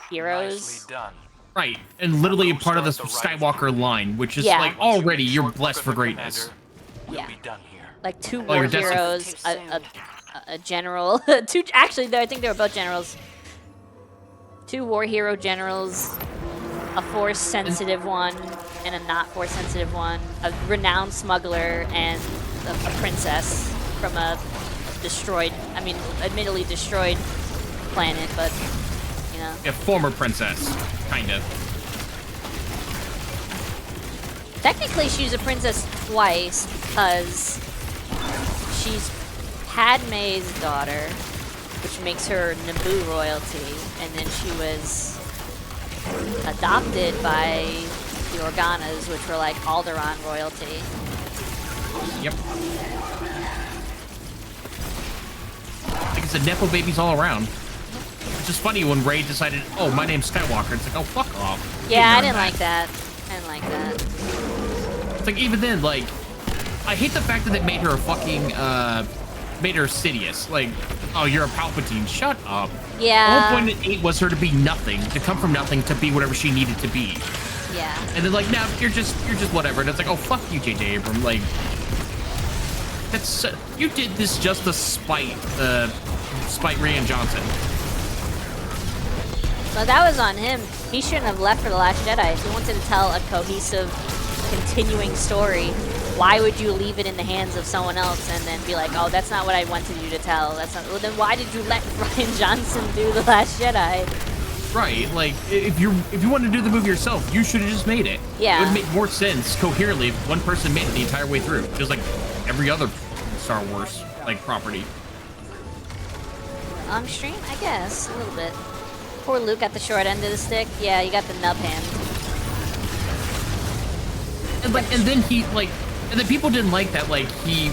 heroes.
Nicely done.
Right, and literally a part of the Skywalker line, which is like already you're blessed for greatness.
Yeah. Like two
Oh,
war
you're destined-
heroes, a general, two, actually, I think they were both generals. Two war hero generals, a force-sensitive one, and a not force-sensitive one, a renowned smuggler, and a princess from a destroyed, I mean, admittedly destroyed planet, but, you know.
A former princess, kind of.
Technically, she's a princess twice, because she's Padme's daughter, which makes her Naboo royalty, and then she was adopted by the Organas, which were like Alderaan royalty.
Yep. Like I said, Nepo babies all around. Which is funny when Rey decided, oh, my name's Skywalker. It's like, oh, fuck off.
Yeah, I didn't like that. I didn't like that.
It's like, even then, like, I hate the fact that they made her a fucking, made her Sidious. Like, oh, you're a Palpatine. Shut up.
Yeah.
The whole point of 8 was her to be nothing, to come from nothing to be whatever she needed to be.
Yeah.
And then, like, now you're just whatever. And it's like, oh, fuck you, J.J. Abrams. Like, that's, you did this just to spite Rian Johnson.
So that was on him. He shouldn't have left for The Last Jedi. If he wanted to tell a cohesive, continuing story, why would you leave it in the hands of someone else and then be like, oh, that's not what I wanted you to tell. That's not. Well, then why did you let Rian Johnson do The Last Jedi?
Right, like, if you wanted to do the movie yourself, you should have just made it.
Yeah.
It would make more sense coherently if one person made it the entire way through, just like every other Star Wars, like, property.
On stream, I guess, a little bit. Poor Luke got the short end of the stick. Yeah, you got the nub hand.
And like, and then he like, and then people didn't like that. Like, he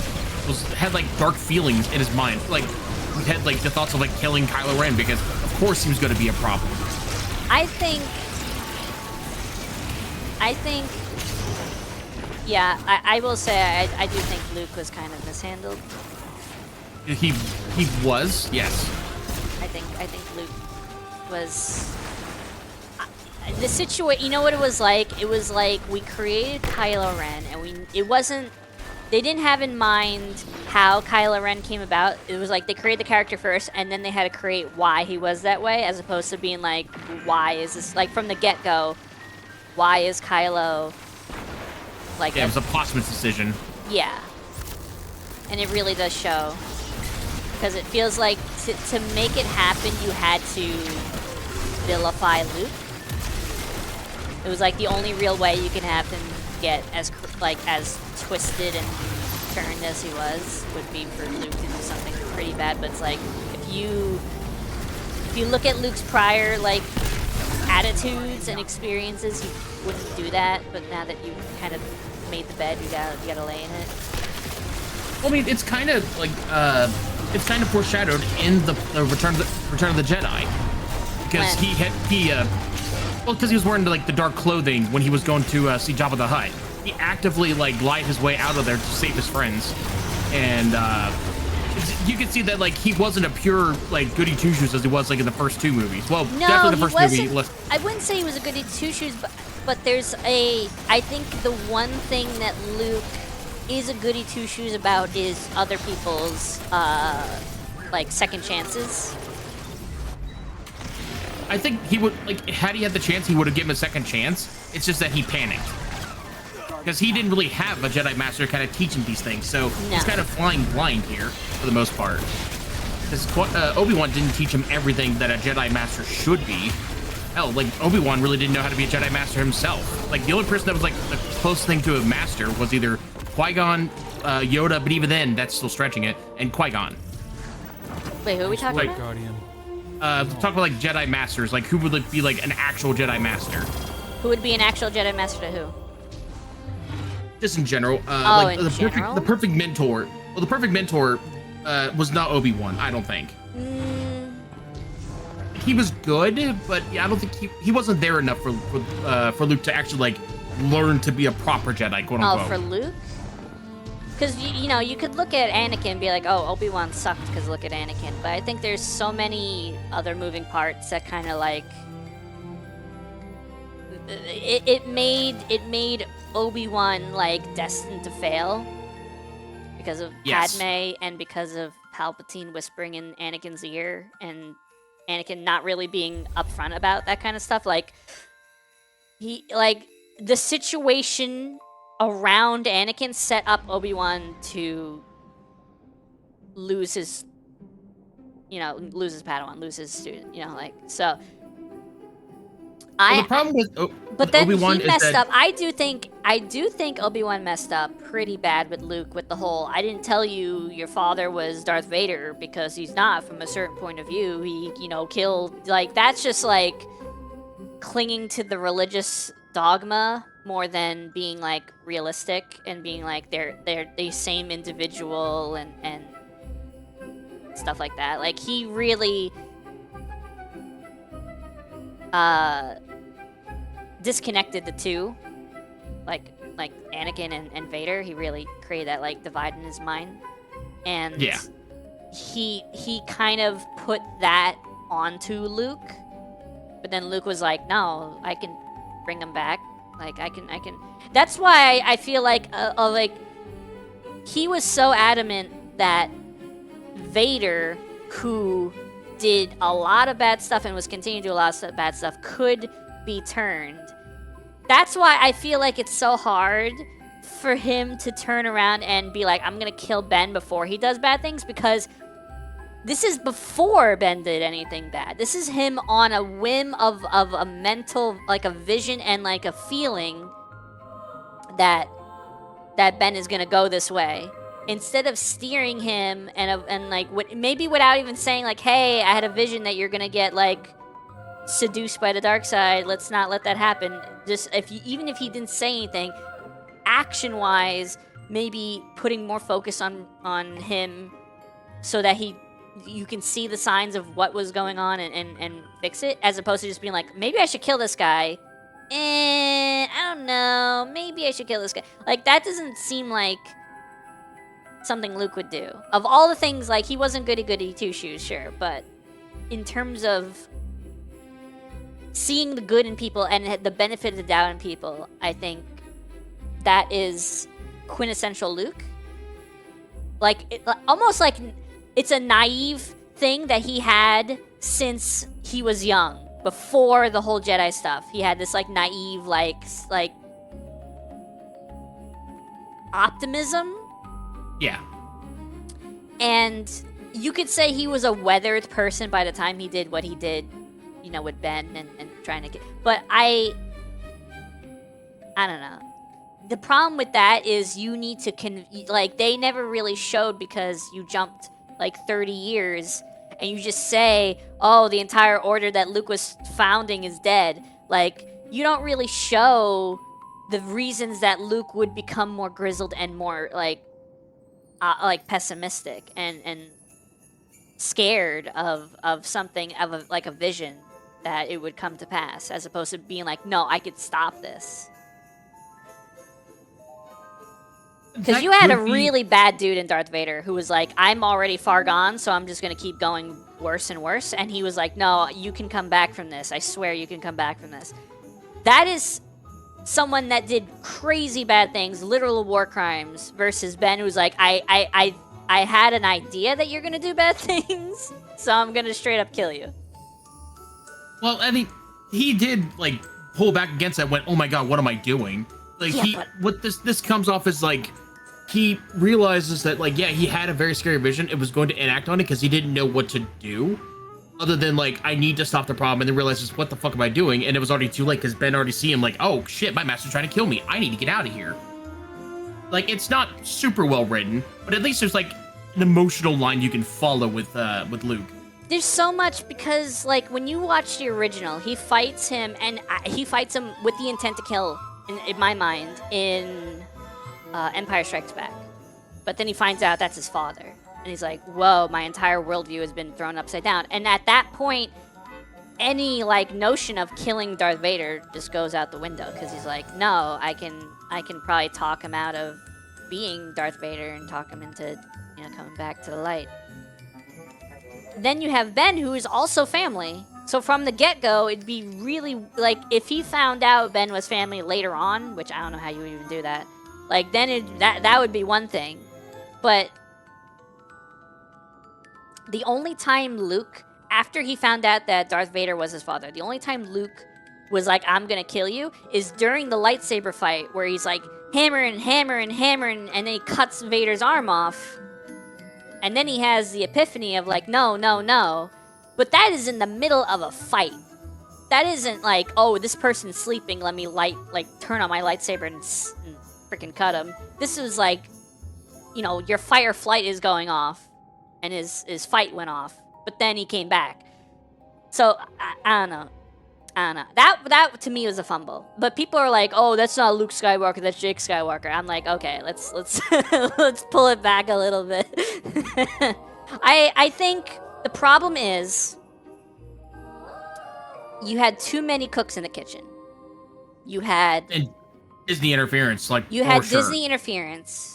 had like dark feelings in his mind. Like, he had like the thoughts of like killing Kylo Ren because of course he was going to be a problem.
I think, yeah, I will say I do think Luke was kind of mishandled.
He was, yes.
I think Luke was the situation. You know what it was like? It was like we created Kylo Ren, and they didn't have in mind how Kylo Ren came about. It was like they created the character first, and then they had to create why he was that way, as opposed to being like, why is this, like, from the get-go, why is Kylo like...
Yeah, it was a posthumous decision.
Yeah. And it really does show. Because it feels like to make it happen, you had to vilify Luke. It was like the only real way you can have him get as twisted and turned as he was would be for Luke to do something pretty bad. But it's like if you look at Luke's prior like attitudes and experiences, he wouldn't do that. But now that you kind of made the bed, you gotta lay in it.
Well, I mean, it's kind of like it's kind of foreshadowed in the Return of the Jedi, because because he was wearing like the dark clothing when he was going to see Jabba the Hutt. He actively like lied his way out of there to save his friends, and you can see that like he wasn't a pure like goody two shoes as he was like in the first two movies. Well,
No,
definitely the first movie.
I wouldn't say he was a goody two shoes, but there's I think the one thing that Luke is a goody two shoes about is other people's like second chances.
I think he would, like, had he had the chance, he would have given him a second chance. It's just that he panicked. Because he didn't really have a Jedi Master kind of teach him these things, so he's kind of flying blind here, for the most part. Because Obi-Wan didn't teach him everything that a Jedi Master should be. Hell, like, Obi-Wan really didn't know how to be a Jedi Master himself. Like, the only person that was, like, the closest thing to a Master was either Qui-Gon, Yoda, but even then, that's still stretching it, and Qui-Gon.
Wait, who are we talking about?
Guardian.
Talk about like Jedi Masters, like who would like, be like an actual Jedi Master?
Who would be an actual Jedi Master to who?
Just in general.
Like
the perfect mentor. Well, the perfect mentor was not Obi-Wan, I don't think. He was good, but yeah, I don't think he wasn't there enough for Luke to actually like learn to be a proper Jedi, quote unquote.
Oh, for Luke? Because, you know, you could look at Anakin and be like, oh, Obi-Wan sucked because look at Anakin. But I think there's so many other moving parts that kind of like... It made Obi-Wan, like, destined to fail. Because of Padme and because of Palpatine whispering in Anakin's ear. And Anakin not really being upfront about that kind of stuff. Like, the situation around Anakin set up Obi-Wan to lose his Padawan, lose his student, you know, like, so.
The problem with
but then
Obi-Wan
he messed
is
up. I do think Obi-Wan messed up pretty bad with Luke with the whole, I didn't tell you your father was Darth Vader because he's not from a certain point of view. He, you know, killed, like, that's just like clinging to the religious dogma more than being like realistic and being like they're the same individual and stuff like that. Like, he really disconnected the two, like Anakin and Vader. He really created that like divide in his mind, and he kind of put that onto Luke, but then Luke was like, no, I can bring him back. Like, I can. That's why I feel like, he was so adamant that Vader, who did a lot of bad stuff and was continuing to do a lot of bad stuff, could be turned. That's why I feel like it's so hard for him to turn around and be like, I'm gonna kill Ben before he does bad things, because this is before Ben did anything bad. This is him on a whim of a mental, like a vision and like a feeling that Ben is gonna go this way. Instead of steering him and like maybe without even saying like, hey, I had a vision that you're gonna get like seduced by the dark side. Let's not let that happen. Just even if he didn't say anything, action-wise, maybe putting more focus on him so that you can see the signs of what was going on and fix it, as opposed to just being like, maybe I should kill this guy. I don't know. Maybe I should kill this guy. Like, that doesn't seem like something Luke would do. Of all the things, like, he wasn't goody-goody two-shoes, sure, but in terms of seeing the good in people and the benefit of the doubt in people, I think that is quintessential Luke. Like, almost like it's a naive thing that he had since he was young, before the whole Jedi stuff. He had this like naive, like optimism.
Yeah.
And you could say he was a weathered person by the time he did what he did, you know, with Ben and trying to get. But I don't know. The problem with that is you need to like, they never really showed, because you jumped like 30 years and you just say, oh, the entire order that Luke was founding is dead. Like, you don't really show the reasons that Luke would become more grizzled and more like pessimistic and scared of something, of like a vision that it would come to pass, as opposed to being like, no, I could stop this. Because you had a really bad dude in Darth Vader who was like, I'm already far gone, so I'm just going to keep going worse and worse. And he was like, no, you can come back from this. I swear you can come back from this. That is someone that did crazy bad things, literal war crimes, versus Ben, who's like, I had an idea that you're going to do bad things, so I'm going to straight up kill you.
Well, I mean, he did, like, pull back against that, went, oh my god, what am I doing? Like,
yeah,
what this comes off as, like, he realizes that, like, yeah, he had a very scary vision. It was going to enact on it because he didn't know what to do, other than, like, I need to stop the problem, and then realizes, what the fuck am I doing? And it was already too late, because Ben already see him, like, oh, shit, my master's trying to kill me. I need to get out of here. Like, it's not super well written, but at least there's, like, an emotional line you can follow with Luke.
There's so much, because, like, when you watch the original, he fights him, and he fights him with the intent to kill, in my mind, in Empire Strikes Back. But then he finds out that's his father. And he's like, whoa, my entire worldview has been thrown upside down. And at that point, any, like, notion of killing Darth Vader just goes out the window. Because he's like, no, I can probably talk him out of being Darth Vader and talk him into, you know, coming back to the light. Then you have Ben, who is also family. So from the get-go, it'd be really, like, if he found out Ben was family later on, which I don't know how you would even do that, like, then that would be one thing. But the only time Luke, after he found out that Darth Vader was his father, the only time Luke was like, I'm gonna kill you, is during the lightsaber fight, where he's like hammering, and then he cuts Vader's arm off. And then he has the epiphany of like, no, no, no. But that is in the middle of a fight. That isn't like, oh, this person's sleeping, let me turn on my lightsaber and freaking cut him. This is like, you know, your fight or flight is going off, and his fight went off, but then he came back. So I don't know. That to me was a fumble. But people are like, oh, that's not Luke Skywalker, that's Jake Skywalker. I'm like, okay, let's let's pull it back a little bit. I think the problem is you had too many cooks in the kitchen. You had
Disney interference, like,
you had
sure.
Disney interference.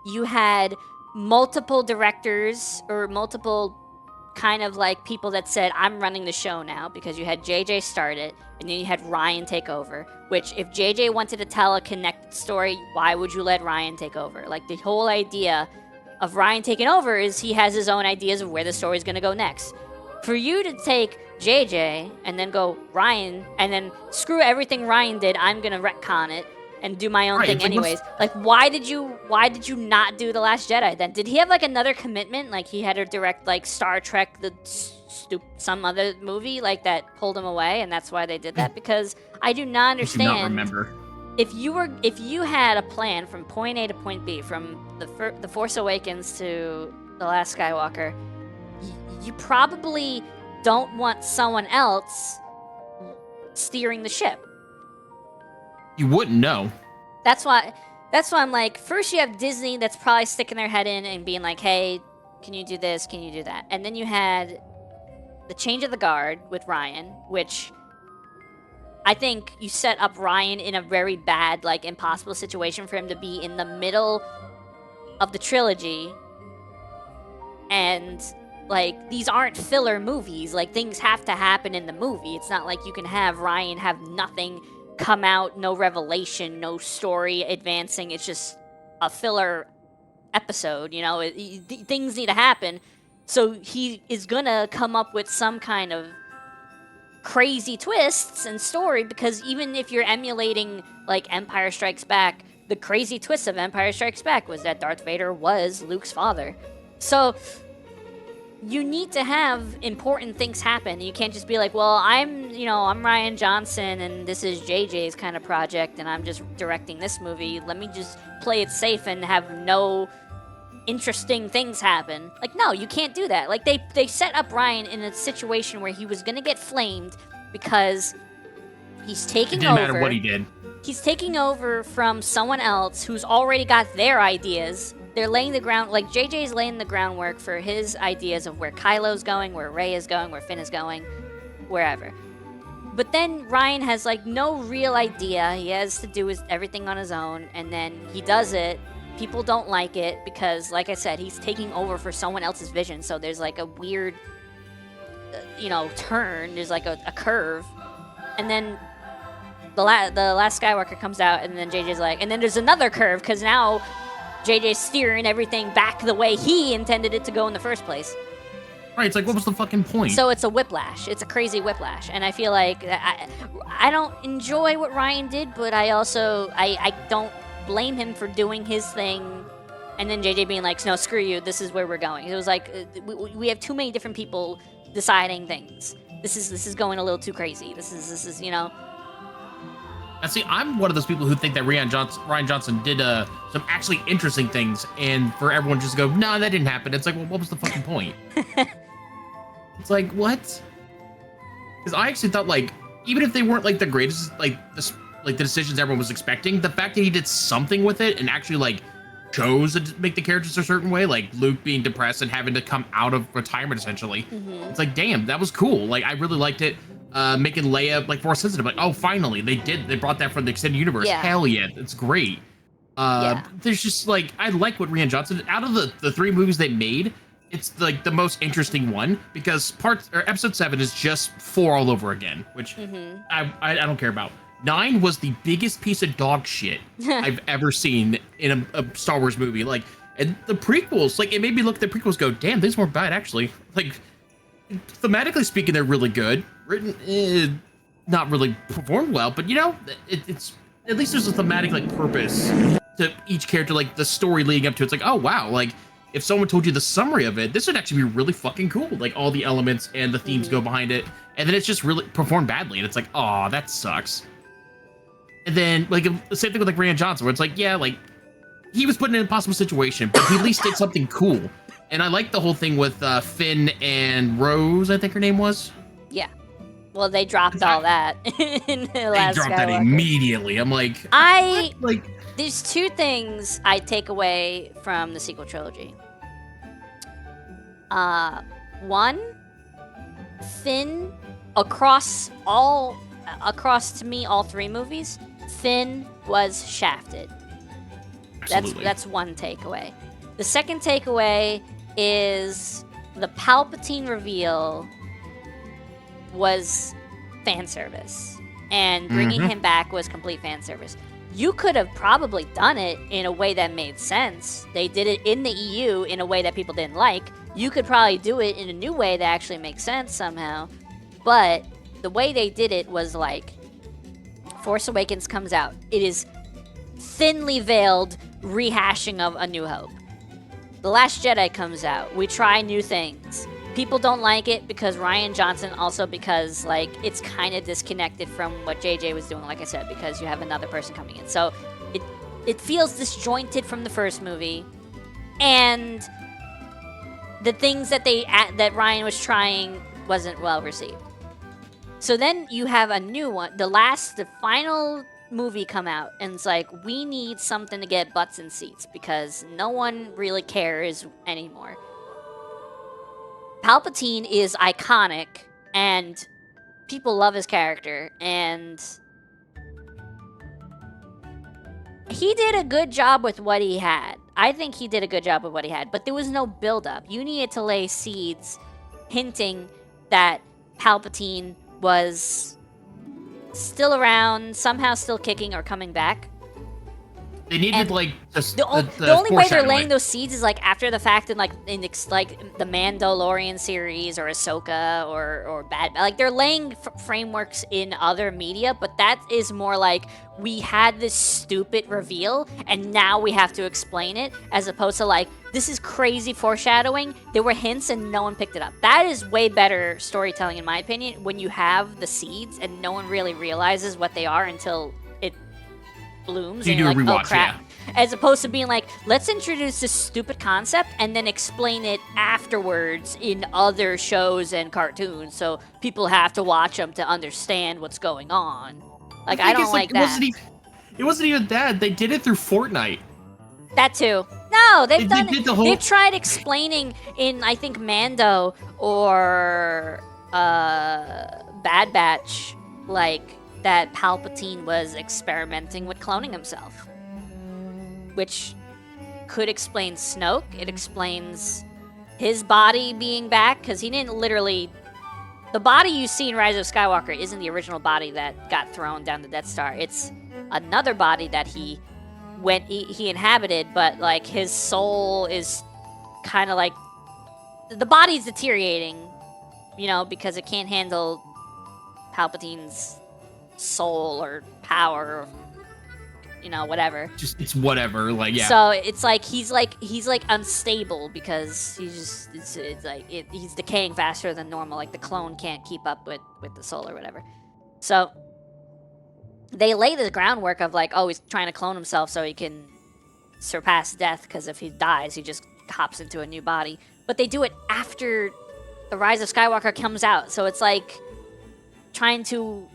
You had multiple directors or multiple kind of like people that said, I'm running the show now, because you had JJ start it, and then you had Ryan take over, which if JJ wanted to tell a connected story, why would you let Ryan take over? Like, the whole idea of Ryan taking over is he has his own ideas of where the story's going to go next. For you to take JJ and then go Ryan and then screw everything Ryan did, I'm going to retcon it and do my own thing anyways. Like, why did you not do The Last Jedi then? Did he have like another commitment? Like, he had to direct like Star Trek, some other movie like that pulled him away, and that's why they did that? Because I do not understand.
I do not remember.
If you had a plan from point A to point B, from the Force Awakens to The Last Skywalker, you probably don't want someone else steering the ship.
You wouldn't know.
That's why I'm like, first you have Disney that's probably sticking their head in and being like, hey, can you do this? Can you do that? And then you had the change of the guard with Ryan, which I think you set up Ryan in a very bad, like, impossible situation for him to be in the middle of the trilogy and like, these aren't filler movies. Like, things have to happen in the movie. It's not like you can have Ryan have nothing come out, no revelation, no story advancing. It's just a filler episode, you know? Things need to happen. So he is gonna come up with some kind of crazy twists and story, because even if you're emulating, like, Empire Strikes Back, the crazy twist of Empire Strikes Back was that Darth Vader was Luke's father. So you need to have important things happen. You can't just be like, well, I'm Ryan Johnson and this is JJ's kind of project and I'm just directing this movie. Let me just play it safe and have no interesting things happen. Like, no, you can't do that. Like, they set up Ryan in a situation where he was gonna get flamed because he's taking over.
It didn't matter what he did.
He's taking over from someone else who's already got their ideas. They're laying the ground, like, JJ's laying the groundwork for his ideas of where Kylo's going, where Rey is going, where Finn is going, wherever. But then Ryan has, like, no real idea. He has to do everything on his own, and then he does it. People don't like it because, like I said, he's taking over for someone else's vision. So there's, like, a weird, turn. There's, like, a curve. And then the last Skywalker comes out, and then JJ's like, and then there's another curve, because now JJ's steering everything back the way he intended it to go in the first place.
Right, it's like, what was the fucking point?
So it's a whiplash. It's a crazy whiplash. And I feel like I don't enjoy what Ryan did, but I also, I don't blame him for doing his thing, and then JJ being like, no, screw you, this is where we're going. It was like, we have too many different people deciding things. This is going a little too crazy. This is
Now, see, I'm one of those people who think that Ryan Johnson did some actually interesting things, and for everyone just to go, no, that didn't happen. It's like, well, what was the fucking point? It's like, what? Because I actually thought, like, even if they weren't, like, the greatest, like the decisions everyone was expecting, the fact that he did something with it and actually, like, chose to make the characters a certain way, like Luke being depressed and having to come out of retirement, essentially. Mm-hmm. It's like, damn, that was cool. Like, I really liked it. Making Leia, like, Force sensitive. Like, oh, finally, they brought that from the extended universe. Yeah. Hell yeah, it's great. There's just, like, I like what Rian Johnson, out of the three movies they made, it's, like, the most interesting one, because episode 7 is just 4 all over again, which I don't care about. 9 was the biggest piece of dog shit I've ever seen in a Star Wars movie. Like, and the prequels, like, it made me look at the prequels, go, damn, these weren't bad, actually. Like, thematically speaking, they're really good. Written, not really performed well, but, it's at least there's a thematic, like, purpose to each character, like, the story leading up to it. It's like, oh, wow, like, if someone told you the summary of it, this would actually be really fucking cool. Like, all the elements and the themes go behind it, and then it's just really performed badly, and it's like, oh, that sucks. And then, like, the same thing with, like, Rian Johnson, where it's like, yeah, like, he was put in an impossible situation, but he at least did something cool. And I like the whole thing with Finn and Rose, I think her name was. Yeah.
Well, they dropped all that in the last Skywalker. They dropped that immediately.
I'm like...
There's two things I take away from the sequel trilogy. One, Finn, across to me, all three movies, Finn was shafted. That's one takeaway. The second takeaway is the Palpatine reveal was fan service, and bringing him back was complete fan service. You could have probably done it in a way that made sense. They did it in the EU in a way that people didn't like. You could probably do it in a new way that actually makes sense somehow. But the way they did it was like, Force Awakens comes out. It is thinly veiled rehashing of A New Hope. The Last Jedi comes out. We try new things. People don't like it because Rian Johnson, also because, like, it's kind of disconnected from what JJ was doing, like I said, because you have another person coming in. So it feels disjointed from the first movie, and the things that that Rian was trying wasn't well received. So then you have a new one, the final movie come out, and it's like, we need something to get butts in seats because no one really cares anymore. Palpatine is iconic, and people love his character, and he did a good job with what he had. I think he did a good job with what he had, but there was no build-up. You needed to lay seeds hinting that Palpatine was still around, somehow still kicking or coming back.
They needed like just
the only way they're laying those seeds is like after the fact, in like the Mandalorian series or Ahsoka or like they're laying frameworks in other media, but that is more like we had this stupid reveal and now we have to explain it, as opposed to like this is crazy foreshadowing. There were hints and no one picked it up. That is way better storytelling in my opinion, when you have the seeds and no one really realizes what they are until it blooms and you're like, oh crap. Yeah. As opposed to being like, let's introduce this stupid concept and then explain it afterwards in other shows and cartoons, so people have to watch them to understand what's going on. Like, I don't like that.
It wasn't even that. They did it through Fortnite.
That too. No, they've done it. They've tried explaining in, I think, Mando or Bad Batch, like, that Palpatine was experimenting with cloning himself. Which could explain Snoke. It explains his body being back, because he didn't literally... The body you see in Rise of Skywalker isn't the original body that got thrown down the Death Star. It's another body that he inhabited, but like his soul is kind of like... The body's deteriorating, you know, because it can't handle Palpatine's soul or power or, you know, whatever.
Just it's whatever, like, yeah.
So it's like he's unstable because he's just he's decaying faster than normal. Like the clone can't keep up with the soul or whatever. So they lay the groundwork of like, oh, he's trying to clone himself so he can surpass death, because if he dies, he just hops into a new body. But they do it after the Rise of Skywalker comes out, so it's like trying to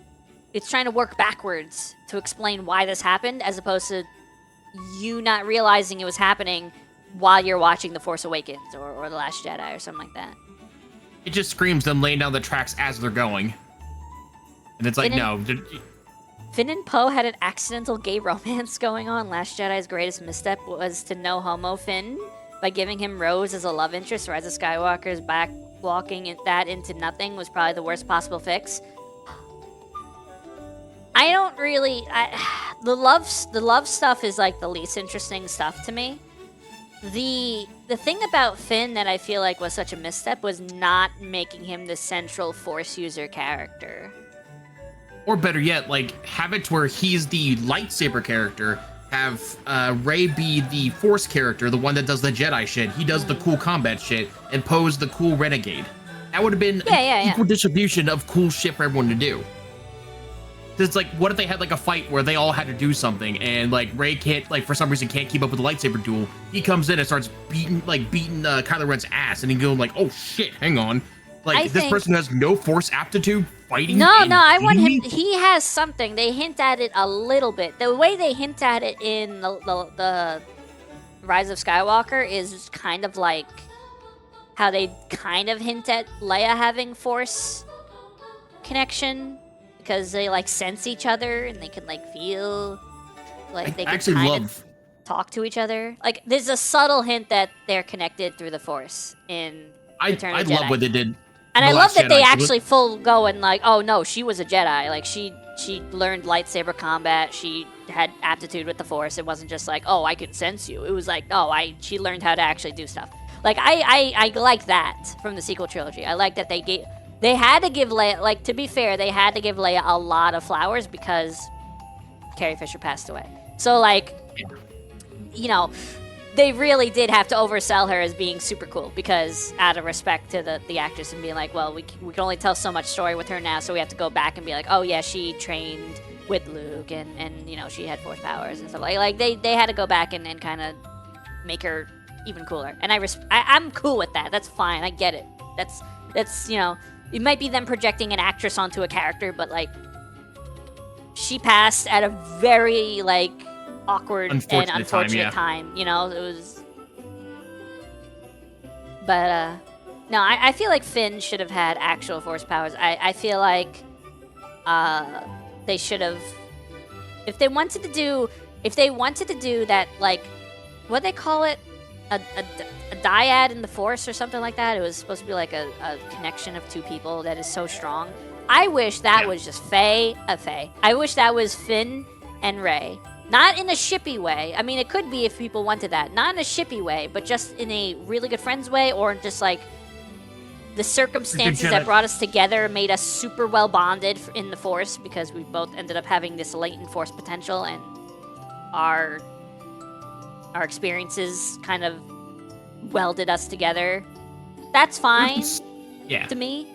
work backwards to explain why this happened, as opposed to you not realizing it was happening while you're watching The Force Awakens or The Last Jedi or something like that.
It just screams them laying down the tracks as they're going. And it's like, no.
Finn and Poe had an accidental gay romance going on. Last Jedi's greatest misstep was to no homo Finn by giving him Rose as a love interest. Rise of Skywalker's backwalking that into nothing was probably the worst possible fix. I don't really... the love stuff is like the least interesting stuff to me. The thing about Finn that I feel like was such a misstep was not making him the central Force user character.
Or better yet, like, have it to where he's the lightsaber character, have Rey be the Force character, the one that does the Jedi shit. He does the cool combat shit, and Poe's the cool renegade. That would have been equal distribution of cool shit for everyone to do. It's like, what if they had like a fight where they all had to do something, and like Rey can't, like, for some reason can't keep up with the lightsaber duel. He comes in and starts beating Kylo Ren's ass, and he goes like, oh shit, hang on, like this person has no Force aptitude fighting.
No, I want him. He has something. They hint at it a little bit. The way they hint at it in the Rise of Skywalker is kind of like how they kind of hint at Leia having Force connection. Because they like sense each other and they can like feel like they can kind of talk to each other. Like there's a subtle hint that they're connected through the Force in Return of the Jedi.
I love what they did.
And I love that they actually full go and like, oh no, she was a Jedi. Like she learned lightsaber combat. She had aptitude with the Force. It wasn't just like, oh, I can sense you. It was like, oh, she learned how to actually do stuff. Like I like that from the sequel trilogy. I like that they had to give Leia, like, to be fair, they had to give Leia a lot of flowers because Carrie Fisher passed away. So, like, you know, they really did have to oversell her as being super cool because out of respect to the actress and being like, well, we can only tell so much story with her now, so we have to go back and be like, oh, yeah, she trained with Luke and you know, she had Force powers and stuff. Like they had to go back and kind of make her even cooler. And I'm cool with that. That's fine. I get it. That's, you know... It might be them projecting an actress onto a character, but, like, she passed at a very, like, awkward and unfortunate time, you know? It was... But, no, I feel like Finn should have had actual Force powers. I feel like they should have... If they wanted to do that, like, what they call it, a dyad in the Force or something like that. It was supposed to be like a connection of two people that is so strong. I wish that was just Faye. I wish that was Finn and Rey. Not in a shippy way. I mean, it could be if people wanted that. Not in a shippy way, but just in a really good friends way, or just like the circumstances that brought us together made us super well bonded in the Force because we both ended up having this latent Force potential, and our experiences kind of welded us together. That's fine to me.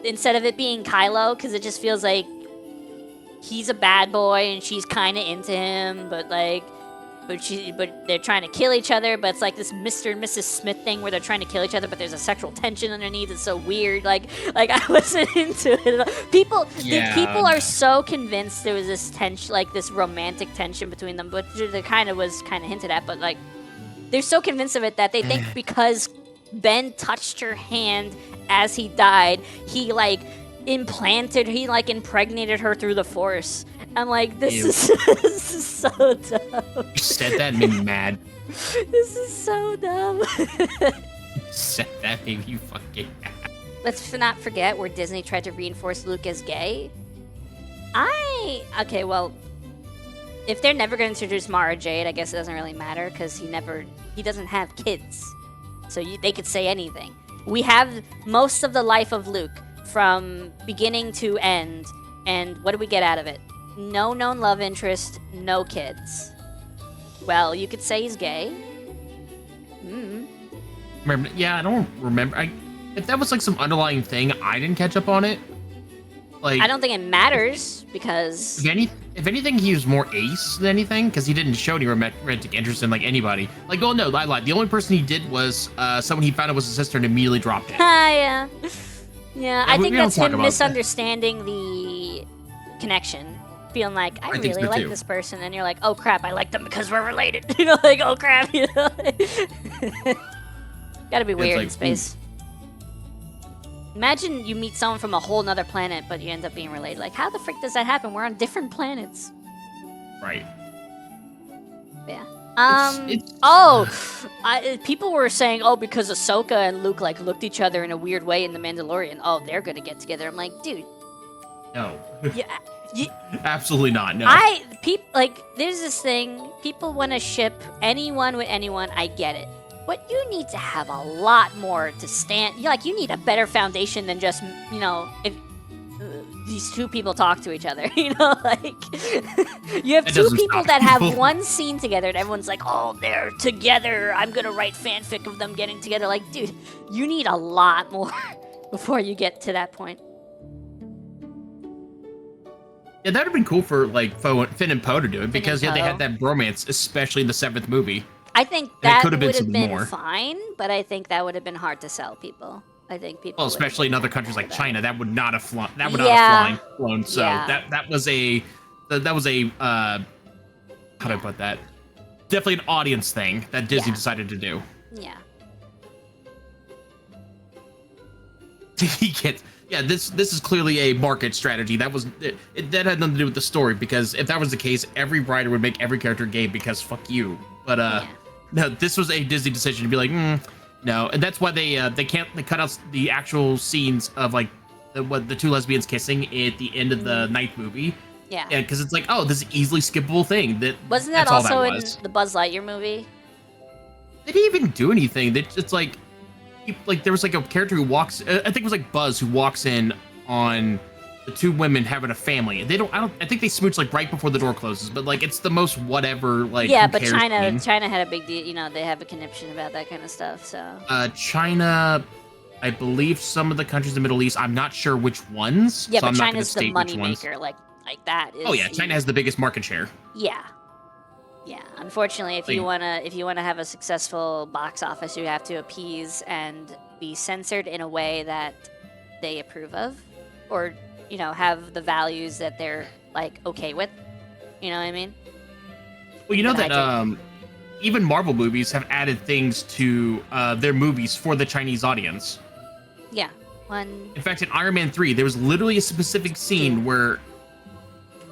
Instead of it being Kylo, because it just feels like he's a bad boy and she's kind of into him, but they're trying to kill each other. But it's like this Mr. and Mrs. Smith thing where they're trying to kill each other, but there's a sexual tension underneath. It's so weird. Like I wasn't into it. People are so convinced there was this tension, like this romantic tension between them, but there kind of hinted at. But like they're so convinced of it that they think because Ben touched her hand as he died, he impregnated her through the Force. I'm like, this is so dumb.
You said that made me mad.
This is so dumb.
You said that made me fucking mad.
Let's not forget where Disney tried to reinforce Luke as gay. Okay, well, if they're never going to introduce Mara Jade, I guess it doesn't really matter because he doesn't have kids. So they could say anything. We have most of the life of Luke from beginning to end, and what do we get out of it? No known love interest, no kids. Well, you could say he's gay.
Remember? Yeah, I don't remember. If that was like some underlying thing, I didn't catch up on it. Like,
I don't think it matters because
if anything, he was more ace than anything because he didn't show any romantic interest in like anybody. Like, oh no, I lied. The only person he did was someone he found out was his sister and immediately dropped it.
Yeah. Yeah, I think that's him misunderstanding
that.
the connection. Feeling like, I really
so
like
too.
this person, and you're like, oh crap, I like them because we're related. You know, like, oh crap, you know? Gotta be weird
like,
in space. Imagine you meet someone from a whole nother planet, but you end up being related. Like, how the frick does that happen? We're on different planets.
Right.
Yeah.
It's
People were saying, oh, because Ahsoka and Luke like looked each other in a weird way in The Mandalorian. Oh, they're gonna get together. I'm like, dude.
No.
Yeah.
Absolutely not. No.
There's this thing. People want to ship anyone with anyone. I get it. But you need to have a lot more to stand. You need a better foundation than just, if these two people talk to each other. You have two people that have one scene together, and everyone's like, "Oh, they're together. I'm gonna write fanfic of them getting together." Like, dude, you need a lot more before you get to that point.
Yeah, that would have been cool for like Finn and Poe to do it because they had that bromance, especially in the 7th movie.
I think that would have been
more
fine, but I think that would have been hard to sell people. I think people.
Well, especially in other countries like China, that would not have flown. That would not have flown. So that was a how do I put that? Definitely an audience thing that Disney decided to do.
Yeah.
This is clearly a market strategy. That had nothing to do with the story because if that was the case, every writer would make every character gay because fuck you. But no, this was a Disney decision to be like, no, and that's why they cut out the actual scenes of like the two lesbians kissing at the end of the 9th movie.
Yeah,
because it's like, oh, this is easily skippable thing.
Wasn't that also in the Buzz Lightyear movie?
They didn't even do anything. It's like there was like a character who walks. I think it was like Buzz who walks in on the two women having a family. I think they smooch like right before the door closes. But like it's the most whatever. Like
yeah, but China had a big deal. They have a conniption about that kind of stuff. So
China, I believe some of the countries in the Middle East. I'm not sure which ones.
Yeah,
so
but China's the money maker. Like that is.
Oh yeah, China has the biggest market share.
Yeah. Yeah, unfortunately, if you wanna have a successful box office, you have to appease and be censored in a way that they approve of, or have the values that they're like okay with. You know what I mean?
Well, you know that even Marvel movies have added things to their movies for the Chinese audience.
Yeah,
In fact, in Iron Man 3, there was literally a specific scene where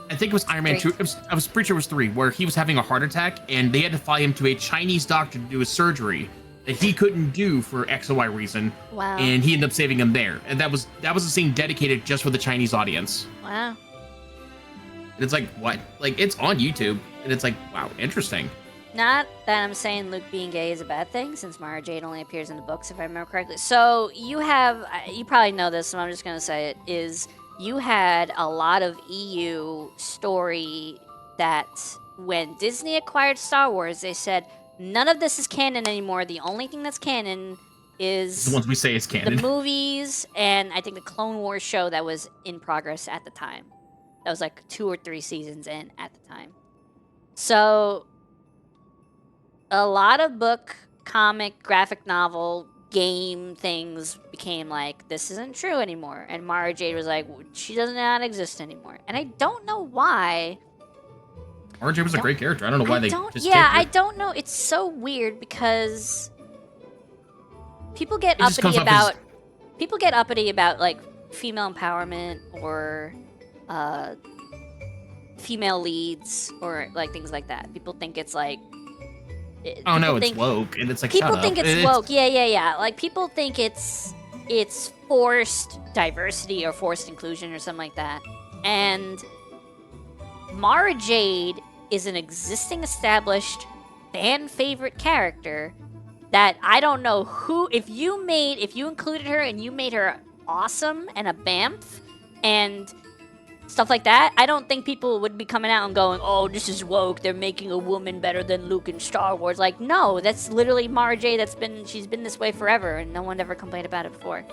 I think it was Iron Man 2. I was pretty sure it was 3, where he was having a heart attack, and they had to fly him to a Chinese doctor to do a surgery that he couldn't do for X or Y reason.
Wow.
And he ended up saving him there. And that was a scene dedicated just for the Chinese audience.
Wow.
And it's like, what? Like, it's on YouTube, and it's like, wow, interesting.
Not that I'm saying Luke being gay is a bad thing, since Mara Jade only appears in the books, if I remember correctly. So you probably know this, so I'm just gonna say it, is you had a lot of EU story that when Disney acquired Star Wars, they said, none of this is canon anymore. The only thing that's canon is
the ones we say is canon.
The movies, and I think the Clone Wars show that was in progress at the time. That was like 2 or 3 seasons in at the time. So a lot of book, comic, graphic novel, game things became like, this isn't true anymore. And Mara Jade was like, she does not exist anymore. And I don't know why.
Mara Jade was a great character. I don't know why they just
I don't know. It's so weird because people get uppity about like female empowerment or female leads or like things like that. People think it's like,
oh no, it's woke, and it's like,
people
shut
think
up.
it's woke. Yeah. Like people think it's forced diversity or forced inclusion or something like that. And Mara Jade is an existing, established fan favorite character that I don't know who. If you included her and you made her awesome and a BAMF and stuff like that, I don't think people would be coming out and going, oh, this is woke, they're making a woman better than Luke in Star Wars. Like, no, that's literally Mara Jade. She's been this way forever, and no one ever complained about it before.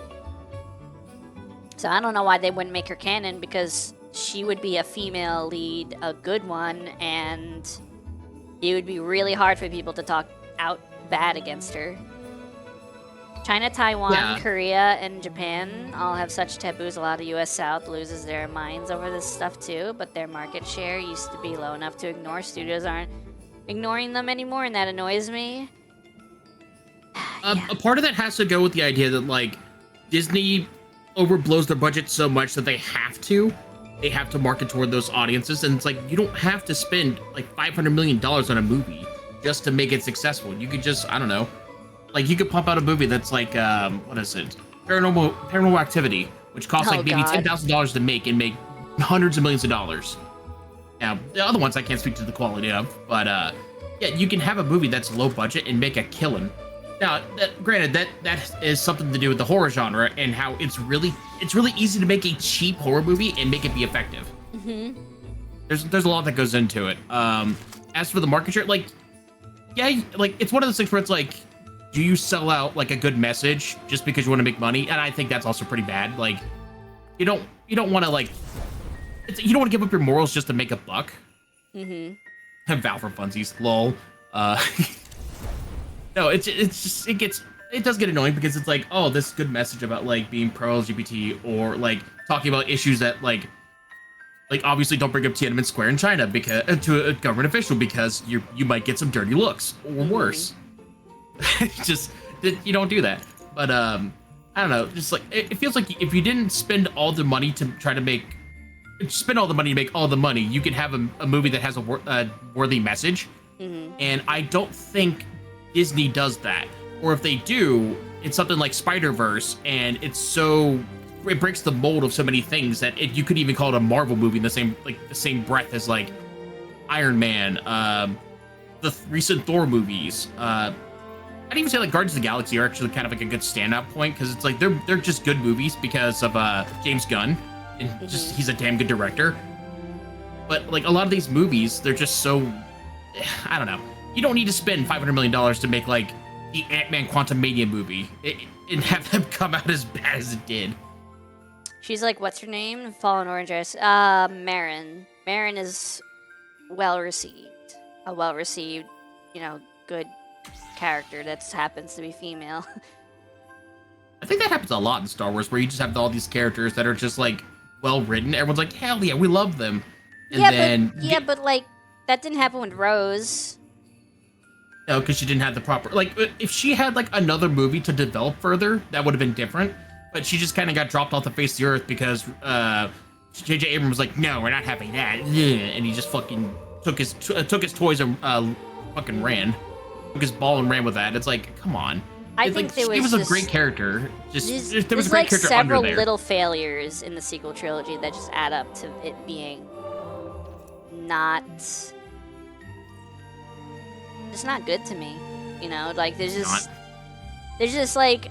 So I don't know why they wouldn't make her canon, because she would be a female lead, a good one, and it would be really hard for people to talk out bad against her. China, Taiwan, Korea, and Japan all have such taboos. A lot of U.S. South loses their minds over this stuff too, but their market share used to be low enough to ignore. Studios aren't ignoring them anymore, and that annoys me.
A part of that has to go with the idea that, like, Disney overblows their budget so much that they have to market toward those audiences, and it's like, you don't have to spend like $500 million on a movie just to make it successful. You could just, I don't know, like, you could pump out a movie that's like, what is it? Paranormal Activity, which costs like maybe $10,000 to make and make hundreds of millions of dollars. Now, the other ones I can't speak to the quality of, but yeah, you can have a movie that's low budget and make a killing. Now, granted, that is something to do with the horror genre and how it's really easy to make a cheap horror movie and make it be effective.
Mm-hmm.
There's a lot that goes into it. As for the market share, like, yeah, like, it's one of those things where it's like, do you sell out like a good message just because you want to make money? And I think that's also pretty bad. Like, you don't want to, like, you don't want to give up your morals just to make a buck.
Mm-hmm.
Val for funsies, lol. No, it does get annoying because it's like, oh, this good message about like being pro LGBT or like talking about issues that like obviously don't bring up Tiananmen Square in China because to a government official because you might get some dirty looks or worse. Just you don't do that. But I don't know, just like it feels like if you didn't spend all the money to try to make all the money, you could have a movie that has a worthy message.
Mm-hmm.
And I don't think Disney does that. Or if they do, it's something like Spider-Verse, and it breaks the mold of so many things that you could even call it a Marvel movie in the same breath as like Iron Man, the recent Thor movies. I'd even say like Guardians of the Galaxy are actually kind of like a good standout point because it's like they're just good movies because of James Gunn, and just he's a damn good director. But like a lot of these movies, they're just so, I don't know. You don't need to spend $500 million to make like the Ant-Man Quantumania movie and have them come out as bad as it did.
She's like, what's her name? Fallen Orange Ice. Marin. Marin is well received. A well received, good character that happens to be female.
I think that happens a lot in Star Wars, where you just have all these characters that are just like well written. Everyone's like, hell yeah, we love them. And
but like that didn't happen with Rose.
No, because she didn't have the proper, like, if she had like another movie to develop further, that would have been different. But she just kind of got dropped off the face of the earth because J.J. Abrams was like, no, we're not having that, and he just fucking took his toys and fucking ran, took his ball and ran with that. It's like, come on.
I think there was
a great character. There was a great
like
character
several
under there.
little failures in the sequel trilogy that just add up to it being just not good to me. You know, like there's just like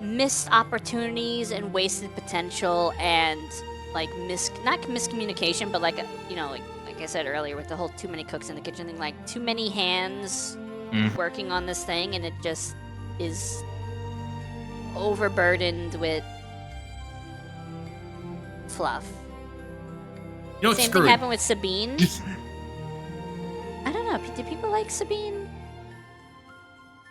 missed opportunities and wasted potential and like not miscommunication, but like like I said earlier with the whole too many cooks in the kitchen thing, like too many hands working on this thing, and it just is overburdened with fluff.
You know,
Same thing happened with Sabine. I don't know. Do people like Sabine?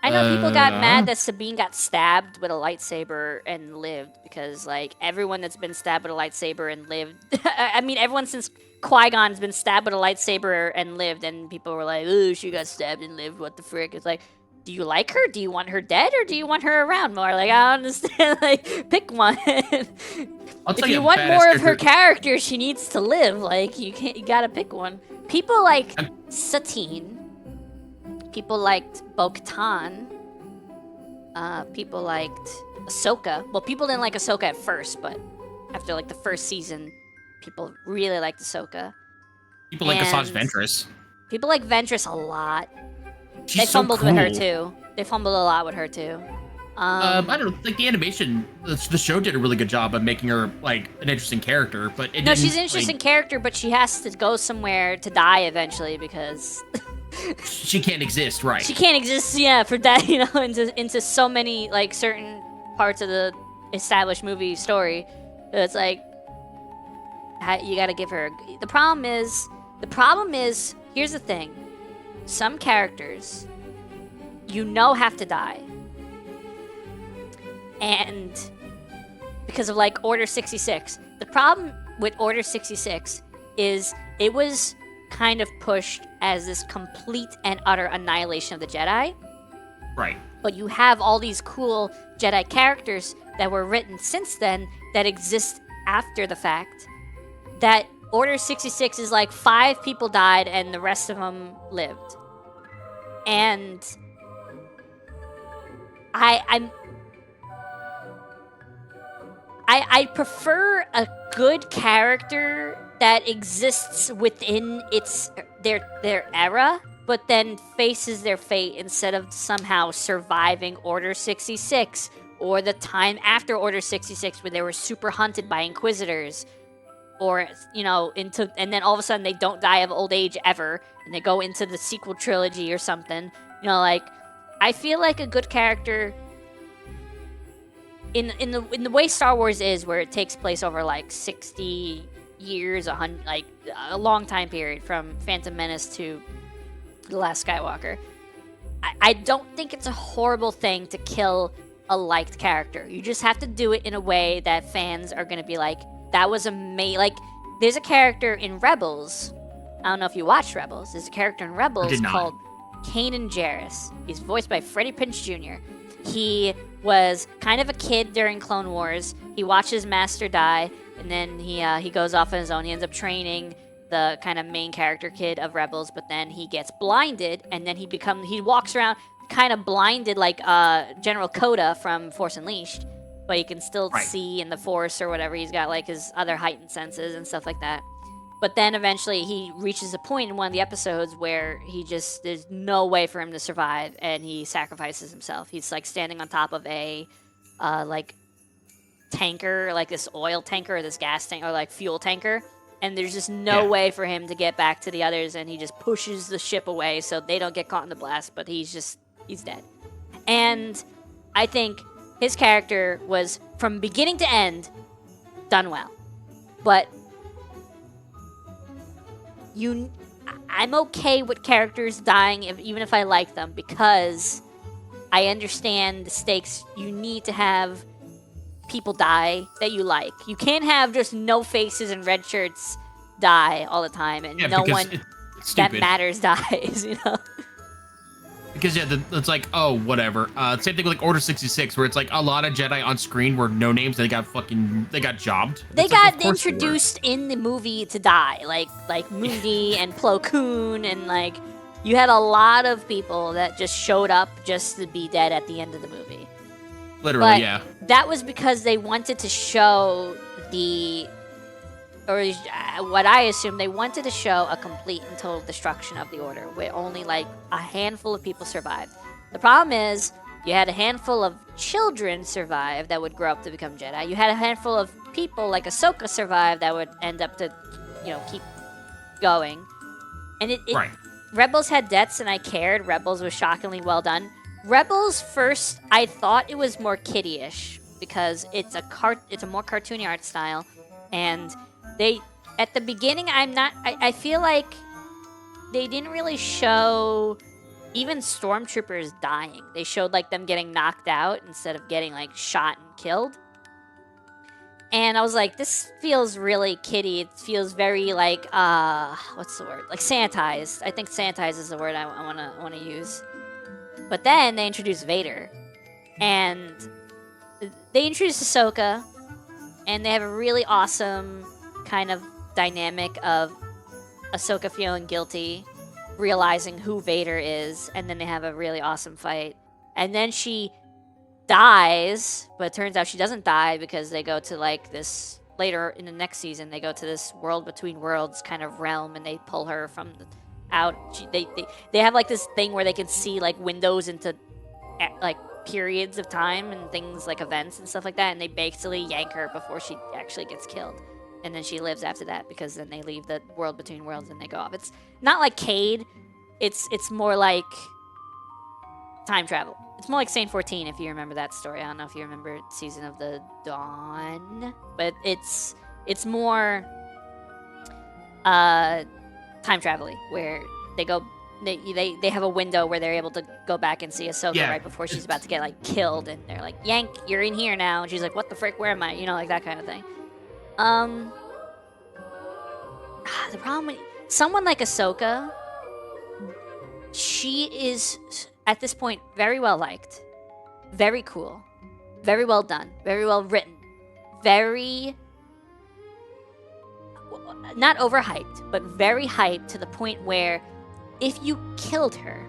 I know people got mad that Sabine got stabbed with a lightsaber and lived because, like, everyone that's been stabbed with a lightsaber and lived. I mean, everyone since Qui-Gon's been stabbed with a lightsaber and lived, and people were like, "Oh, she got stabbed and lived. What the frick?" It's like, do you like her? Do you want her dead, or do you want her around more? Like, I don't understand. Like, pick one. If you want more of her character, she needs to live. Like, you gotta pick one. People like Satine. People liked Bo-Katan. People liked Ahsoka. Well, people didn't like Ahsoka at first, but after like the first season, people really liked Ahsoka.
People like Asajj Ventress.
People like Ventress a lot.
She's
they fumbled
so
with her
cool.
too. They fumbled a lot with her too.
I don't know, like the animation, the show did a really good job of making her like an interesting character, but it
no, she's an interesting character, but she has to go somewhere to die eventually because
she can't exist, right?
She can't exist, yeah, for that, into so many like certain parts of the established movie story. It's like you got to give her. The problem is, here's the thing: some characters, have to die. And because of like Order 66. The problem with Order 66 is it was kind of pushed as this complete and utter annihilation of the Jedi.
Right.
But you have all these cool Jedi characters that were written since then that exist after the fact. That Order 66 is like 5 people died and the rest of them lived. And I prefer a good character that exists within their era, but then faces their fate instead of somehow surviving Order 66 or the time after Order 66 where they were super hunted by Inquisitors, or and then all of a sudden they don't die of old age ever and they go into the sequel trilogy or something. I feel like a good character in the way Star Wars is, where it takes place over like 60 years, a long time period from Phantom Menace to The Last Skywalker. I don't think it's a horrible thing to kill a liked character. You just have to do it in a way that fans are going to be like, that was amazing. Like, there's a character in Rebels. I don't know if you watched Rebels. There's a character in Rebels called Kanan Jarrus. He's voiced by Freddie Prinze Jr. He was kind of a kid during Clone Wars. He watched his master die, and then he goes off on his own. He ends up training the kind of main character kid of Rebels, but then he gets blinded, and then he walks around kind of blinded like General Coda from Force Unleashed, but he can still see in the Force or whatever. He's got like his other heightened senses and stuff like that. But then eventually he reaches a point in one of the episodes where there's no way for him to survive, and he sacrifices himself. He's like standing on top of a like tanker, like this oil tanker or this gas tank or like fuel tanker, and there's just no way for him to get back to the others, and he just pushes the ship away so they don't get caught in the blast, but he's dead. And I think his character was, from beginning to end, done well. But I'm okay with characters dying, even if I like them, because I understand the stakes. You need to have people die that you like. You can't have just no faces and red shirts die all the time, and no one that matters dies.
because it's like, oh, whatever. Same thing with like Order 66, where it's like a lot of Jedi on screen were no names. They got jobbed.
They
It's like,
got
of course they were.
introduced in the movie to die, like Moody and Plo Koon, and like you had a lot of people that just showed up just to be dead at the end of the movie.
Literally,
but
yeah.
That was because they wanted to show what I assume they wanted to show a complete and total destruction of the Order, where only like a handful of people survived. The problem is, you had a handful of children survive that would grow up to become Jedi. You had a handful of people like Ahsoka survive that would end up to, keep going. And
right.
Rebels had deaths, and I cared. Rebels was shockingly well done. Rebels first, I thought it was more kiddie-ish because it's a more cartoony art style, and at the beginning, I feel like they didn't really show even stormtroopers dying. They showed like them getting knocked out instead of getting like shot and killed. And I was like, this feels really kiddie. It feels very like what's the word? Like sanitized. I think sanitized is the word I wanna use. But then they introduced Vader, and they introduced Ahsoka, and they have a really awesome kind of dynamic of Ahsoka feeling guilty, realizing who Vader is, and then they have a really awesome fight. And then she dies, but it turns out she doesn't die because they go to like this later in the next season. They go to this world between worlds kind of realm, and they pull her from out. They have like this thing where they can see like windows into like periods of time and things like events and stuff like that, and they basically yank her before she actually gets killed. And then she lives after that because then they leave the world between worlds and they go off. It's not like Cade. It's more like time travel. It's more like Saint 14, if you remember that story. I don't know if you remember Season of the Dawn, but it's more time travel-y, where they go. They have a window where they're able to go back and see Ahsoka right before she's about to get like killed, and they're like, "Yank, you're in here now," and she's like, "What the frick? Where am I?" Like that kind of thing. The problem with someone like Ahsoka, she is at this point very well liked, very cool, very well done, very well written, very not overhyped, but very hyped to the point where if you killed her,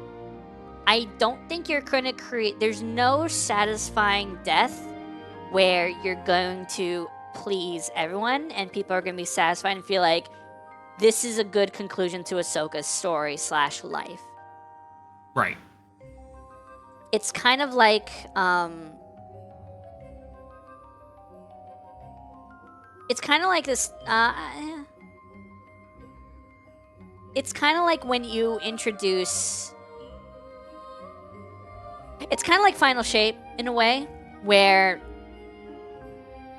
I don't think you're going to create. There's no satisfying death where you're going to please everyone and people are going to be satisfied and feel like this is a good conclusion to Ahsoka's story / life.
Right.
It's kind of like it's kind of like this it's kind of like when you introduce, it's kind of like Final Shape in a way, where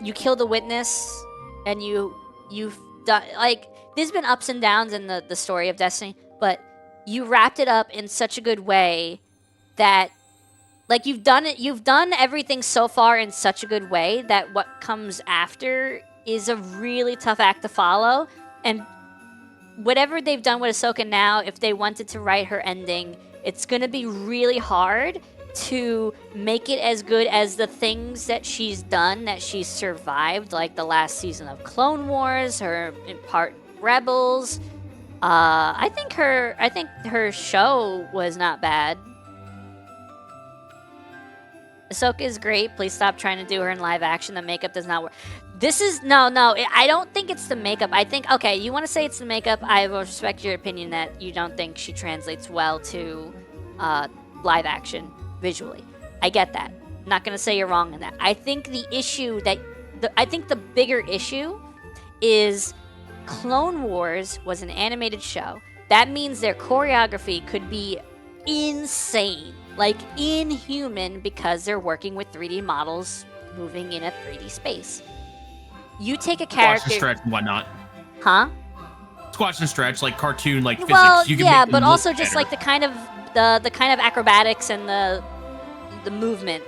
you kill the witness and you've done, like, there's been ups and downs in the story of Destiny, but you wrapped it up in such a good way that, like, you've done everything so far in such a good way that what comes after is a really tough act to follow. And whatever they've done with Ahsoka now, if they wanted to write her ending, it's going to be really hard to make it as good as the things that she's done, that she's survived, like the last season of Clone Wars, her in part Rebels. I think her show was not bad. Ahsoka is great. Please stop trying to do her in live action. The makeup does not work. This is no. I don't think it's the makeup. I think, okay, you want to say it's the makeup. I will respect your opinion that you don't think she translates well to live action visually. I get that. I'm not gonna say you're wrong in that. I think the issue the bigger issue is Clone Wars was an animated show. That means their choreography could be insane, like inhuman, because they're working with 3D models moving in a 3D space. You take a character,
Squash and stretch and whatnot.
Huh?
Squash and stretch, like cartoon, like physics.
Well,
You can
yeah,
make them
but
look
also just
better.
like the kind of acrobatics and the movement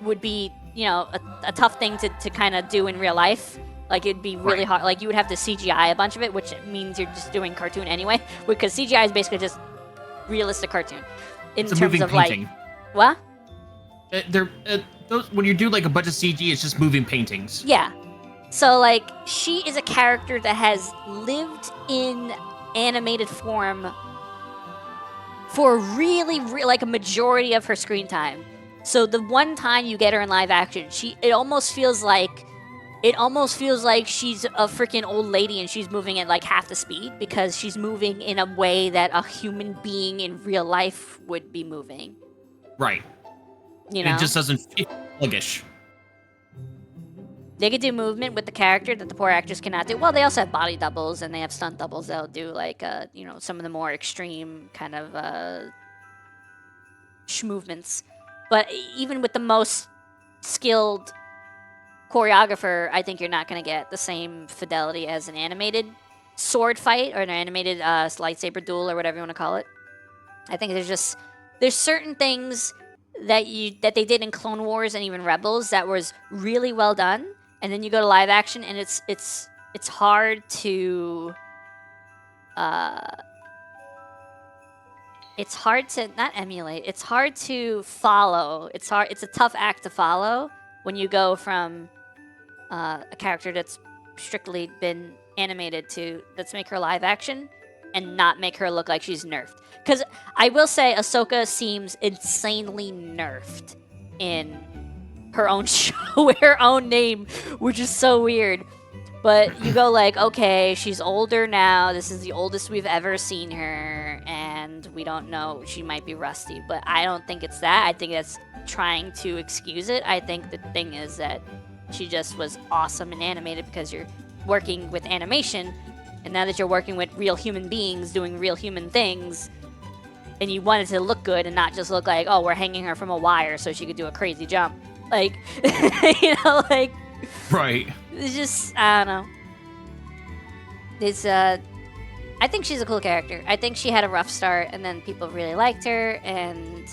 would be, a tough thing to kind of do in real life. Like, it'd be really hard. Like, you would have to CGI a bunch of it, which means you're just doing cartoon anyway, because CGI is basically just realistic cartoon. in
it's a
terms
moving
of
painting.
like what?
Those when you do like a bunch of CG, it's just moving paintings.
Yeah. So like she is a character that has lived in animated form for really like a majority of her screen time. So the one time you get her in live action, it almost feels like she's a freaking old lady and she's moving at like half the speed because she's moving in a way that a human being in real life would be moving.
Right.
You know?
It just doesn't feel sluggish.
They could do movement with the character that the poor actress cannot do. Well, they also have body doubles and they have stunt doubles that'll do like some of the more extreme kind of movements. But even with the most skilled choreographer, I think you're not going to get the same fidelity as an animated sword fight or an animated lightsaber duel or whatever you want to call it. I think there's certain things that they did in Clone Wars and even Rebels that was really well done, and then you go to live action and it's hard to not emulate. It's hard to follow. It's a tough act to follow when you go from a character that's strictly been animated to let's make her live action and not make her look like she's nerfed. Because I will say Ahsoka seems insanely nerfed in her own show, her own name, which is so weird. But you go like, okay, she's older now. This is the oldest we've ever seen her, and we don't know. She might be rusty, but I don't think it's that. I think that's trying to excuse it. I think the thing is that she just was awesome and animated because you're working with animation, and now that you're working with real human beings doing real human things, and you want it to look good and not just look like, oh, we're hanging her from a wire so she could do a crazy jump. Like, like...
Right.
It's just, I don't know. It's, I think she's a cool character. I think she had a rough start, and then people really liked her, and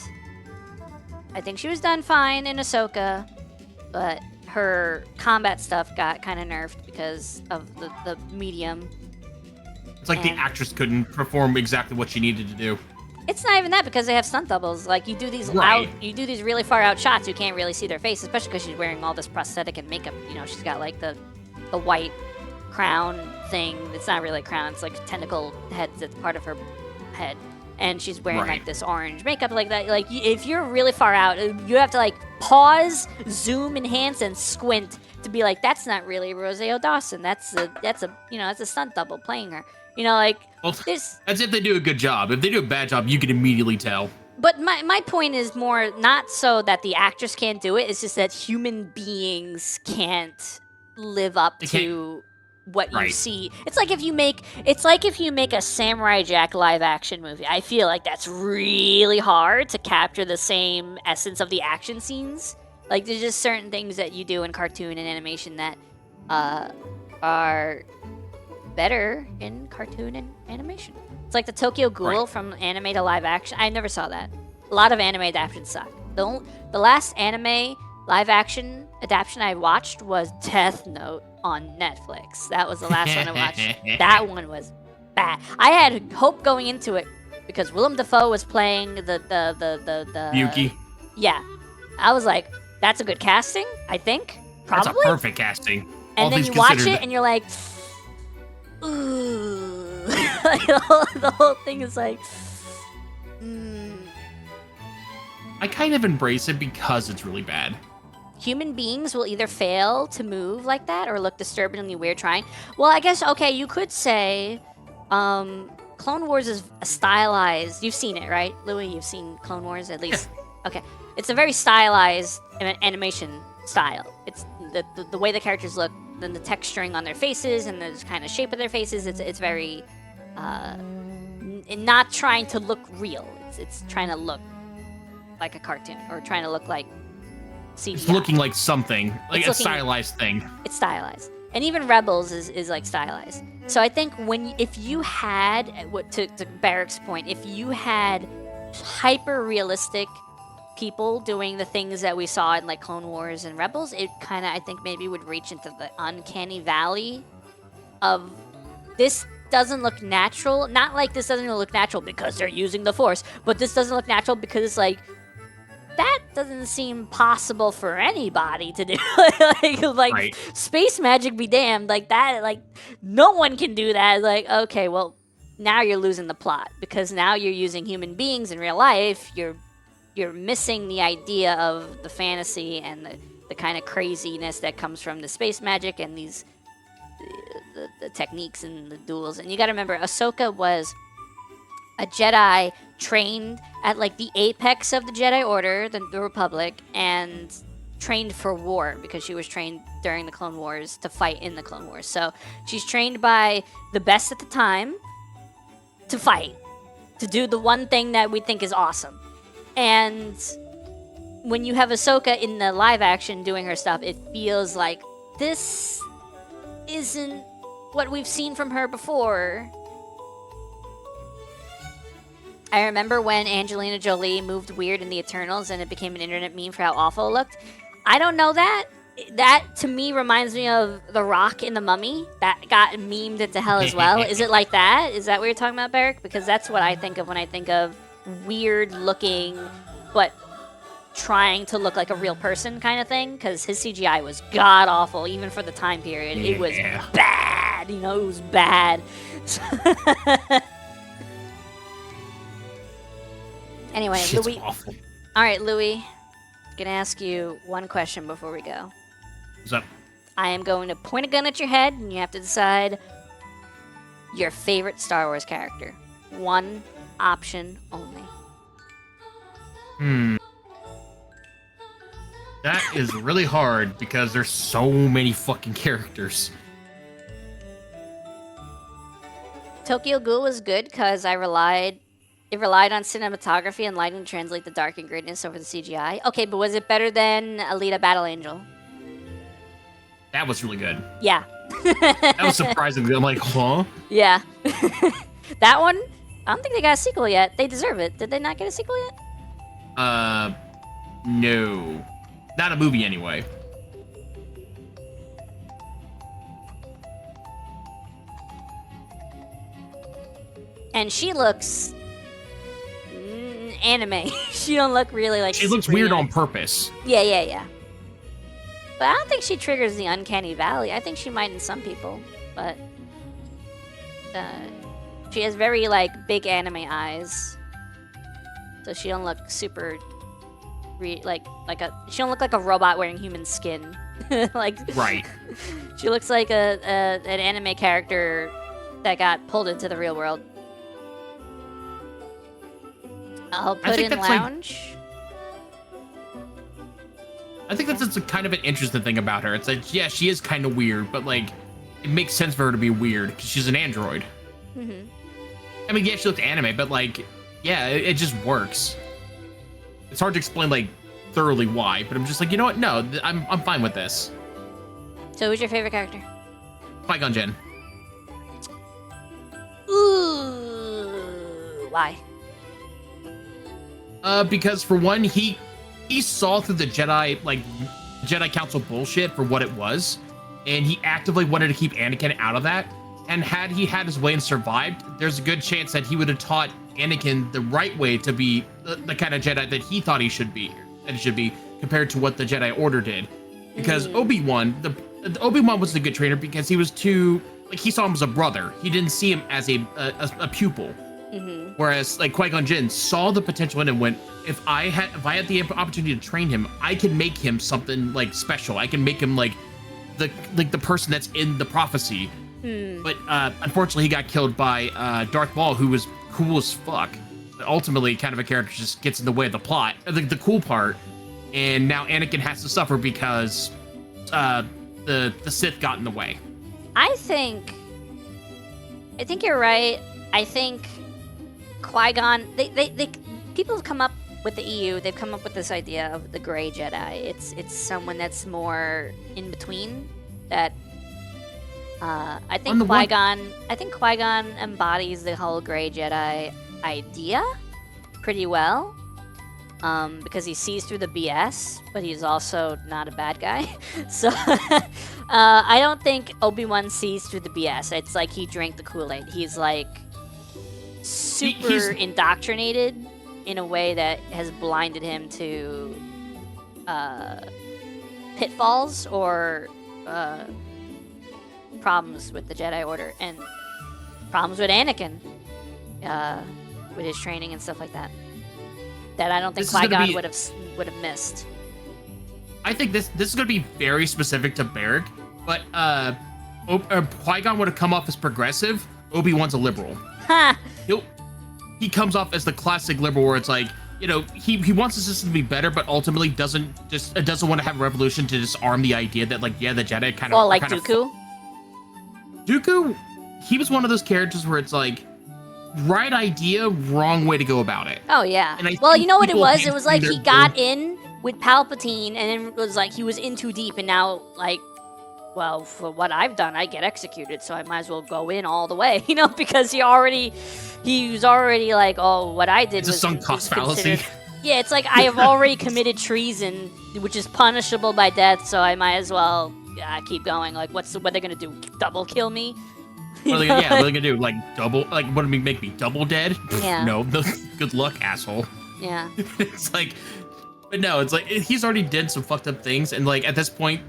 I think she was done fine in Ahsoka, but her combat stuff got kind of nerfed because of the medium.
It's like the actress couldn't perform exactly what she needed to do.
It's not even that because they have stunt doubles. Like you do these really far out shots, you can't really see their face, especially because she's wearing all this prosthetic and makeup. You know, she's got like the white crown thing. It's not really a crown. It's like a tentacle head that's part of her head, and she's wearing like this orange makeup like that. Like if you're really far out, you have to like pause, zoom, enhance, and squint to be like, that's not really Rosario Dawson. That's a stunt double playing her. You know, like this.
That's if they do a good job. If they do a bad job, you can immediately tell.
But my point is more not so that the actress can't do it. It's just that human beings can't live up to what you see. It's like if you make a Samurai Jack live action movie. I feel like that's really hard to capture the same essence of the action scenes. Like there's just certain things that you do in cartoon and animation that are better in cartoon and animation. It's like the Tokyo Ghoul from anime to live action. I never saw that. A lot of anime adaptations suck. The last anime live action adaptation I watched was Death Note on Netflix. That was the last one I watched. That one was bad. I had hope going into it because Willem Dafoe was playing the
Yuki.
Yeah. I was like, that's a good casting, I think. Probably.
That's a perfect casting.
And then you watch it and you're like, ooh. Like, the whole thing is like,
I kind of embrace it because it's really bad.
Human beings will either fail to move like that or look disturbingly weird trying. Well, I guess, okay, you could say Clone Wars is a stylized... You've seen it, right? Louis, you've seen Clone Wars at least? Okay. It's a very stylized animation style. It's the way the characters look, then the texturing on their faces and the kind of shape of their faces. It's very not trying to look real. It's trying to look like a cartoon or trying to look like CGI.
It's looking like something, like a stylized thing.
It's stylized, and even Rebels is like stylized. So I think if you had, to Barrick's point, if you had hyper realistic people doing the things that we saw in like Clone Wars and Rebels, it kind of, I think, maybe would reach into the uncanny valley of this doesn't look natural. Not like this doesn't look natural because they're using the Force, but this doesn't look natural because it's like, that doesn't seem possible for anybody to do. like
Right.
space magic be damned. Like that, like no one can do that. Like, okay, well, now you're losing the plot because now you're using human beings in real life. You're missing the idea of the fantasy and the kind of craziness that comes from the space magic and these the techniques and the duels. And you got to remember, Ahsoka was a Jedi trained at like the apex of the Jedi Order, the Republic, and trained for war because she was trained during the Clone Wars to fight in the Clone Wars. So she's trained by the best at the time to fight, to do the one thing that we think is awesome. And when you have Ahsoka in the live action doing her stuff, it feels like this isn't what we've seen from her before. I remember when Angelina Jolie moved weird in the Eternals and it became an internet meme for how awful it looked. I don't know that. That, to me, reminds me of The Rock in The Mummy. That got memed into hell as well. Is it like that? Is that what you're talking about, Barrick? Because that's what I think of when I think of weird-looking, but trying to look like a real person kind of thing. Because his CGI was god-awful, even for the time period. It was bad. You know, it was bad. Anyway,
Shit's
Louis.
awful.
All right, Louis. Gonna ask you one question before we go.
What's up?
I am going to point a gun at your head, and you have to decide your favorite Star Wars character. One option only.
That is really hard because there's so many fucking characters.
Tokyo Ghoul was good because it relied on cinematography and lighting to translate the dark and grittiness over the CGI. Okay, but was it better than Alita Battle Angel?
That was really good.
Yeah.
That was surprising. I'm like, huh?
Yeah. That one, I don't think they got a sequel yet. They deserve it. Did they not get a sequel yet?
No. Not a movie anyway.
And she looks anime. She don't look really like.
She looks
super
weird
anime.
on purpose.
Yeah. But I don't think she triggers the uncanny valley. I think she might in some people, but she has very like big anime eyes, so she don't look super she don't look like a robot wearing human skin. Like
Right.
She looks like an anime character that got pulled into the real world. I'll put in lounge.
I think that's just a kind of an interesting thing about her. It's like, yeah, she is kind of weird, but like, it makes sense for her to be weird because she's an android.
Mm-hmm.
I mean, yeah, she looks anime, but like, yeah, it just works. It's hard to explain like thoroughly why, but I'm just like, you know what? No, I'm fine with this.
So, who's your favorite character?
Qui-Gon Jinn.
Ooh, why?
Because for one, he saw through the Jedi Council bullshit for what it was, and he actively wanted to keep Anakin out of that. And had he had his way and survived, there's a good chance that he would have taught Anakin the right way to be the kind of Jedi that he thought he should be, compared to what the Jedi Order did. Because Obi-Wan was the good trainer because he was too, like, he saw him as a brother. He didn't see him as a pupil.
Mm-hmm.
Whereas, like, Qui-Gon Jinn saw the potential in him and went, if I had the opportunity to train him, I could make him something, like, special. I can make him, like the person that's in the prophecy. But unfortunately, he got killed by Darth Maul, who was cool as fuck. But ultimately, kind of a character just gets in the way of the plot, the cool part. And now Anakin has to suffer because the Sith got in the way.
I think you're right. I think Qui-Gon, they people have come up with the EU. They've come up with this idea of the gray Jedi. It's someone that's more in between. That I think Qui-Gon embodies the whole gray Jedi idea pretty well. because he sees through the BS, but he's also not a bad guy. So I don't think Obi-Wan sees through the BS. It's like he drank the Kool-Aid. He's like super indoctrinated in a way that has blinded him to pitfalls or problems with the Jedi Order and problems with Anakin with his training and stuff like that. That I don't think Qui-Gon would have missed.
I think this is going to be very specific to Barrick, but Qui-Gon would have come off as progressive. Obi-Wan's a liberal.
Ha!
He comes off as the classic liberal, where it's like, you know, he wants the system to be better, but ultimately doesn't want to have a revolution to disarm the idea that, like, yeah, the Jedi kind of.
Well, like Dooku.
Dooku, he was one of those characters where it's like, right idea, wrong way to go about it.
Oh yeah. Well, you know what it was? It was like he got in with Palpatine, and then it was like he was in too deep, and now like, well, for what I've done, I get executed, so I might as well go in all the way, you know, because he was already like, oh, what I did
was a sunk cost fallacy.
Yeah, it's like I have already committed treason, which is punishable by death, so I might as well keep going. Like, what they're gonna do? Double kill me?
What are they gonna do? Like double? Like, what do we make me double dead?
Yeah.
No, good luck, asshole.
Yeah.
It's like, but no, it's like he's already did some fucked up things, and like at this point,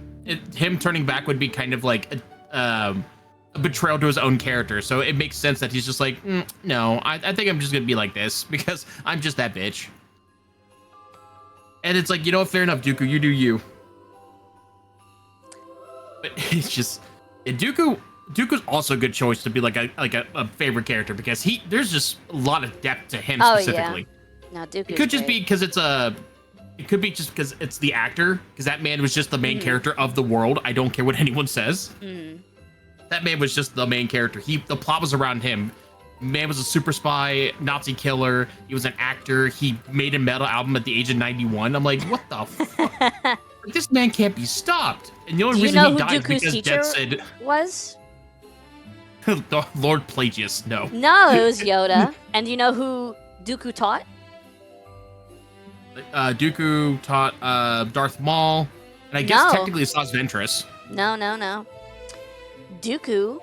him turning back would be kind of like a betrayal to his own character. So it makes sense that he's just like, no, I think I'm just gonna be like this because I'm just that bitch. And it's like, you know what? Fair enough, Dooku. You do you. But it's just, Dooku's also a good choice to be like a favorite character because there's just a lot of depth to him specifically.
Yeah. No, Dooku.
It could just be because it could be just because it's the actor, because that man was just the main character of the world. I don't care what anyone says. That man was just the main character. The plot was around him. Man was a super spy, Nazi killer. He was an actor. He made a metal album at the age of 91. I'm like, what the fuck? Like, this man can't be stopped. And the only reason he died is because Jet said
was
Lord Plagius. No.
No, it was Yoda. And do you know who Dooku taught?
Dooku taught Darth Maul, and I guess technically it's Saz Ventress.
No. Dooku,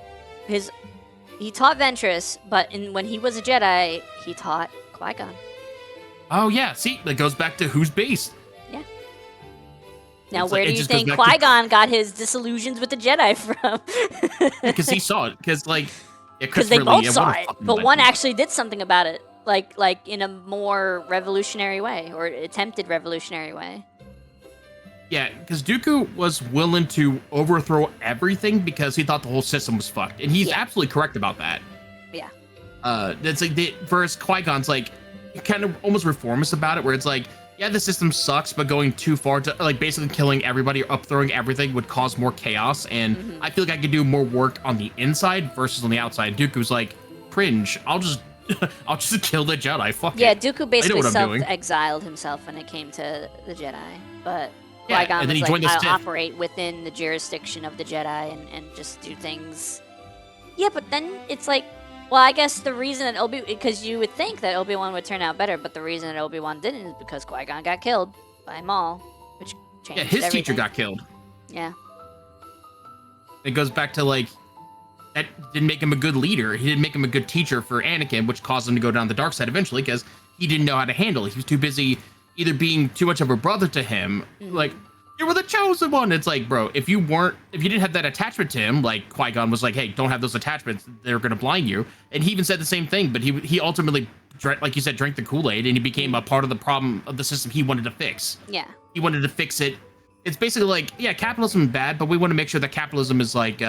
he taught Ventress, but when he was a Jedi, he taught Qui-Gon.
Oh yeah, see, that goes back to who's based.
Yeah. Now, where do you think Qui-Gon got his disillusions with the Jedi from?
Because he saw it. Because
they both saw it, but one actually did something about it. Like in a more revolutionary way, or attempted revolutionary way.
Yeah, because Dooku was willing to overthrow everything because he thought the whole system was fucked, and he's absolutely correct about that.
Yeah.
That's like versus Qui-Gon's like kind of almost reformist about it, where it's like, yeah, the system sucks, but going too far to like basically killing everybody or upthrowing everything would cause more chaos, and I feel like I could do more work on the inside versus on the outside. Dooku's like, cringe. I'll just kill the Jedi. Fuck
yeah,
it.
Dooku basically self-exiled himself when it came to the Jedi, but Qui-Gon was like, I'll operate within the jurisdiction of the Jedi and just do things. Yeah, but then it's like, well, I guess the reason that because you would think that Obi-Wan would turn out better, but the reason that Obi-Wan didn't is because Qui-Gon got killed by Maul, which changed
his
everything.
teacher got killed.
Yeah.
It goes back to like, that didn't make him a good leader. He didn't make him a good teacher for Anakin, which caused him to go down the dark side eventually because he didn't know how to handle it. He was too busy either being too much of a brother to him, like, you were the chosen one. It's like, bro, if you didn't have that attachment to him, like Qui-Gon was like, hey, don't have those attachments. They're going to blind you. And he even said the same thing, but he ultimately, like you said, drank the Kool-Aid, and he became a part of the problem of the system he wanted to fix.
Yeah. He
wanted to fix it. It's basically like, yeah, capitalism is bad, but we want to make sure that capitalism is like,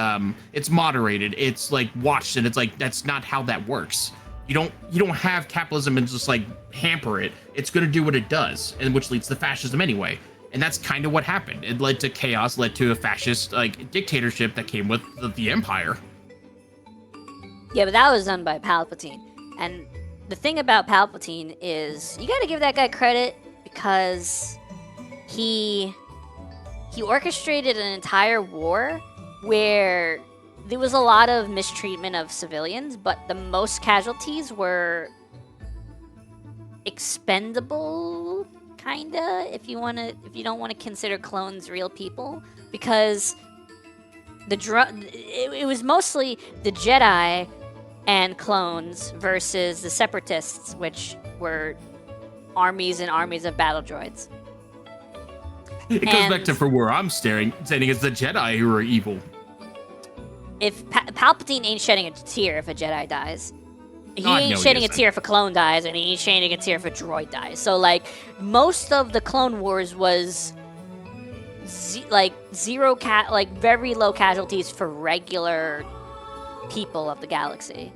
it's moderated, it's like watched, and it's like, that's not how that works. You don't have capitalism and just like hamper it. It's going to do what it does, and which leads to fascism anyway. And that's kind of what happened. It led to chaos, led to a fascist like dictatorship that came with the Empire.
Yeah, but that was done by Palpatine. And the thing about Palpatine is you got to give that guy credit because he orchestrated an entire war where there was a lot of mistreatment of civilians, but the most casualties were expendable kinda, if you don't want to consider clones real people, because it was mostly the Jedi and clones versus the Separatists, which were armies and armies of battle droids.
It goes back to for where I'm saying it's the Jedi who are evil.
If Palpatine ain't shedding a tear if a Jedi dies, he
God,
ain't
no, he
shedding a
isn't.
tear if a clone dies, and he ain't shedding a tear if a droid dies. So, like, most of the Clone Wars was very low casualties for regular people of the galaxy.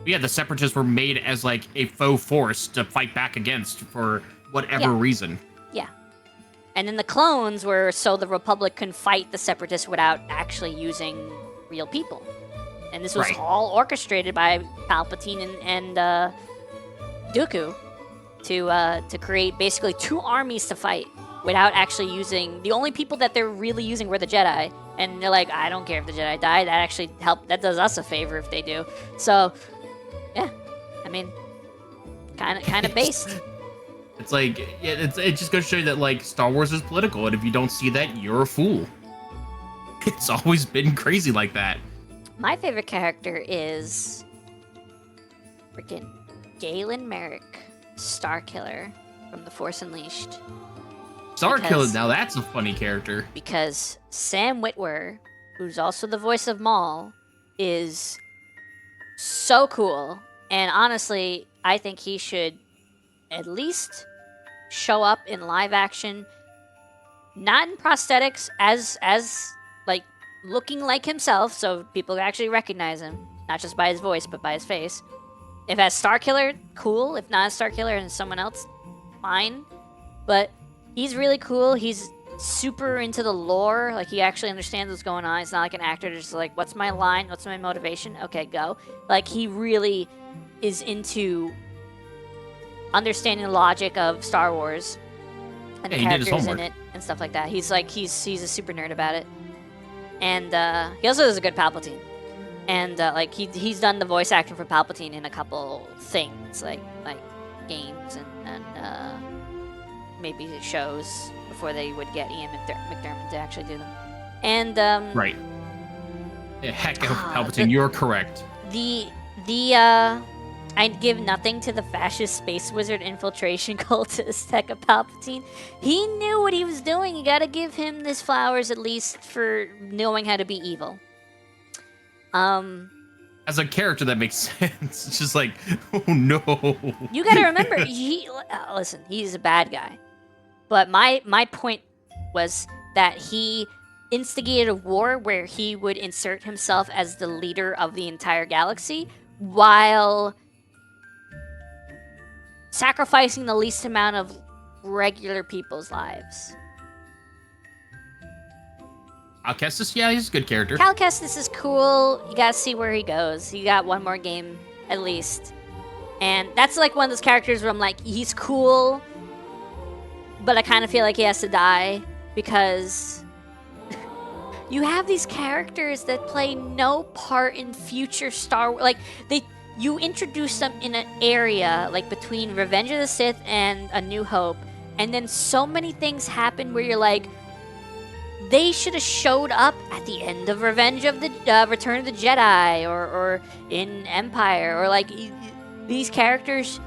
Yeah, the Separatists were made as like a faux force to fight back against for whatever reason.
Yeah. And then the clones were so the Republic can fight the Separatists without actually using real people. And this was all orchestrated by Palpatine and Dooku to create basically two armies to fight without actually using... The only people that they're really using were the Jedi. And they're like, I don't care if the Jedi die. That actually that does us a favor if they do. So, yeah. I mean, kind of based.
It's like, it just goes to show you that, like, Star Wars is political, and if you don't see that, you're a fool. It's always been crazy like that.
My favorite character is freaking Galen Merrick, Starkiller from The Force Unleashed.
Starkiller, now that's a funny character.
Because Sam Witwer, who's also the voice of Maul, is so cool. And honestly, I think he should at least show up in live action, not in prosthetics, as like looking like himself, so people actually recognize him, not just by his voice, but by his face. If as Starkiller, cool. If not as Starkiller and someone else, fine. But he's really cool. He's super into the lore. Like, he actually understands what's going on. He's not like an actor just like, what's my line? What's my motivation? Okay, go. Like, he really is into understanding the logic of Star Wars and the characters in it and stuff like that. He's a super nerd about it. And he also is a good Palpatine. And like he's done the voice acting for Palpatine in a couple things, like games and maybe shows before they would get Ian McDermott to actually do them. And
right. Yeah, heck, Palpatine, you're correct.
I'd give nothing to the fascist space wizard infiltration cultist Tekka Palpatine. He knew what he was doing. You gotta give him his flowers at least for knowing how to be evil.
As a character, that makes sense. It's just like, oh no.
You gotta remember, listen, he's a bad guy. But my point was that he instigated a war where he would insert himself as the leader of the entire galaxy while sacrificing the least amount of regular people's lives.
Cal Kestis, yeah, he's a good character.
Cal Kestis is cool. You gotta see where he goes. He got one more game, at least. And that's like one of those characters where I'm like, he's cool, but I kind of feel like he has to die because you have these characters that play no part in future Star Wars. Like, you introduce them in an area like between Revenge of the Sith and A New Hope, and then so many things happen where you're like, they should have showed up at the end of Revenge of the Return of the Jedi or in Empire, or like these characters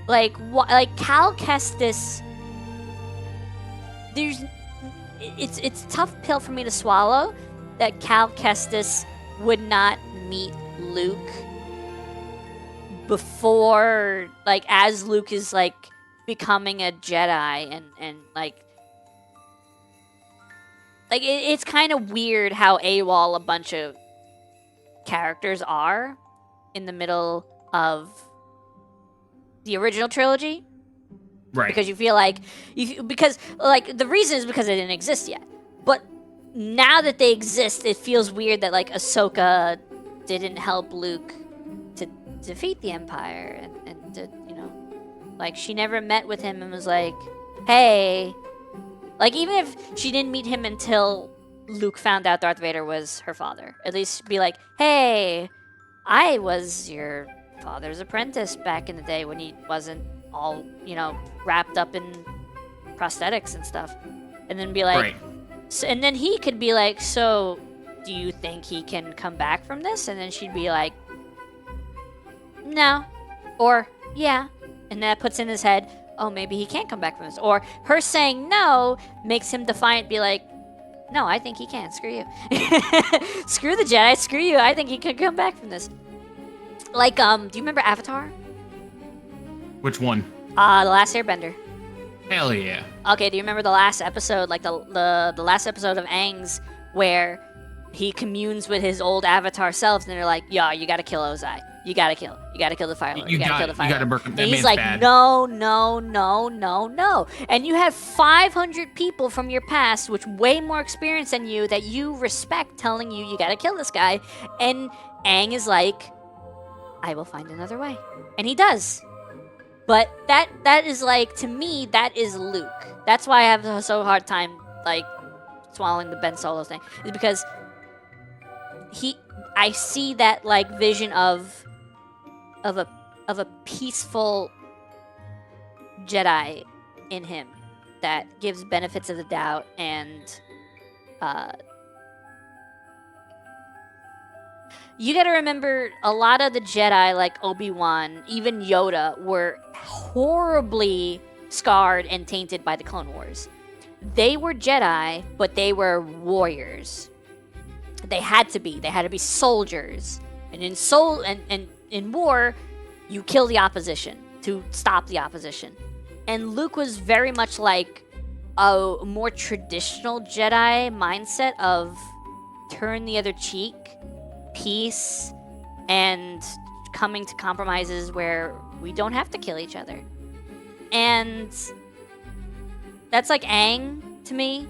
like Cal Kestis. It's a tough pill for me to swallow that Cal Kestis would not meet Luke before, like, as Luke is like becoming a Jedi and like it's kind of weird how AWOL a bunch of characters are in the middle of the original trilogy.
Right.
Because you feel like because the reason is because they didn't exist yet. But now that they exist, it feels weird that like Ahsoka didn't help Luke to defeat the Empire and to, like, she never met with him and was like, hey, like, even if she didn't meet him until Luke found out Darth Vader was her father, at least be like, hey, I was your father's apprentice back in the day when he wasn't all, wrapped up in prosthetics and stuff, and then be like, and then he could be like, so do you think he can come back from this? And then she'd be like, no, or yeah, and that puts in his head, oh, maybe he can't come back from this. Or her saying no makes him defiant, be like, no, I think he can. Screw you. Screw the Jedi. Screw you. I think he can come back from this. Like, do you remember Avatar?
Which one?
The Last Airbender.
Hell yeah.
Okay, do you remember the last episode, like the last episode of Aang's, where he communes with his old Avatar selves, and they're like, "Yo, you gotta kill Ozai. You gotta kill the Fire Lord. You gotta kill the Fire Lord."
burn him.
And he's like, "No, no, no, no, no." And you have 500 people from your past, with way more experience than you, that you respect, telling you gotta kill this guy, and Aang is like, "I will find another way," and he does. But that is like, to me, that is Luke. That's why I have a so hard time like swallowing the Ben Solo thing, is because I see that like vision of a peaceful Jedi in him that gives benefits of the doubt, and you gotta remember, a lot of the Jedi, like Obi-Wan, even Yoda, were horribly scarred and tainted by the Clone Wars. They were Jedi, but they were warriors. They had to be soldiers. And in war, you kill the opposition to stop the opposition. And Luke was very much like a more traditional Jedi mindset of turn the other cheek, peace, and coming to compromises where we don't have to kill each other. And that's like Aang to me.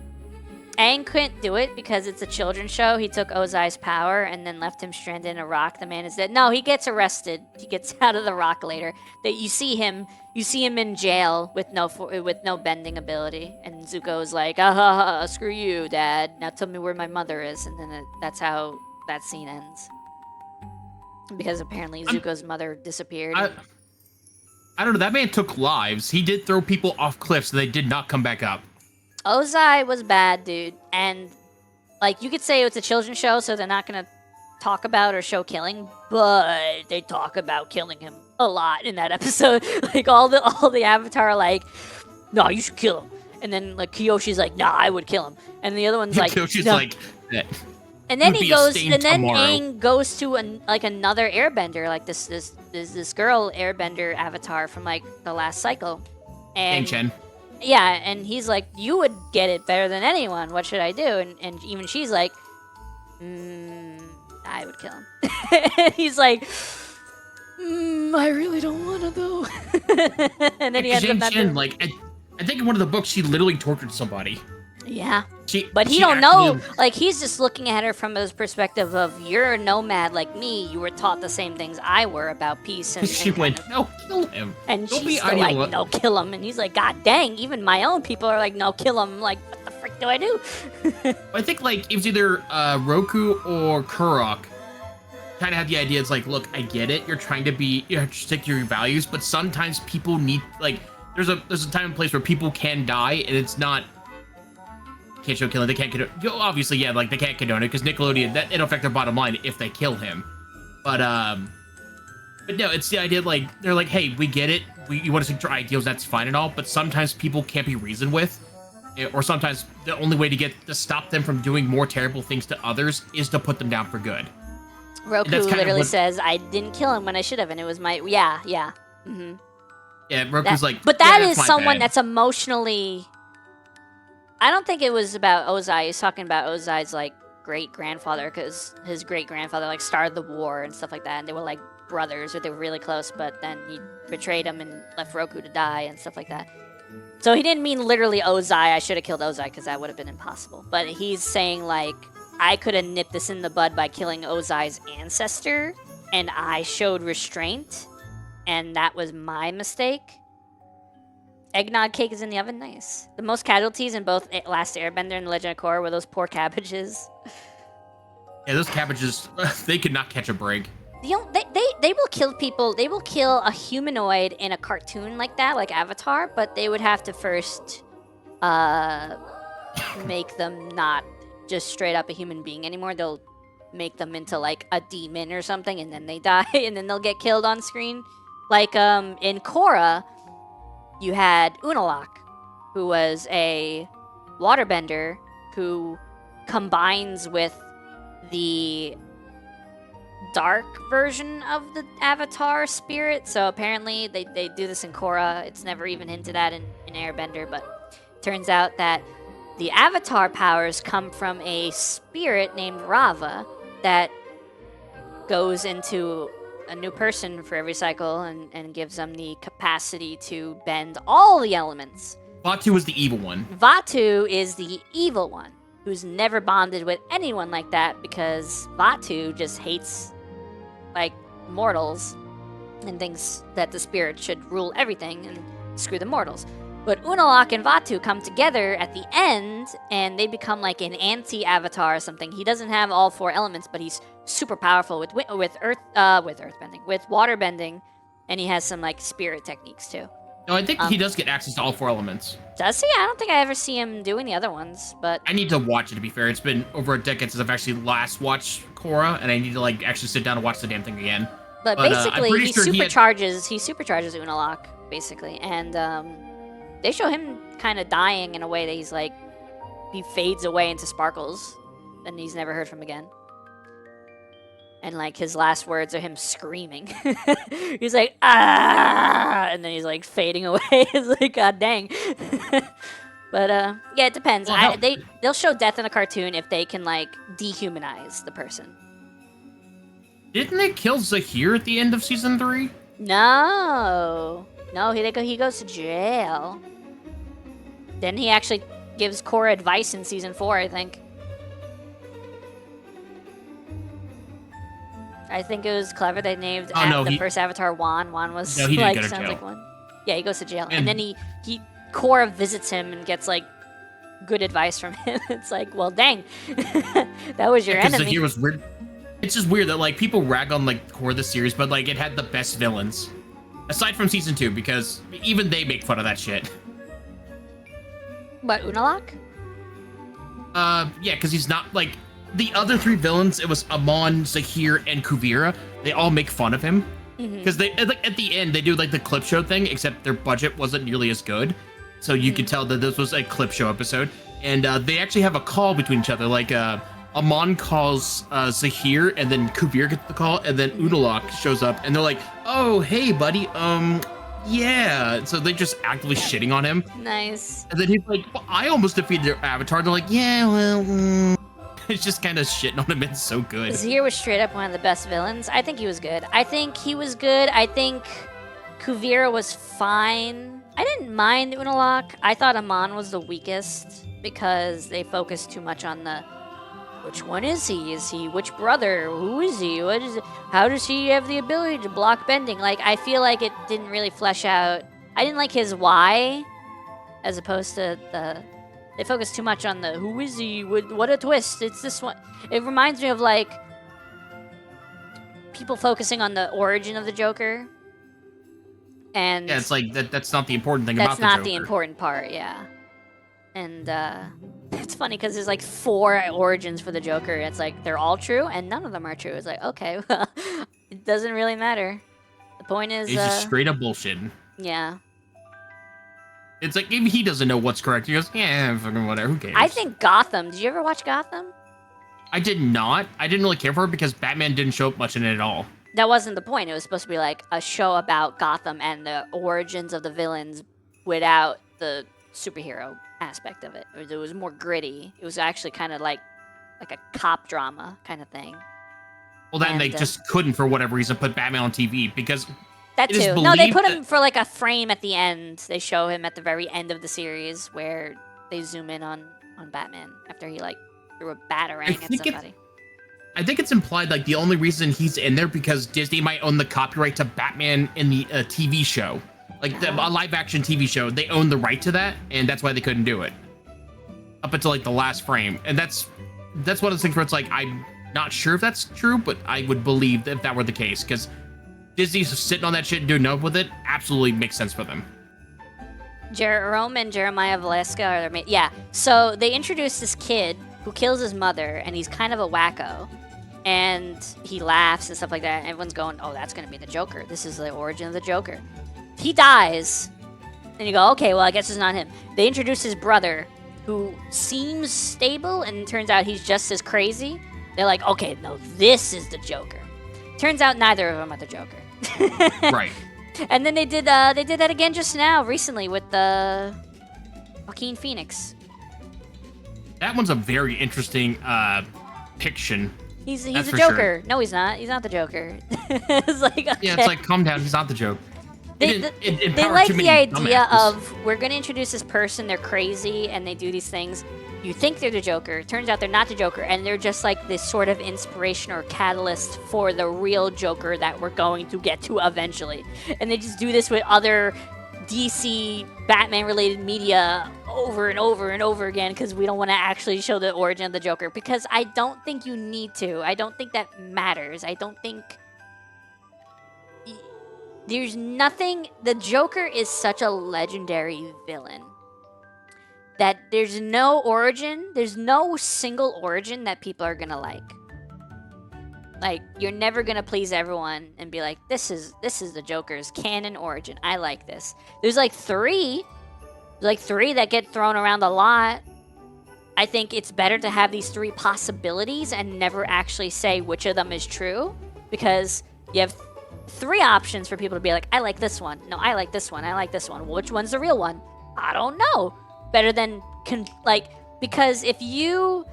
Aang couldn't do it because it's a children's show. He took Ozai's power and then left him stranded in a rock. The man is dead. No, he gets arrested. He gets out of the rock later. That you see him in jail with no bending ability. And Zuko's like, screw you, Dad. Now tell me where my mother is. And then that's how that scene ends. Because apparently Zuko's mother disappeared.
I don't know. That man took lives. He did throw people off cliffs, and they did not come back up.
Ozai was bad, dude. And, like, you could say it's a children's show, so they're not going to talk about or show killing, but they talk about killing him a lot in that episode. Like, all the Avatar are like, no, you should kill him. And then, like, Kyoshi's like, nah, I would kill him. And the other one's like,
Kyoshi's
no.
like,
and then he goes, and then Aang goes to another airbender, like this girl airbender Avatar from like the last cycle. And
Aang Chen.
Yeah, and he's like, you would get it better than anyone. What should I do? And even she's like, I would kill him. And he's like, I really don't want to though. And then he ends up not doing.
Like, I think in one of the books she literally tortured somebody.
Yeah. But he don't know. Like, he's just looking at her from his perspective of, you're a nomad like me. You were taught the same things I were about peace. And
she went, no, kill him.
And she's still like, no, kill him. And he's like, God dang, even my own people are like, no, kill him. Like, what the frick do I do?
I think, like, it was either Roku or Kurok kind of had the idea. It's like, look, I get it. You're trying to stick to your values, but sometimes people need, like, there's a time and place where people can die, and it's not... Can't show killing. They can't condone. Obviously, yeah, like they can't condone it because Nickelodeon. That it'll affect their bottom line if they kill him. But no, it's the idea. Like they're like, hey, we get it. You want to stick to your ideals, that's fine and all. But sometimes people can't be reasoned with, or sometimes the only way to stop them from doing more terrible things to others is to put them down for good.
Roku literally says, "I didn't kill him when I should have," and it was my yeah. Mm-hmm.
Yeah, Roku's like,
but that is someone that's emotionally. I don't think it was about Ozai. He's talking about Ozai's, like, great-grandfather, because his great-grandfather, like, started the war and stuff like that, and they were, like, brothers, or they were really close, but then he betrayed him and left Roku to die and stuff like that. So he didn't mean literally Ozai, I should have killed Ozai, because that would have been impossible. But he's saying, like, I could have nipped this in the bud by killing Ozai's ancestor, and I showed restraint, and that was my mistake. Eggnog cake is in the oven. Nice. The most casualties in both Last Airbender and The Legend of Korra were those poor cabbages.
Yeah, those cabbages, they could not catch a break.
They will kill people. They will kill a humanoid in a cartoon like that, like Avatar, but they would have to first make them not just straight up a human being anymore. They'll make them into like a demon or something, and then they die, and then they'll get killed on screen. Like in Korra, you had Unalaq, who was a waterbender who combines with the dark version of the Avatar spirit. So apparently they do this in Korra. It's never even hinted at in Airbender, but turns out that the Avatar powers come from a spirit named Rava that goes into a new person for every cycle and gives them the capacity to bend all the elements.
Vatu was the evil one.
Vatu is the evil one, who's never bonded with anyone like that because Vatu just hates, like, mortals and thinks that the spirit should rule everything and screw the mortals. But Unalaq and Vatu come together at the end, and they become like an anti-Avatar or something. He doesn't have all 4 elements, but he's super powerful with earthbending, with waterbending, and he has some like spirit techniques too.
No, I think he does get access to all 4 elements.
Does he? I don't think I ever see him doing the other ones, but
I need to watch it, to be fair. It's been over a decade since I've actually last watched Korra, and I need to like actually sit down and watch the damn thing again.
But basically, he supercharges Unalaq, basically, and they show him kind of dying in a way that he's like, he fades away into sparkles, and he's never heard from again. And like his last words are him screaming. He's like, ah, and then he's like fading away. It's like, god dang. But yeah, it depends.
Well,
they'll show death in a cartoon if they can like dehumanize the person.
Didn't they kill Zahir at the end of season 3?
No, he goes to jail. Then he actually gives Korra advice in season 4, I think. I think it was clever they named the first Avatar Wan. Wan was like sounds like one. Yeah, he goes to jail, and then he Korra visits him and gets like good advice from him. It's like, well, dang, that was your enemy.
Zahir was weird. It's just weird that like people rag on like Korra the series, but like it had the best villains, aside from season 2, because even they make fun of that shit.
What, Unalaq?
Yeah, because he's not like the other 3 villains. It was Amon, Zahir, and Kuvira. They all make fun of him because they like at the end they do like the clip show thing, except their budget wasn't nearly as good, so you could tell that this was a clip show episode. And they actually have a call between each other. Like Amon calls Zahir, and then Kuvira gets the call, and then Unalaq shows up, and they're like, "Oh, hey, buddy, yeah." So they're just actively shitting on him.
Nice.
And then he's like, well, I almost defeated their Avatar. They're like, yeah, well, it's just kind of shitting on him. It's so good.
Zahir was straight up one of the best villains. I think he was good. I think Kuvira was fine. I didn't mind Unalaq. I thought Amon was the weakest because they focused too much on the which one is he? Is he which brother? Who is he? What is it? How does he have the ability to block bending? Like, I feel like it didn't really flesh out. I didn't like his why, as opposed to they focused too much on the who is he? What a twist! It's this one. It reminds me of like people focusing on the origin of the Joker. And
yeah, it's like that's not the important thing about the Joker.
That's not the important part, yeah. And it's funny because there's like 4 origins for the Joker. It's like they're all true and none of them are true. It's like, okay, well, it doesn't really matter. The point is,
he's just straight up bullshitting.
Yeah.
It's like maybe he doesn't know what's correct. He goes, yeah, fucking whatever. Who cares?
I think Gotham. Did you ever watch Gotham?
I did not. I didn't really care for it because Batman didn't show up much in it at all.
That wasn't the point. It was supposed to be like a show about Gotham and the origins of the villains without the superhero aspect of it. It was more gritty. It was actually kind of like a cop drama kind of thing.
Well, then they just couldn't, for whatever reason, put Batman on TV because
that too. No, they put him for like a frame at the end. They show him at the very end of the series where they zoom in on Batman after he like threw a batarang at somebody.
I think it's implied like the only reason he's in there because Disney might own the copyright to Batman in the TV show. Like a live action TV show, they own the right to that, and that's why they couldn't do it up until like the last frame. And that's one of those things where it's like I'm not sure if that's true, but I would believe that if that were the case, because Disney's sitting on that shit and doing nothing with it absolutely makes sense for them.
Jerome and Jeremiah Valeska are their yeah. So they introduced this kid who kills his mother, and he's kind of a wacko, and he laughs and stuff like that. And everyone's going, "Oh, that's gonna be the Joker. This is the origin of the Joker." He dies, and you go, "Okay, well, I guess it's not him." They introduce his brother, who seems stable, and turns out he's just as crazy. They're like, "Okay, no, this is the Joker." Turns out neither of them are the Joker.
Right.
And then they did that again just now, recently, with the Joaquin Phoenix.
That one's a very interesting fiction.
He's a Joker. Sure. No, he's not. He's not the Joker. It's like, okay.
Yeah, it's like, calm down. He's not the Joker.
They like the idea of, we're going to introduce this person, they're crazy, and they do these things. You think they're the Joker. Turns out they're not the Joker, and they're just like this sort of inspiration or catalyst for the real Joker that we're going to get to eventually. And they just do this with other DC Batman-related media over and over and over again because we don't want to actually show the origin of the Joker. Because I don't think you need to. I don't think that matters. I don't think... There's nothing... The Joker is such a legendary villain that there's no origin, there's no single origin that people are gonna like. Like, you're never gonna please everyone and be like, this is the Joker's canon origin. I like this. There's like three that get thrown around a lot. I think it's better to have these 3 possibilities and never actually say which of them is true, because you have 3 options for people to be like, I like this one. No, I like this one. I like this one. Well, which one's the real one? I don't know. Better than because if you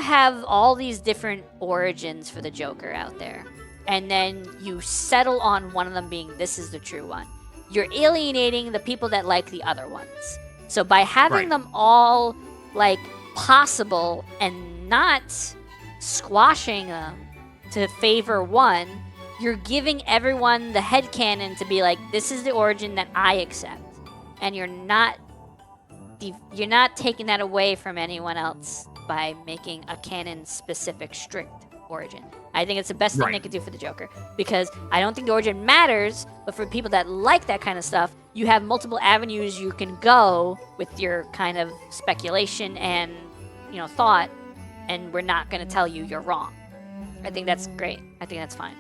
have all these different origins for the Joker out there, and then you settle on one of them being this is the true one, you're alienating the people that like the other ones. So by having them all like possible and not squashing them to favor one, you're giving everyone the headcanon to be like, this is the origin that I accept. And you're not taking that away from anyone else by making a canon-specific, strict origin. I think it's the best thing they could do for the Joker, because I don't think the origin matters, but for people that like that kind of stuff, you have multiple avenues you can go with your kind of speculation and, thought, and we're not going to tell you you're wrong. I think that's great. I think that's fine.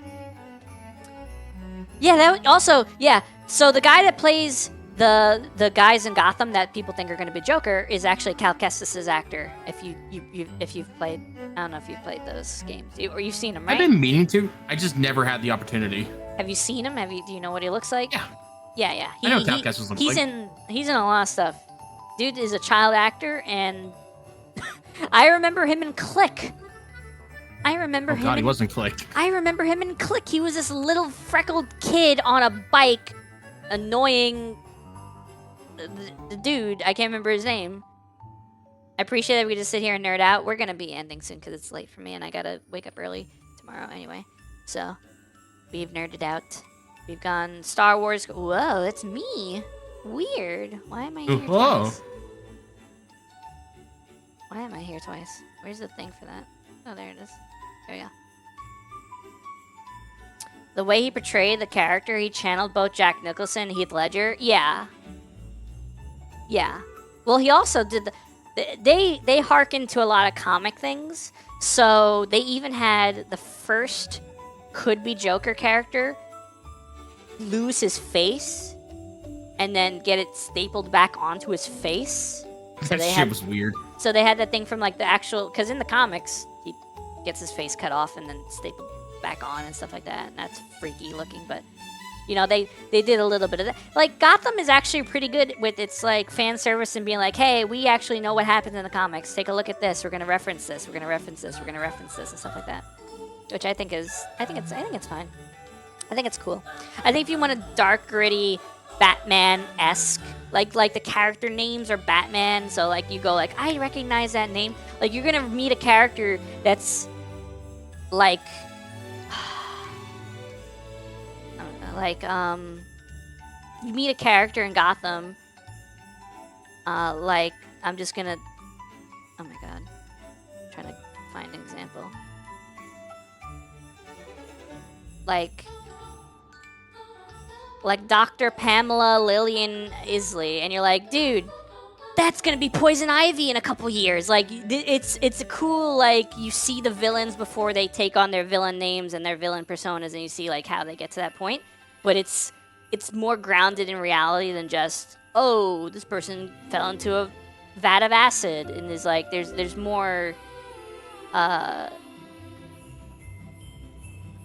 Yeah, so the guy that plays the guys in Gotham that people think are going to be Joker is actually Cal Kestis's actor. If you've played, I don't know if you've played those games, or you've seen him, right?
I've been meaning to. I just never had the opportunity.
Have you seen him? Do you know what he looks like? Yeah.
I know Cal Kestis looks like.
He's in a lot of stuff. Dude is a child actor, and I remember him in Click. He wasn't Click. I remember him in Click. He was this little freckled kid on a bike, annoying the dude. I can't remember his name. I appreciate that we just sit here and nerd out. We're gonna be ending soon because it's late for me and I gotta wake up early tomorrow anyway. So we've nerded out. We've gone Star Wars. Whoa, that's me. Weird. Why am I here twice? Why am I here twice? Where's the thing for that? Oh, there it is. There we go. The way he portrayed the character, he channeled both Jack Nicholson and Heath Ledger. Yeah. Well, he also did they hearken to a lot of comic things. So they even had the first could-be Joker character lose his face and then get it stapled back onto his face. So
that shit was weird.
So they had that thing from like the actual, because in the comics he gets his face cut off and then stapled back on and stuff like that, and that's freaky looking. But they did a little bit of that. Like, Gotham is actually pretty good with its like fan service and being like, hey, we actually know what happens in the comics. Take a look at this. We're gonna reference this. We're gonna reference this. We're gonna reference this and stuff like that. Which I think it's fine. I think it's cool. I think if you want a dark, gritty, Batman-esque, like the character names are Batman, so like you go like, I recognize that name. Like, you're gonna meet a character that's like, you meet a character in Gotham, like, I'm just gonna, oh my god, I'm trying to find an example. Like, like Dr. Pamela Lillian Isley, and you're like, dude, that's gonna be Poison Ivy in a couple years. Like, it's a cool, like, you see the villains before they take on their villain names and their villain personas, and you see like how they get to that point. But it's more grounded in reality than just, oh, this person fell into a vat of acid, and there's like there's more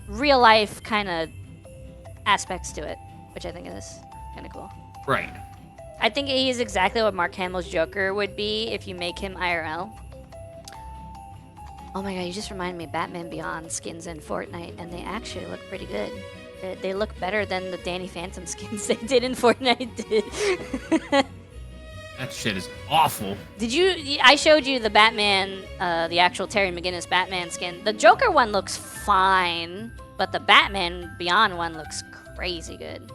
real life kind of aspects to it, which I think is kind of cool.
Right.
I think he is exactly what Mark Hamill's Joker would be if you make him IRL. Oh my god, you just reminded me of Batman Beyond skins in Fortnite, and they actually look pretty good. They look better than the Danny Phantom skins they did in Fortnite.
That shit is awful.
Did you? I showed you the Batman, the actual Terry McGinnis Batman skin. The Joker one looks fine, but the Batman Beyond one looks crazy good.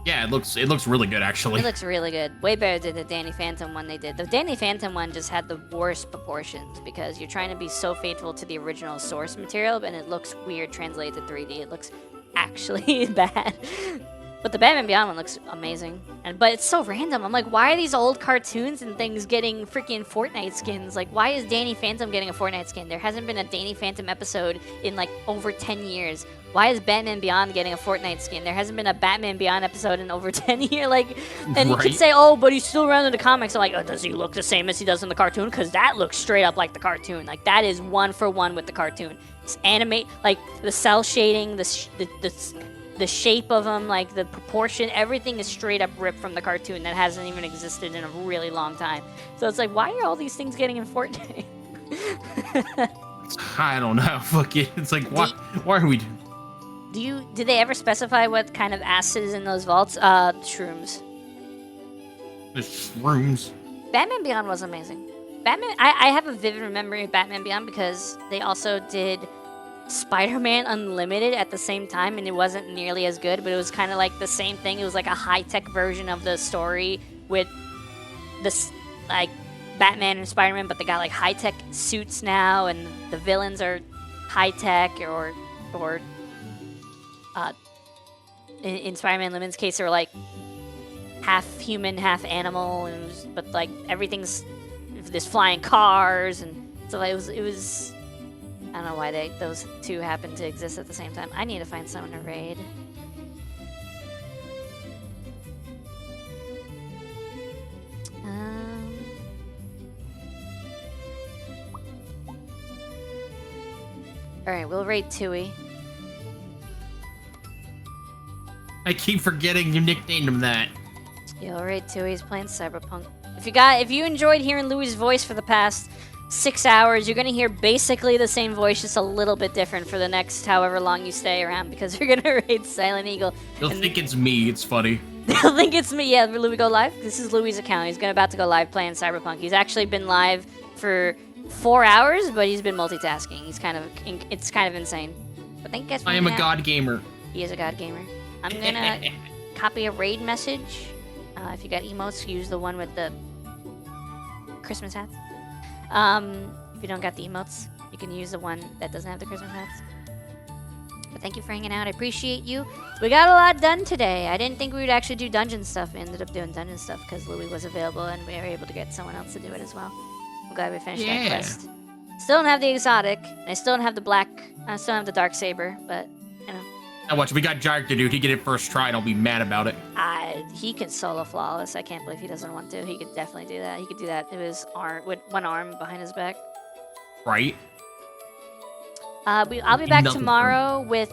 Yeah, it looks really good actually.
It looks really good. Way better than the Danny Phantom one they did. The Danny Phantom one just had the worst proportions because you're trying to be so faithful to the original source material, and it looks weird translated to 3D. It looks actually bad. But the Batman Beyond one looks amazing. But it's so random. I'm like, why are these old cartoons and things getting freaking Fortnite skins? Like, why is Danny Phantom getting a Fortnite skin? There hasn't been a Danny Phantom episode in like over 10 years. Why is Batman Beyond getting a Fortnite skin? There hasn't been a Batman Beyond episode in over 10 years. Like, and you could say, oh, but he's still around in the comics. I'm like, oh, does he look the same as he does in the cartoon? Because that looks straight up like the cartoon. Like, that is 1-for-1 with the cartoon. It's animate, like the cell shading, the shape of them, like the proportion, everything is straight up ripped from the cartoon that hasn't even existed in a really long time. So it's like, why are all these things getting in Fortnite?
I don't know. Fuck it. It's like, why are we?
Did they ever specify what kind of acid is in those vaults? Shrooms.
The shrooms.
Batman Beyond was amazing. I have a vivid memory of Batman Beyond because they also did Spider-Man Unlimited at the same time, and it wasn't nearly as good, but it was kind of like the same thing. It was like a high-tech version of the story with this, like, Batman and Spider-Man, but they got like high-tech suits now, and the villains are high-tech, or in Spider-Man Unlimited's case, they were like half human, half animal, and but like everything's there's flying cars, and so it was. I don't know why those two happen to exist at the same time. I need to find someone to raid. Alright, we'll raid Tui.
I keep forgetting you nicknamed him that.
Yeah, we'll raid Tui. He's playing Cyberpunk. If you enjoyed hearing Louis' voice for the past 6 hours, you're gonna hear basically the same voice, just a little bit different for the next however long you stay around, because you're gonna raid Silent Eagle.
They'll think it's me. It's funny.
They'll think it's me. Yeah, Louis go live. This is Louis' account. He's about to go live playing Cyberpunk. He's actually been live for 4 hours, but he's been multitasking. It's kind of insane. But thank you guys for
I am a god gamer.
He is a god gamer. I'm gonna copy a raid message. If you got emotes, use the one with the Christmas hats. If you don't got the emotes, you can use the one that doesn't have the Christmas hats. But thank you for hanging out. I appreciate you. We got a lot done today. I didn't think we would actually do dungeon stuff. We ended up doing dungeon stuff because Louis was available and we were able to get someone else to do it as well. I'm glad we finished that quest. Still don't have the exotic. And I still don't have the black. I still don't have the dark saber, but you know.
Now watch, we got Jarek to do. He get it first try and I'll be mad about it.
He can solo flawless. I can't believe he doesn't want to. He could definitely do that. He could do that with his arm, with one arm behind his back.
Right.
I'll be back tomorrow with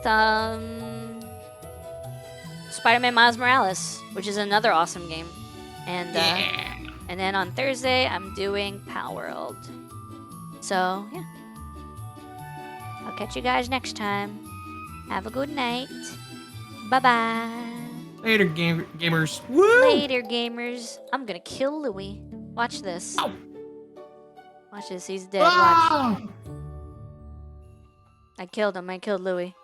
Spider-Man Miles Morales, which is another awesome game. And and then on Thursday I'm doing Palworld. So yeah. I'll catch you guys next time. Have a good night. Bye-bye.
Later, gamers. Woo!
Later, gamers. I'm gonna kill Louis. Watch this.
Ow.
Watch this. He's dead. Watch. I killed him. I killed Louis.